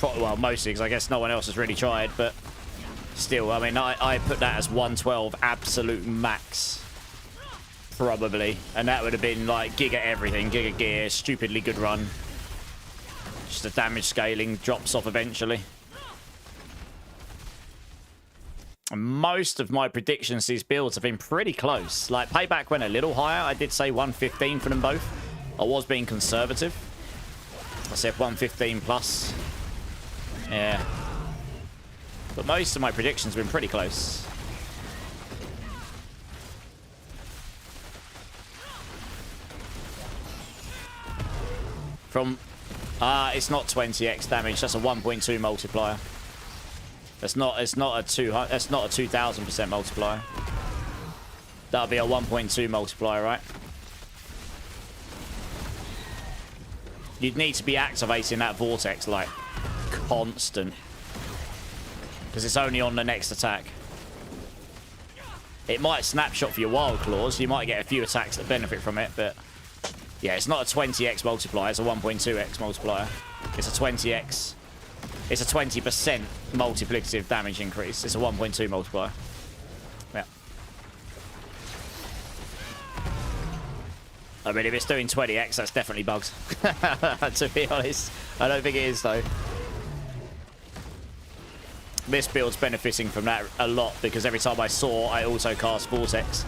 Well, mostly because I guess no one else has really tried, but still, I mean, I put that as 112 absolute max. Probably. And that would have been like Giga everything. Giga gear, stupidly good run. Just the damage scaling drops off eventually. Most of my predictions these builds have been pretty close. Like, Payback went a little higher. I did say 115 for them both. I was being conservative. I said 115 plus. Yeah. But most of my predictions have been pretty close. From... it's not 20x damage. That's a 1.2 multiplier. It's not a 2000% multiplier. That'll be a 1.2 multiplier, right? you'd need to be activating that vortex like constant, because it's only on the next attack. It might snapshot for your wild claws. You might get a few attacks that benefit from it, but yeah, it's not a 20x multiplier. It's a 1.2x multiplier. It's a 20x. It's a 20% multiplicative damage increase. It's a 1.2 multiplier. Yeah. I mean, if it's doing 20x, that's definitely bugs. To be honest. I don't think it is, though. This build's benefiting from that a lot, because every time I soar, I also cast Vortex.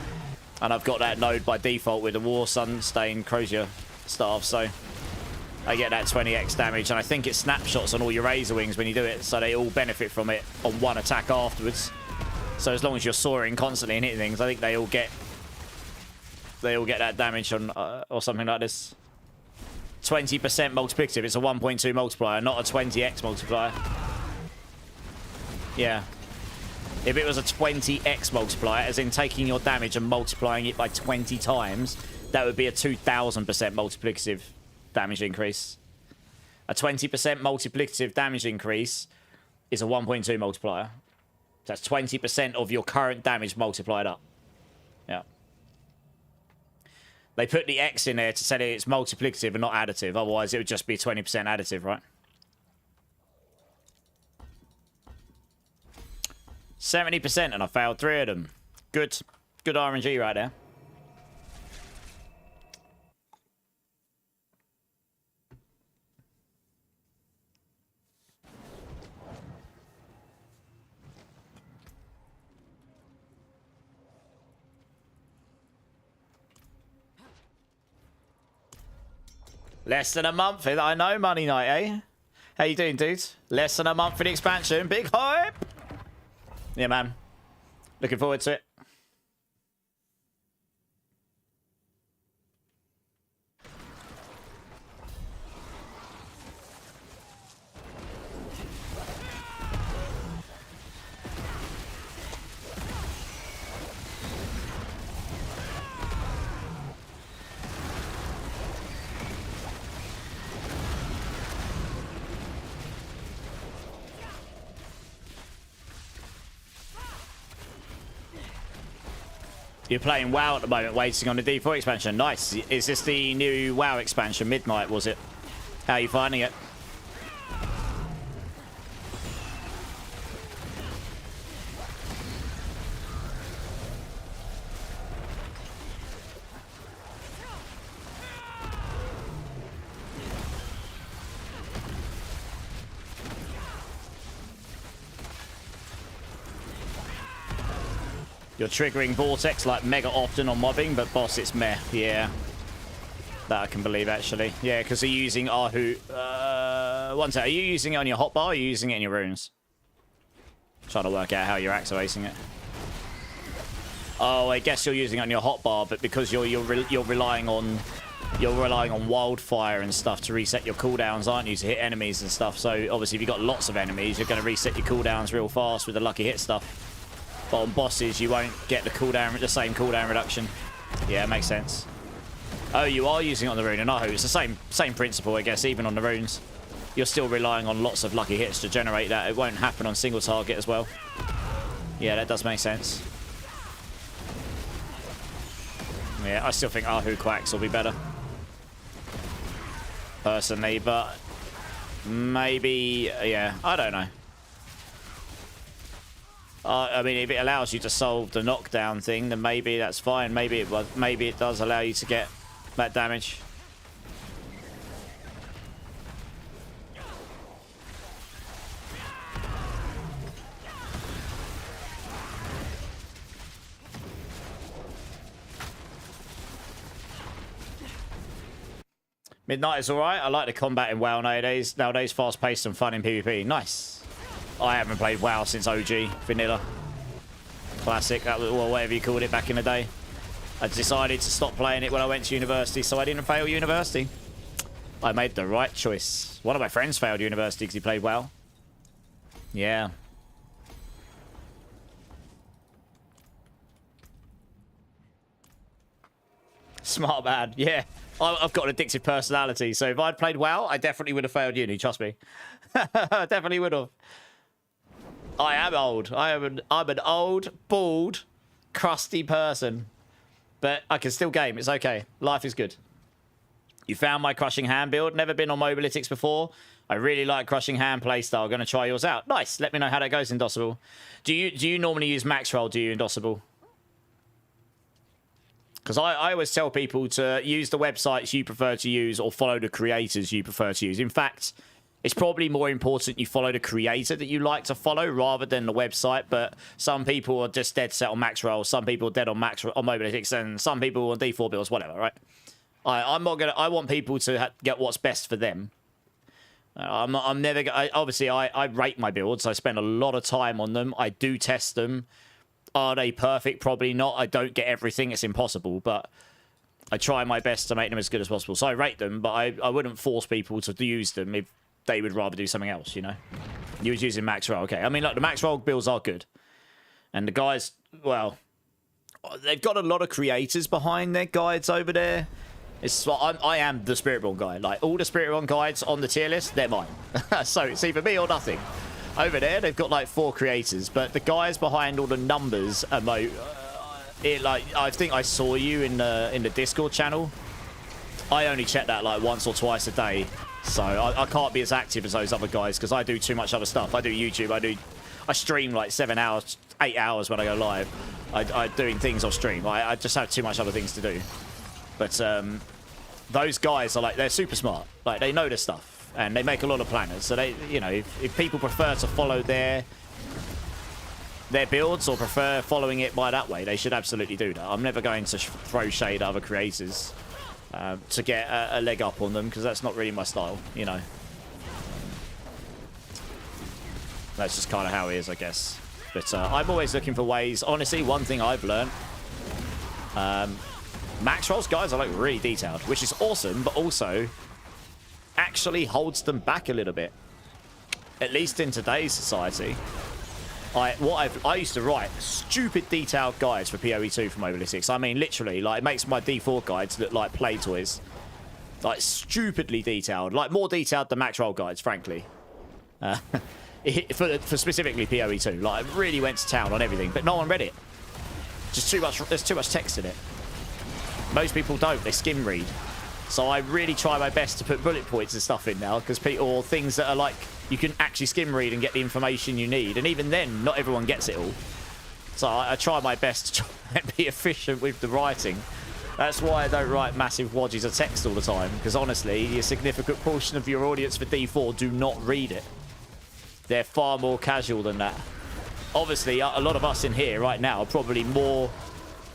And I've got that node by default with the War Sun Stain Crozier staff, so I get that 20x damage, and I think it snapshots on all your Razorwings when you do it, so they all benefit from it on one attack afterwards. So as long as you're soaring constantly and hitting things, I think they all get that damage on or something like this. 20% multiplicative. It's a 1.2 multiplier, not a 20x multiplier. Yeah. If it was a 20x multiplier, as in taking your damage and multiplying it by 20 times, that would be a 2000% multiplicative damage increase. A 20% multiplicative damage increase is a 1.2 multiplier. That's 20% of your current damage multiplied up. Yeah. They put the X in there to say that it's multiplicative and not additive. Otherwise, it would just be 20% additive, right? 70%, and I failed 3 of them. Good. Good RNG right there. Less than a month. I know, Money Night, eh? How you doing, dudes? Less than a month for the expansion. Big hype! Yeah, man. Looking forward to it. You're playing WoW at the moment, waiting on the D4 expansion. Nice. Is this the new WoW expansion? Midnight, was it? How are you finding it? You're triggering Vortex like mega often on mobbing, but boss, it's meh. Yeah. That I can believe, actually. Yeah, because you're using Ahu. One sec. Are you using it on your hotbar or are you using it in your runes? Trying to work out how you're activating it. Oh, I guess you're using it on your hotbar, but because you're relying on wildfire and stuff to reset your cooldowns, aren't you, to hit enemies and stuff? So obviously, if you've got lots of enemies, you're going to reset your cooldowns real fast with the lucky hit stuff. But on bosses, you won't get the same cooldown reduction. Yeah, it makes sense. Oh, you are using it on the rune, and no, it's the same principle, I guess, even on the runes. You're still relying on lots of lucky hits to generate that. It won't happen on single target as well. Yeah, that does make sense. Yeah, I still think Ahu Quacks will be better. Personally, but maybe, yeah, I don't know. I mean, if it allows you to solve the knockdown thing, then maybe that's fine. Maybe it does allow you to get that damage. Midnight is alright. I like the combat in WoW nowadays. Nowadays, fast-paced and fun in PvP. Nice. I haven't played WoW since OG. Vanilla. Classic. That was, well, whatever you called it back in the day. I decided to stop playing it when I went to university, so I didn't fail university. I made the right choice. One of my friends failed university because he played WoW. Yeah. Smart man. Yeah. I've got an addictive personality, so if I'd played WoW, I definitely would have failed uni, trust me. I definitely would have. I am old. I'm an old, bald, crusty person. But I can still game. It's okay. Life is good. You found my crushing hand build. Never been on Mobalytics before. I really like crushing hand playstyle. Going to try yours out. Nice. Let me know how that goes, Indocible. Do you normally use max roll? Do you, Indocible? Because I always tell people to use the websites you prefer to use or follow the creators you prefer to use. In fact, it's probably more important you follow the creator that you like to follow rather than the website. But some people are just dead set on max roll. Some people are dead on Mobalytics, and some people on D4 builds, whatever, right? I'm not gonna. I want people to get what's best for them. I'm never. Obviously, I rate my builds. I spend a lot of time on them. I do test them. Are they perfect? Probably not. I don't get everything. It's impossible, but I try my best to make them as good as possible. So I rate them, but I wouldn't force people to use them if they would rather do something else. You know, you was using max roll. Okay, I mean, like the max roll builds are good, and the guys, well, they've got a lot of creators behind their guides over there. I am the Spiritborn guy. Like, all the Spiritborn guides on the tier list, they're mine. So it's either me or nothing. Over there, they've got like 4 creators, but the guys behind all the numbers are I think I saw you in the Discord channel. I only check that like once or twice a day, so I can't be as active as those other guys because I do too much other stuff. I do YouTube. I stream like 7 hours, 8 hours when I go live. I'm doing things off stream. I just have too much other things to do. But those guys are like, they're super smart. Like, they know their stuff and they make a lot of planners. So they, you know, if people prefer to follow their builds or prefer following it by that way, they should absolutely do that. I'm never going to throw shade at other creators to get a leg up on them because that's not really my style, you know. That's just kind of how it is, I guess. But I'm always looking for ways. Honestly, one thing I've learned, max rolls guys are like really detailed, which is awesome, but also actually holds them back a little bit. At least in today's society. I used to write stupid detailed guides for PoE2 from Mobalytics. I mean, literally, like, it makes my D4 guides look like play toys. Like, stupidly detailed. Like, more detailed than max roll guides, frankly. For specifically PoE2. Like, I really went to town on everything, but no one read it. Just too much, there's too much text in it. Most people don't, they skim read. So I really try my best to put bullet points and stuff in now, because people, or things that are like, you can actually skim read and get the information you need. And even then, not everyone gets it all. So I try my best to try and be efficient with the writing. That's why I don't write massive wadges of text all the time, because honestly, a significant portion of your audience for D4 do not read it. They're far more casual than that. Obviously, a lot of us in here right now are probably more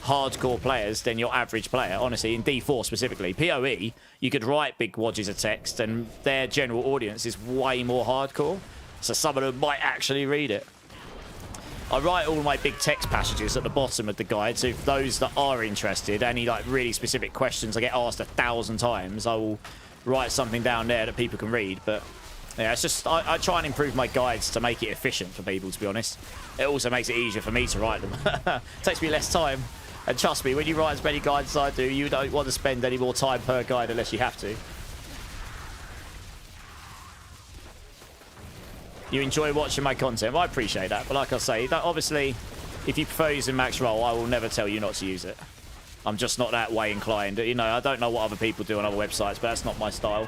hardcore players than your average player, honestly, in D4 specifically. PoE, you could write big wadges of text and their general audience is way more hardcore, so some of them might actually read it. I write all my big text passages at the bottom of the guide, so if those that are interested, any like really specific questions I get asked 1,000 times, I will write something down there that people can read. But yeah, it's just, I try and improve my guides to make it efficient for people, to be honest. It also makes it easier for me to write them. It takes me less time. And trust me, when you write as many guides as I do, you don't want to spend any more time per guide unless you have to. You enjoy watching my content. Well, I appreciate that. But like I say, obviously, if you prefer using max roll, I will never tell you not to use it. I'm just not that way inclined. You know, I don't know what other people do on other websites, but that's not my style.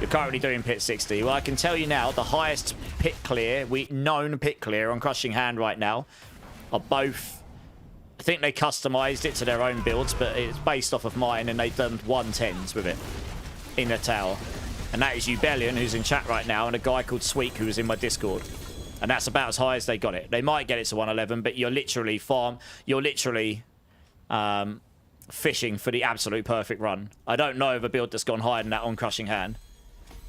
You're currently doing pit 60. Well, I can tell you now, the highest pit clear, known pit clear on Crushing Hand right now are both... I think they customized it to their own builds, but it's based off of mine, and they've done 110s with it in the tower. And that is Ubellion, who's in chat right now, and a guy called Sweek, who was in my Discord. And that's about as high as they got it. They might get it to 111, but you're literally fishing for the absolute perfect run. I don't know of a build that's gone higher than that on Crushing Hand.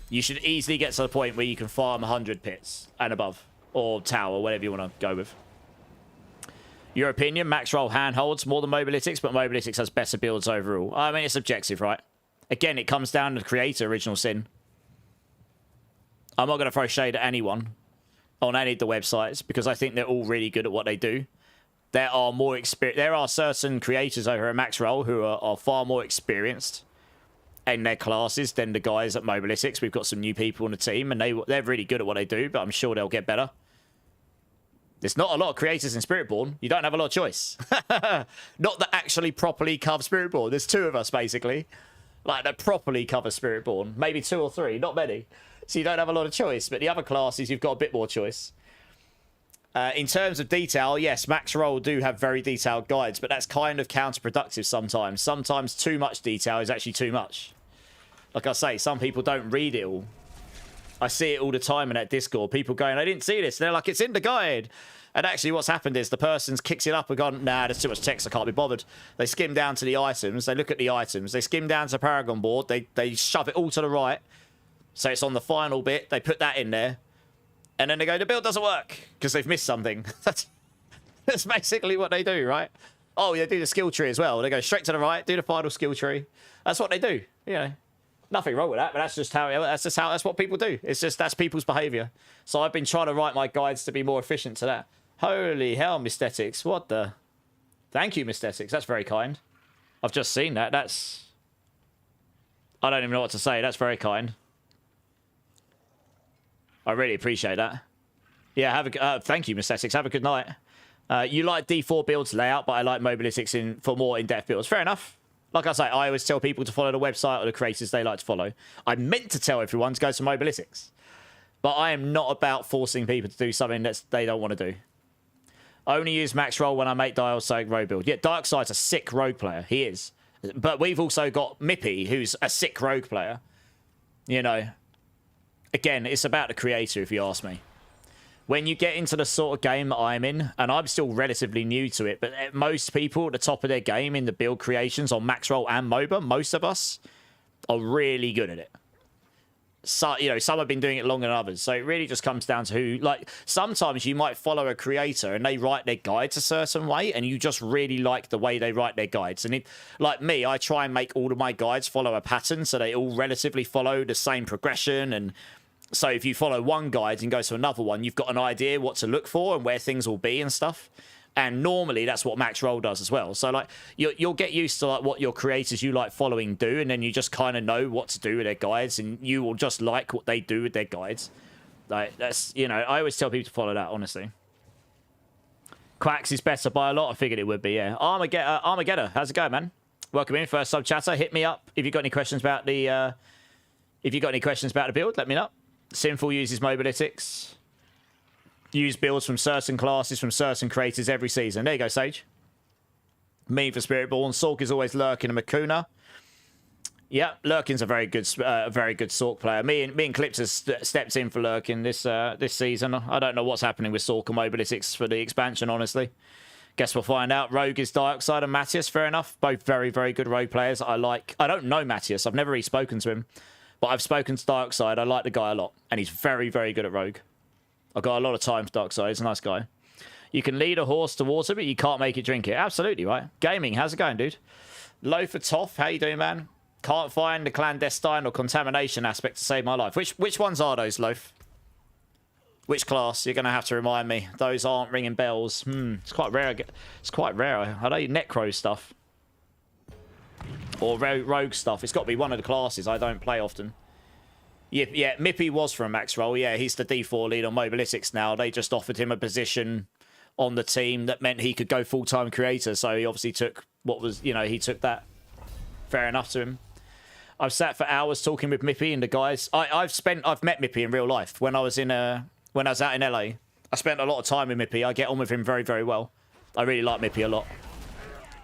You should easily get to the point where you can farm 100 pits and above, or tower, whatever you want to go with. Your opinion, max roll handholds more than Mobalytics, but Mobalytics has better builds overall. I mean, it's subjective, right? Again, it comes down to the creator, original sin. I'm not going to throw shade at anyone on any of the websites because I think they're all really good at what they do. There are certain creators over at Max Roll who are far more experienced in their classes than the guys at Mobalytics. We've got some new people on the team, and they're really good at what they do, but I'm sure they'll get better. There's not a lot of creators in Spiritborn. You don't have a lot of choice. Not that actually properly cover Spiritborn. There's 2 of us, basically. Like, that properly cover Spiritborn. Maybe 2 or 3, not many. So you don't have a lot of choice. But the other classes, you've got a bit more choice. In terms of detail, yes, Max Roll do have very detailed guides, but that's kind of counterproductive sometimes. Sometimes too much detail is actually too much. Like I say, some people don't read it all. I see it all the time in that Discord. People going, I didn't see this. They're like, it's in the guide. And actually what's happened is the person's kicks it up and gone, nah, there's too much text. I can't be bothered. They skim down to the items. They look at the items. They skim down to the Paragon board. They shove it all to the right. So it's on the final bit. They put that in there. And then they go, the build doesn't work because they've missed something. That's basically what they do, right? Oh, they do the skill tree as well. They go straight to the right, do the final skill tree. That's what they do. You know, nothing wrong with that, but that's what people do. It's just, that's people's behavior. So I've been trying to write my guides to be more efficient to that. Holy hell, Mystetics. What the? Thank you, Mystetics. That's very kind. I've just seen that. I don't even know what to say. That's very kind. I really appreciate that. Yeah, thank you, Mystetics. Have a good night. You like D4 builds layout, but I like Mobalytics for more in-depth builds. Fair enough. Like I say, I always tell people to follow the website or the creators they like to follow. I meant to tell everyone to go to Mobalytics. But I am not about forcing people to do something that they don't want to do. I only use Max Roll when I make Dialside rogue build. Yeah, Darkside's a sick rogue player. He is. But we've also got Mippy, who's a sick rogue player. You know. Again, it's about the creator, if you ask me. When you get into the sort of game that I'm in, and I'm still relatively new to it, but most people at the top of their game in the build creations on Max Roll and MOBA, most of us, are really good at it. So, you know, some have been doing it longer than others. So it really just comes down to who, like, sometimes you might follow a creator and they write their guides a certain way and you just really like the way they write their guides. And like me, I try and make all of my guides follow a pattern so they all relatively follow the same progression. And so if you follow one guide and go to another one, you've got an idea what to look for and where things will be and stuff. And normally that's what Max Roll does as well. So like you'll get used to like what your creators you like following do, and then you just kind of know what to do with their guides, and you will just like what they do with their guides. Like that's, you know, I always tell people to follow that, honestly. Quacks is better by a lot. I figured it would be, yeah. Armageddon, how's it going, man? Welcome in, first sub chatter. Hit me up if you've got any questions about the build. Let me know. Sinful uses Mobalytics. Use builds from certain classes, from certain creators every season. There you go, Sage. Me for Spiritborn. Sork is always Lurkin and Makuna. Yeah, Lurkin's a very good Sork player. Me and Clips has stepped in for Lurkin this season. I don't know what's happening with Sork and Mobalytics for the expansion, honestly. Guess we'll find out. Rogue is Dioxide and Matthias, fair enough. Both very, very good rogue players. I don't know Matthias. I've never really spoken to him. But I've spoken to Dioxide. I like the guy a lot. And he's very, very good at rogue. I've got a lot of time for Dioxide. He's a nice guy. You can lead a horse to water, but you can't make it drink it. Absolutely, right? Gaming, how's it going, dude? Loaf for Toff, how you doing, man? Can't find the clandestine or contamination aspect to save my life. Which ones are those, Loaf? Which class? You're going to have to remind me. Those aren't ringing bells. It's quite rare. It's quite rare. Are they Necro stuff? Or rogue stuff? It's got to be one of the classes I don't play often. Yeah, Mippy was from Max Roll. Yeah, he's the D4 lead on Mobalytics now. They just offered him a position on the team that meant he could go full-time creator. So he obviously took what was, you know, he took that. Fair enough to him. I've sat for hours talking with Mippy and the guys. I've met Mippy in real life when I was out in LA. I spent a lot of time with Mippy. I get on with him very, very well. I really like Mippy a lot.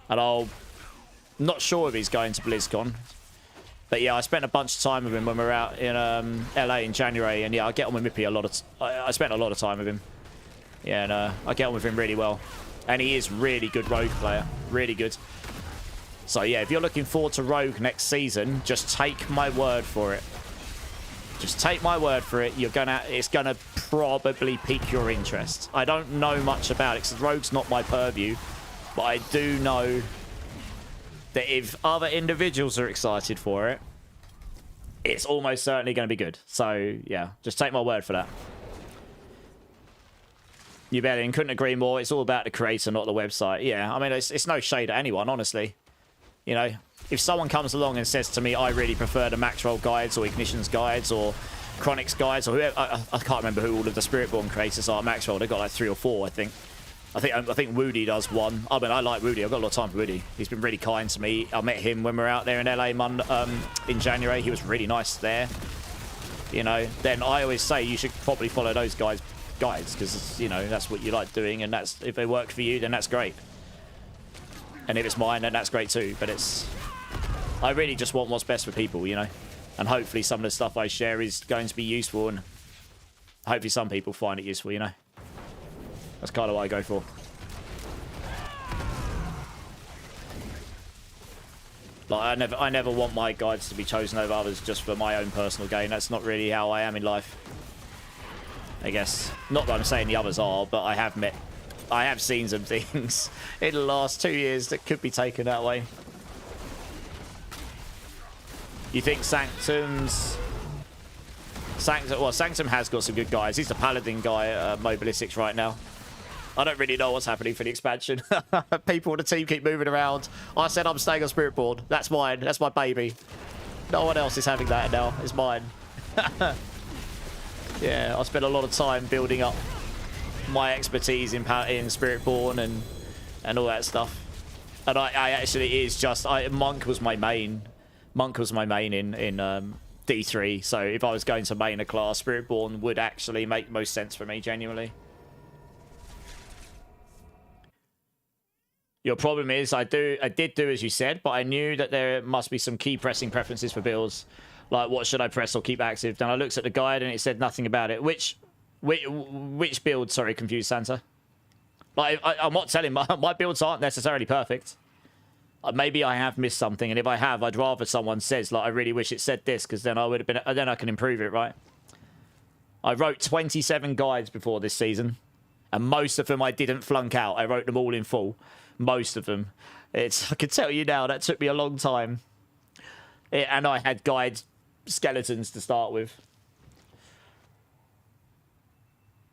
And I'm not sure if he's going to BlizzCon. But yeah, I spent a bunch of time with him when we were out in LA in January, and yeah, I get on with Mippy a lot. I spent a lot of time with him. Yeah, and I get on with him really well, and he is really good rogue player, really good. So yeah, if you're looking forward to rogue next season, just take my word for it. Just take my word for it. It's gonna probably pique your interest. I don't know much about it because rogue's not my purview, but I do know that if other individuals are excited for it, it's almost certainly going to be good. So, yeah, just take my word for that. You bet in. Couldn't agree more. It's all about the creator, not the website. Yeah, I mean, it's no shade at anyone, honestly. You know, if someone comes along and says to me, I really prefer the Max Roll guides or Ignition's guides or Chronic's guides or whoever, I can't remember who all of the Spiritborn creators are at Max Roll. They've got like 3 or 4, I think. I think Woody does one. I mean, I like Woody. I've got a lot of time for Woody. He's been really kind to me. I met him when we were out there in LA in January. He was really nice there. You know, then I always say you should probably follow those guys' guides because, you know, that's what you like doing, and that's, if they work for you, then that's great. And if it's mine, then that's great too. But it's, I really just want what's best for people, you know. And hopefully some of the stuff I share is going to be useful, and hopefully some people find it useful, you know. That's kind of what I go for. Like, I never want my guides to be chosen over others just for my own personal gain. That's not really how I am in life, I guess. Not that I'm saying the others are, but I have seen some things in the last 2 years that could be taken that way. You think Sanctum has got some good guys. He's the Paladin guy at Mobilistics right now. I don't really know what's happening for the expansion. People on the team keep moving around. I said I'm staying on Spiritborn. That's mine. That's my baby. No one else is having that now. It's mine. Yeah, I spent a lot of time building up my expertise in Spiritborn and all that stuff. And I actually, it is just, Monk was my main. Monk was my main in D3. So if I was going to main a class, Spiritborn would actually make most sense for me, genuinely. Your problem is, I did do as you said, but I knew that there must be some key pressing preferences for builds. Like, what should I press or keep active? Then I looked at the guide and it said nothing about it. Which build? Sorry, confused Santa. Like, I'm not telling, my builds aren't necessarily perfect. Maybe I have missed something, and if I have, I'd rather someone says, like, I really wish it said this, because then I would have been, then I can improve it, right? I wrote 27 guides before this season, and most of them I didn't flunk out. I wrote them all in full. Most of them. I can tell you now, that took me a long time. And I had guide skeletons to start with.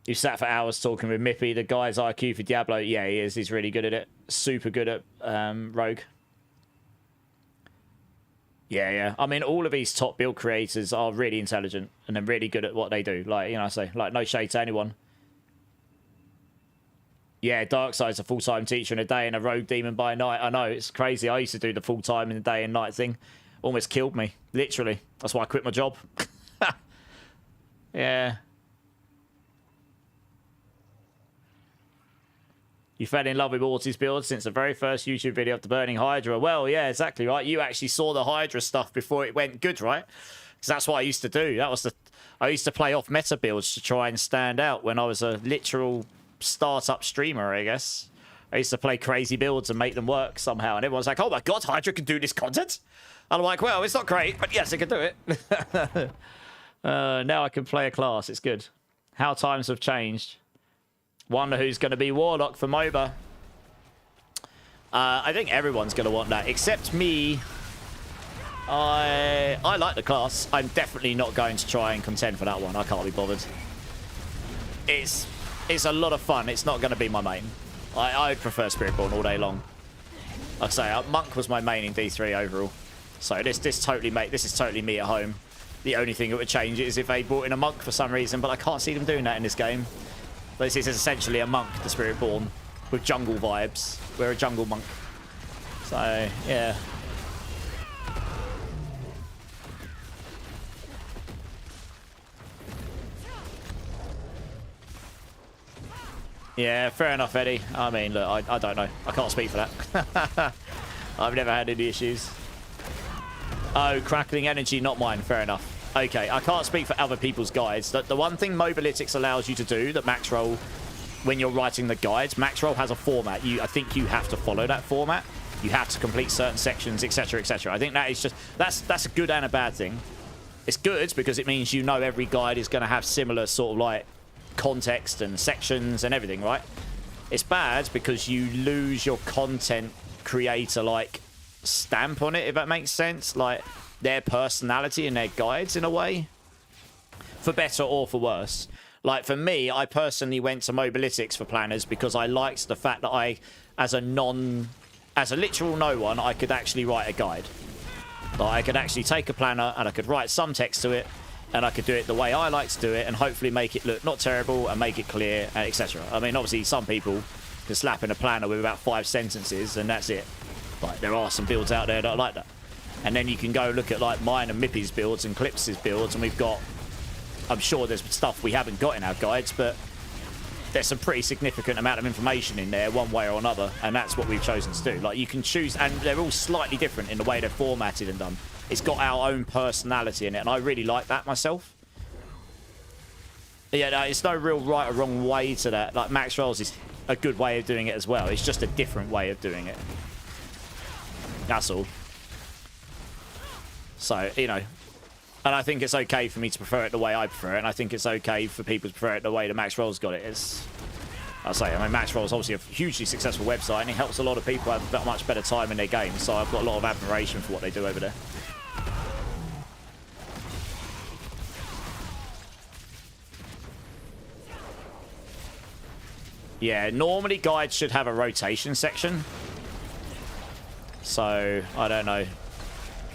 You sat for hours talking with Mippy. The guy's IQ for Diablo, yeah, he is. He's really good at it. Super good at Rogue. Yeah. I mean, all of these top build creators are really intelligent and they're really good at what they do. Like, you know, I say, like, no shade to anyone. Yeah, Darkseid's a full-time teacher in a day and a rogue demon by night. I know, it's crazy. I used to do the full-time in the day and night thing. Almost killed me, literally. That's why I quit my job. Yeah. You fell in love with Morty's build since the very first YouTube video of the Burning Hydra. Well, yeah, exactly, right? You actually saw the Hydra stuff before it went good, right? Because that's what I used to do. I used to play off meta builds to try and stand out when I was a literal startup streamer, I guess. I used to play crazy builds and make them work somehow, and everyone's like, oh my god, Hydra can do this content? And I'm like, well, it's not great, but yes, it can do it. Now I can play a class. It's good. How times have changed. Wonder who's going to be Warlock for MOBA. I think everyone's going to want that, except me. I like the class. I'm definitely not going to try and contend for that one. I can't be bothered. It's a lot of fun. It's not going to be my main. I prefer Spiritborn all day long. Like I say, Monk was my main in D3 overall. So this is totally me at home. The only thing that would change it is if they brought in a Monk for some reason, but I can't see them doing that in this game. This is essentially a Monk, the Spiritborn, with jungle vibes. We're a jungle Monk. So, yeah. Yeah, fair enough, Eddie. I mean, look, I don't know. I can't speak for that. I've never had any issues. Oh, crackling energy, not mine. Fair enough. Okay, I can't speak for other people's guides. The one thing Mobalytics allows you to do that Max Roll, when you're writing the guides, Max Roll has a format. I think you have to follow that format. You have to complete certain sections, etc., etc. I think that is just, that's a good and a bad thing. It's good because it means you know every guide is going to have similar sort of like context and sections and everything, right? It's bad because you lose your content creator like stamp on it, if that makes sense, like their personality and their guides in a way, for better or for worse. Like for me, I personally went to Mobalytics for planners because I liked the fact that I, as a literal no one, I could actually write a guide. Like I could actually take a planner and I could write some text to it, and I could do it the way I like to do it, and hopefully make it look not terrible and make it clear, etc. I mean, obviously some people can slap in a planner with about 5 sentences and that's it. Like there are some builds out there that are like that. And then you can go look at like mine and Mippy's builds and Clips's builds, and we've got, I'm sure there's stuff we haven't got in our guides, but there's some pretty significant amount of information in there one way or another, and that's what we've chosen to do. Like you can choose, and they're all slightly different in the way they're formatted and done. It's got our own personality in it, and I really like that myself. Yeah, no, it's no real right or wrong way to that. Like Max Rolls is a good way of doing it as well. It's just a different way of doing it. That's all. So, you know, and I think it's okay for me to prefer it the way I prefer it, and I think it's okay for people to prefer it the way that Max Roll's got it. It's, I mean, Max Roll's obviously a hugely successful website, and it helps a lot of people have a much better time in their games, so I've got a lot of admiration for what they do over there. Yeah, normally guides should have a rotation section. So, I don't know.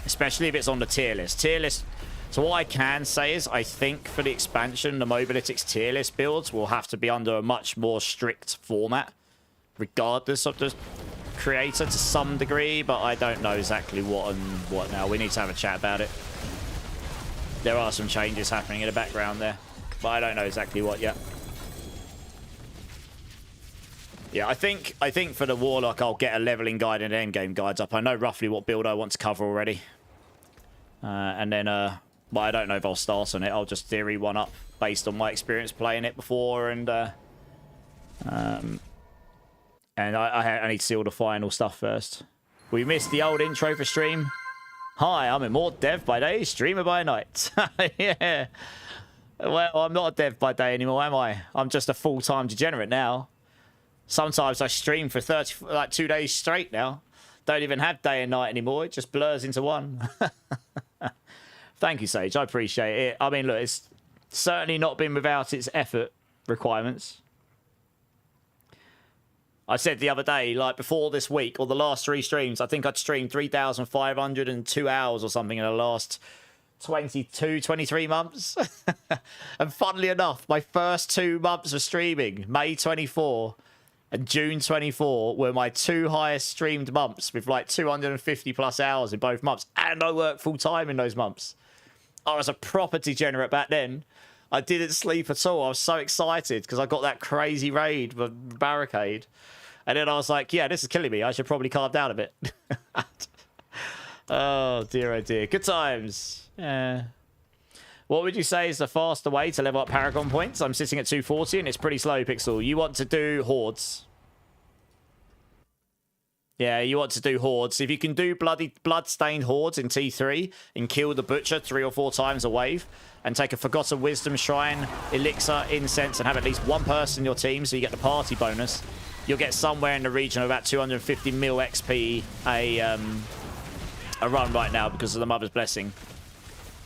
Especially if it's on the tier list. Tier list... So what I can say is, I think for the expansion, the Mobalytics tier list builds will have to be under a much more strict format, regardless of the creator to some degree, but I don't know exactly what and what now. We need to have a chat about it. There are some changes happening in the background there, but I don't know exactly what yet. Yeah, I think for the Warlock, I'll get a leveling guide and endgame guides up. I know roughly what build I want to cover already. And then, well, I don't know if I'll start on it. I'll just theory one up based on my experience playing it before. And I need to see all the final stuff first. We missed the old intro for stream. Hi, I'm Immort, dev by day, streamer by night. Yeah. Well, I'm not a dev by day anymore, am I? I'm just a full-time degenerate now. Sometimes I stream for 2 days straight now. Don't even have day and night anymore. It just blurs into one. Thank you, Sage. I appreciate it. I mean, look, it's certainly not been without its effort requirements. I said the other day, like before this week, or the last 3 streams, I think I'd streamed 3,502 hours or something in the last 22, 23 months. And funnily enough, my first 2 months of streaming, May 24 and June 24, were my 2 highest streamed months with like 250 plus hours in both months. And I worked full time in those months. I was a proper degenerate back then. I didn't sleep at all. I was so excited because I got that crazy raid with Barricade. And then I was like, yeah, this is killing me. I should probably calm down a bit. Oh dear. Good times. Yeah. What would you say is the faster way to level up Paragon points? I'm sitting at 240 and it's pretty slow, Pixel. You want to do hordes. Yeah, you want to do hordes. If you can do blood-stained hordes in T3 and kill the Butcher 3 or 4 times a wave and take a Forgotten Wisdom Shrine, Elixir, Incense, and have at least 1 person in your team so you get the party bonus, you'll get somewhere in the region of about 250 mil XP a run right now because of the Mother's Blessing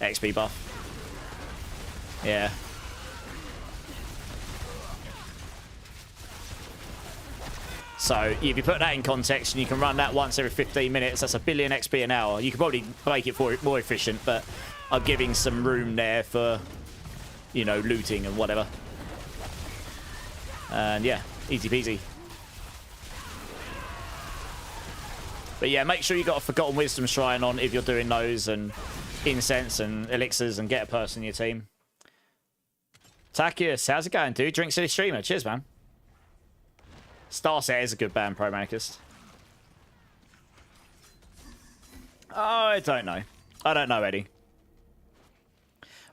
XP buff. Yeah. So if you put that in context and you can run that once every 15 minutes, that's 1 billion XP an hour. You could probably make it more efficient, but I'm giving some room there for, you know, looting and whatever. And yeah, easy peasy. But yeah, make sure you got a Forgotten Wisdom Shrine on if you're doing those, and Incense and Elixirs, and get a person in your team. Takius, how's it going, dude? Drink City Streamer. Cheers, man. Starset is a good band, Pro Manicist. Oh, I don't know. I don't know, Eddie.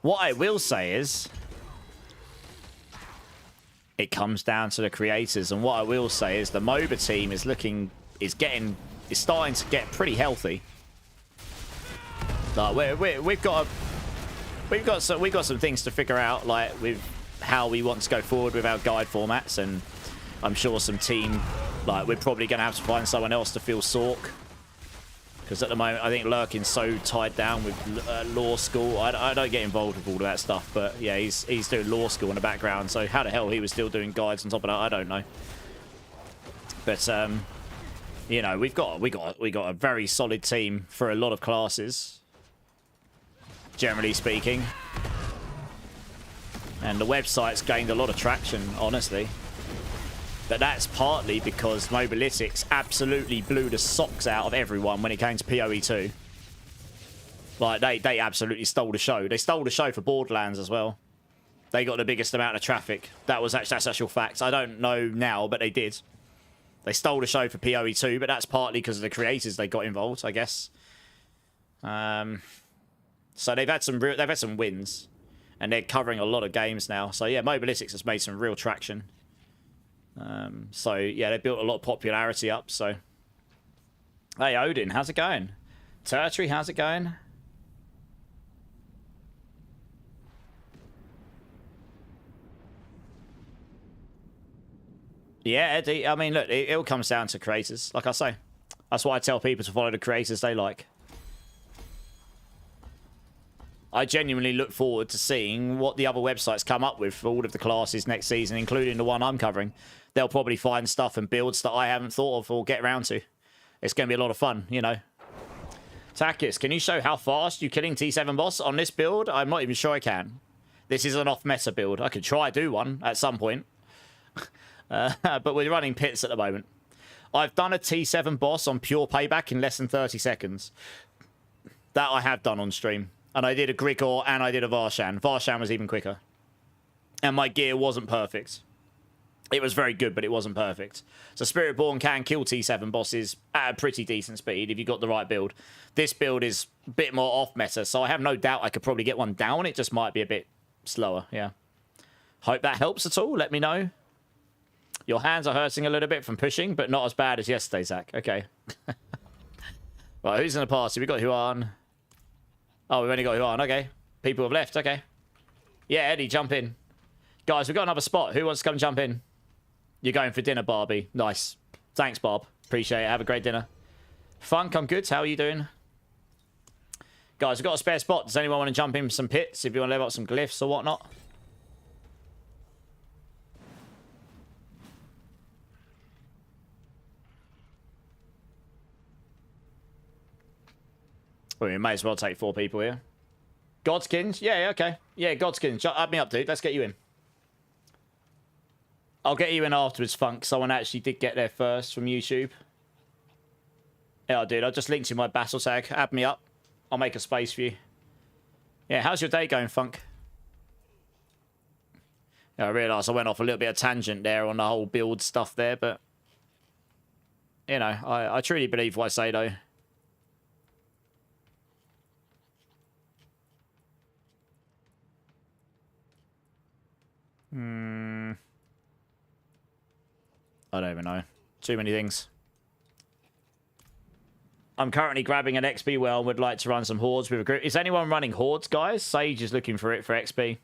What I will say is, it comes down to the creators, and what I will say is the MOBA team is starting to get pretty healthy. Like we've got some things to figure out, like with how we want to go forward with our guide formats, and I'm sure some team, like we're probably going to have to find someone else to fill Sork, Because at the moment, I think Lurkin's so tied down with law school. I don't get involved with all of that stuff, but yeah, he's doing law school in the background. So how the hell he was still doing guides on top of that, I don't know. But you know, we got a very solid team for a lot of classes, generally speaking. And the website's gained a lot of traction, honestly. But that's partly because Mobalytics absolutely blew the socks out of everyone when it came to PoE2. Like, they absolutely stole the show. They stole the show for Borderlands as well. They got the biggest amount of traffic. That's actual facts. I don't know now, but they did. They stole the show for PoE2, but that's partly because of the creators they got involved, I guess. So they've had some wins, and they're covering a lot of games now. So yeah, Mobalytics has made some real traction. So yeah, they built a lot of popularity up. So hey, Odin, how's it going? Tertiary, how's it going? Yeah, Eddie, I mean, look, it all comes down to creators. Like I say, that's why I tell people to follow the creators they like. I genuinely look forward to seeing what the other websites come up with for all of the classes next season, including the one I'm covering. They'll probably find stuff and builds that I haven't thought of or get around to. It's going to be a lot of fun, you know. Takis, can you show how fast you're killing T7 boss on this build? I'm not even sure I can. This is an off-meta build. I could try do one at some point. But we're running pits at the moment. I've done a T7 boss on pure payback in less than 30 seconds. That I have done on stream. And I did a Grigor and I did a Varshan. Varshan was even quicker. And my gear wasn't perfect. It was very good, but it wasn't perfect. So Spiritborn can kill T7 bosses at a pretty decent speed if you've got the right build. This build is a bit more off-meta, so I have no doubt I could probably get one down. It just might be a bit slower, yeah. Hope that helps at all. Let me know. Your hands are hurting a little bit from pushing, but not as bad as yesterday, Zach. Okay. Right, who's in the party? We got Huan. Oh, we've only got Huan. Okay. People have left. Okay. Yeah, Eddie, jump in. Guys, we've got another spot. Who wants to come jump in? You're going for dinner, Barbie. Nice. Thanks, Bob. Appreciate it. Have a great dinner. Funk, I'm good. How are you doing? Guys, we've got a spare spot. Does anyone want to jump in some pits if you want to level up some glyphs or whatnot? Well, we may as well take 4 people here. Godskins? Yeah, okay. Yeah, Godskins. Add me up, dude. Let's get you in. I'll get you in afterwards, Funk. Someone actually did get there first from YouTube. Yeah, dude. I just linked you my battle tag. Add me up. I'll make a space for you. Yeah, how's your day going, Funk? Yeah, I realised I went off a little bit of tangent there on the whole build stuff there, but... You know, I truly believe what I say, though. I don't even know. Too many things. I'm currently grabbing an XP well and would like to run some hordes with a group. Is anyone running hordes, guys? Sage is looking for it for XP.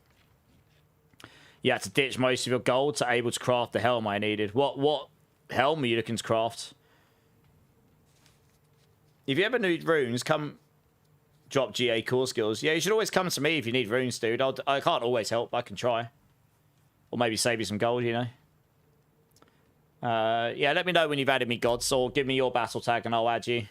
You had to ditch most of your gold to able to craft the helm I needed. What helm are you looking to craft? If you ever need runes, come drop GA core skills. Yeah, you should always come to me if you need runes, dude. I can't always help. I can try. Or maybe save you some gold, you know. Yeah, let me know when you've added me, gods, or give me your battle tag and I'll add you.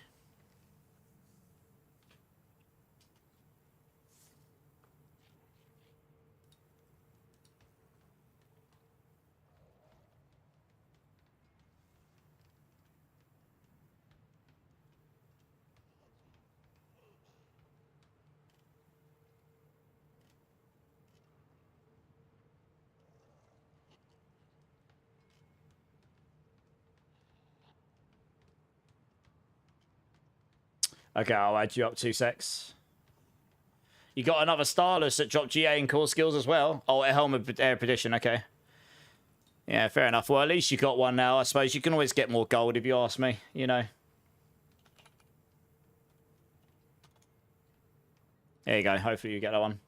Okay, I'll add you up 2 secs. You got another Starless that dropped GA and core skills as well. Oh, a Helm of Air Perdition, okay. Yeah, fair enough. Well, at least you got one now. I suppose you can always get more gold if you ask me, you know. There you go. Hopefully you get that one.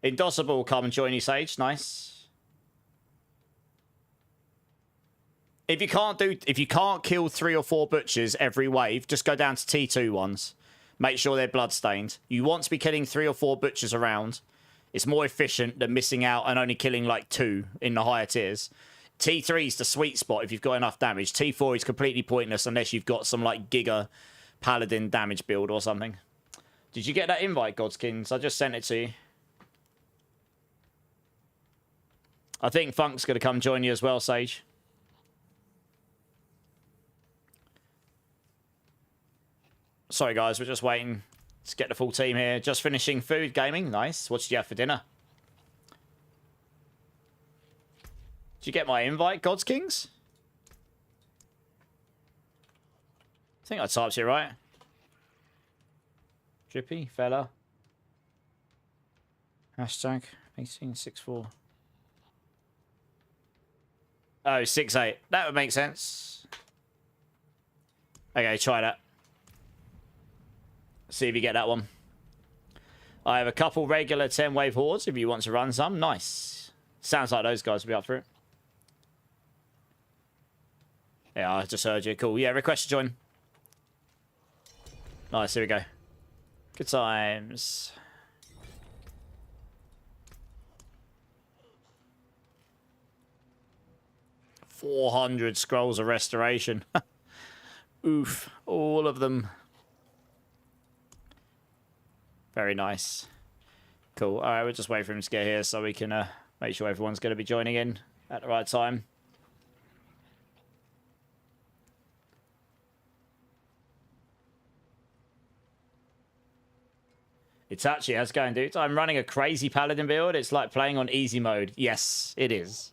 Indossable will come and join you, Sage. Nice. If you can't kill 3 or 4 butchers every wave, just go down to T2 ones. Make sure they're bloodstained. You want to be killing 3 or 4 butchers around. It's more efficient than missing out and only killing like 2 in the higher tiers. T3 is the sweet spot if you've got enough damage. T4 is completely pointless unless you've got some like Giga Paladin damage build or something. Did you get that invite, Godskins? I just sent it to you. I think Funk's going to come join you as well, Sage. Sorry, guys. We're just waiting to get the full team here. Just finishing food gaming. Nice. What did you have for dinner? Did you get my invite, Godskings? I think I typed it right. Drippy, fella. Hashtag 1864. Oh, 68. That would make sense. Okay, try that. See if you get that one. I have a couple regular 10-wave hordes if you want to run some. Nice. Sounds like those guys will be up for it. Yeah, I just heard you. Cool. Yeah, request to join. Nice, here we go. Good times. $400 scrolls of restoration. Oof. All of them. Very nice. Cool. All right, we'll just wait for him to get here so we can make sure everyone's going to be joining in at the right time. It's actually, how's it going, dude? I'm running a crazy paladin build. It's like playing on easy mode. Yes, it is.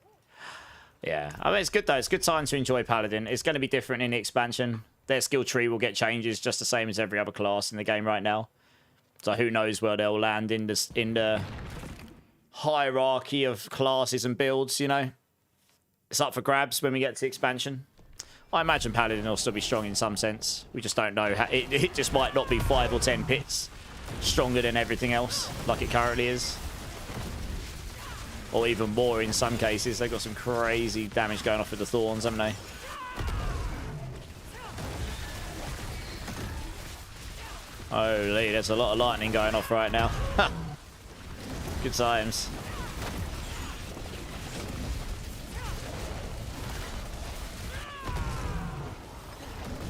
Yeah, I mean, it's good though. It's a good time to enjoy paladin. It's going to be different in the expansion. Their skill tree will get changes just the same as every other class in the game right now. So who knows where they'll land in the hierarchy of classes and builds, you know? It's up for grabs when we get to the expansion. I imagine paladin will still be strong in some sense. We just don't know. It just might not be 5 or 10 pits stronger than everything else, like it currently is. Or even more in some cases. They've got some crazy damage going off with the thorns, haven't they? Holy, there's a lot of lightning going off right now. Good times.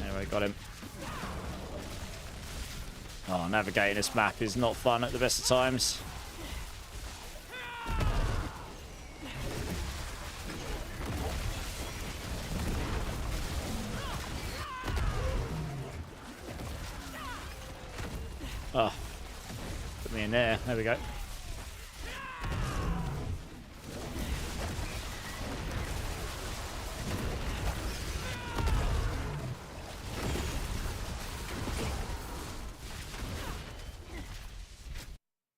Anyway, got him. Oh, navigating this map is not fun at the best of times. Oh, put me in there. There we go.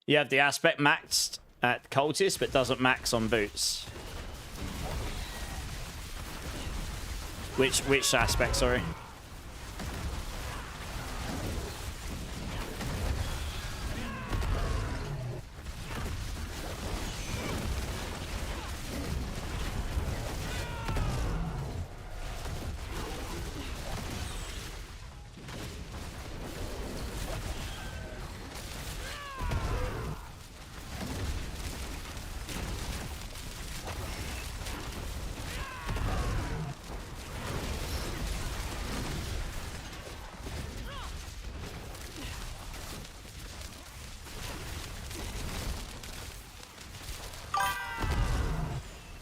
You have the aspect maxed at cultist, but doesn't max on boots. Which aspect, sorry?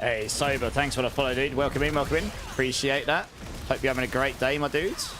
Hey, Sober, thanks for the follow, dude. Welcome in, welcome in. Appreciate that. Hope you're having a great day, my dudes.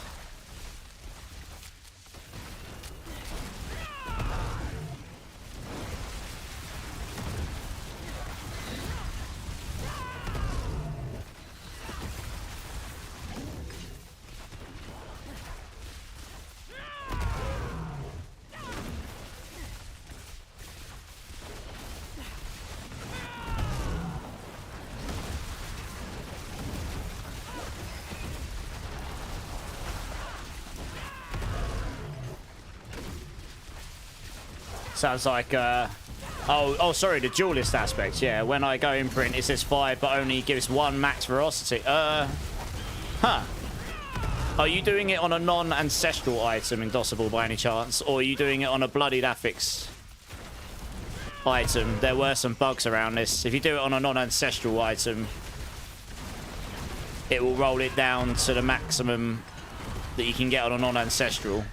Sounds like, oh, sorry, the duelist aspect. Yeah, when I go imprint, it says 5, but only gives 1 max velocity. Huh. Are you doing it on a non-ancestral item in Dossable by any chance? Or are you doing it on a bloodied affix item? There were some bugs around this. If you do it on a non-ancestral item, it will roll it down to the maximum that you can get on a non-ancestral.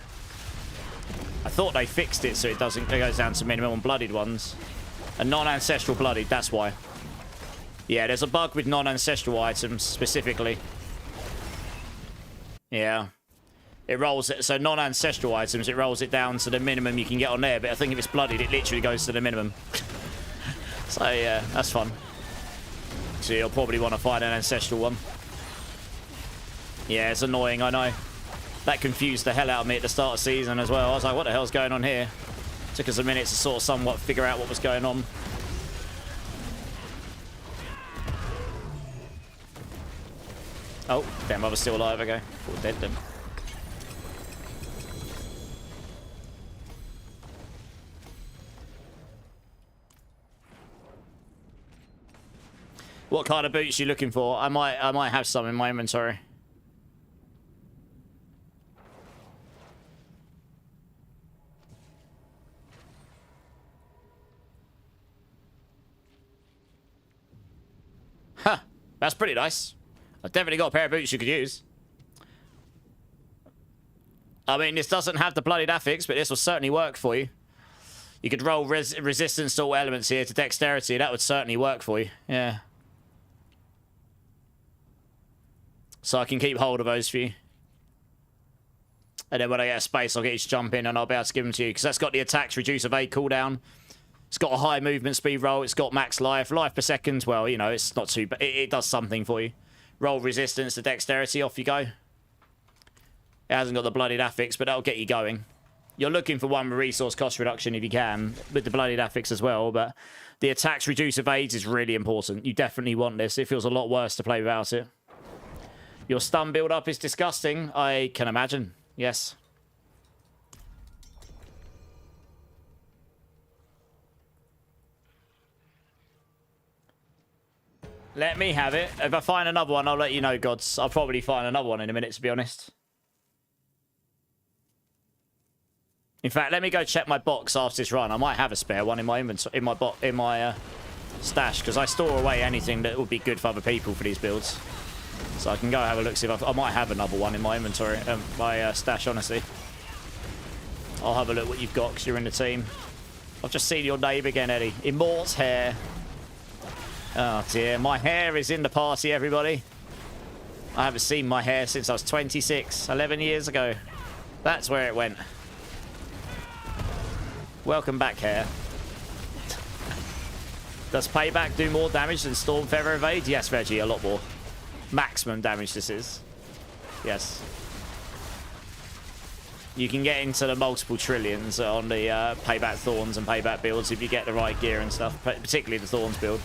I thought they fixed it so it goes down to minimum on bloodied ones. A non-ancestral bloodied, that's why. Yeah, there's a bug with non-ancestral items specifically. Yeah. It rolls it, so non-ancestral items, it rolls it down to the minimum you can get on there, but I think if it's bloodied, it literally goes to the minimum. So yeah, that's fun. So you'll probably want to find an ancestral one. Yeah, it's annoying, I know. That confused the hell out of me at the start of the season as well. I was like, what the hell's going on here? Took us a minute to sort of somewhat figure out what was going on. Oh, damn, I was still alive, okay. All dead then. What kind of boots are you looking for? I might have some in my inventory. Huh, that's pretty nice. I've definitely got a pair of boots you could use. I mean, this doesn't have the bloodied affix, but this will certainly work for you. You could roll resistance to all elements here to dexterity. That would certainly work for you. Yeah. So I can keep hold of those for you. And then when I get a space, I'll get you to jump in and I'll be able to give them to you. Because that's got the attacks reduce evade cooldown. It's got a high movement speed roll. It's got max life. Life per second, well, you know, it's not too bad. It does something for you. Roll resistance to dexterity. Off you go. It hasn't got the bloodied affix, but that'll get you going. You're looking for one resource cost reduction if you can, with the bloodied affix as well, but the attacks reduce evades is really important. You definitely want this. It feels a lot worse to play without it. Your stun build-up is disgusting. I can imagine. Yes. Let me have it. If I find another one, I'll let you know, gods. I'll probably find another one in a minute, to be honest. In fact, let me go check my box after this run. I might have a spare one in my inventory, in my stash, because I store away anything that would be good for other people for these builds. So I can go have a look, see if I might have another one in my inventory, my stash, honestly. I'll have a look what you've got, because you're in the team. I've just seen your name again, Eddie. Immort's hair. Oh dear, my hair is in the party, everybody. I haven't seen my hair since I was 26, 11 years ago. That's where it went. Welcome back, hair. Does payback do more damage than Storm Feather Evade? Yes, Reggie, a lot more. Maximum damage this is. Yes. You can get into the multiple trillions on the payback Thorns and payback builds if you get the right gear and stuff, particularly the Thorns build.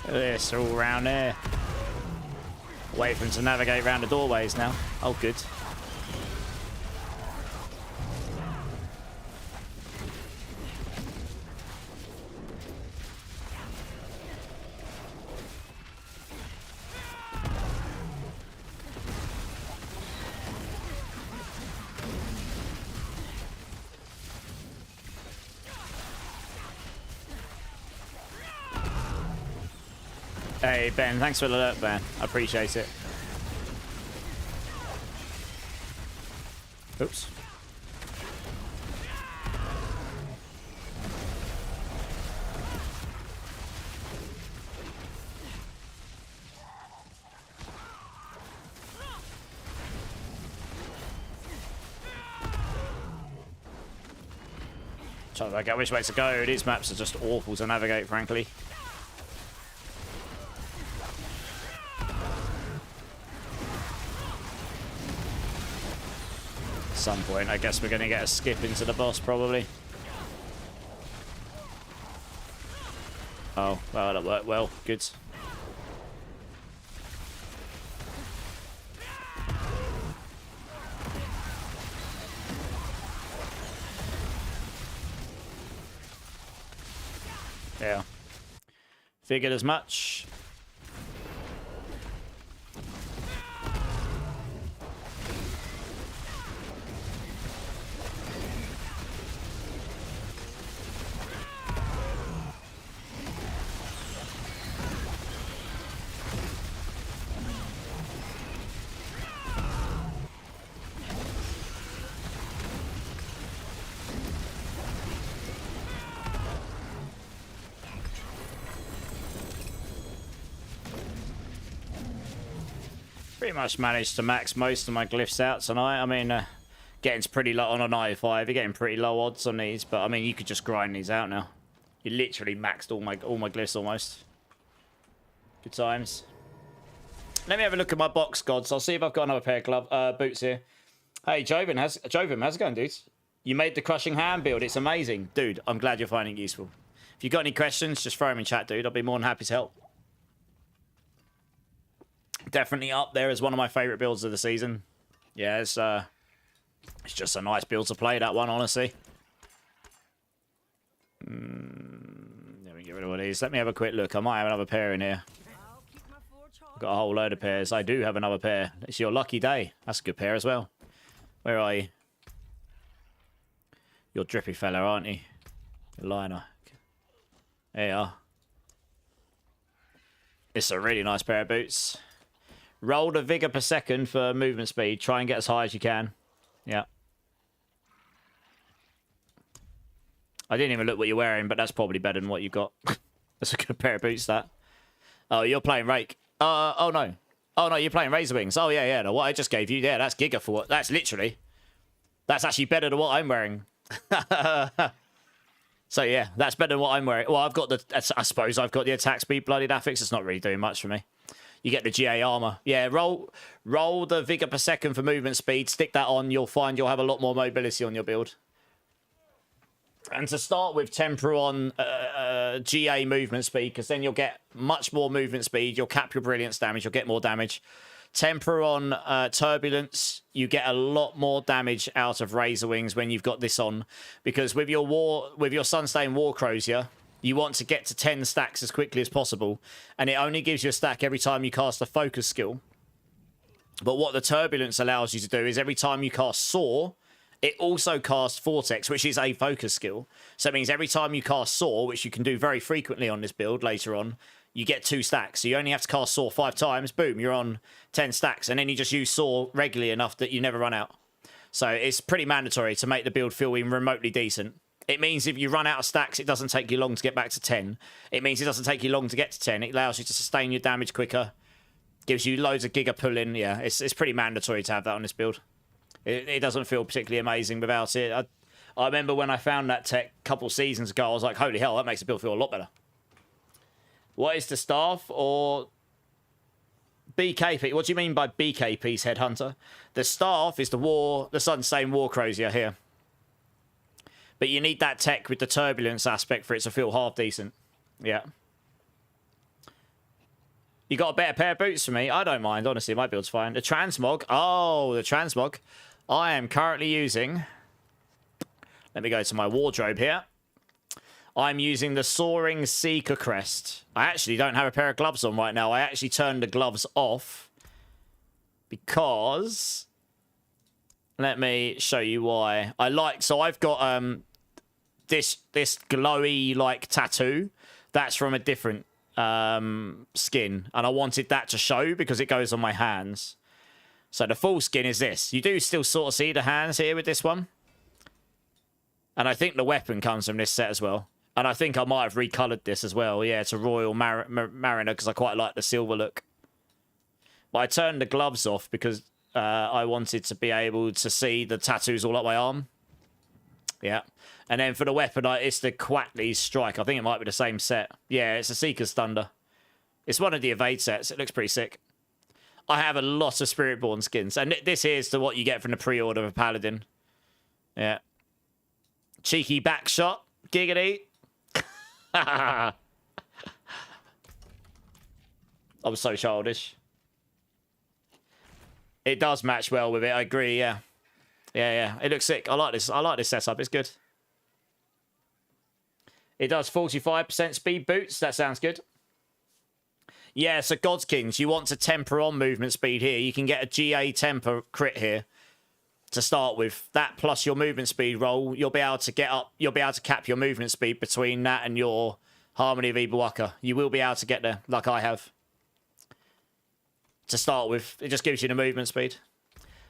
This all around there. Wait for him to navigate around the doorways now. Oh, good. Hey, Ben, thanks for the alert, Ben. I appreciate it. Oops. Trying to work out which way to go. These maps are just awful to navigate, frankly. At some point, I guess we're going to get a skip into the boss, probably. Oh, well, that worked well. Good. Yeah. Figured as much. Pretty much managed to max most of my glyphs out tonight. I mean, getting pretty low on a 95. You're getting pretty low odds on these, but I mean, you could just grind these out now. You literally maxed all my glyphs almost. Good times. Let me have a look at my box, gods. I'll see if I've got another pair of boots here. Hey, Joven, how's it going, dudes? You made the crushing hand build. It's amazing, dude. I'm glad you're finding it useful. If you've got any questions, just throw them in chat, dude. I'll be more than happy to help. Definitely up there as one of my favorite builds of the season. Yeah, it's just a nice build to play, that one, honestly. Let me get rid of all these. Let me have a quick look. I might have another pair in here. I've got a whole load of pairs. I do have another pair. It's your lucky day. That's a good pair as well. Where are you? You're drippy fella, aren't you? Liner. There you are. It's a really nice pair of boots. Roll the vigor per second for movement speed. Try and get as high as you can. Yeah. I didn't even look what you're wearing, but that's probably better than what you've got. That's a good pair of boots, that. Oh, you're playing Rake. Oh, no. Oh, no, you're playing Razorwings. Oh, yeah, yeah. No, what I just gave you, yeah, that's Giga for what? That's literally. That's actually better than what I'm wearing. So, yeah, that's better than what I'm wearing. Well, I've got the... I suppose I've got the attack speed bloodied affix. It's not really doing much for me. You get the GA armor. Yeah, roll the vigor per second for movement speed. Stick that on. You'll find you'll have a lot more mobility on your build. And to start with, temper on GA movement speed, because then you'll get much more movement speed. You'll cap your brilliance damage. You'll get more damage. Temper on turbulence. You get a lot more damage out of Razorwings when you've got this on, because with your Sunstained War Crozier, you want to get to 10 stacks as quickly as possible, and it only gives you a stack every time you cast a focus skill. But what the turbulence allows you to do is every time you cast Soar, it also casts Vortex, which is a focus skill. So it means every time you cast Soar, which you can do very frequently on this build later on, you get 2 stacks. So you only have to cast Soar 5 times, boom, you're on 10 stacks. And then you just use Soar regularly enough that you never run out. So it's pretty mandatory to make the build feel even remotely decent. It means if you run out of stacks, it doesn't take you long to get back to 10. It means it doesn't take you long to get to 10. It allows you to sustain your damage quicker. Gives you loads of giga pull-in. Yeah, it's pretty mandatory to have that on this build. It doesn't feel particularly amazing without it. I remember when I found that tech a couple seasons ago, I was like, holy hell, that makes the build feel a lot better. What is the staff or BKP? What do you mean by BKP's Headhunter? The staff is the Sunstained War Crozier here. But you need that tech with the turbulence aspect for it to feel half decent. Yeah. You got a better pair of boots for me? I don't mind, honestly. My build's fine. The transmog. Oh, the transmog. I am currently using... Let me go to my wardrobe here. I'm using the Soaring Seeker Crest. I actually don't have a pair of gloves on right now. I actually turned the gloves off. Because... Let me show you why. So I've got... this glowy like tattoo that's from a different skin, and I wanted that to show because it goes on my hands. So the full skin is this. You do still sort of see the hands here with this one. And I think the weapon comes from this set as well. And I think I might have recolored this as well. Yeah, it's a Royal Mariner because I quite like the silver look. But I turned the gloves off because I wanted to be able to see the tattoos all up my arm. Yeah. And then for the weapon, it's the Quatley's Strike. I think it might be the same set. Yeah, it's a Seeker's Thunder. It's one of the Evade sets. It looks pretty sick. I have a lot of Spiritborn skins. And this here's to what you get from the pre-order of Paladin. Yeah. Cheeky back shot. Giggity. I was so childish. It does match well with it. I agree, yeah. Yeah. It looks sick. I like this. I like this setup. It's good. It does 45% speed boots. That sounds good. Yeah, so God's Kings, you want to temper on movement speed here. You can get a GA temper crit here to start with. That plus your movement speed roll, you'll be able to get up, you'll be able to cap your movement speed between that and your Harmony of Ibuwaka. You will be able to get there, like I have. To start with, it just gives you the movement speed.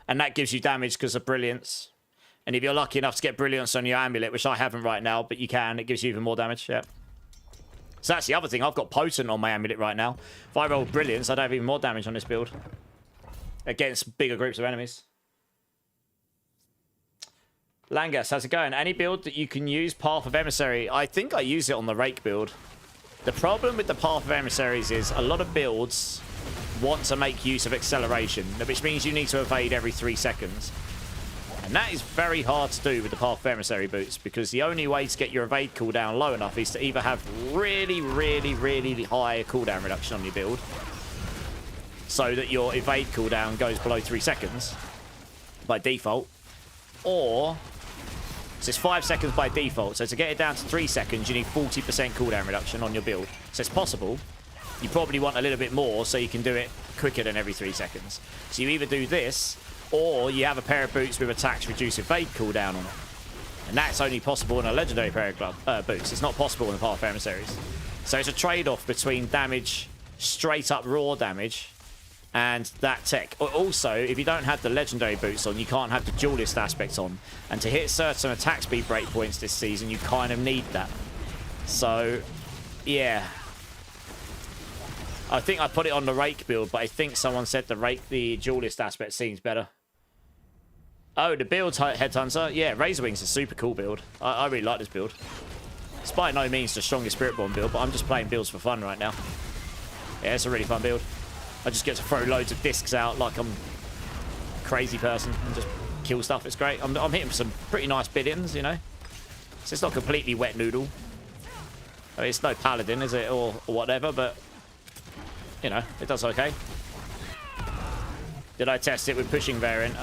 And that gives you damage because of Brilliance. And if you're lucky enough to get Brilliance on your amulet, which I haven't right now, but you can, it gives you even more damage, yeah. So that's the other thing. I've got Potent on my amulet right now. If I roll Brilliance, I'd have even more damage on this build. Against bigger groups of enemies. Langas, how's it going? Any build that you can use Path of Emissary? I think I use it on the Rake build. The problem with the Path of Emissaries is a lot of builds want to make use of acceleration, which means you need to evade every 3 seconds. And that is very hard to do with the Path of Emissary boots, because the only way to get your evade cooldown low enough is to either have really, really, really high cooldown reduction on your build, so that your evade cooldown goes below 3 seconds by default, or so it's 5 seconds by default. So to get it down to 3 seconds, you need 40% cooldown reduction on your build. So it's possible. You probably want a little bit more so you can do it quicker than every 3 seconds. So you either do this, or you have a pair of boots with attacks reduce evade cooldown on it. And that's only possible in a legendary pair of boots. It's not possible in the Path of Emissaries. So it's a trade-off between damage, straight up raw damage, and that tech. Also, if you don't have the legendary boots on, you can't have the duelist aspect on. And to hit certain attack speed breakpoints this season, you kind of need that. So, yeah. I think I put it on the Rake build, but I think someone said the duelist aspect seems better. Oh, the build Headhunter. Yeah, Razorwings is a super cool build. I really like this build. It's by no means the strongest Spiritborn build, but I'm just playing builds for fun right now. Yeah, it's a really fun build. I just get to throw loads of discs out like I'm a crazy person and just kill stuff. It's great. I'm hitting some pretty nice bid-ins, you know. So it's not completely wet noodle. I mean, it's no Paladin, is it, or whatever, but, you know, it does okay. Did I test it with pushing variant?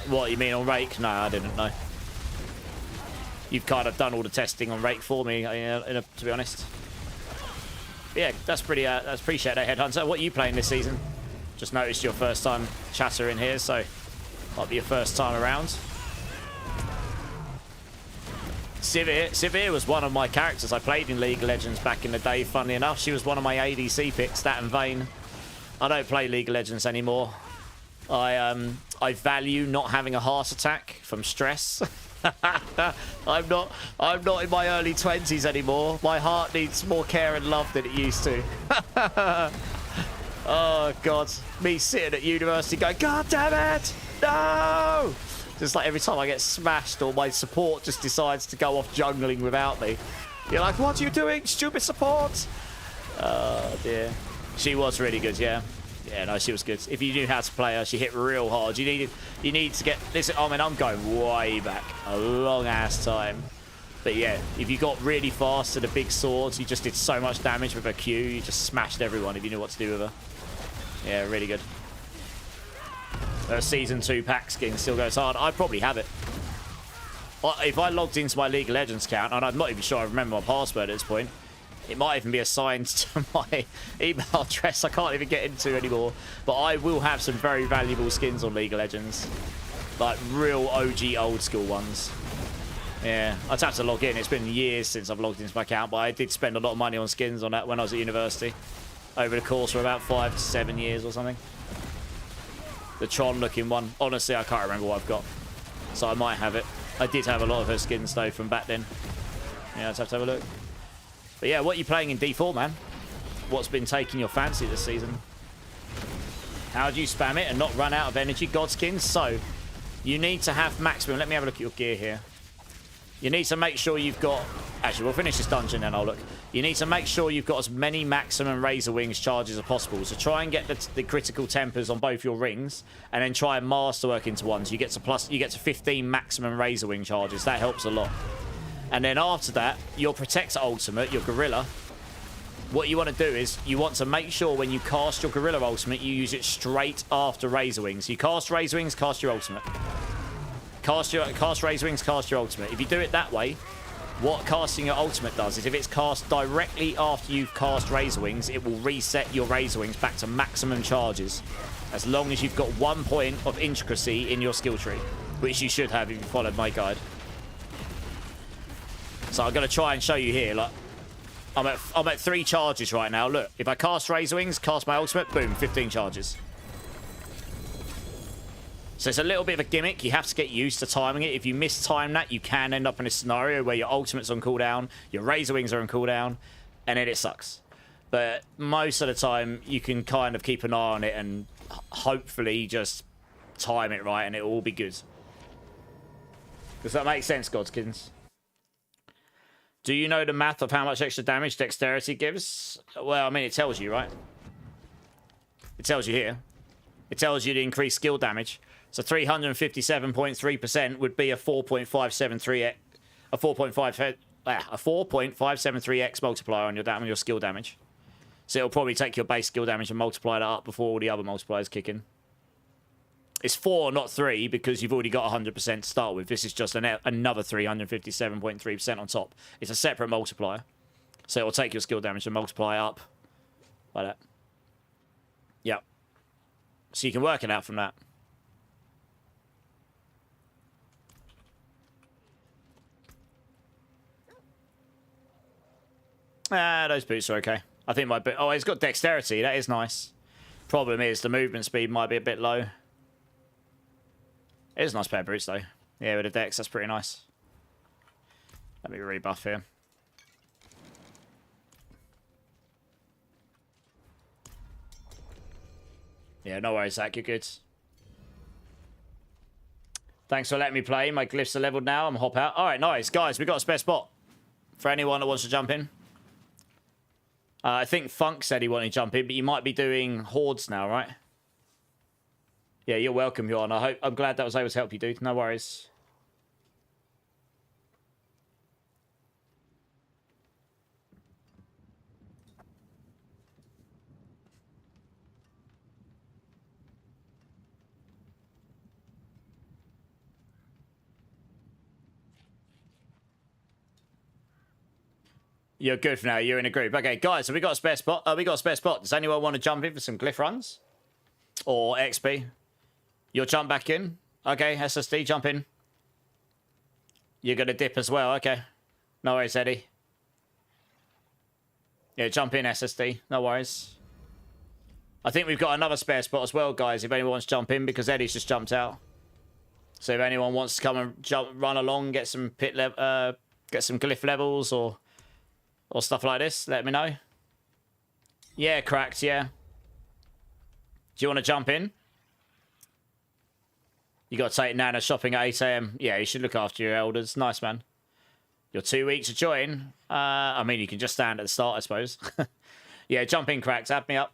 What, you mean on Rake? No, I didn't know. You've kind of done all the testing on Rake for me, to be honest. But yeah, that's pretty. That's appreciate that, Headhunter. What are you playing this season? Just noticed your first time chatter in here, so might be your first time around. Sivir was one of my characters I played in League of Legends back in the day. Funnily enough, she was one of my ADC picks. That and Vayne. I don't play League of Legends anymore. I value not having a heart attack from stress. I'm not in my early 20s anymore. My heart needs more care and love than it used to. Oh god, me sitting at university going, god damn it, no! Just like every time I get smashed or my support just decides to go off jungling without me. You're like, what are you doing, stupid support? Oh dear. She was really good, yeah. Yeah, no, she was good. If you knew how to play her, she hit real hard. You need to get this. I mean, I'm going way back, a long ass time. But yeah, if you got really fast to the big swords, you just did so much damage with her Q. You just smashed everyone if you knew what to do with her. Yeah, really good. Her Season 2 pack skin still goes hard. I probably have it. If I logged into my League of Legends account, and I'm not even sure I remember my password at this point, it might even be assigned to my email address I can't even get into anymore. But I will have some very valuable skins on League of Legends. Like real OG old school ones. Yeah, I'd have to log in. It's been years since I've logged into my account, but I did spend a lot of money on skins on that when I was at university. Over the course of about 5 to 7 years or something. The Tron looking one. Honestly, I can't remember what I've got. So I might have it. I did have a lot of her skins though from back then. Yeah, I'd have to have a look. But yeah, what are you playing in D4, man? What's been taking your fancy this season? How do you spam it and not run out of energy? Godskins. So, you need to have maximum. Let me have a look at your gear here. You need to make sure you've got... Actually, we'll finish this dungeon then I'll look. You need to make sure you've got as many maximum Razorwings charges as possible. So try and get the critical tempers on both your rings, and then try and masterwork into one. So you get to 15 maximum Razorwing charges. That helps a lot. And then after that, your Protector Ultimate, your Gorilla, what you want to do is you want to make sure when you cast your Gorilla Ultimate, you use it straight after Razorwings. You cast Razorwings, cast your Ultimate. Cast Razorwings, cast your Ultimate. If you do it that way, what casting your Ultimate does is if it's cast directly after you've cast Razorwings, it will reset your Razorwings back to maximum charges. As long as you've got 1 point of intricacy in your skill tree, which you should have if you followed my guide. So I'm going to try and show you here. Like, I'm at 3 charges right now. Look, if I cast Razorwings, cast my Ultimate, boom, 15 charges. So it's a little bit of a gimmick. You have to get used to timing it. If you mistime that, you can end up in a scenario where your Ultimate's on cooldown, your Razorwings are on cooldown, and then it sucks. But most of the time, you can kind of keep an eye on it and hopefully just time it right, and it will all be good. Does that make sense, Godskins? Do you know the math of how much extra damage dexterity gives? Well, I mean, it tells you, right? It tells you here. It tells you the increased skill damage. So 357.3% would be a 4.573x multiplier on your skill damage. So it'll probably take your base skill damage and multiply that up before all the other multipliers kick in. It's 4, not 3, because you've already got 100% to start with. This is just another 357.3% on top. It's a separate multiplier. So it'll take your skill damage and multiply up like that. Yep. So you can work it out from that. Ah, those boots are okay. I think my boot... Oh, it's got dexterity. That is nice. Problem is, the movement speed might be a bit low. It is a nice pair of boots, though. Yeah, with the dex, that's pretty nice. Let me rebuff here. Yeah, no worries, Zach. You're good. Thanks for letting me play. My glyphs are leveled now. I'm hop out. All right, nice. Guys, we've got a spare spot for anyone that wants to jump in. I think Funk said he wanted to jump in, but you might be doing hordes now, right? Yeah, you're welcome, Johan. I'm glad that was able to help you, dude. No worries. You're good for now. You're in a group. Okay, guys, so we got a spare spot. We got a spare spot. Does anyone want to jump in for some glyph runs? Or XP? You'll jump back in? Okay, SSD, jump in. You're going to dip as well. Okay. No worries, Eddie. Yeah, jump in, SSD. No worries. I think we've got another spare spot as well, guys, if anyone wants to jump in, because Eddie's just jumped out. So if anyone wants to come and run along, get some get some glyph levels or stuff like this, let me know. Yeah, cracked, yeah. Do you want to jump in? You got to take Nana shopping at 8 AM. Yeah, you should look after your elders. Nice, man. You're 2 weeks to join. I mean, you can just stand at the start, I suppose. Yeah, jump in, cracked. Add me up.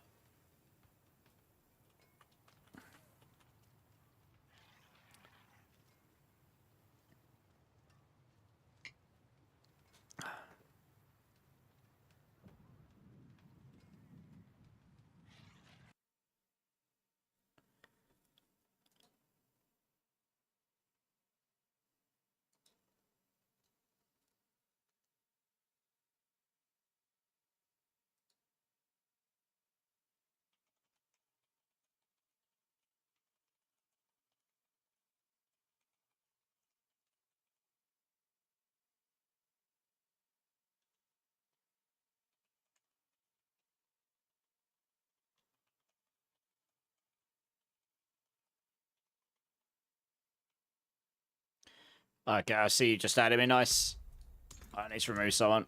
Okay, I see you just added me. Nice. I need to remove someone.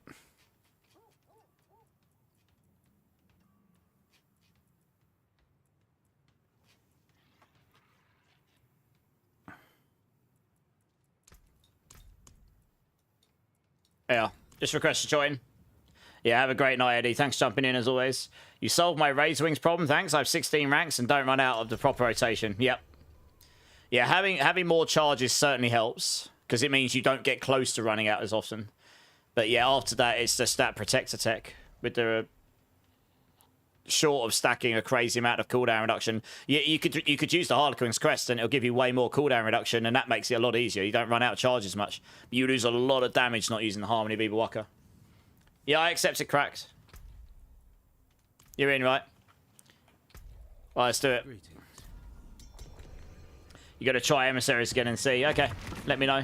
Yeah, just request to join. Yeah, have a great night, Eddie. Thanks for jumping in as always. You solved my Razorwings problem, thanks. I have 16 ranks and don't run out of the proper rotation. Yep. Yeah, having more charges certainly helps, because it means you don't get close to running out as often. But yeah, after that, it's just that protector tech with the short of stacking a crazy amount of cooldown reduction. You could use the Harlequin's Crest and it'll give you way more cooldown reduction, and that makes it a lot easier. You don't run out of charges much. You lose a lot of damage not using the Harmony Beaver Waka. Yeah, I accept it, cracked. You're in, right? Right, let's do it. You got to try emissaries again and see. Okay, let me know.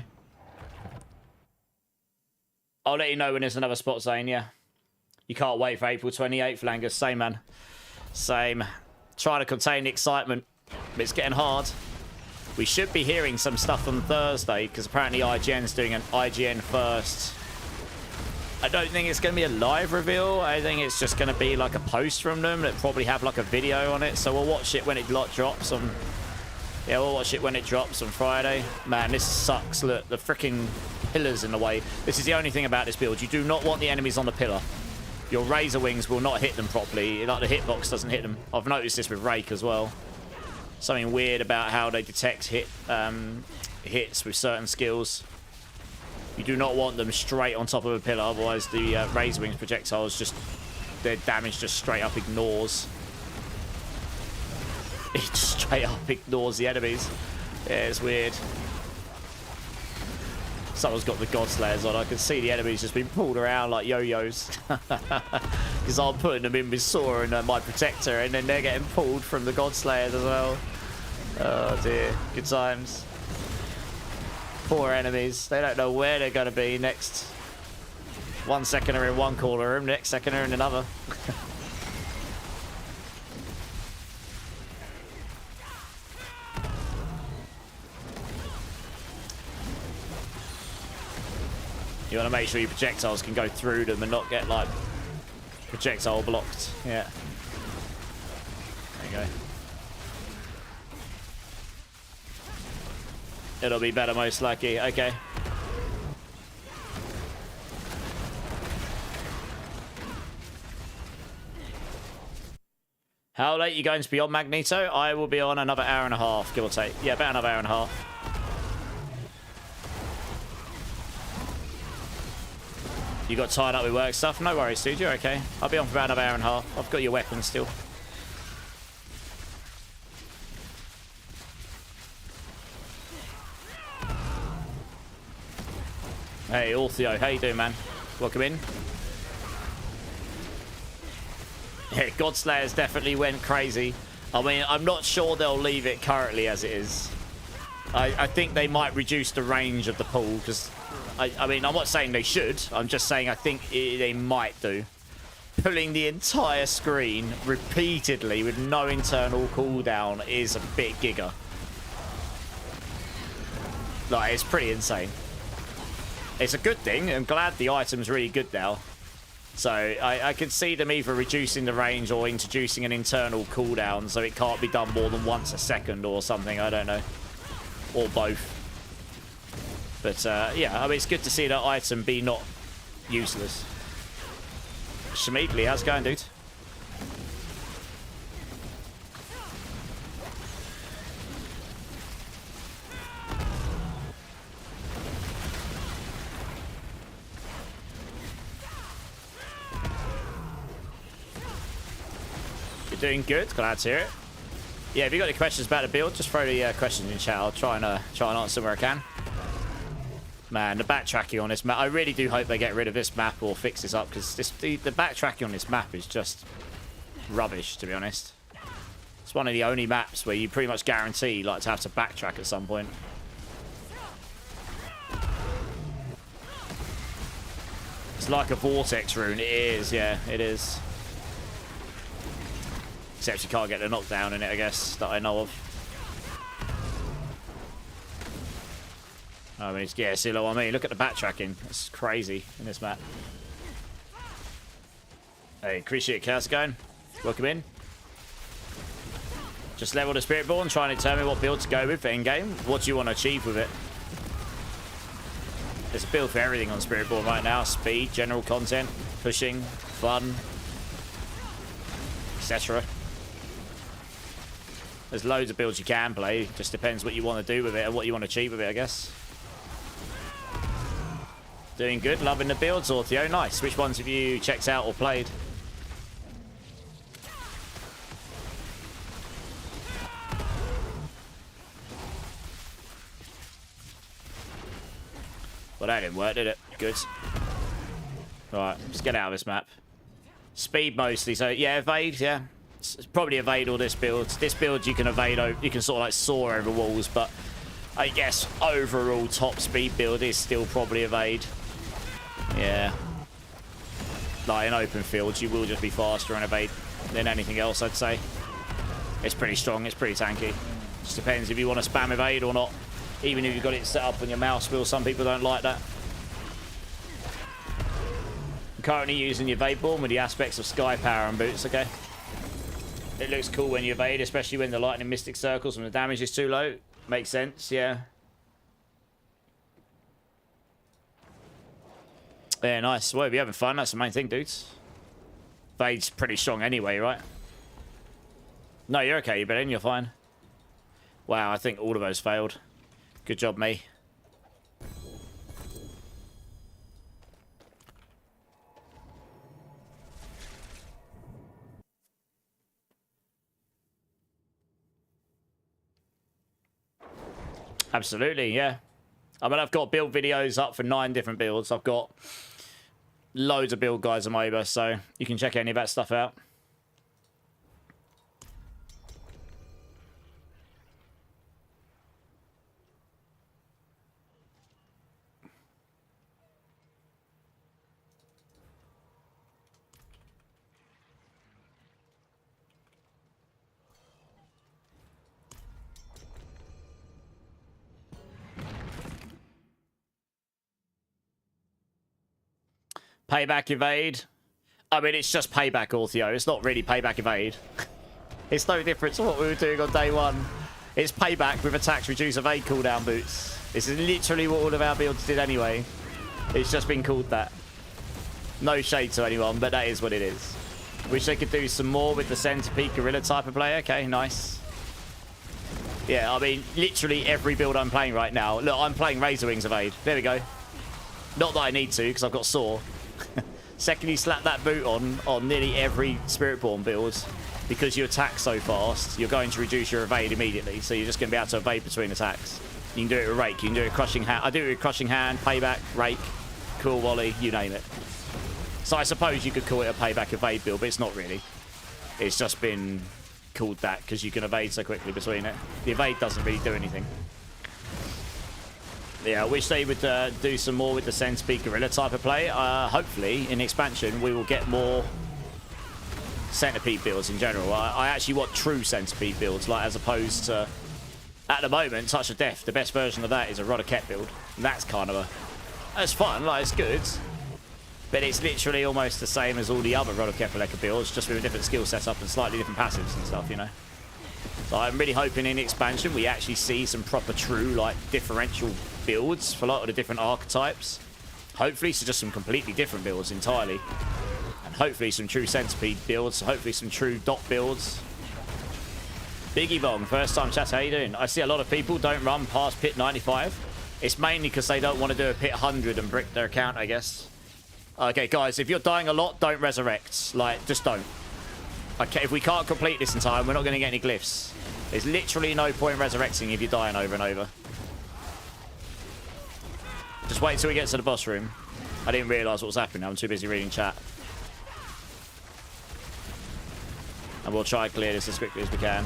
I'll let you know when there's another spot zone, yeah. You can't wait for April 28th, Langus. Same, man. Same. Trying to contain the excitement, but it's getting hard. We should be hearing some stuff on Thursday, because apparently IGN's doing an IGN first. I don't think it's going to be a live reveal. I think it's just going to be like a post from them that probably have like a video on it. So we'll watch it when it drops on... Yeah, we'll watch it when it drops on Friday. Man, this sucks. Look, the freaking pillar's in the way. This is the only thing about this build. You do not want the enemies on the pillar. Your Razorwings will not hit them properly. Like, the hitbox doesn't hit them. I've noticed this with Rake as well. Something weird about how they detect hits with certain skills. You do not want them straight on top of a pillar, otherwise the Razorwings projectiles just... their damage just straight up ignores. It just straight up ignores the enemies. Yeah, it's weird. Someone's got the Godslayers on. I can see the enemies just being pulled around like yo-yos. Because I'm putting them in with Sora and my Protector, and then they're getting pulled from the Godslayers as well. Oh dear. Good times. Poor enemies. They don't know where they're going to be next. 1 second they're in one corner room, next second they're in another. You want to make sure your projectiles can go through them and not get, like, projectile blocked. Yeah. There you go. It'll be better most likely. Okay. How late are you going to be on, Magneto? I will be on another hour and a half, give or take. Yeah, about another hour and a half. You got tied up with work stuff? No worries, dude. You're okay. I'll be on for about another hour and a half. I've got your weapons still. Hey, Ortheo. How you doing, man? Welcome in. Yeah, Godslayers definitely went crazy. I mean, I'm not sure they'll leave it currently as it is. I think they might reduce the range of the pool, because... I mean, I'm not saying they should. I'm just saying I think they might do. Pulling the entire screen repeatedly with no internal cooldown is a bit giga. Like, it's pretty insane. It's a good thing. I'm glad the item's really good now. So I could see them either reducing the range or introducing an internal cooldown so it can't be done more than once a second or something. I don't know. Or both. But yeah, I mean, it's good to see that item be not useless. Shmeekly, how's it going, dude? You're doing good. Glad to hear it. Yeah, if you got any questions about the build, just throw the questions in chat. I'll try and answer where I can. Man, the backtracking on this map, I really do hope they get rid of this map or fix this up, because the backtracking on this map is just rubbish, to be honest. It's one of the only maps where you pretty much guarantee like to have to backtrack at some point. It's like a vortex rune. It is, yeah, it is. Except you can't get the knockdown in it, I guess, that I know of. I mean, yeah, see what I mean? Look at the backtracking. It's crazy in this map. Hey, appreciate it. How's it going? Welcome in. Just level the Spiritborn, try and determine what build to go with for endgame. What do you want to achieve with it? There's a build for everything on Spiritborn right now. Speed, general content, pushing, fun, etc. There's loads of builds you can play. Just depends what you want to do with it and what you want to achieve with it, I guess. Doing good, loving the builds, Orthio. Nice. Which ones have you checked out or played? Well, that didn't work, did it? Good. Right, let's get out of this map. Speed mostly, so yeah, evade, yeah. It's probably evade all this build. This build you can evade, you can sort of like soar over walls, but I guess overall top speed build is still probably evade. Yeah. Like in open fields, you will just be faster on evade than anything else, I'd say. It's pretty strong, it's pretty tanky. Just depends if you want to spam evade or not. Even if you've got it set up on your mouse wheel, some people don't like that. I'm currently using your Vaporborn with the aspects of sky power and boots, okay? It looks cool when you evade, especially when the lightning mystic circles when the damage is too low. Makes sense, yeah. Yeah, nice. Well, if you're having fun, that's the main thing, dudes. Evade's pretty strong anyway, right? No, you're okay, Ben. You're fine. Wow, I think all of those failed. Good job, me. Absolutely, yeah. I mean, I've got build videos up for 9 different builds. I've got loads of build guides on MOBA, so you can check any of that stuff out. Payback evade. I mean, it's just payback Orthio. It's not really payback evade. It's no different to what we were doing on day one. It's payback with attacks reduce evade cooldown boots. This is literally what all of our builds did anyway. It's just been called that. No shade to anyone, but that is what it is. Wish they could do some more with the centipede gorilla type of play. Okay, nice. Yeah, I mean, literally every build I'm playing right now. Look, I'm playing Razorwings evade. There we go. Not that I need to, because I've got Saw. Second you slap that boot on nearly every Spiritborn build, because you attack so fast, you're going to reduce your evade immediately. So you're just going to be able to evade between attacks. You can do it with Rake, you can do it with Crushing Hand. I do it with Crushing Hand, Payback, Rake, Cool Volley, you name it. So I suppose you could call it a Payback evade build, but it's not really. It's just been called that because you can evade so quickly between it. The evade doesn't really do anything. Yeah, I wish they would do some more with the centipede gorilla type of play. Hopefully, in expansion, we will get more centipede builds in general. I actually want true centipede builds, like as opposed to, at the moment, Touch of Death. The best version of that is a Rodderket build. And that's kind of that's fun, like it's good, but it's literally almost the same as all the other Rodderket builds, just with a different skill setup and slightly different passives and stuff, you know. So I'm really hoping in expansion we actually see some proper true like differential builds for a lot of the different archetypes. Hopefully so just some completely different builds entirely. And hopefully some true centipede builds, hopefully some true dot builds. Biggie Bong, first time chat, how you doing? I see a lot of people don't run past pit 95. It's mainly because they don't want to do a pit 100 and brick their account, I guess. Okay, guys, if you're dying a lot, don't resurrect. Like, just don't. Okay, if we can't complete this in time, we're not going to get any glyphs. There's literally no point resurrecting if you're dying over and over. Just wait until we get to the boss room. I didn't realise what was happening. I'm too busy reading chat. And we'll try and clear this as quickly as we can.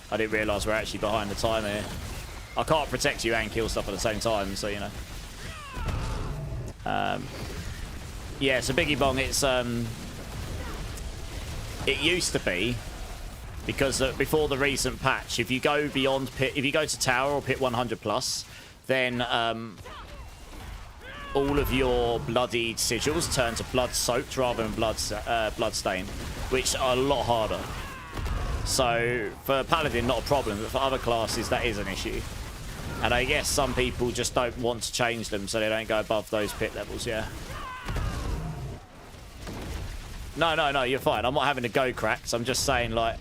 I didn't realise we're actually behind the time here. I can't protect you and kill stuff at the same time, so you know. Yeah, so Biggie Bong, it's it used to be, because before the recent patch, if you go beyond pit, if you go to tower or pit 100 plus, then all of your bloodied sigils turn to blood-soaked rather than blood-stained, which are a lot harder. So for Paladin, not a problem, but for other classes, that is an issue. And I guess some people just don't want to change them, so they don't go above those pit levels, yeah. No, you're fine. I'm not having to go cracks. I'm just saying, like,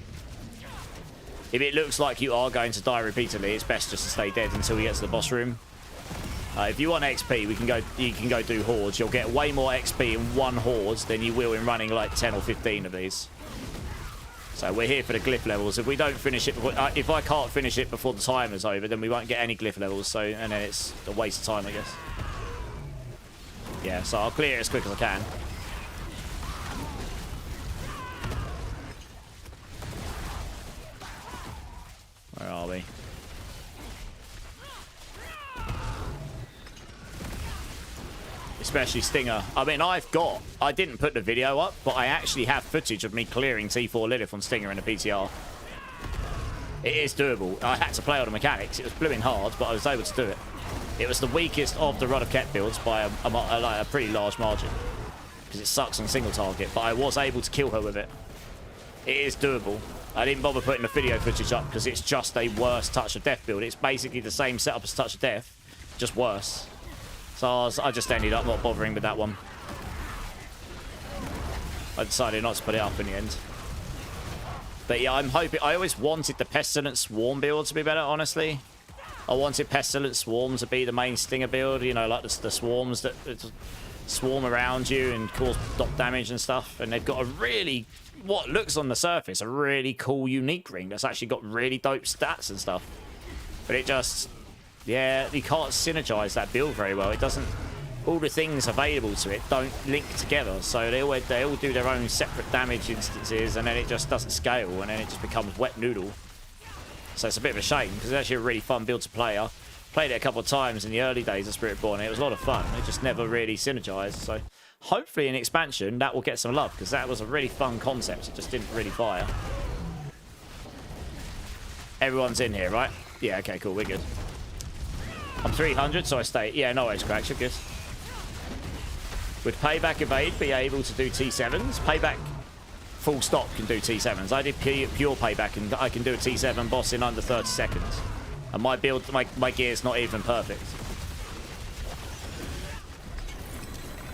if it looks like you are going to die repeatedly, it's best just to stay dead until we get to the boss room. If you want XP, you can go do hordes. You'll get way more XP in one horde than you will in running like 10 or 15 of these. So we're here for the glyph levels. If we don't finish it, if I can't finish it before the time is over, then we won't get any glyph levels. So, and then it's a waste of time, I guess. Yeah, so I'll clear it as quick as I can. Where are we? Especially Stinger. I mean, I didn't put the video up, but I actually have footage of me clearing T4 Lilith on Stinger in the PTR. It is doable. I had to play all the mechanics. It was blooming hard, but I was able to do it. It was the weakest of the Rod of Ket builds by a pretty large margin, because it sucks on single target, but I was able to kill her with it. It is doable. I didn't bother putting the video footage up because it's just a worse Touch of Death build. It's basically the same setup as Touch of Death, just worse. So I just ended up not bothering with that one. I decided not to put it up in the end. But yeah, I'm hoping... I always wanted the Pestilent Swarm build to be better, honestly. I wanted Pestilent Swarm to be the main Stinger build. You know, like the swarms that swarm around you and cause dot damage and stuff. And they've got a really... what looks on the surface, a really cool, unique ring that's actually got really dope stats and stuff. But it just... yeah, you can't synergize that build very well. It doesn't... all the things available to it don't link together. So they all do their own separate damage instances, and then it just doesn't scale, and then it just becomes wet noodle. So it's a bit of a shame, because it's actually a really fun build to play. I played it a couple of times in the early days of Spiritborn, and it was a lot of fun. It just never really synergized. So hopefully in expansion, that will get some love, because that was a really fun concept. It just didn't really fire. Everyone's in here, right? Yeah, okay, cool, we're good. I'm 300, so I stay. Yeah, no worries, Cracks, you're good. Would Payback Evade be able to do T7s? Payback full stop can do T7s. I did pure Payback, and I can do a T7 boss in under 30 seconds. And my build, my gear's not even perfect.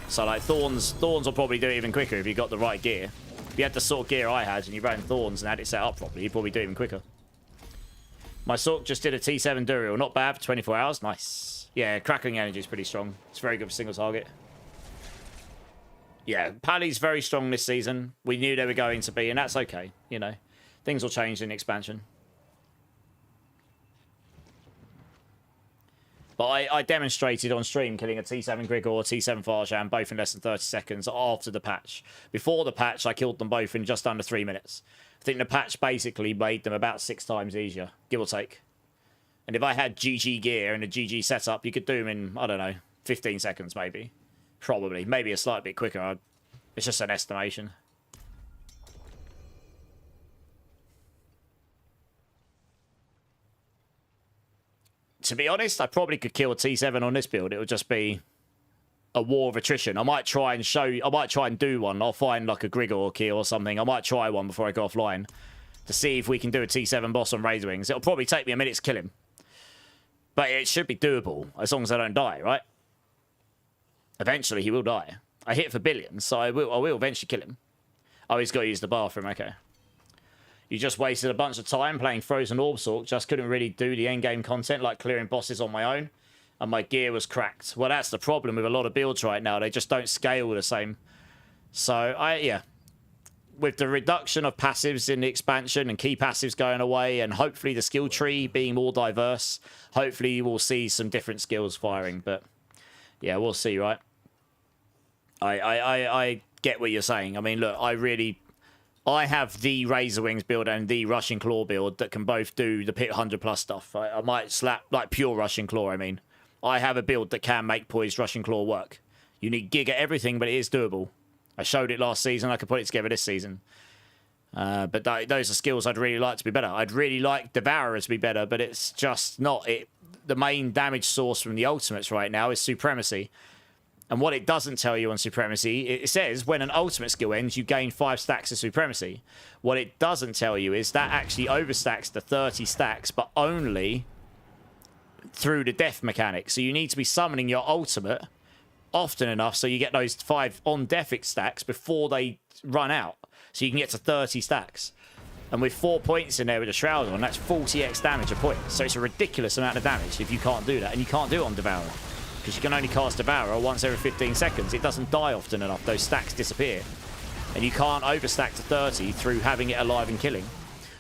So like Thorns will probably do it even quicker if you got the right gear. If you had the sort of gear I had and you ran Thorns and had it set up properly, you'd probably do it even quicker. My Sork just did a T7 Duriel. Not bad for 24 hours. Nice. Yeah, Crackling Energy is pretty strong. It's very good for single target. Yeah, Pally's very strong this season. We knew they were going to be, and that's okay. You know, things will change in expansion. But I demonstrated on stream killing a T7 Grigor, T7 Farshan, both in less than 30 seconds after the patch. Before the patch, I killed them both in just under 3 minutes. I think the patch basically made them about 6 times easier, give or take. And if I had GG gear and a GG setup, you could do them in, I don't know, 15 seconds maybe. Probably. Maybe a slight bit quicker. It's just an estimation. To be honest, I probably could kill a T7 on this build. It would just be a war of attrition. I might try and do one. I'll find like a Grigor key or something. I might try one before I go offline to see if we can do a T7 boss on Razorwings. It'll probably take me a minute to kill him. But it should be doable as long as I don't die, right? Eventually he will die. I hit for billions, so I will eventually kill him. Oh, he's got to use the bathroom, okay. You just wasted a bunch of time playing Frozen Orb Sork, just couldn't really do the endgame content like clearing bosses on my own, and my gear was cracked. Well, that's the problem with a lot of builds right now. They just don't scale the same. So, yeah. With the reduction of passives in the expansion and key passives going away, and hopefully the skill tree being more diverse, hopefully you will see some different skills firing, but yeah, we'll see, right? I get what you're saying. I mean, look, I have the Razorwings build and the Rushing Claw build that can both do the Pit 100 plus stuff. I might slap, like, pure Rushing Claw, I mean. I have a build that can make Poised Rushing Claw work. You need Giga everything, but it is doable. I showed it last season. I could put it together this season. But those are skills I'd really like to be better. I'd really like Devourer to be better, but it's just not. the main damage source from the ultimates right now is Supremacy. And what it doesn't tell you on Supremacy, it says when an ultimate skill ends, you gain 5 stacks of Supremacy. What it doesn't tell you is that actually overstacks to 30 stacks, but only through the death mechanic. So you need to be summoning your ultimate often enough so you get those 5 on-death stacks before they run out. So you can get to 30 stacks. And with 4 points in there with a Shroud on, that's 40x damage a point. So it's a ridiculous amount of damage if you can't do that. And you can't do it on Devourer, because you can only cast Devourer once every 15 seconds. It doesn't die often enough. Those stacks disappear. And you can't overstack to 30 through having it alive and killing.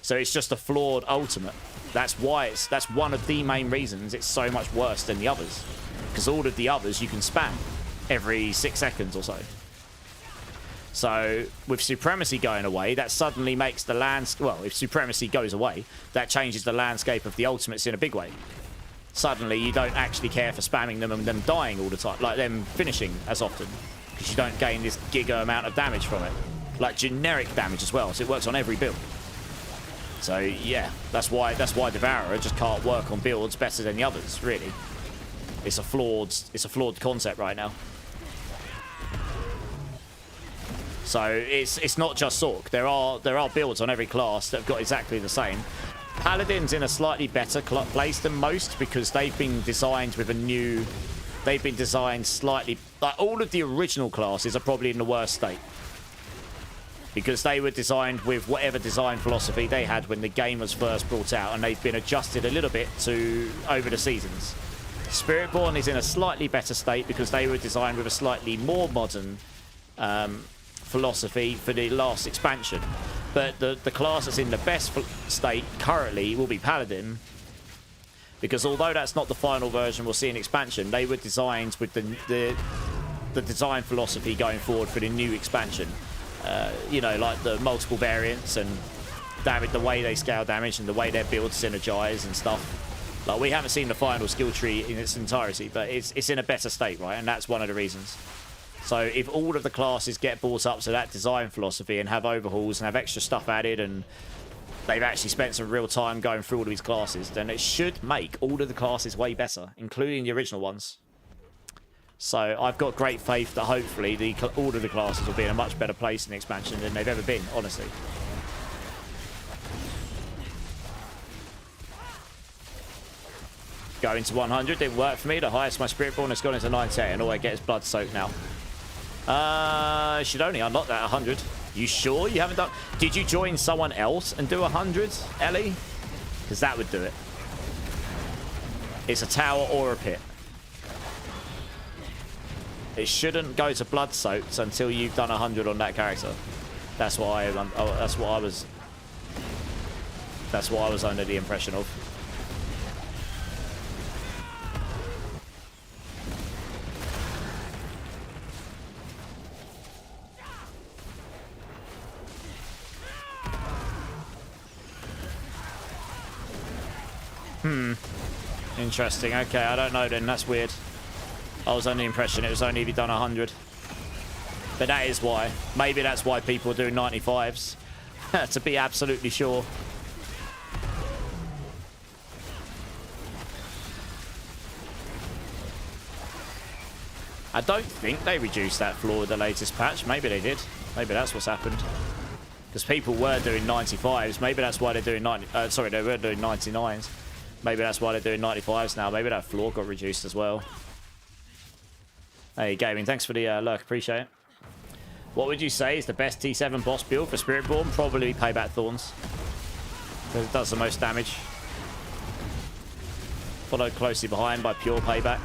So it's just a flawed ultimate. That's why that's one of the main reasons it's so much worse than the others. Because all of the others you can spam every 6 seconds or so. So with Supremacy going away, that suddenly makes the well, if Supremacy goes away, that changes the landscape of the ultimates in a big way. Suddenly you don't actually care for spamming them and them dying all the time, like them finishing as often, because you don't gain this giga amount of damage from it. Like generic damage as well, so it works on every build. So yeah, that's why Devourer just can't work on builds better than the others, really. It's a flawed concept right now. So it's not just Sork. There are builds on every class that have got exactly the same. Paladin's in a slightly better place than most because they've been designed with a new... They've been designed slightly... Like, all of the original classes are probably in the worst state. Because they were designed with whatever design philosophy they had when the game was first brought out, and they've been adjusted a little bit to over the seasons. Spiritborn is in a slightly better state because they were designed with a slightly more modern philosophy for the last expansion. But the class that's in the best state currently will be Paladin, because although that's not the final version we'll see in expansion, they were designed with the design philosophy going forward for the new expansion. You know, like the multiple variants and damage, the way they scale damage and the way their builds synergize and stuff. Like, we haven't seen the final skill tree in its entirety, but it's in a better state, right? And that's one of the reasons. So if all of the classes get brought up to that design philosophy and have overhauls and have extra stuff added, and they've actually spent some real time going through all of these classes, then it should make all of the classes way better, including the original ones. So I've got great faith that hopefully all of the classes will be in a much better place in the expansion than they've ever been, honestly. Going to 100 didn't work for me. The highest my Spiritborn has gone into 98, and all I get is blood soaked now. Should only unlock that 100. You sure you haven't done... Did you join someone else and do 100, Ellie? Because that would do it. It's a tower or a pit. It shouldn't go to blood soaked until you've done 100 on that character. That's what I was under the impression of. Interesting. Okay, I don't know then. That's weird. I was under the impression it was only if you've done 100. But that is why. Maybe that's why people are doing 95s. To be absolutely sure. I don't think they reduced that flaw with the latest patch. Maybe they did. Maybe that's what's happened. Because people were doing 95s. Maybe that's why they're doing sorry, they were doing 99s. Maybe that's why they're doing 95s now. Maybe that flaw got reduced as well. Hey, Gaming, thanks for the lurk. Appreciate it. What would you say is the best T7 boss build for Spiritborn? Probably Payback Thorns, because it does the most damage. Followed closely behind by Pure Payback.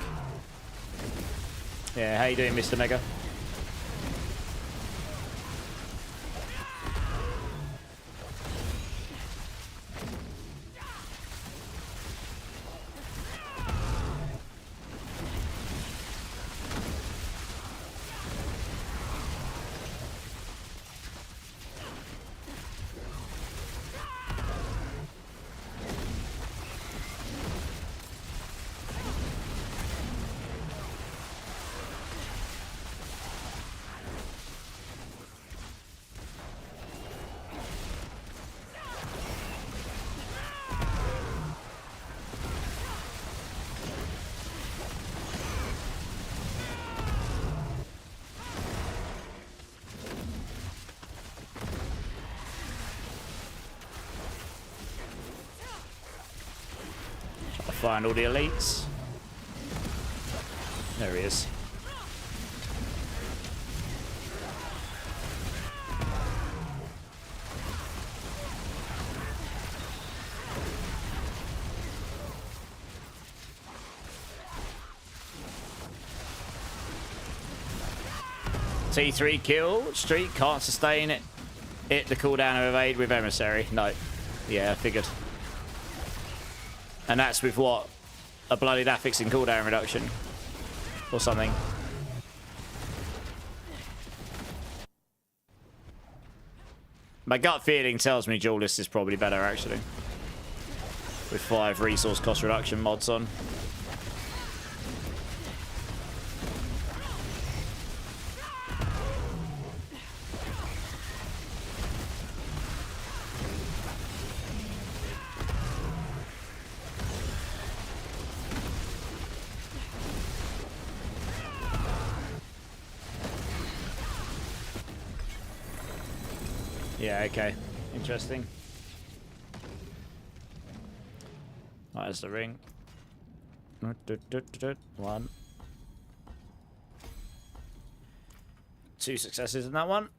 Yeah, how you doing, Mr. Mega? find all the elites. There he is. T3 kill streak, can't sustain it. Hit the cooldown of evade with emissary. No. Yeah, I figured. And that's with what? A bloody affixing cooldown reduction. Or something. My gut feeling tells me Duelist is probably better, actually. With 5 resource cost reduction mods on. Yeah, okay. Interesting. Right, there's the ring. 1. 2 successes in that one.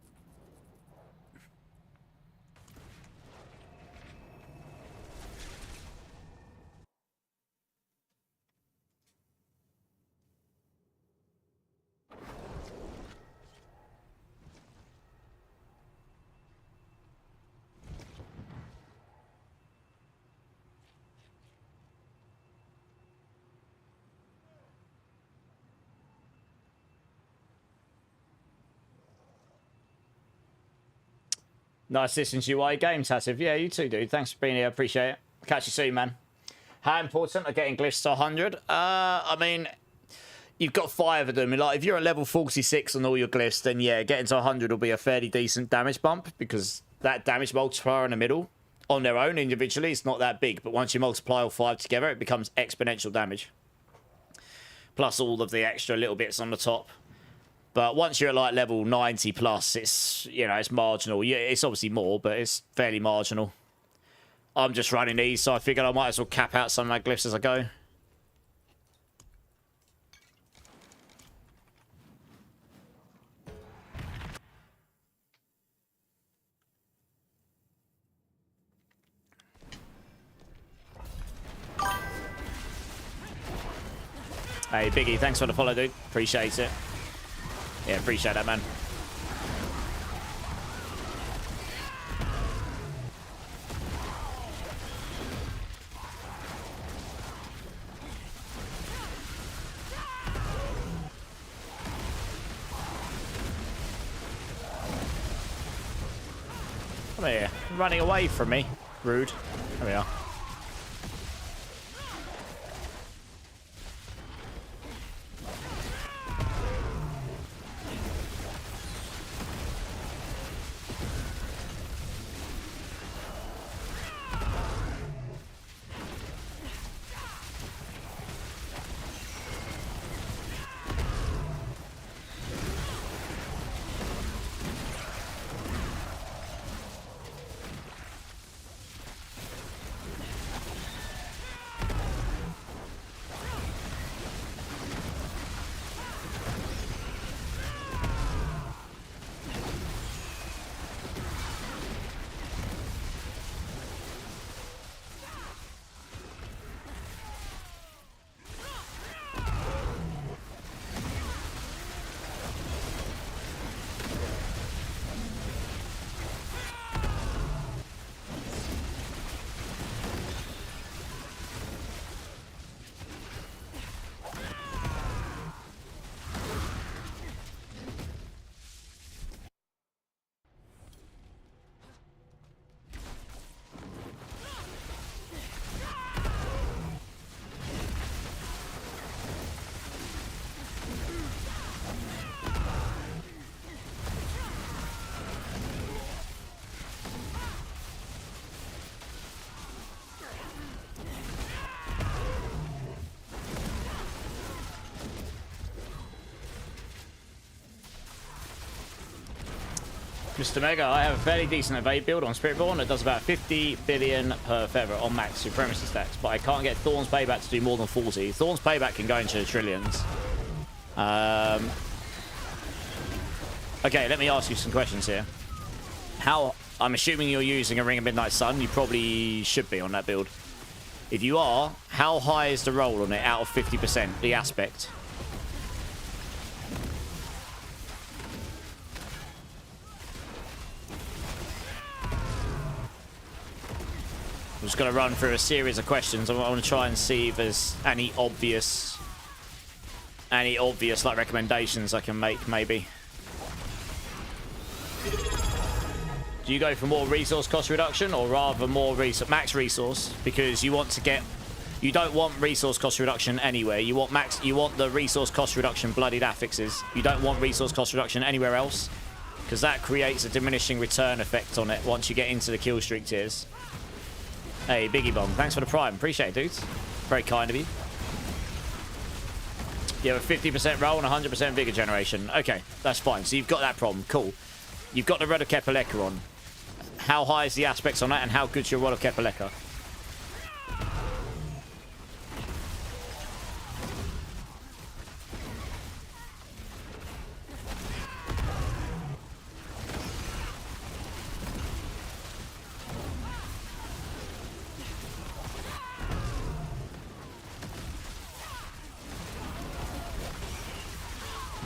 Nice listening to you while you game, Tassive. Yeah, you too, dude. Thanks for being here. Appreciate it. Catch you soon, man. How important are getting glyphs to 100? I mean, you've got 5 of them. Like, if you're at level 46 on all your glyphs, then yeah, getting to 100 will be a fairly decent damage bump because that damage multiplier in the middle, on their own individually, it's not that big. But once you multiply all 5 together, it becomes exponential damage. Plus all of the extra little bits on the top. But once you're at like level 90 plus, it's, you know, it's marginal. Yeah, it's obviously more, but it's fairly marginal. I'm just running these, so I figured I might as well cap out some of my glyphs as I go. Hey, Biggie, thanks for the follow, dude. Appreciate it. Yeah, appreciate that, man. Come here. Running away from me. Rude. There we are. Mr. Mega, I have a fairly decent evade build on Spiritborn that does about 50 billion per feather on max supremacy stacks, but I can't get Thorn's Payback to do more than 40. Thorn's Payback can go into the trillions. Okay, let me ask you some questions here. I'm assuming you're using a Ring of Midnight Sun. You probably should be on that build. If you are, how high is the roll on it out of 50%, the aspect? I'm just going to run through a series of questions. I want to try and see if there's any obvious like recommendations I can make, maybe. Do you go for more resource cost reduction or rather more max resource? Because you don't want resource cost reduction anywhere. You want the resource cost reduction bloodied affixes. You don't want resource cost reduction anywhere else, because that creates a diminishing return effect on it once you get into the kill streak tiers. Hey, Biggie Bomb, thanks for the prime. Appreciate it, dudes. Very kind of you. You have a 50% roll and 100% vigor generation. Okay, that's fine. So you've got that problem. Cool. You've got the Rod of Kepaleka on. How high is the aspects on that, and how good's your Rod of Kepaleka?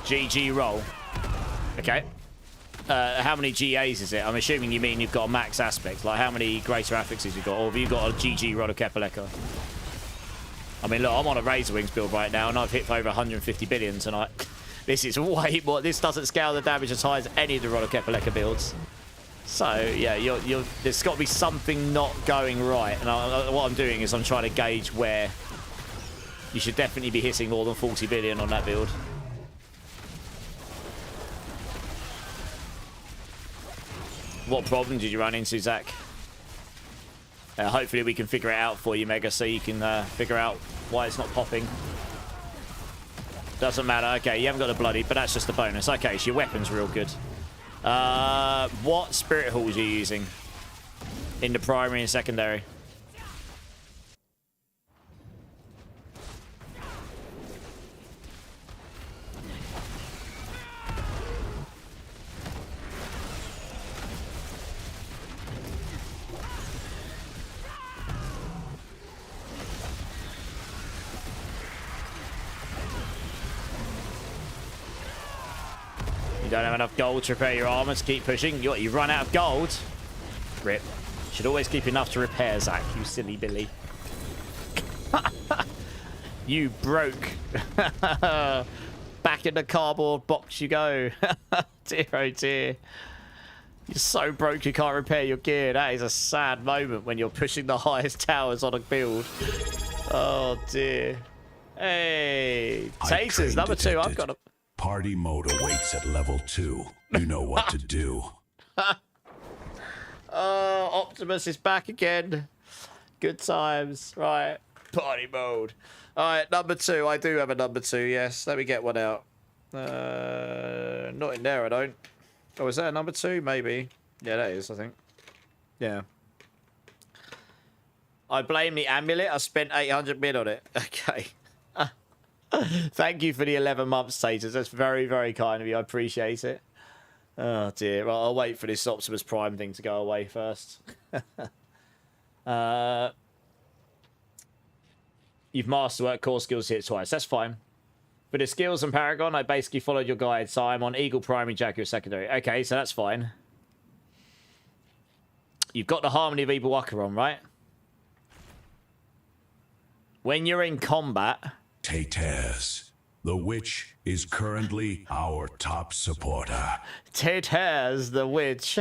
GG roll. Okay. How many GAs is it? I'm assuming you mean you've got a max aspect. Like, how many greater affixes you've got? Or have you got a GG Rod of Kepaleka? I mean, look, I'm on a Razorwings build right now, and I've hit for over 150 billion tonight. This is way more. This doesn't scale the damage as high as any of the Rod of Kepaleka builds. So, yeah, there's got to be something not going right. And what I'm doing is I'm trying to gauge where you should definitely be hitting more than 40 billion on that build. What problem did you run into, Zach? Hopefully we can figure it out for you, Mega, so you can figure out why it's not popping. Doesn't matter. Okay, you haven't got the bloody, but that's just a bonus. Okay, so your weapon's real good. What spirit halls are you using in the primary and secondary? You don't have enough gold to repair your armor to keep pushing. You run out of gold. Rip. Should always keep enough to repair, Zach, you silly Billy. You broke. Back in the cardboard box you go. Dear oh dear. You're so broke you can't repair your gear. That is a sad moment when you're pushing the highest towers on a build. Oh dear. Hey. Taters, number 2. I've got a... Party mode awaits at level 2. You know what to do. Oh, Optimus is back again. Good times. Right. Party mode. Alright, number 2. I do have a number 2, yes. Let me get one out. Not in there, I don't. Oh, is that a number 2? Maybe. Yeah, that is, I think. Yeah. I blame the amulet. I spent 800 mil on it. Okay. Thank you for the 11 months, Taters. That's very, very kind of you. I appreciate it. Oh, dear. Well, I'll wait for this Optimus Prime thing to go away first. You've masterwork core skills hit twice. That's fine. For the skills and Paragon, I basically followed your guide, so I'm on Eagle Primary, Jaguar Secondary. Okay, so that's fine. You've got the Harmony of Ibuwaka on, right? When you're in combat... Taters. The witch is currently our top supporter. Taters, the witch.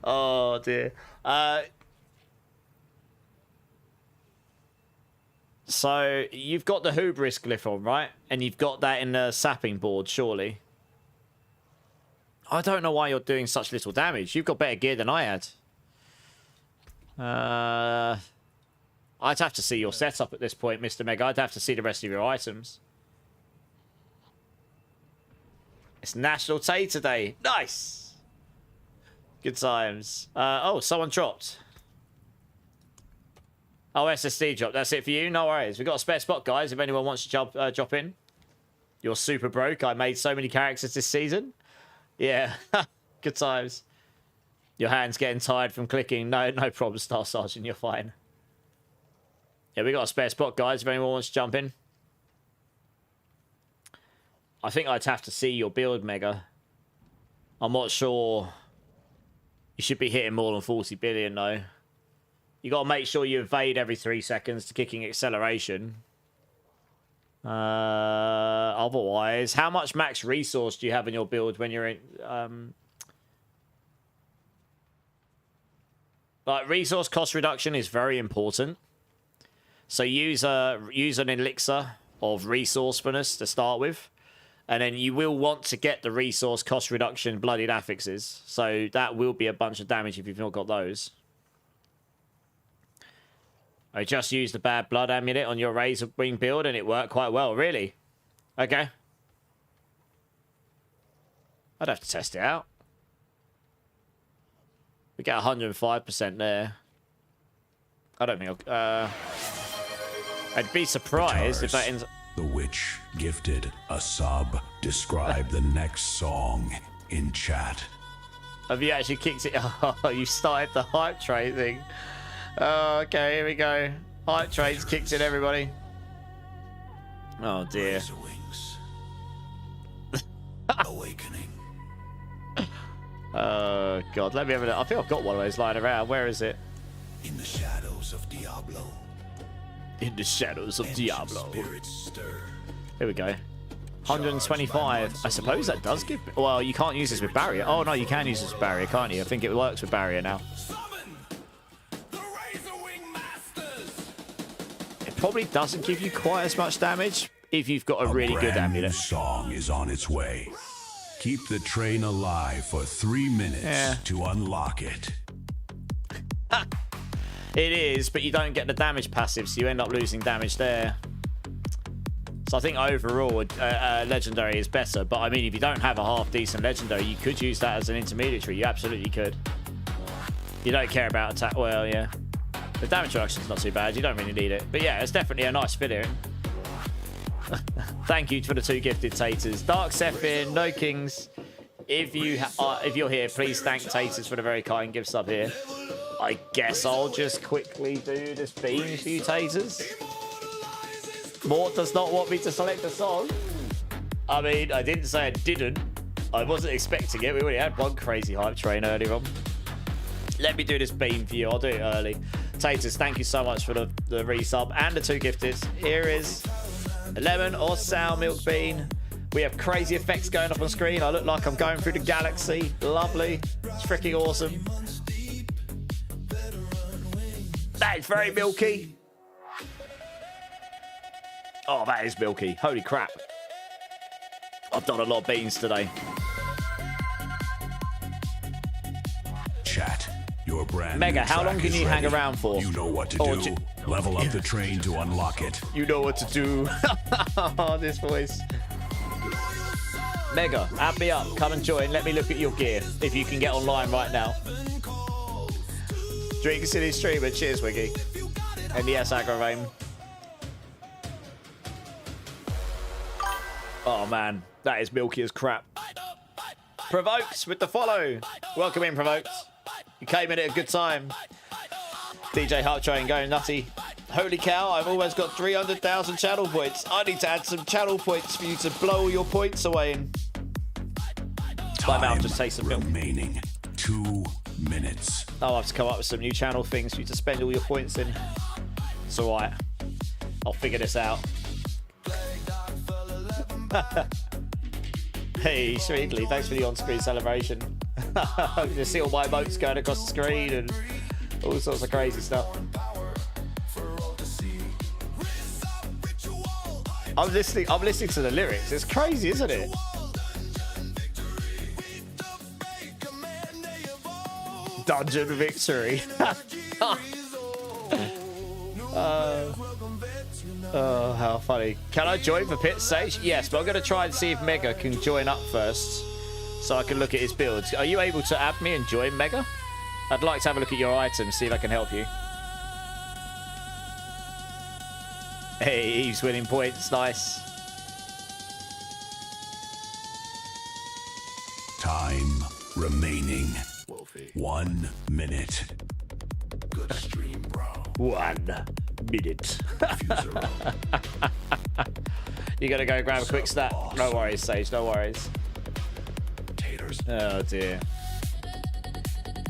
Oh, dear. So, you've got the Hubris glyph on, right? And you've got that in the sapping board, surely. I don't know why you're doing such little damage. You've got better gear than I had. I'd have to see your setup at this point, Mr. Meg. I'd have to see the rest of your items. It's National Tater Day. Nice! Good times. Oh, someone dropped. Oh, SSD dropped. That's it for you. No worries. We've got a spare spot, guys. If anyone wants to drop in. You're super broke. I made so many characters this season. Yeah. Good times. Your hand's getting tired from clicking. No problem, Star Sergeant. You're fine. Yeah, we got a spare spot, guys. If anyone wants to jump in. I think I'd have to see your build, Mega. I'm not sure. You should be hitting more than 40 billion, though. You got to make sure you evade every 3 seconds to kicking acceleration. Otherwise, how much max resource do you have in your build when you're in... Like, resource cost reduction is very important. So use an elixir of resourcefulness to start with. And then you will want to get the resource cost reduction bloodied affixes. So that will be a bunch of damage if you've not got those. I just used the bad blood amulet on your Razorwing build and it worked quite well. Really? Okay. I'd have to test it out. We get 105% there. I don't think I'd be surprised if that ends... The witch gifted a sub. Describe the next song in chat. Have you actually kicked it? Oh, you started the hype train thing. Oh, okay, here we go. Hype train's kicked in, everybody. Oh, dear. Razorwings. Awakening. Oh, God. Let me have a look. I think I've got one of those lying around. Where is it? In the shadows of Diablo. In the shadows of Diablo. Spirits stir. Here we go. 125. I suppose that does give... Well, you can't use this with barrier. Oh, no, you can use this with barrier, can't you? I think it works with barrier now. It probably doesn't give you quite as much damage if you've got a really good amulet. Song is on its way. Keep the train alive for 3 minutes to unlock it. It is, but you don't get the damage passive, so you end up losing damage there. So I think overall, legendary is better. But I mean, if you don't have a half-decent legendary, you could use that as an intermediary. You absolutely could. You don't care about attack. Well, yeah. The damage reduction's not too bad. You don't really need it. But yeah, it's definitely a nice fit here. Thank you for the 2 gifted taters. Dark Sephir, no kings. If you're here, please thank taters for the very kind gifts up here. I guess I'll just quickly do this beam for you taters. Mort does not want me to select a song. I mean, I didn't say I didn't. I wasn't expecting it. We already had one crazy hype train earlier on. Let me do this beam for you. I'll do it early. Taters, thank you so much for the resub and the 2 gifted. Here is a lemon or sour milk bean. We have crazy effects going up on screen. I look like I'm going through the galaxy. Lovely. It's freaking awesome. That is very milky. Oh, that is milky. Holy crap. I've done a lot of beans today. Chat. Your brand Mega, new how long track can is you hang ready. around for? You know what to do. Level up the train to unlock it. You know what to do. Oh, this voice. Mega, add me up. Come and join. Let me look at your gear. If you can get online right now. Drink City Streamer. Cheers, Wiggy. And yes, Aggravain. Oh, man. That is milky as crap. Provokes with the follow. Welcome in, Provokes. You came in at a good time. DJ Hype Train going nutty. Holy cow, I've almost got 300,000 channel points. I need to add some channel points for you to blow all your points away in. My mouth just tastes of milk. Remaining 2 minutes. I'll have to come up with some new channel things for you to spend all your points in. It's alright. I'll figure this out. Hey, Sweetly, thanks for the on-screen celebration. You see all my emotes going across the screen and all sorts of crazy stuff. I'm listening to the lyrics. It's crazy, isn't it? Dungeon victory. Oh, how funny. Can I join for pit stage? Yes, but I'm going to try and see if Mega can join up first. so I can look at his builds. Are you able to add me and join Mega? I'd like to have a look at your items, see if I can help you. Hey, he's winning points. Nice. Time remaining. Wolfie. 1 minute. Good stream, bro. 1 minute. Fuser. You gotta go grab a quick stat. No worries, Sage. No worries. Taters. Oh dear.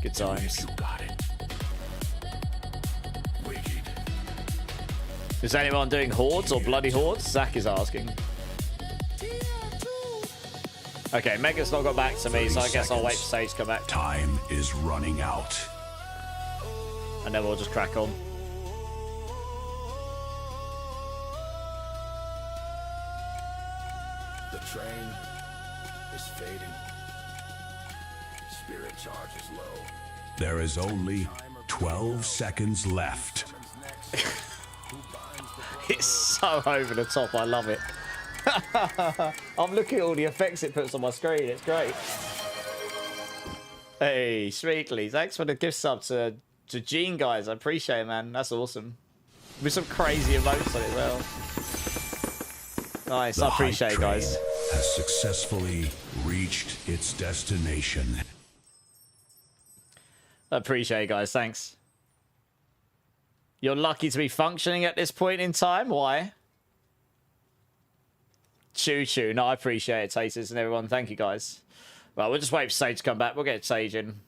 Good times. You got it. Wicked. Is anyone doing hordes or bloody hordes? Zach is asking. Okay, Mega's not got back to me, so I guess I'll wait for Sage to come back. Time is running out. And then we'll just crack on. The train is fading. Spirit charge is low. There is only 12 seconds left. It's so over the top. I love it. I'm looking at all the effects it puts on my screen. It's great. Hey, Sweetly, thanks for the gift sub to Gene, guys. I appreciate it, man. That's awesome. With some crazy emotes on it as well. Nice. I appreciate it, guys. Has successfully reached its destination. I appreciate it, guys. Thanks. You're lucky to be functioning at this point in time. Why? Choo-choo. No, I appreciate it, Taters and everyone. Thank you, guys. Well, we'll just wait for Sage to come back. We'll get Sage in.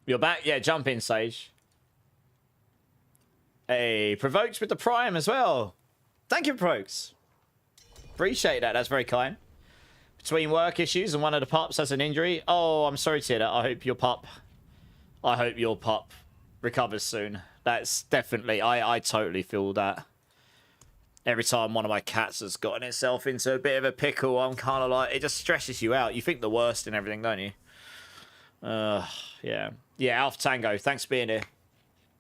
You're back? Yeah, jump in, Sage. Hey, Provoked with the Prime as well. Thank you, Provoked. Appreciate that. That's very kind. Between work issues and one of the pups has an injury. Oh, I'm sorry to hear that. I hope your pup recovers soon. That's definitely... I totally feel that. Every time one of my cats has gotten itself into a bit of a pickle, I'm kind of like... It just stresses you out. You think the worst and everything, don't you? Yeah. Yeah, Alpha Tango, thanks for being here.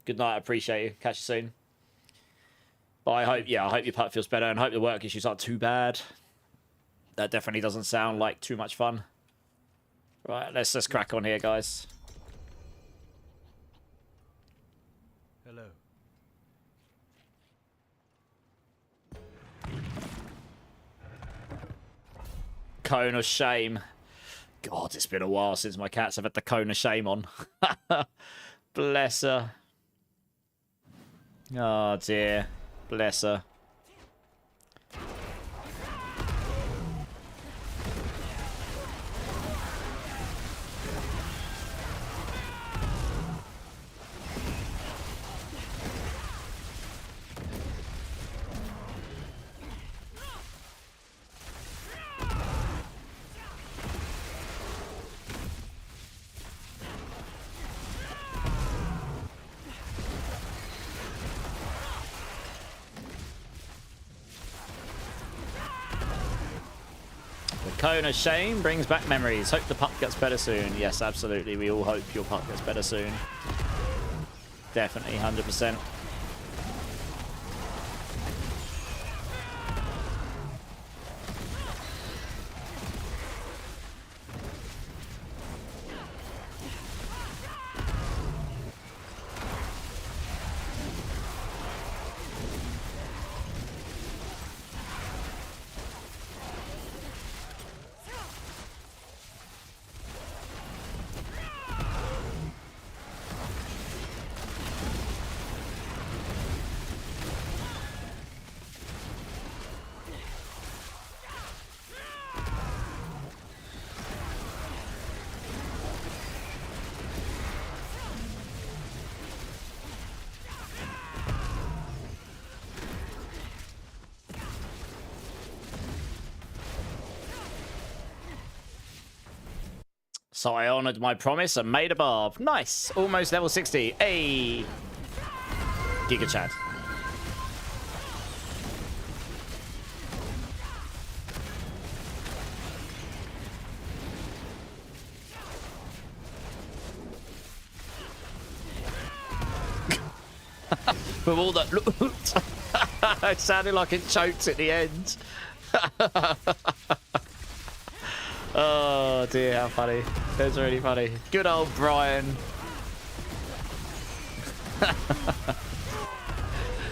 Good night, I appreciate you. Catch you soon. But I hope your pup feels better and hope the work issues aren't too bad. That definitely doesn't sound like too much fun. Right, let's just crack on here, guys. Hello. Cone of Shame. God, it's been a while since my cats have had the Cone of Shame on. Bless her. Oh, dear. Bless her. Cone of Shame brings back memories. Hope the pup gets better soon. Yes, absolutely. We all hope your pup gets better soon. Definitely, 100%. So I honored my promise and made a barb. Nice. Almost level 60. Hey. Giga Chad. With all that... It sounded like it choked at the end. Oh dear, how funny. That's really funny. Good old Brian.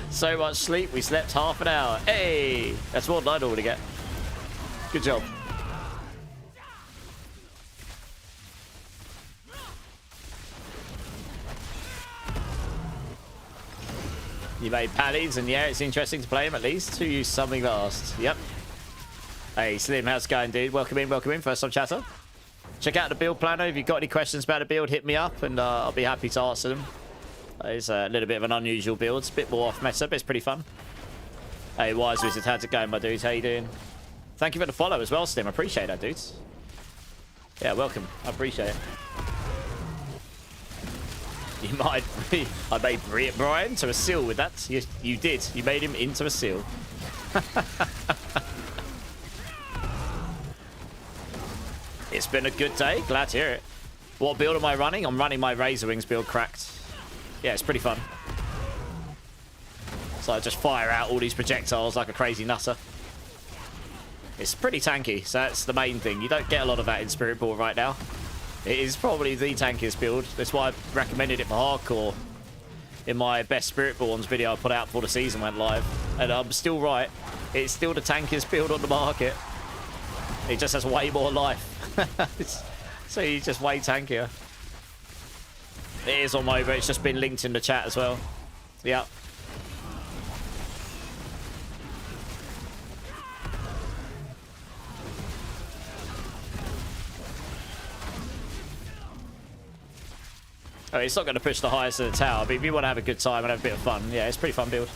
So much sleep, we slept half an hour. Hey! That's more than I'd already get. Good job. You made paddies, and yeah, it's interesting to play him at least. Who used something last? Yep. Hey, Slim, how's it going, dude? Welcome in. First time chatter. Check out the build planner. If you've got any questions about the build, hit me up, and I'll be happy to answer them. It's a little bit of an unusual build. It's a bit more off meta, but it's pretty fun. Hey, Wise Wizard, how's it going, my dudes? How you doing? Thank you for the follow as well, Slim. I appreciate that, dudes. Yeah, welcome. I appreciate it. You might be... I made Brian to a seal with that. You did. You made him into a seal. It's been a good day. Glad to hear it. What build am I running? I'm running my Razorwings build cracked. Yeah, it's pretty fun. So I just fire out all these projectiles like a crazy nutter. It's pretty tanky, so that's the main thing. You don't get a lot of that in Spiritborn right now. It is probably the tankiest build. That's why I recommended it for hardcore in my best Spiritborns video I put out before the season went live. And I'm still right. It's still the tankiest build on the market. It just has way more life. So he's just way tankier. It is on MOBA. It's just been linked in the chat as well. Yep. Oh, it's not going to push the highest of the tower, but if you want to have a good time and have a bit of fun, yeah, it's a pretty fun build.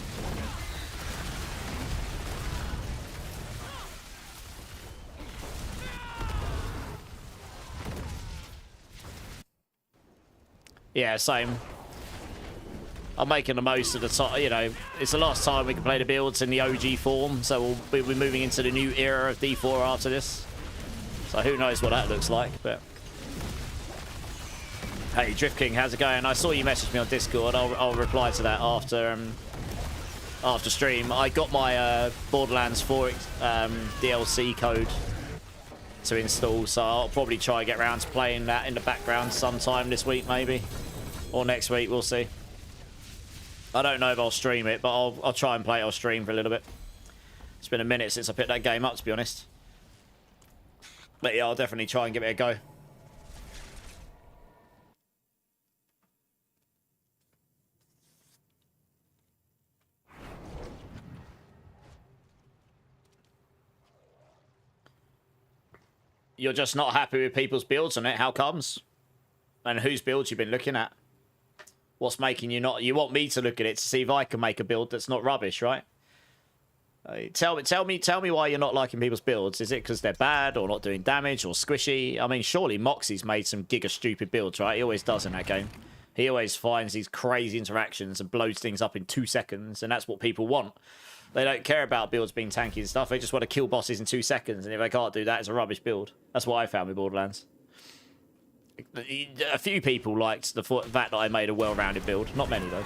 Yeah, same. I'm making the most of the time, you know, it's the last time we can play the builds in the OG form, so we'll be moving into the new era of D4 after this. So who knows what that looks like, but... Hey, Drift King, how's it going? I saw you message me on Discord. I'll reply to that after stream. I got my Borderlands 4 DLC code to install, so I'll probably try and get around to playing that in the background sometime this week, maybe. Or next week, we'll see. I don't know if I'll stream it, but I'll try and play it on stream for a little bit. It's been a minute since I picked that game up, to be honest. But yeah, I'll definitely try and give it a go. You're just not happy with people's builds on it. How comes? And whose builds you've been looking at? What's making you not... You want me to look at it to see if I can make a build that's not rubbish, right? Tell me why you're not liking people's builds. Is it because they're bad or not doing damage or squishy? I mean, surely Moxie's made some giga stupid builds, right? He always does in that game. He always finds these crazy interactions and blows things up in 2 seconds, and that's what people want. They don't care about builds being tanky and stuff. They just want to kill bosses in 2 seconds, and if they can't do that, it's a rubbish build. That's what I found with Borderlands. A few people liked the fact that I made a well-rounded build. Not many, though.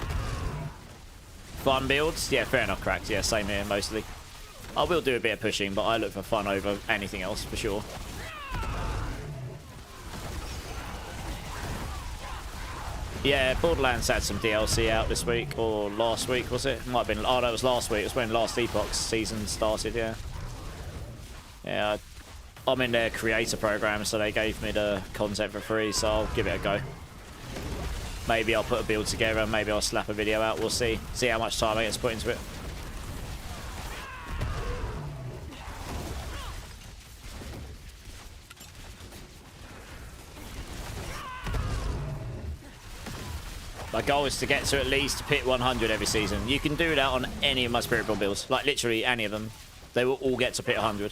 Fun builds? Yeah, fair enough, Cracked. Yeah, same here, mostly. I will do a bit of pushing, but I look for fun over anything else, for sure. Yeah, Borderlands had some DLC out this week, or last week, was it? Might have been... Oh, no, it was last week. It was when Last Epoch's season started, yeah. Yeah, I'm in their creator program, so they gave me the content for free, so I'll give it a go. Maybe I'll put a build together, maybe I'll slap a video out, we'll see. See how much time I get to put into it. My goal is to get to at least pit 100 every season. You can do that on any of my Spiritborn builds. Like, literally any of them. They will all get to pit 100.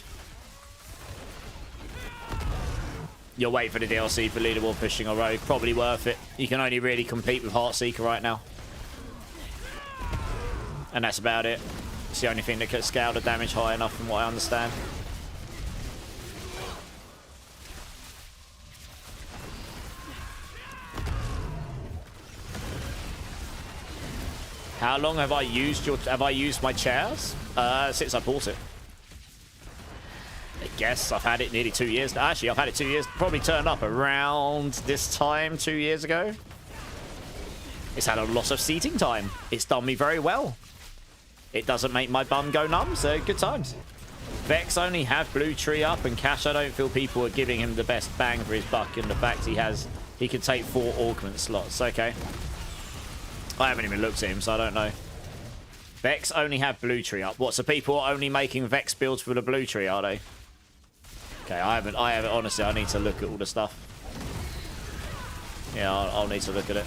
You'll wait for the DLC for Leaderboard Pushing or Rogue. Probably worth it. You can only really compete with Heartseeker right now. And that's about it. It's the only thing that could scale the damage high enough from what I understand. How long have I used my chairs? Since I bought it. I guess I've had it nearly 2 years. Actually, I've had it 2 years. Probably turned up around this time 2 years ago. It's had a lot of seating time. It's done me very well. It doesn't make my bum go numb, so good times. Vex only have Blue Tree up, and Cash, I don't feel people are giving him the best bang for his buck in the fact he can take 4 augment slots. Okay. I haven't even looked at him, so I don't know. Vex only have Blue Tree up. What, so people are only making Vex builds for the Blue Tree, are they? Okay, I haven't, honestly, I need to look at all the stuff. Yeah, I'll need to look at it.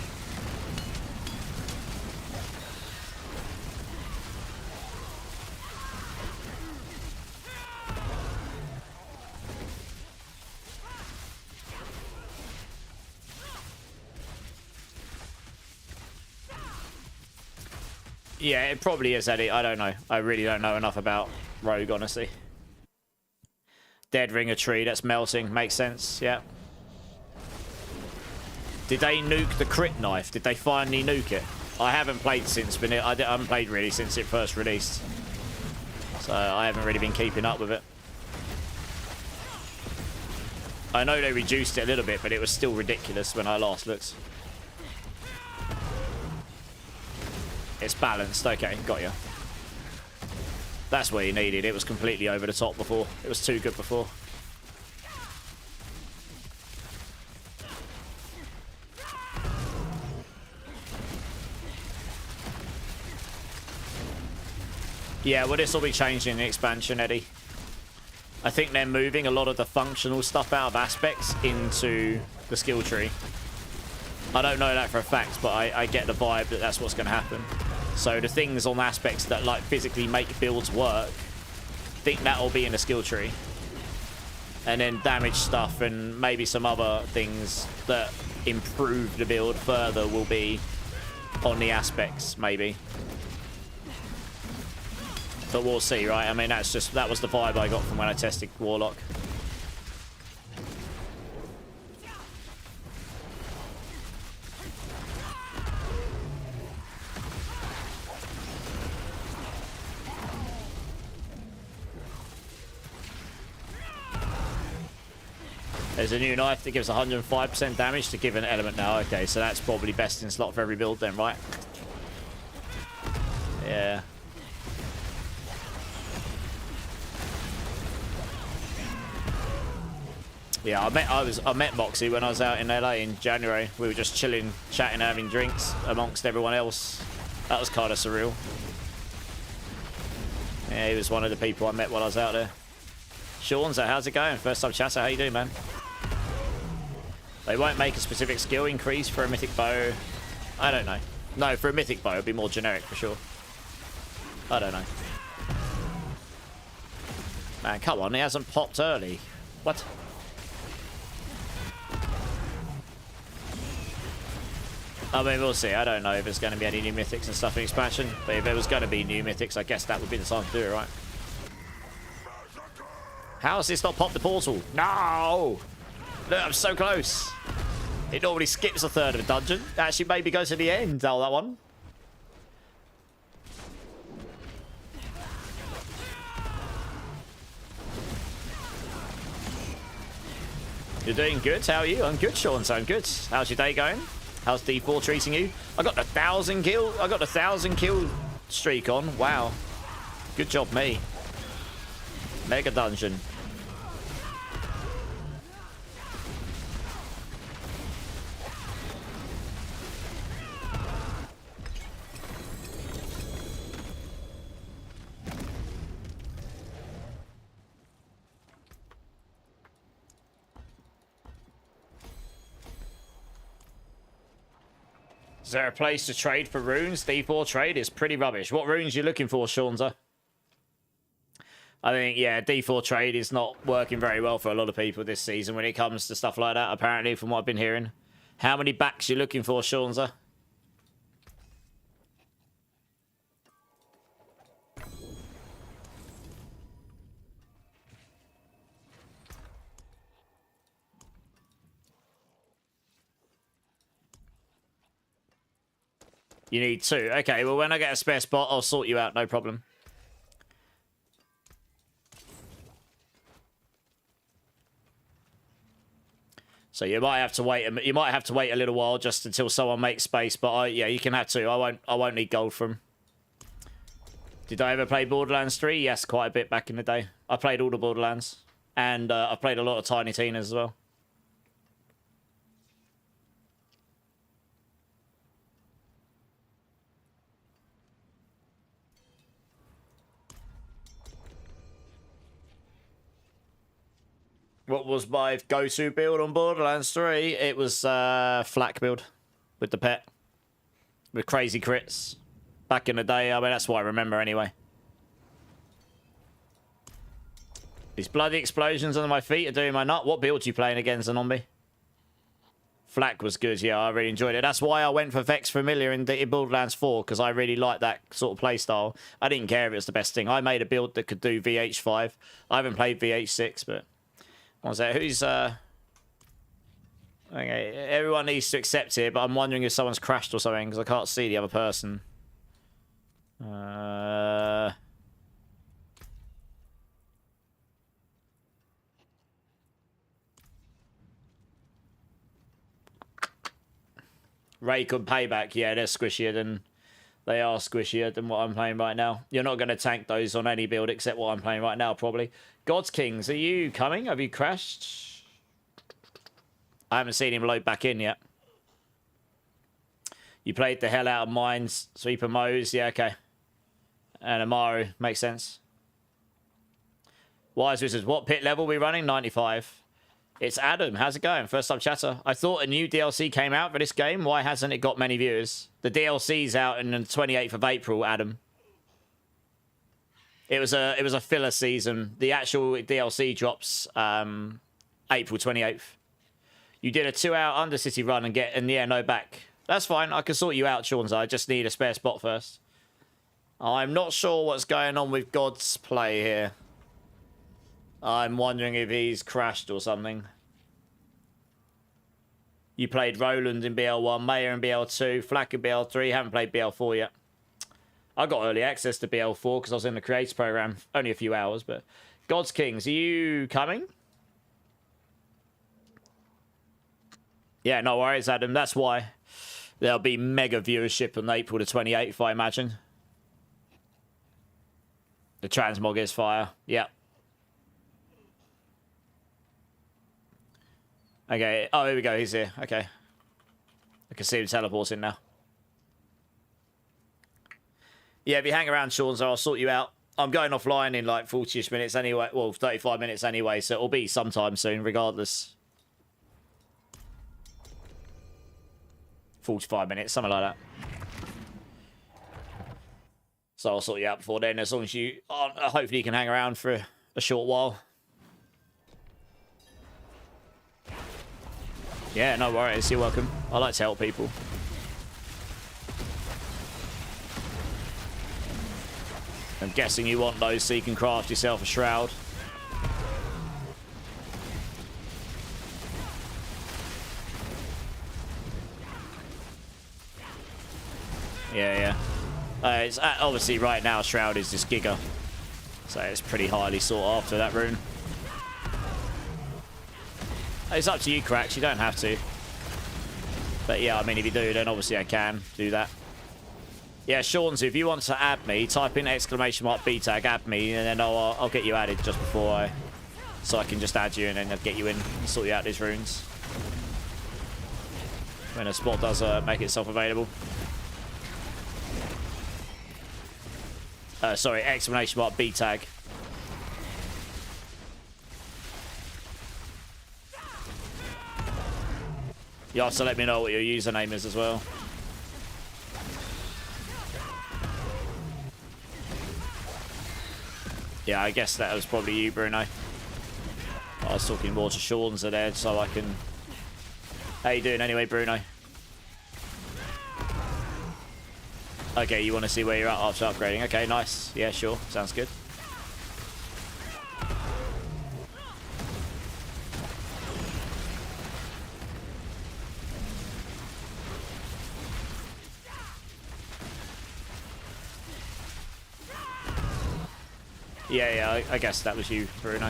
Yeah, it probably is, Eddie. I don't know. I really don't know enough about Rogue, honestly. Dead Ringer Tree, that's melting. Makes sense, yeah. Did they nuke the crit knife? Did they finally nuke it? I haven't played since, I haven't played really since it first released. So I haven't really been keeping up with it. I know they reduced it a little bit, but it was still ridiculous when I last looked. It's balanced. Okay, got you. That's what you needed. It was completely over the top before. It was too good before. Yeah, well, this will be changing in the expansion, Eddie. I think they're moving a lot of the functional stuff out of aspects into the skill tree. I don't know that for a fact, but I get the vibe that that's what's going to happen. So the things on aspects that like physically make builds work, I think that'll be in the skill tree. And then damage stuff and maybe some other things that improve the build further will be on the aspects, maybe. But we'll see, right? I mean, that was the vibe I got from when I tested Warlock. There's a new knife that gives 105% damage to give an element now. Okay, so that's probably best in slot for every build then, right? Yeah. Yeah, I met Moxie when I was out in LA in January. We were just chilling, chatting, having drinks amongst everyone else. That was kind of surreal. Yeah, he was one of the people I met while I was out there. Sean, so how's it going? First time chatter, how you doing, man? They won't make a specific skill increase for a mythic bow. I don't know. No, for a mythic bow, it'd be more generic for sure. I don't know. Man, come on, he hasn't popped early. What? I mean, we'll see. I don't know if there's going to be any new mythics and stuff in expansion, but if there was going to be new mythics, I guess that would be the time to do it, right? How has this not popped the portal? No! Look, I'm so close. It normally skips a third of a dungeon. Actually, maybe goes to the end. Oh, that one. You're doing good. How are you? I'm good, Sean. So I'm good. How's your day going? How's D4 treating you? I got the 1,000 kill. I got the 1,000 kill streak on. Wow. Good job, me. Mega dungeon. Is there a place to trade for runes? D4 trade is pretty rubbish. What runes are you looking for, Shaunza? I think, yeah, D4 trade is not working very well for a lot of people this season when it comes to stuff like that, apparently, from what I've been hearing. How many backs are you looking for, Shaunza? You need 2. Okay, well, when I get a spare spot, I'll sort you out. No problem. So you might have to wait. You might have to wait a little while just until someone makes space. But yeah, you can have 2. I won't need gold from. Did I ever play Borderlands 3? Yes, quite a bit back in the day. I played all the Borderlands, and I played a lot of Tiny Tina's as well. What was my go-to build on Borderlands 3? It was flak build with the pet. With crazy crits. Back in the day, I mean, that's what I remember anyway. These bloody explosions under my feet are doing my nut. What build are you playing against, Zombie? Flak was good, yeah, I really enjoyed it. That's why I went for Vex Familiar in Borderlands 4, because I really liked that sort of playstyle. I didn't care if it was the best thing. I made a build that could do VH5. I haven't played VH6, but... What's that? Who's, Okay, everyone needs to accept it, but I'm wondering if someone's crashed or something, because I can't see the other person. Rake and Payback, yeah, they're squishier than... They are squishier than what I'm playing right now. You're not going to tank those on any build except what I'm playing right now, probably. God's Kings, are you coming? Have you crashed? I haven't seen him load back in yet. You played the hell out of Mines, Sweeper Moes, yeah, okay. And Amaru, makes sense. Wise Wizards, what pit level are we running? 95. It's Adam. How's it going? First time chatter. I thought a new DLC came out for this game. Why hasn't it got many viewers? The DLC's out on the 28th of April, Adam. It was a filler season. The actual DLC drops April 28th. You did a 2-hour Undercity run and yeah, no back. That's fine. I can sort you out, Sean's. I just need a spare spot first. I'm not sure what's going on with God's play here. I'm wondering if he's crashed or something. You played Roland in BL1, Mayor in BL2, Flak in BL3. Haven't played BL4 yet. I got early access to BL4 because I was in the Creator Program. Only a few hours, but... God's Kings, are you coming? Yeah, no worries, Adam. That's why there'll be mega viewership on April the 28th, I imagine. The transmog is fire. Yeah. Okay. Oh, here we go. He's here. Okay. I can see him teleporting now. Yeah, if you hang around, Sean, so I'll sort you out. I'm going offline in like 40-ish minutes anyway. Well, 35 minutes anyway, so it'll be sometime soon, regardless. 45 minutes, something like that. So I'll sort you out before then, as long as you... hopefully you can hang around for a short while. Yeah, no worries. You're welcome. I like to help people. I'm guessing you want those so you can craft yourself a shroud. Yeah, yeah. It's obviously right now shroud is just Giga. So it's pretty highly sought after, that rune. It's up to you, Cracks. You don't have to. But yeah, I mean, if you do, then obviously I can do that. Yeah, Sean's, if you want to add me, type in !BTAG, add me, and then I'll get you added just before I... So I can just add you and then I'll get you in and sort you out these runes. When a spot does make itself available. Sorry, !BTAG. You have to let me know what your username is as well. Yeah, I guess that was probably you, Bruno. I was talking more to Sean's there, so I can... How you doing anyway, Bruno? Okay, you want to see where you're at after upgrading. Okay, nice. Yeah, sure. Sounds good. Yeah, I guess that was you, Bruno.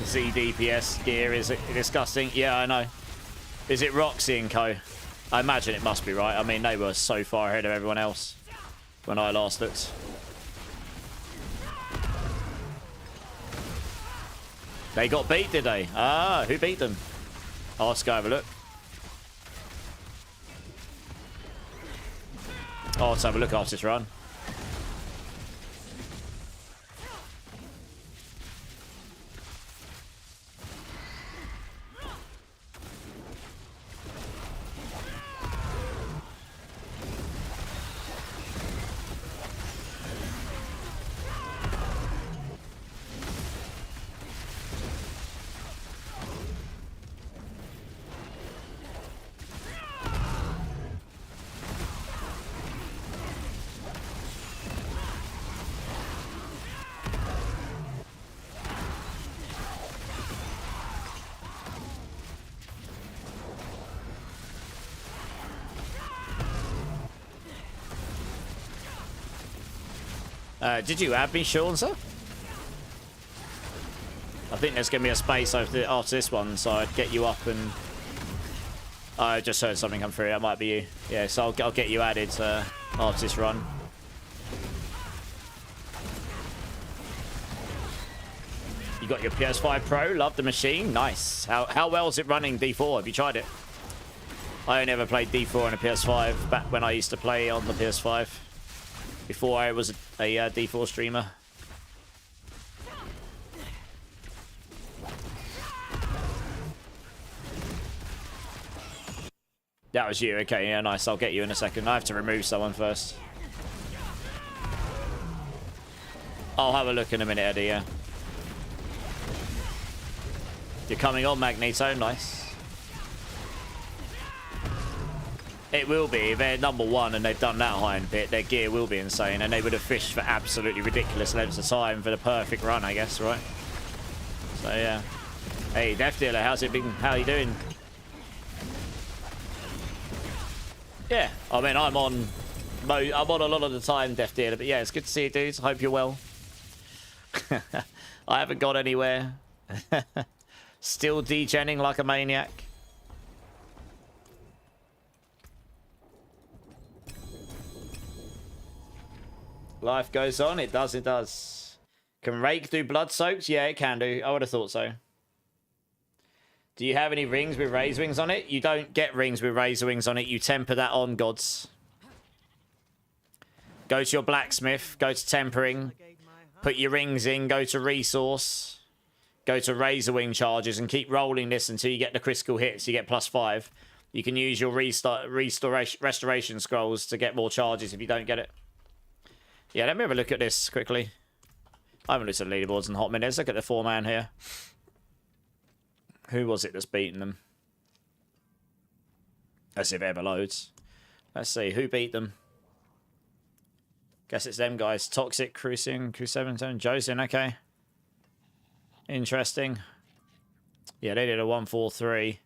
ZDPS gear is disgusting. Yeah, I know. Is it Roxy and Co? I imagine it must be, right? I mean, they were so far ahead of everyone else when I last looked. They got beat, did they? Ah, who beat them? Oh, let's go have a look. Oh, let's have a look after this run. Did you add me, Sean, sir? I think there's going to be a space after this one, so I'd get you up and... I just heard something come through. That might be you. Yeah, so I'll get you added after this run. You got your PS5 Pro. Love the machine. Nice. How well is it running D4? Have you tried it? I only ever played D4 on a PS5 back when I used to play on the PS5. Before I was a D4 streamer. That was you. Okay, yeah, nice. I'll get you in a second. I have to remove someone first. I'll have a look in a minute, Eddie, yeah. You're coming on, Magneto. Nice. It will be. If they're number one and they've done that high in pit, their gear will be insane, and they would have fished for absolutely ridiculous lengths of time for the perfect run, I guess, right? So, yeah. Hey, Death Dealer, how's it been? How you doing? Yeah, I mean, I'm on a lot of the time, Death Dealer, but yeah, it's good to see you, dudes. I hope you're well. I haven't got anywhere. Still degenning like a maniac. Life goes on. It does, it does. Can Rake do blood soaks? Yeah, it can do. I would have thought so. Do you have any rings with Razorwings on it? You don't get rings with Razorwings on it. You temper that on, gods. Go to your blacksmith. Go to tempering. Put your rings in. Go to resource. Go to Razorwing charges and keep rolling this until you get the critical hits. You get +5. You can use your restoration scrolls to get more charges if you don't get it. Yeah, let me have a look at this quickly. I haven't looked at the leaderboards in a hot minute. Let's look at the 4-man here. Who was it that's beaten them? As if ever loads. Let's see, who beat them? Guess it's them guys. Toxic, Cruising, Q7, Josin, okay. Interesting. Yeah, they did a 1-4-3.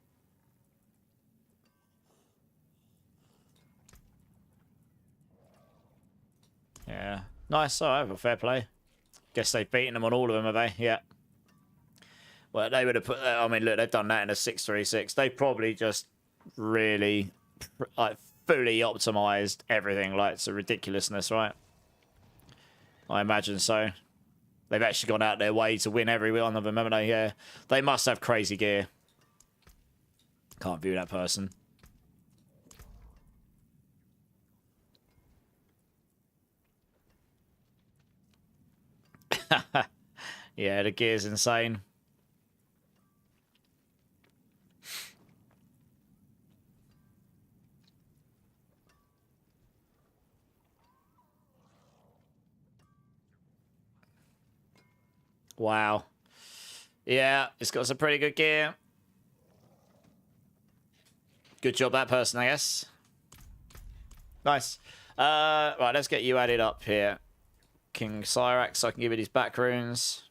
Yeah. Nice. All right, well, fair play. Guess they've beaten them on all of them, have they? Yeah. Well, they would have put... I mean, look, they've done that in a 6-3-6. They probably just really, like, fully optimized everything. Like, it's a ridiculousness, right? I imagine so. They've actually gone out their way to win every one of them, haven't they? Yeah. They must have crazy gear. Can't view that person. Yeah, the gear's insane. Wow. Yeah, it's got some pretty good gear. Good job, that person, I guess. Nice. Right, let's get you added up here. King Cyrax, so I can give you these back runes.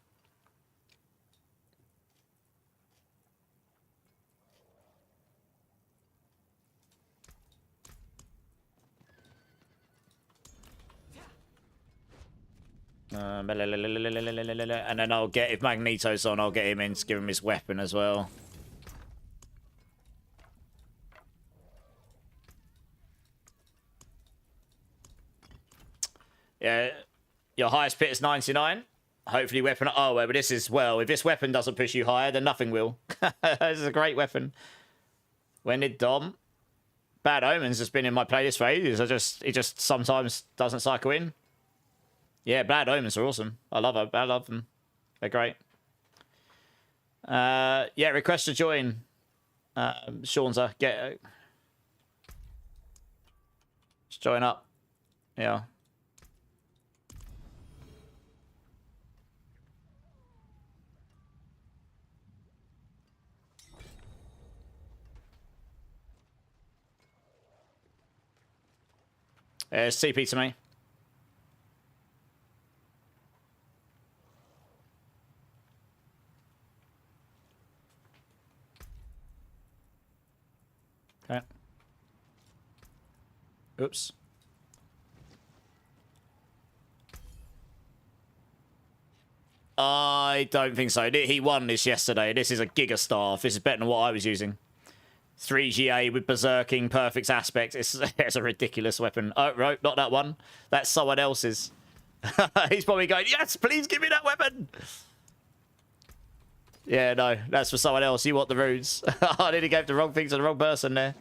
And then I'll get, if Magneto's on, I'll get him in to give him his weapon as well. Yeah, your highest pit is 99. Hopefully weapon... Oh, well, but this is... Well, if this weapon doesn't push you higher, then nothing will. This is a great weapon. When did Dom? Bad Omens has been in my playlist for ages. It just sometimes doesn't cycle in. Yeah, Bad Omens are awesome. I love them. I love them. They're great. Yeah, request to join. Seanza, get... Just join up. Yeah. It's CP to me. Okay. Oops. I don't think so. He won this yesterday. This is a Giga Staff. This is better than what I was using. 3GA with Berserking, perfect aspect. It's a ridiculous weapon. Oh, right, not that one. That's someone else's. He's probably going, yes, please give me that weapon. Yeah, no, that's for someone else. You want the runes. I nearly gave the wrong thing to the wrong person there.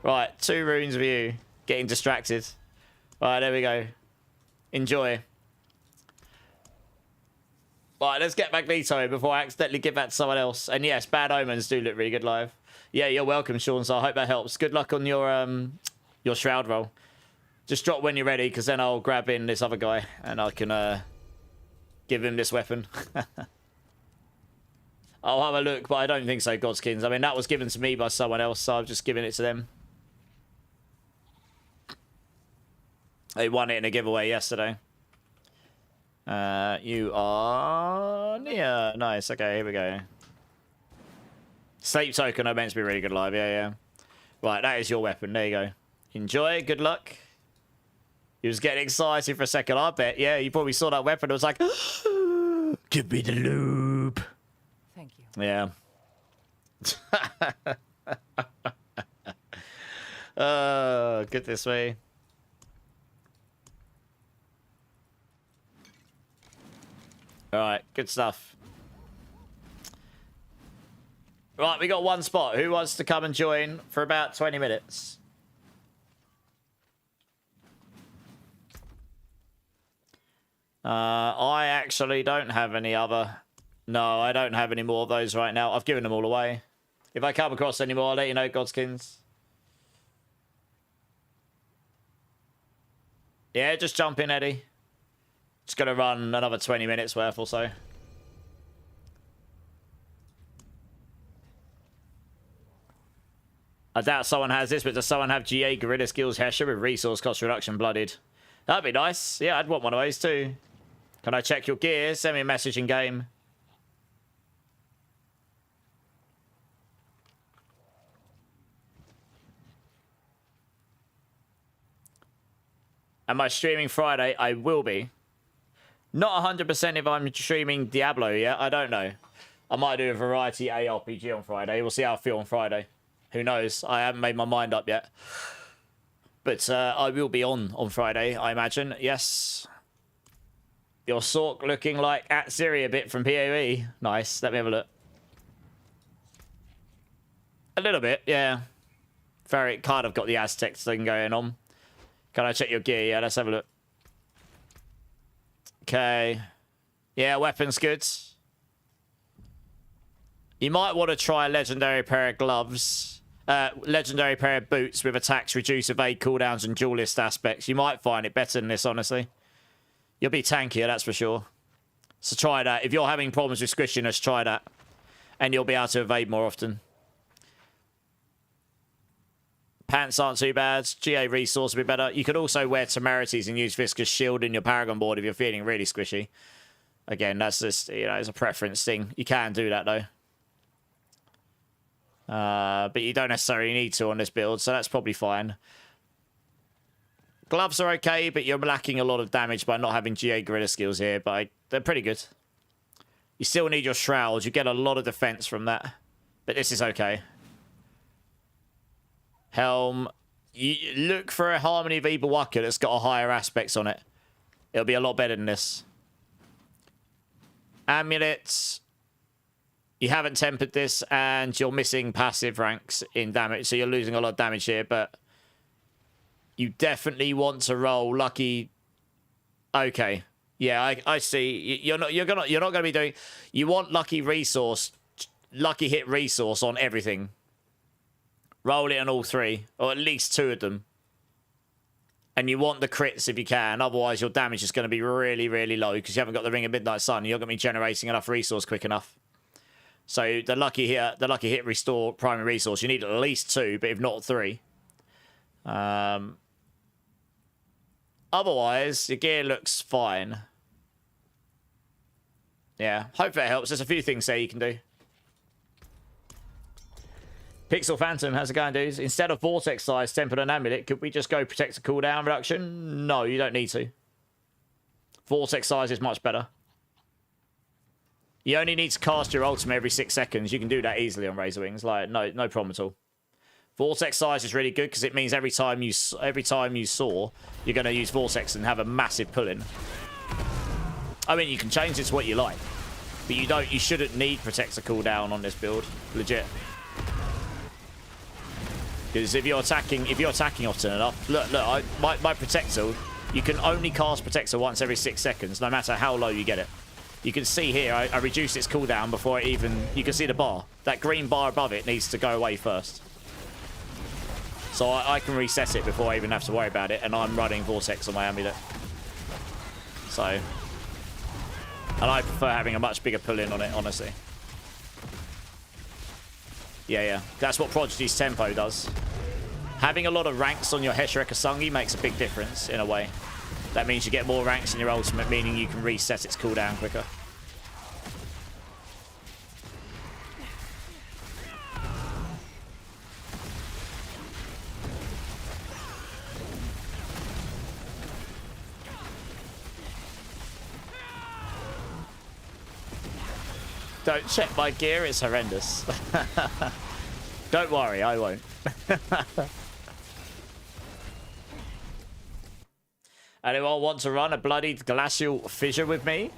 Right, 2 runes for you. Getting distracted. All right, there we go. Enjoy. Right, let's get Magneto before I accidentally give that to someone else. And yes, Bad Omens do look really good live. Yeah, you're welcome, Sean, so I hope that helps. Good luck on your Shroud roll. Just drop when you're ready, because then I'll grab in this other guy, and I can give him this weapon. I'll have a look, but I don't think so, Godskins. I mean, that was given to me by someone else, so I've just given it to them. They won it in a giveaway yesterday. You are... Yeah, nice. Okay, here we go. Sleep token are meant to be really good live. Yeah, yeah. Right, that is your weapon. There you go. Enjoy. Good luck. He was getting excited for a second, I bet. Yeah, you probably saw that weapon. It was like, give me the loop. Thank you. Yeah. Good this way. All right, good stuff. Right, we got one spot. Who wants to come and join for about 20 minutes? I actually don't have any other... No, I don't have any more of those right now. I've given them all away. If I come across any more, I'll let you know, Godskins. Yeah, just jump in, Eddie. Just gonna run another 20 minutes worth or so. I doubt someone has this, but does someone have GA Gorilla Skills Hesher with resource cost reduction blooded? That'd be nice. Yeah, I'd want one of those too. Can I check your gear? Send me a message in game. Am I streaming Friday? I will be. Not 100% if I'm streaming Diablo yet. I don't know. I might do a variety ARPG on Friday. We'll see how I feel on Friday. Who knows? I haven't made my mind up yet. But I will be on Friday, I imagine. Yes. Your Sork looking like at Siri a bit from PoE. Nice. Let me have a look. A little bit, yeah. Very kind of got the Aztec thing going on. Can I check your gear? Yeah, let's have a look. Okay. Yeah, weapon's good. You might want to try a legendary pair of gloves. Legendary pair of boots with attacks, reduce evade cooldowns, and duelist aspects. You might find it better than this, honestly. You'll be tankier, that's for sure. So try that. If you're having problems with squishiness, try that. And you'll be able to evade more often. Pants aren't too bad. GA resource will be better. You could also wear temerities and use Viscous Shield in your Paragon board if you're feeling really squishy. Again, that's just, you know, it's a preference thing. You can do that, though. But you don't necessarily need to on this build, so that's probably fine. Gloves are okay, but you're lacking a lot of damage by not having GA Gorilla skills here, but they're pretty good. You still need your Shrouds. You get a lot of defense from that, but this is okay. Helm. You look for a Harmony of Evil Waka that's got a higher aspects on it. It'll be a lot better than this. Amulets. You haven't tempered this, and you're missing passive ranks in damage, so you're losing a lot of damage here, but you definitely want to roll lucky. Okay. Yeah, I see. You're not gonna be doing. You want lucky hit resource on everything. Roll it on all three, or at least two of them. And you want the crits if you can, otherwise your damage is going to be really, really low because you haven't got the Ring of Midnight Sun. You're going to be generating enough resource quick enough. So the lucky hit restore primary resource, you need at least two, but if not three. Otherwise, your gear looks fine. Yeah, hope that helps. There's a few things there you can do. Pixel Phantom, how's it going, dudes? Instead of Vortex Size, Tempered and Amulet, could we just go Protector cooldown reduction? No, you don't need to. Vortex Size is much better. You only need to cast your ultimate every 6 seconds. You can do that easily on Razorwings. Like, no problem at all. Vortex Size is really good because it means every time you soar, you're going to use Vortex and have a massive pull-in. I mean, you can change it to what you like, but you shouldn't need Protector cooldown on this build. Legit. Because if you're attacking often enough, look, my Protector, you can only cast Protector once every 6 seconds, no matter how low you get it. You can see here, I reduced its cooldown before it even... You can see the bar. That green bar above it needs to go away first. So I can reset it before I even have to worry about it, and I'm running Vortex on my amulet. So... And I prefer having a much bigger pull-in on it, honestly. Yeah. That's what Prodigy's Tempo does. Having a lot of ranks on your Heshirek Asungi makes a big difference, in a way. That means you get more ranks in your ultimate, meaning you can reset its cooldown quicker. Don't check my gear, it's horrendous. Don't worry, I won't. Anyone want to run a bloodied glacial fissure with me?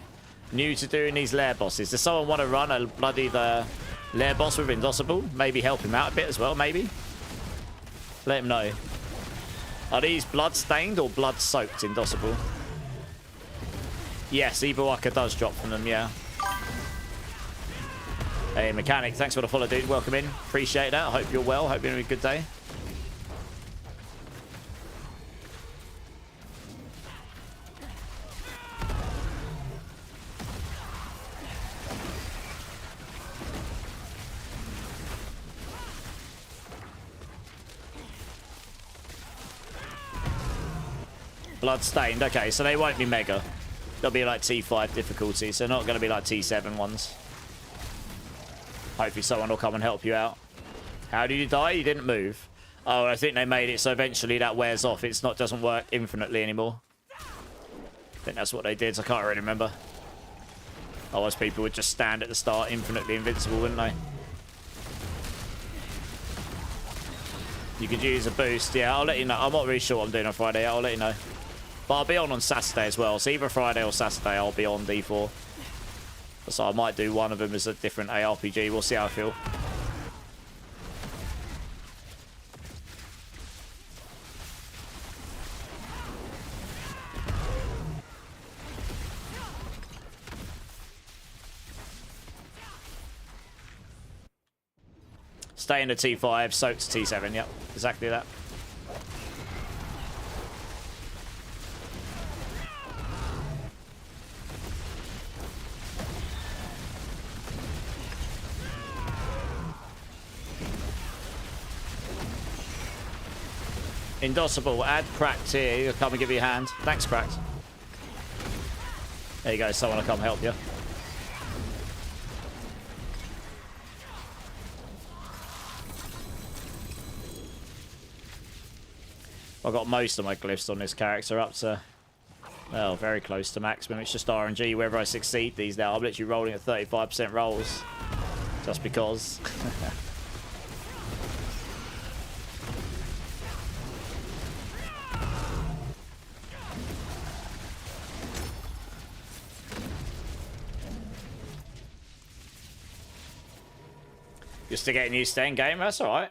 New to doing these lair bosses. Does someone want to run a bloodied lair boss with Indocible? Maybe help him out a bit as well, maybe? Let him know. Are these blood-stained or blood-soaked Indocible? Yes, Ibawaka does drop from them, yeah. Hey, Mechanic, thanks for the follow, dude. Welcome in. Appreciate that. I hope you're well. Hope you're having a good day. Bloodstained. Okay, so they won't be mega. They'll be like T5 difficulty, so not going to be like T7 ones. Hopefully someone will come and help you out. How did you die? You didn't move. Oh, I think they made it so eventually that wears off. It's not doesn't work infinitely anymore. I think that's what they did. I can't really remember. Otherwise people would just stand at the start infinitely invincible, wouldn't they? You could use a boost. Yeah, I'll let you know. I'm not really sure what I'm doing on Friday. I'll let you know. But I'll be on Saturday as well. So either Friday or Saturday I'll be on D4. So I might do one of them as a different ARPG. We'll see how I feel. Stay in the T5, soak to T7. Yep, exactly that. Indossable, add Cracked here. He'll come and give you a hand. Thanks, Cracked. There you go, someone will come help you. I've got most of my glyphs on this character up to, well, very close to maximum. It's just RNG whether I succeed these now. I'm literally rolling at 35% rolls. Just because. You're still getting used to end game, that's alright.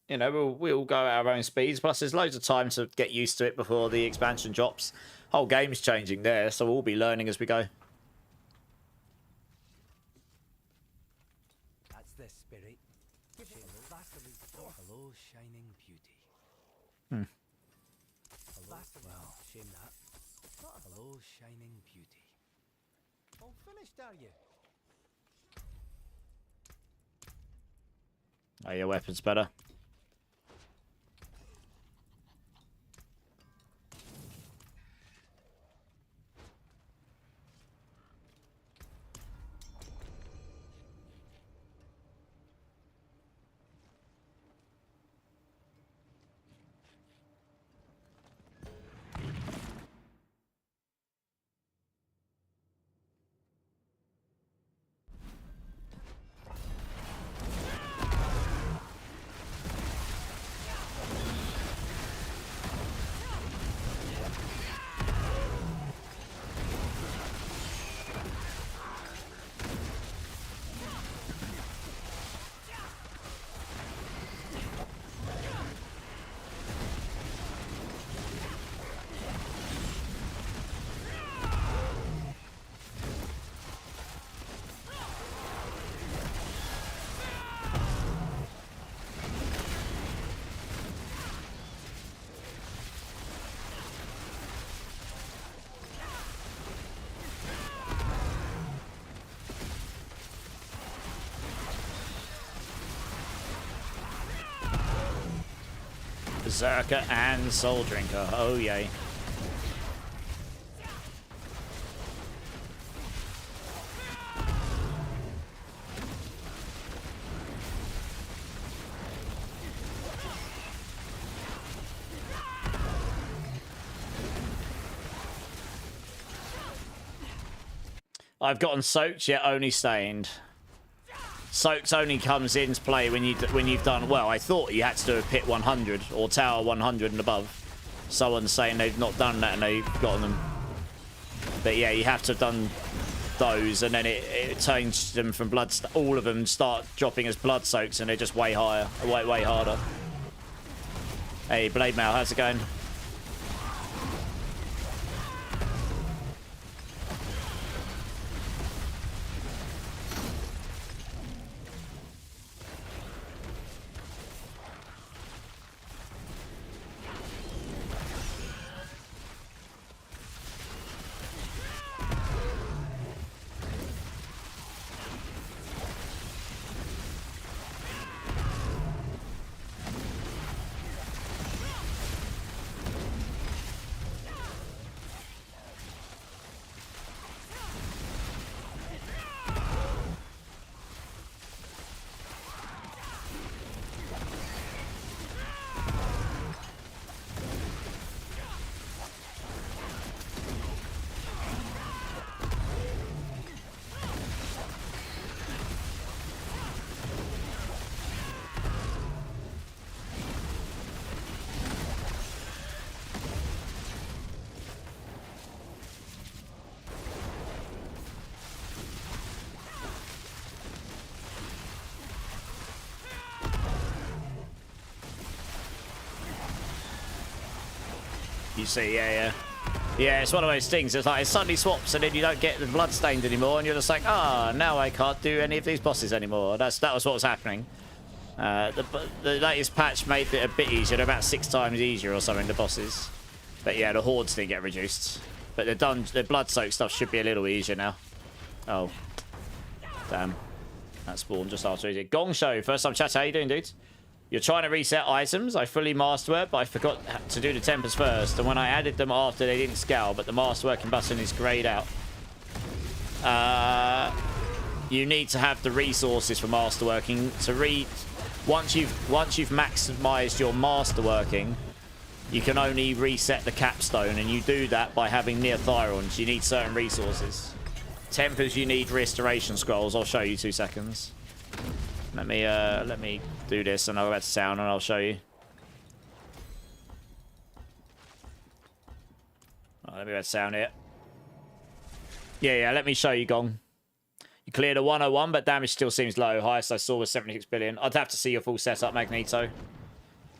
You know, we'll go at our own speeds. Plus, there's loads of time to get used to it before the expansion drops. Whole game's changing there, so we'll be learning as we go. That's the spirit. Hello, shining beauty. Hello, well, shame that. Hello, shining beauty. All finished, are you? Oh, your weapon's better. Berserker and Soul Drinker. Oh, yay. I've gotten soaked, yet only stained. Soaked only comes into play when you've done, well, I thought you had to do a pit 100 or tower 100 and above. Someone's saying they've not done that and they've gotten them. But yeah, you have to have done those, and then it changes them from blood. All of them start dropping as blood soaks, and they're just way higher, way harder. Hey, Blade Mail, how's it going? You see, yeah. Yeah, it's one of those things. It's like it suddenly swaps and then you don't get the bloodstained anymore and you're just like, now I can't do any of these bosses anymore. That was what was happening. The latest patch made it a bit easier. They're about 6 times easier or something, the bosses. But yeah, the hordes didn't get reduced. But the blood-soaked stuff should be a little easier now. Oh. Damn. That spawned just after he did. Gong Show, first time chat. How you doing, dude? You're trying to reset items. I fully masterwork, but I forgot to do the tempers first. And when I added them after, they didn't scale. But the masterworking button is grayed out. You need to have the resources for masterworking to read. Once you've maximized your masterworking, you can only reset the capstone, and you do that by having neothyrons. You need certain resources. Tempers, you need restoration scrolls. I'll show you 2 seconds. Let me do this, and I'll go back to sound, and I'll show you. Oh, let me go to sound here. Yeah, let me show you, Gong. You cleared a 101, but damage still seems low. Highest I saw was 76 billion. I'd have to see your full setup, Magneto.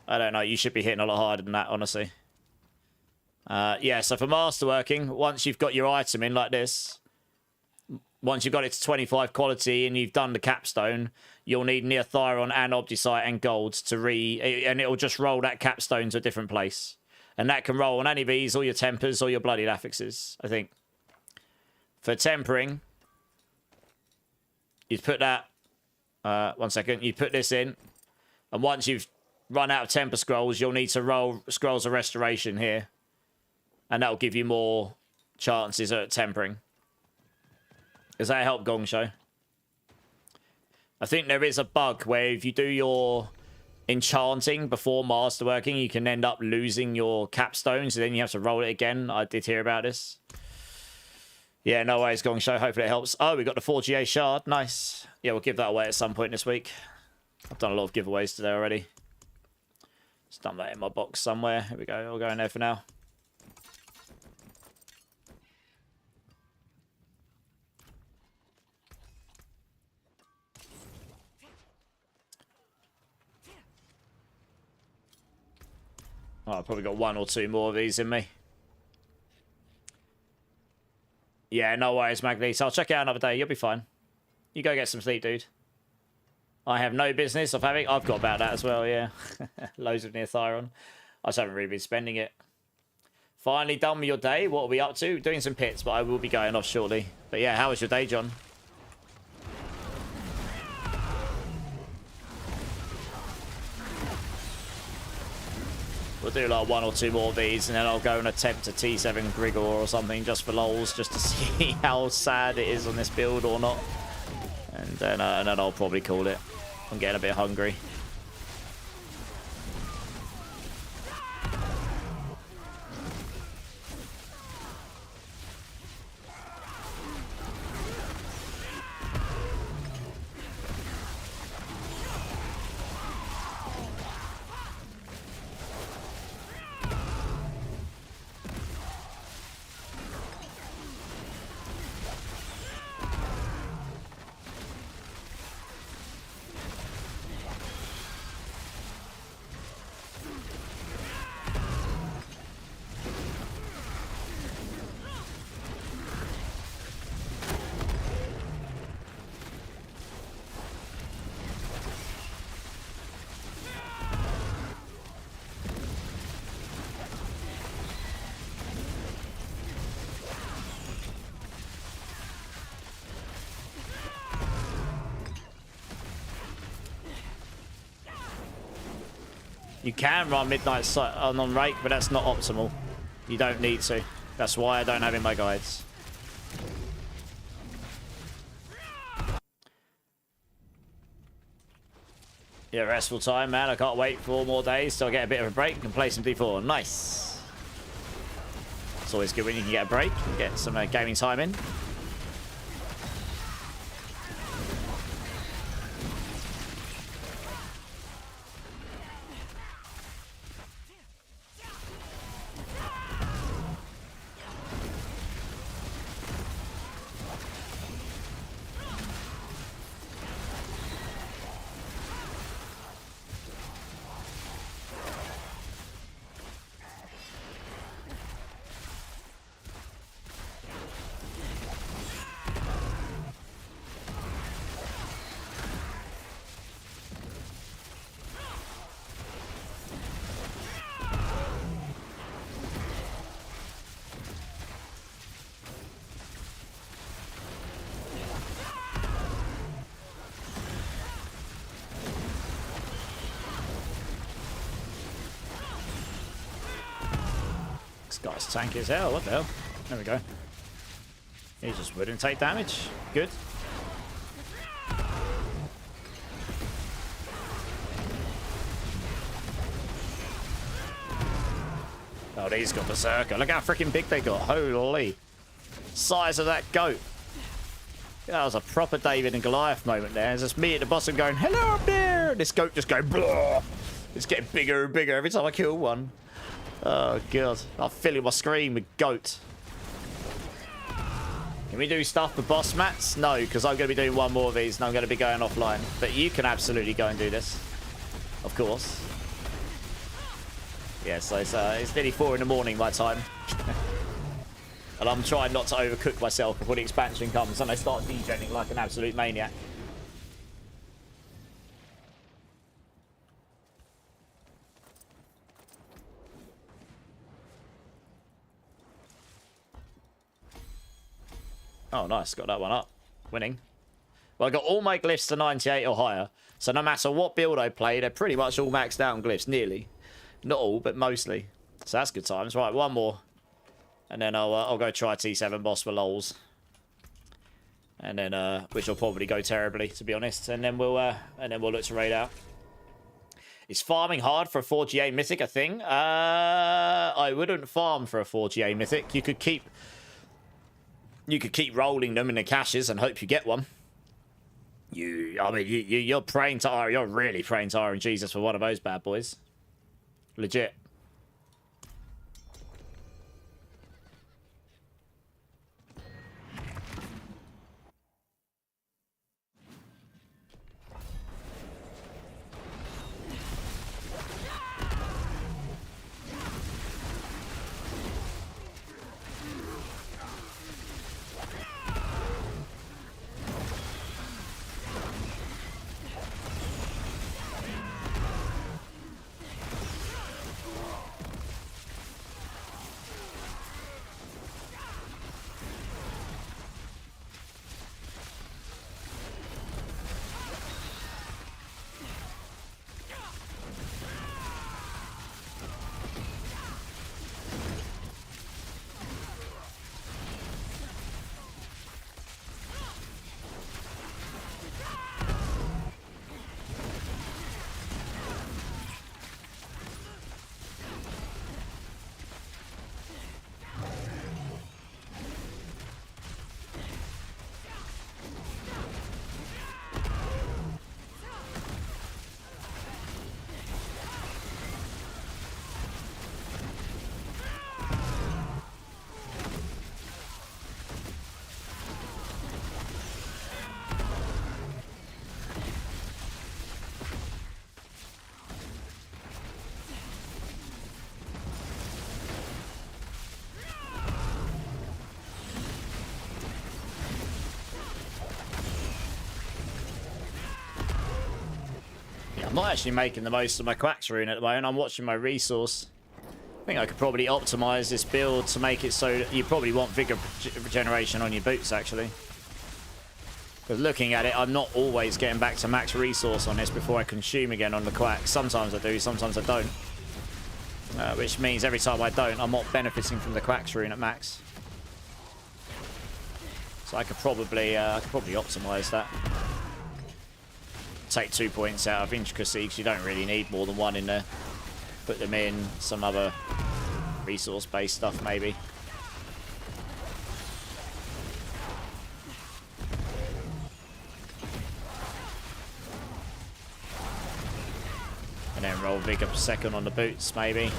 I don't know. You should be hitting a lot harder than that, honestly. Yeah, so for masterworking, once you've got your item in like this, once you've got it to 25 quality and you've done the capstone, you'll need neothyron and obdicite and gold to and it'll just roll that capstone to a different place. And that can roll on any of these, or your tempers, or your bloody affixes, I think. For tempering, you'd put that, 1 second, you put this in, and once you've run out of temper scrolls, you'll need to roll scrolls of restoration here. And that'll give you more chances at tempering. Does that help, Gong Show? I think there is a bug where if you do your enchanting before masterworking, you can end up losing your capstones, and then you have to roll it again. I did hear about this. Yeah, no worries, Gong Show. Hopefully it helps. Oh, we got the 4GA shard. Nice. Yeah, we'll give that away at some point this week. I've done a lot of giveaways today already. Just dump that in my box somewhere. Here we go. I'll go in there for now. Oh, I've probably got 1 or 2 more of these in me. Yeah, no worries, Magneto. I'll check it out another day. You'll be fine. You go get some sleep, dude. I have no business of having... I've got about that as well, yeah. Loads of neothyron. I just haven't really been spending it. Finally done with your day. What are we up to? Doing some pits, but I will be going off shortly. But yeah, how was your day, John? We'll do like 1 or 2 more of these, and then I'll go and attempt a T7 Grigor or something just for lols, just to see how sad it is on this build or not. And then I'll probably call it. I'm getting a bit hungry. You can run Midnight Sight on Rake, but that's not optimal. You don't need to. That's why I don't have it in my guides. Yeah, restful time, man. I can't wait 4 more days till I get a bit of a break and play some D4. Nice. It's always good when you can get a break and get some gaming time in. guy's tanky as hell. What the hell? There we go. He just wouldn't take damage. Good. Oh, these got Berserker. Look how freaking big they got. Holy. Size of that goat. That was a proper David and Goliath moment there. It's just me at the bottom going, hello up there. This goat just going, blah. It's getting bigger and bigger every time I kill one. Oh, God. I'm filling my screen with goat. Can we do stuff for boss mats? No, because I'm going to be doing one more of these and I'm going to be going offline. But you can absolutely go and do this. Of course. Yeah, so it's nearly 4 in the morning my time. And I'm trying not to overcook myself before the expansion comes and I start degenerating like an absolute maniac. Oh, nice. Got that one up. Winning. Well, I got all my glyphs to 98 or higher. So no matter what build I play, they're pretty much all maxed out on glyphs. Nearly. Not all, but mostly. So that's good times. Right, one more. And then I'll go try T7 boss for lols. And then, which will probably go terribly, to be honest. And then we'll look to raid out. Is farming hard for a 4GA mythic a thing? I wouldn't farm for a 4GA mythic. You could keep rolling them in the caches and hope you get one. You're praying to you're really praying to Iron Jesus for one of those bad boys. Legit. I'm not actually making the most of my Quacks rune at the moment. I'm watching my resource. I think I could probably optimize this build to make it so that you probably want vigor regeneration on your boots, actually. Because looking at it, I'm not always getting back to max resource on this before I consume again on the Quacks. Sometimes I do, sometimes I don't. Which means every time I don't, I'm not benefiting from the Quacks rune at max. So I could probably optimize that. Take 2 points out of intricacy because you don't really need more than one in there. Put them in some other resource-based stuff, maybe. And then roll Vigor second on the boots, maybe.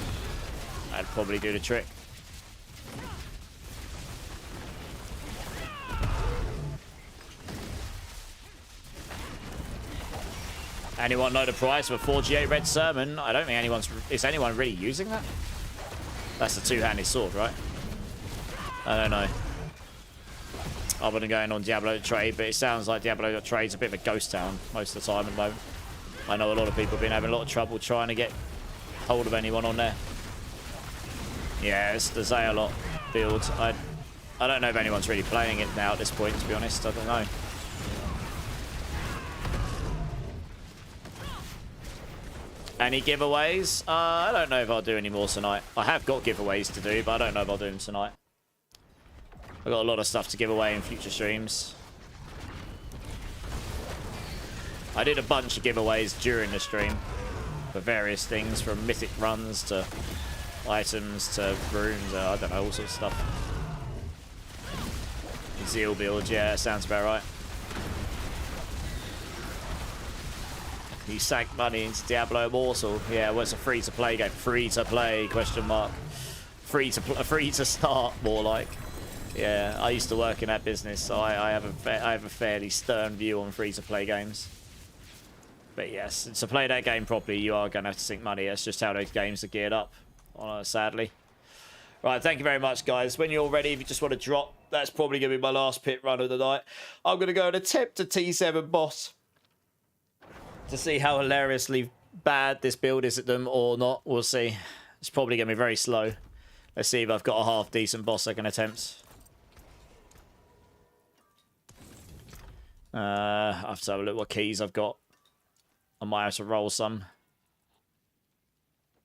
That'd probably do the trick. Anyone know the price of a 4G8 Red Sermon? I don't think is anyone really using that? That's the two-handed sword, right? I don't know. Other than going on Diablo trade, but it sounds like Diablo trade's a bit of a ghost town most of the time at the moment. I know a lot of people have been having a lot of trouble trying to get hold of anyone on there. Yeah, it's the Zayalot build. I don't know if anyone's really playing it now at this point, to be honest. I don't know. Any giveaways? I don't know if I'll do any more tonight. I have got giveaways to do, but I don't know if I'll do them tonight. I've got a lot of stuff to give away in future streams. I did a bunch of giveaways during the stream for various things, from mythic runs to items to rooms, I don't know, all sorts of stuff. Zeal build, yeah, sounds about right. You sank money into Diablo Immortal. Yeah, well, it's a free-to-play game. Free-to-play, question mark. Free to start, more like. Yeah, I used to work in that business, so I have a fairly stern view on free-to-play games. But yes, to play that game properly, you are going to have to sink money. That's just how those games are geared up, sadly. Right, thank you very much, guys. When you're ready, if you just want to drop, that's probably going to be my last pit run of the night. I'm going to go and attempt a T7 boss to see how hilariously bad this build is at them or not. We'll see. It's probably going to be very slow. Let's see if I've got a half-decent boss I can attempt. I have to have a look what keys I've got. I might have to roll some.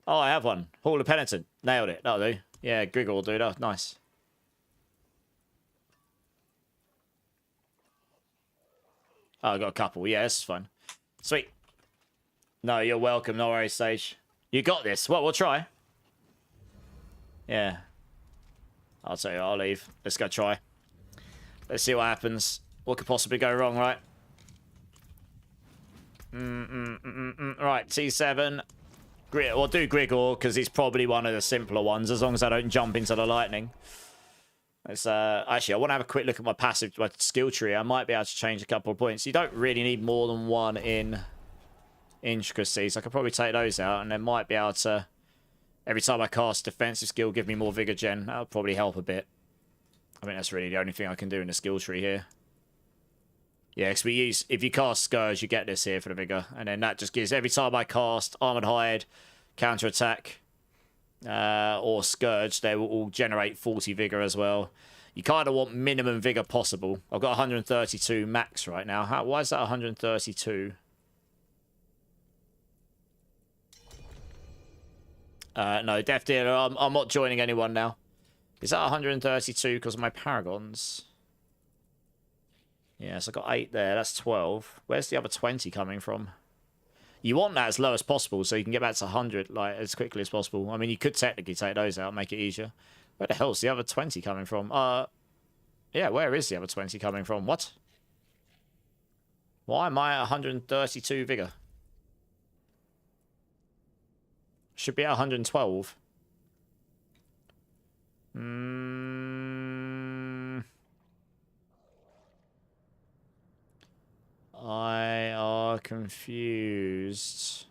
Oh, I have one. Hall of Penitent. Nailed it. That'll do. Yeah, Grigor will do that. Nice. Oh, I got a couple. Yeah, this is fun. Sweet. No, you're welcome. No worries, Sage. You got this. Well, we'll try. Yeah. I'll tell you, I'll leave. Let's go try. Let's see what happens. What could possibly go wrong, right? Right, T7. We'll do Grigor, because he's probably one of the simpler ones, as long as I don't jump into the lightning. Let's, actually, I want to have a quick look at my passive, my skill tree. I might be able to change a couple of points. You don't really need more than one in intricacy, so I could probably take those out, and then might be able to, every time I cast defensive skill, give me more vigor gen. That'll probably help a bit. I think that's really the only thing I can do in the skill tree here. Yeah, because we use, if you cast Scourge, you get this here for the vigor. And then that just gives, every time I cast Armored Hide, Counter Attack, or Scourge, they will all generate 40 vigor as well. You kind of want minimum vigor possible. I've got 132 max right now. Why is that 132? No, Death Dealer, I'm not joining anyone now. Is that 132 because of my Paragons? Yeah, so I got 8 there. That's 12. Where's the other 20 coming from? You want that as low as possible so you can get back to 100 like as quickly as possible. I mean, you could technically take those out, make it easier. Where the hell's the other 20 coming from? Yeah, where is the other 20 coming from? What? Why am I at 132 vigor? Should be at 112. I are confused.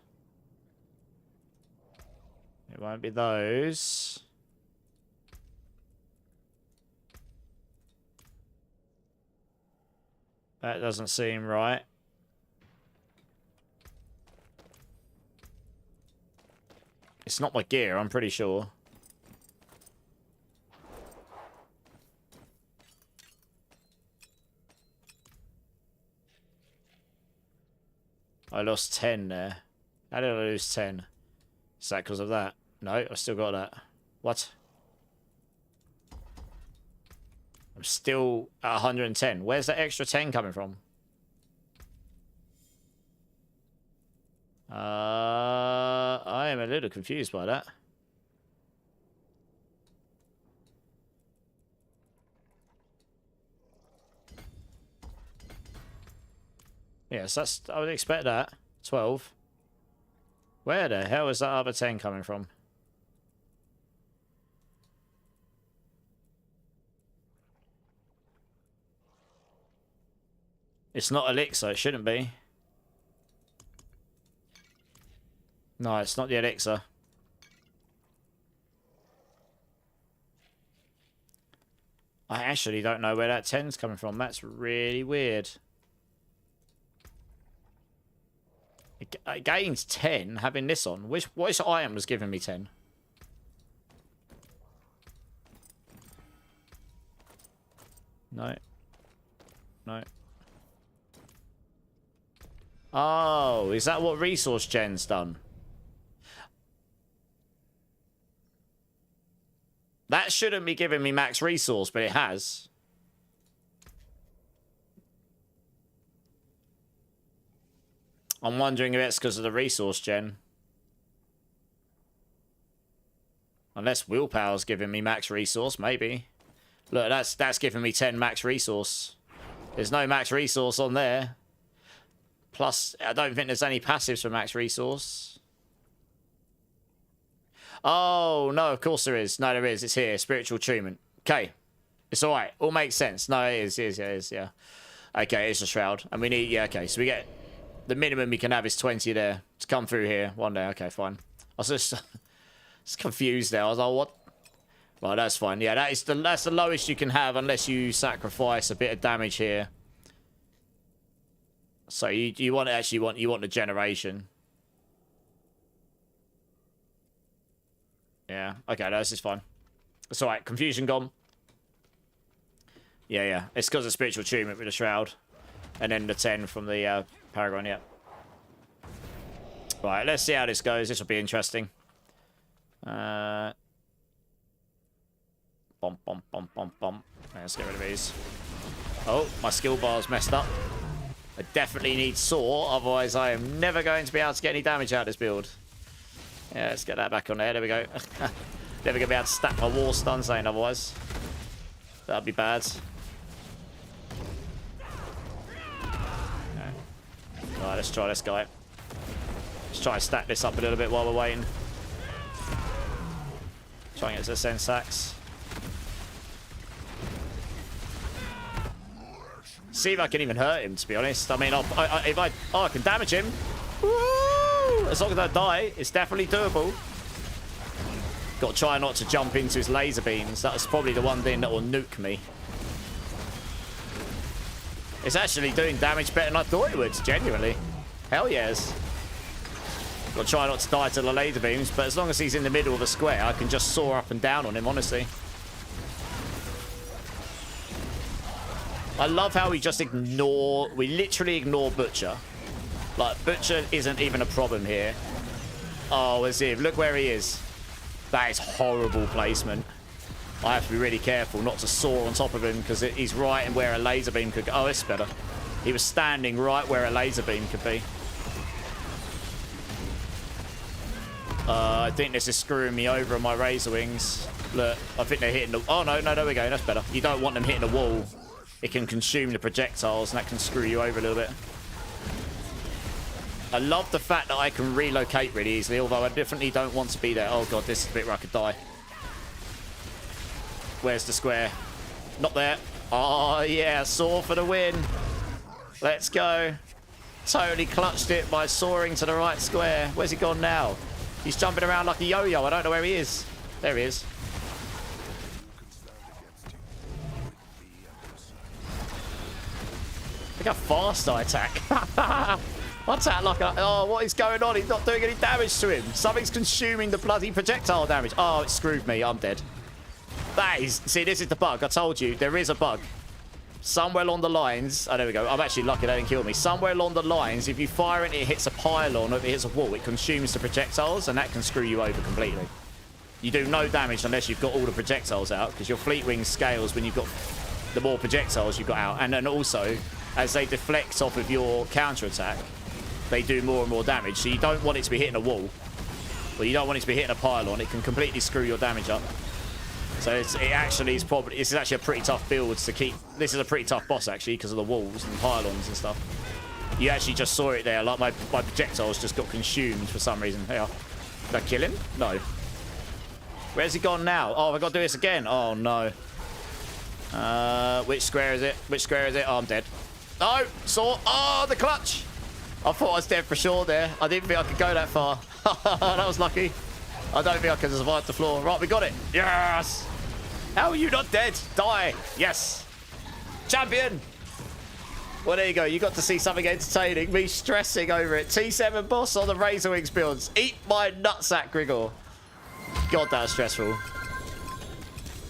It won't be those. That doesn't seem right. It's not my gear, I'm pretty sure. I lost 10 there. How did I lose 10? Is that because of that? No, I still got that. What? I'm still at 110. Where's that extra 10 coming from? I am a little confused by that. Yes, that's, I would expect that. 12. Where the hell is that other 10 coming from? It's not elixir, it shouldn't be. No, it's not the elixir. I actually don't know where that 10's coming from. That's really weird. It gains 10 having this on. Which item was giving me 10? No. No. Oh, is that what resource gen's done? shouldn't be giving me max resource, but it has. I'm wondering if it's because of the resource gen. Unless willpower's giving me max resource, maybe. Look, that's giving me 10 max resource. There's no max resource on there. Plus, I don't think there's any passives for max resource. Oh, no, of course there is. No, there is. It's here. Spiritual attunement. Okay. It's all right. All makes sense. No, it is, yeah. Okay, it's a shroud. And we need, yeah, okay. So we get, the minimum we can have is 20 there to come through here one day. Okay, fine. I was just confused there. I was like, what? Right, that's fine. Yeah, that's the lowest you can have unless you sacrifice a bit of damage here. So you want the generation. Yeah. Okay, no, this is fine. It's alright. Confusion gone. Yeah. It's because of spiritual attunement with the shroud. And then the 10 from the Paragon, yeah. Right, let's see how this goes. This will be interesting. Bum. Let's get rid of these. Oh, my skill bar's messed up. I definitely need Saw, otherwise I am never going to be able to get any damage out of this build. Yeah, let's get that back on there. There we go. Never going to be able to stack my war stun saying otherwise. That'd be bad. Okay. Alright, let's try this guy. Let's try and stack this up a little bit while we're waiting. Try and get to the Sensax. See if I can even hurt him, to be honest. I mean, I can damage him. Woo! As long as I die, it's definitely doable. Got to try not to jump into his laser beams. That's probably the one thing that will nuke me. It's actually doing damage better than I thought it would, genuinely. Hell yes. Got to try not to die to the laser beams, but as long as he's in the middle of a square, I can just soar up and down on him, honestly. I love how we just ignore... We literally ignore Butcher. Like, Butcher isn't even a problem here. Oh, as if. Look where he is. That is horrible placement. I have to be really careful not to soar on top of him because he's right in where a laser beam could go. Oh, it's better. He was standing right where a laser beam could be. I think this is screwing me over on my Razorwings. Look, I think they're hitting the... Oh, no, there we go. That's better. You don't want them hitting the wall. It can consume the projectiles, and that can screw you over a little bit. I love the fact that I can relocate really easily, although I definitely don't want to be there. Oh, God, this is the bit where I could die. Where's the square? Not there. Oh, yeah, Saw for the win. Let's go. Totally clutched it by soaring to the right square. Where's he gone now? He's jumping around like a yo-yo. I don't know where he is. There he is. Look how fast I attack. I attack like a... Oh, what is going on? He's not doing any damage to him. Something's consuming the bloody projectile damage. Oh, it screwed me. I'm dead. That is... See, this is the bug. I told you. There is a bug. Somewhere along the lines... Oh, there we go. I'm actually lucky they didn't kill me. Somewhere along the lines, if you fire it, it hits a pylon, or if it hits a wall, it consumes the projectiles, and that can screw you over completely. You do no damage unless you've got all the projectiles out, because your fleet wing scales when you've got the more projectiles you've got out. And then also, as they deflect off of your counter-attack, they do more and more damage. So you don't want it to be hitting a wall. Well, you don't want it to be hitting a pylon. It can completely screw your damage up. So this is actually a pretty tough build to keep. This is a pretty tough boss, actually, because of the walls and pylons and stuff. You actually just saw it there. Like, my projectiles just got consumed for some reason. Here. Did I kill him? No. Where's he gone now? Oh, I've got to do this again. Oh, no. Which square is it? Which square is it? Oh, I'm dead. No! Saw. Oh, the clutch! I thought I was dead for sure there. I didn't think I could go that far. That was lucky. I don't think I could survive the floor. Right, we got it. Yes! How are you not dead? Die. Yes. Champion! Well, there you go. You got to see something entertaining. Me stressing over it. T7 boss on the Razorwings builds. Eat my nutsack, Grigor. God, that was stressful.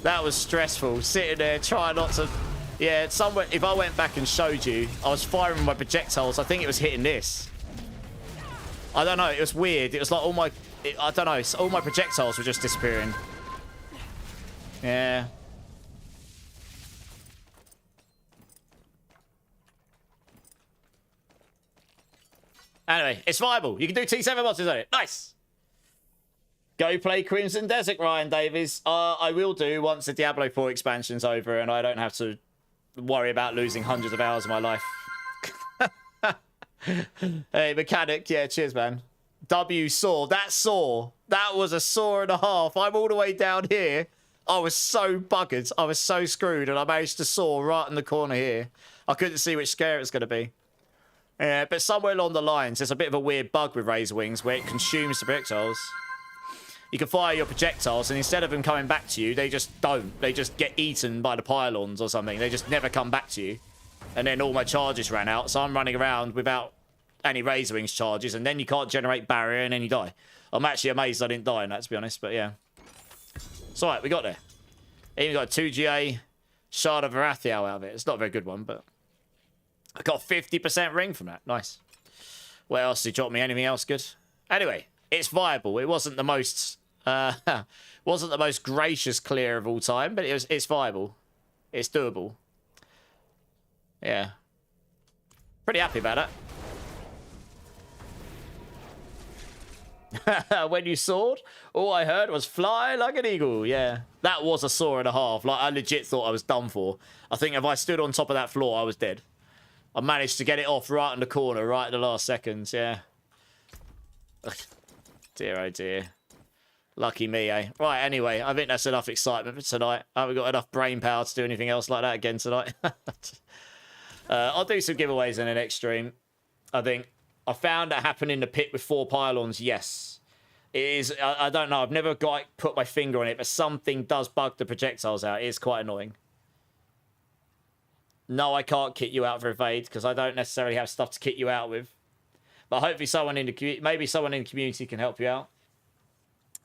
That was stressful. Sitting there trying not to... Yeah, somewhere... If I went back and showed you, I was firing my projectiles. I think it was hitting this. I don't know. It was weird. It was like all my... I don't know. All my projectiles were just disappearing. Yeah. Anyway, it's viable. You can do T7 bosses on it. Nice. Go play Crimson Desert, Ryan Davies. I will do once the Diablo 4 expansion's over and I don't have to worry about losing hundreds of hours of my life. Hey, mechanic. Yeah, cheers, man. W saw. That was a saw and a half. I'm all the way down here. I was so buggered. I was so screwed, and I managed to saw right in the corner here. I couldn't see which scare it's going to be. Yeah, but somewhere along the lines, there's a bit of a weird bug with Razorwings where it consumes the projectiles. You can fire your projectiles, and instead of them coming back to you, they just don't. They just get eaten by the pylons or something. They just never come back to you. And then all my charges ran out, so I'm running around without any Razorwings charges, and then you can't generate barrier, and then you die. I'm actually amazed I didn't die in that, to be honest, but yeah. It's alright, we got there. Even got a 2GA Shard of Varathiel out of it. It's not a very good one, but I got 50% ring from that. Nice. What else did he drop me? Anything else good? Anyway, it's viable. It wasn't the most gracious clear of all time, but it's viable. It's doable. Yeah. Pretty happy about it. When you soared, all I heard was fly like an eagle. Yeah, that was a saw and a half. Like, I legit thought I was done for. I think if I stood on top of that floor, I was dead. I managed to get it off right in the corner, right in the last seconds. Yeah. Dear, oh dear. Lucky me, eh? Right, anyway, I think that's enough excitement for tonight. I haven't got enough brain power to do anything else like that again tonight. I'll do some giveaways in the next stream, I think. I found that happened in the pit with 4 pylons, yes. It is, I don't know, I've never put my finger on it, but something does bug the projectiles out. It is quite annoying. No, I can't kit you out for evade, because I don't necessarily have stuff to kit you out with. But hopefully someone in the maybe someone in the community can help you out.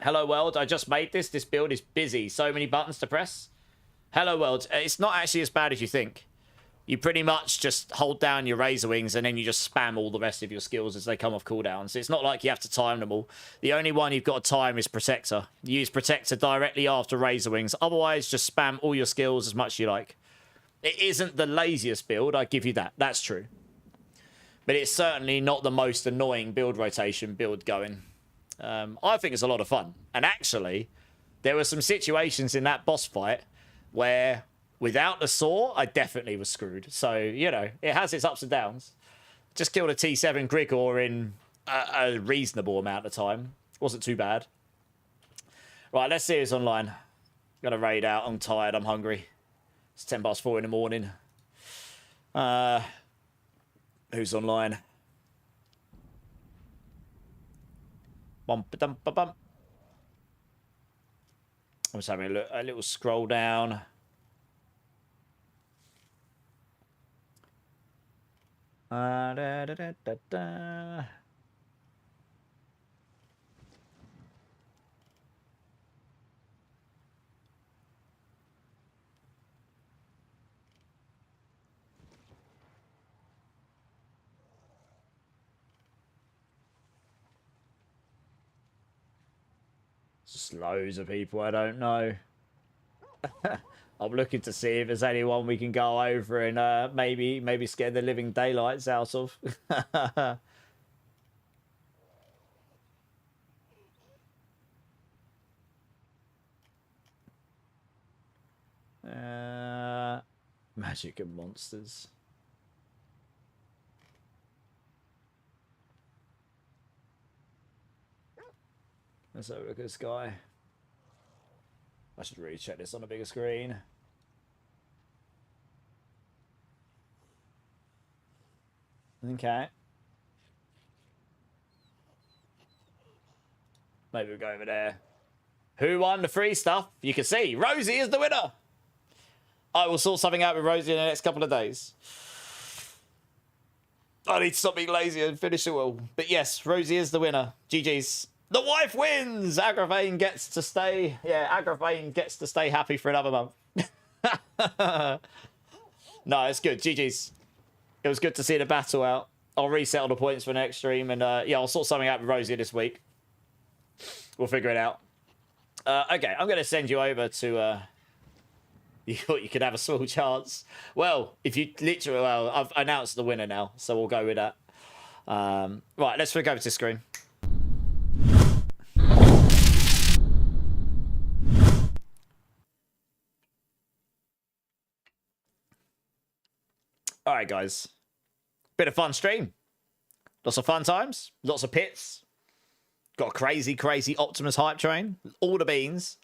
Hello world, I just made this. This build is busy. So many buttons to press. Hello world, it's not actually as bad as you think. You pretty much just hold down your Razorwings and then you just spam all the rest of your skills as they come off cooldowns. It's not like you have to time them all. The only one you've got to time is Protector. You use Protector directly after Razorwings. Otherwise, just spam all your skills as much as you like. It isn't the laziest build, I give you that. That's true. But it's certainly not the most annoying build rotation build going. I think it's a lot of fun. And actually, there were some situations in that boss fight where without the saw, I definitely was screwed. So, you know, it has its ups and downs. Just killed a T7 Grigor in a reasonable amount of time. Wasn't too bad. Right, let's see who's online. Gonna raid out. I'm tired. I'm hungry. It's 4:10 in the morning. Who's online? Bum ba dum ba bum. I'm just having a little scroll down. Da, da, da, da, da. Just loads of people I don't know. I'm looking to see if there's anyone we can go over and maybe scare the living daylights out of. Magic and monsters. Let's have a look at this guy. I should really check this on a bigger screen. Okay. Maybe we'll go over there. Who won the free stuff? You can see Rosie is the winner. I will sort something out with Rosie in the next couple of days. I need to stop being lazy and finish it all. But yes, Rosie is the winner. GG's. The wife wins! Agravain gets to stay. Yeah, Agravain gets to stay happy for another month. No, it's good. GG's. It was good to see the battle out. I'll reset all the points for next stream. And yeah, I'll sort something out with Rosie this week. We'll figure it out. Okay, I'm going to send you over to You thought you could have a small chance. Well, if you literally, well, I've announced the winner now, so we'll go with that. Right, let's flick over to the screen. All right, guys. Bit of fun stream. Lots of fun times. Lots of pits. Got a crazy, crazy Optimus hype train. All the beans.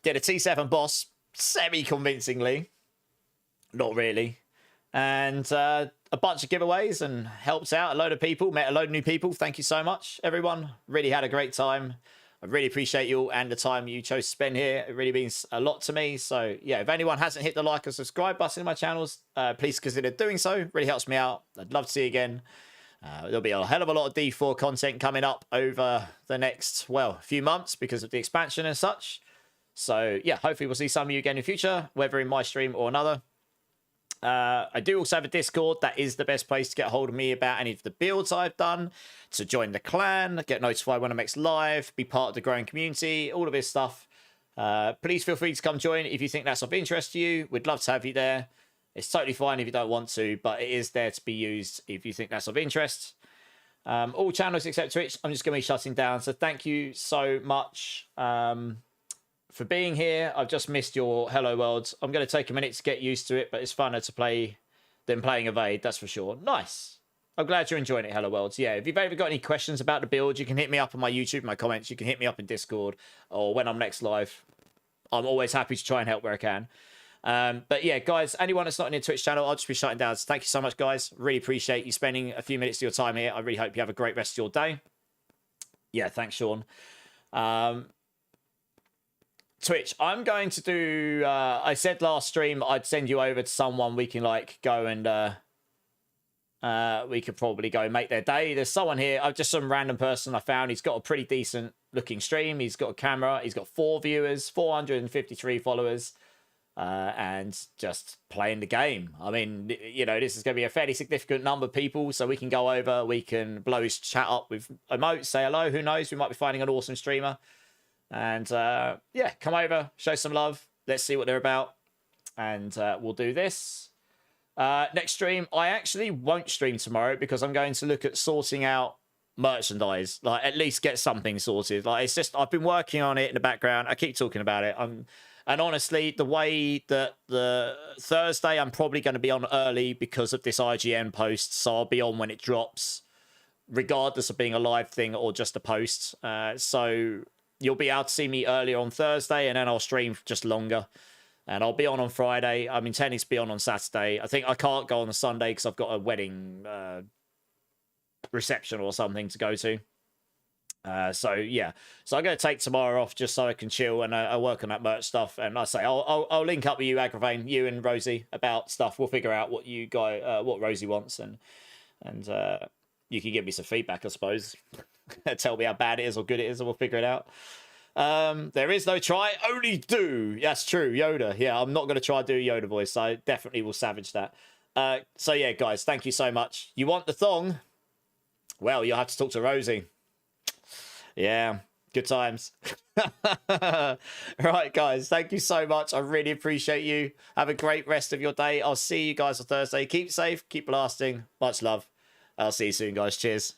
Did a T7 boss semi-convincingly. Not really. And a bunch of giveaways and helped out a load of people. Met a load of new people. Thank you so much, everyone. Really had a great time. I really appreciate you all and the time you chose to spend here. It really means a lot to me. So, yeah, if anyone hasn't hit the like or subscribe button in my channels, please consider doing so. Really helps me out. I'd love to see you again. There'll be a hell of a lot of D4 content coming up over the next, well, few months because of the expansion and such. So, yeah, hopefully we'll see some of you again in the future, whether in my stream or another. I do also have a Discord. That is the best place to get a hold of me about any of the builds I've done, to join the clan, get notified when I'm next live, be part of the growing community, all of this stuff. Please feel free to come join if you think that's of interest to you. We'd love to have you there. It's totally fine if you don't want to, but it is there to be used if you think that's of interest. All channels except Twitch, I'm just going to be shutting down. So thank you so much for being here. I've just missed your Hello Worlds. I'm going to take a minute to get used to it, but it's funner to play than playing Evade, that's for sure. Nice. I'm glad you're enjoying it, Hello Worlds. Yeah, if you've ever got any questions about the build, you can hit me up on my YouTube, my comments. You can hit me up in Discord or when I'm next live. I'm always happy to try and help where I can. But yeah, guys, anyone that's not in the Twitch channel, I'll just be shutting down. So thank you so much, guys. Really appreciate you spending a few minutes of your time here. I really hope you have a great rest of your day. Yeah, thanks, Sean. Twitch, I'm going to do... I said last stream I'd send you over to someone we can, like, go and... we could probably go and make their day. There's someone here, just some random person I found. He's got a pretty decent looking stream. He's got a camera. He's got 4 viewers, 453 followers. And just playing the game. I mean, you know, this is going to be a fairly significant number of people, so we can go over, we can blow his chat up with emotes, say hello, who knows, we might be finding an awesome streamer. And, yeah, come over, show some love, let's see what they're about, and we'll do this. Next stream, I actually won't stream tomorrow because I'm going to look at sorting out merchandise, like, at least get something sorted. Like, it's just, I've been working on it in the background, I keep talking about it, and honestly, the way that the Thursday, I'm probably going to be on early because of this IGN post. So I'll be on when it drops, regardless of being a live thing or just a post. So you'll be able to see me earlier on Thursday, and then I'll stream just longer. And I'll be on Friday. I'm intending to be on Saturday. I think I can't go on a Sunday because I've got a wedding reception or something to go to. So yeah, so I'm going to take tomorrow off just so I can chill and I work on that merch stuff. And I say I'll link up with you, Agravane, you and Rosie about stuff. We'll figure out what you guys, what Rosie wants, and you can give me some feedback, I suppose. Tell me how bad it is or good it is, and we'll figure it out. There is no try, only do. That's true, Yoda. Yeah, I'm not going to try to do a Yoda voice. I definitely will savage that. So yeah, guys, thank you so much. You want the thong? Well, you'll have to talk to Rosie. Yeah, good times. Right, guys, thank you so much. I really appreciate you. Have a great rest of your day. I'll see you guys on Thursday. Keep safe, keep blasting. Much love. I'll see you soon, guys. Cheers.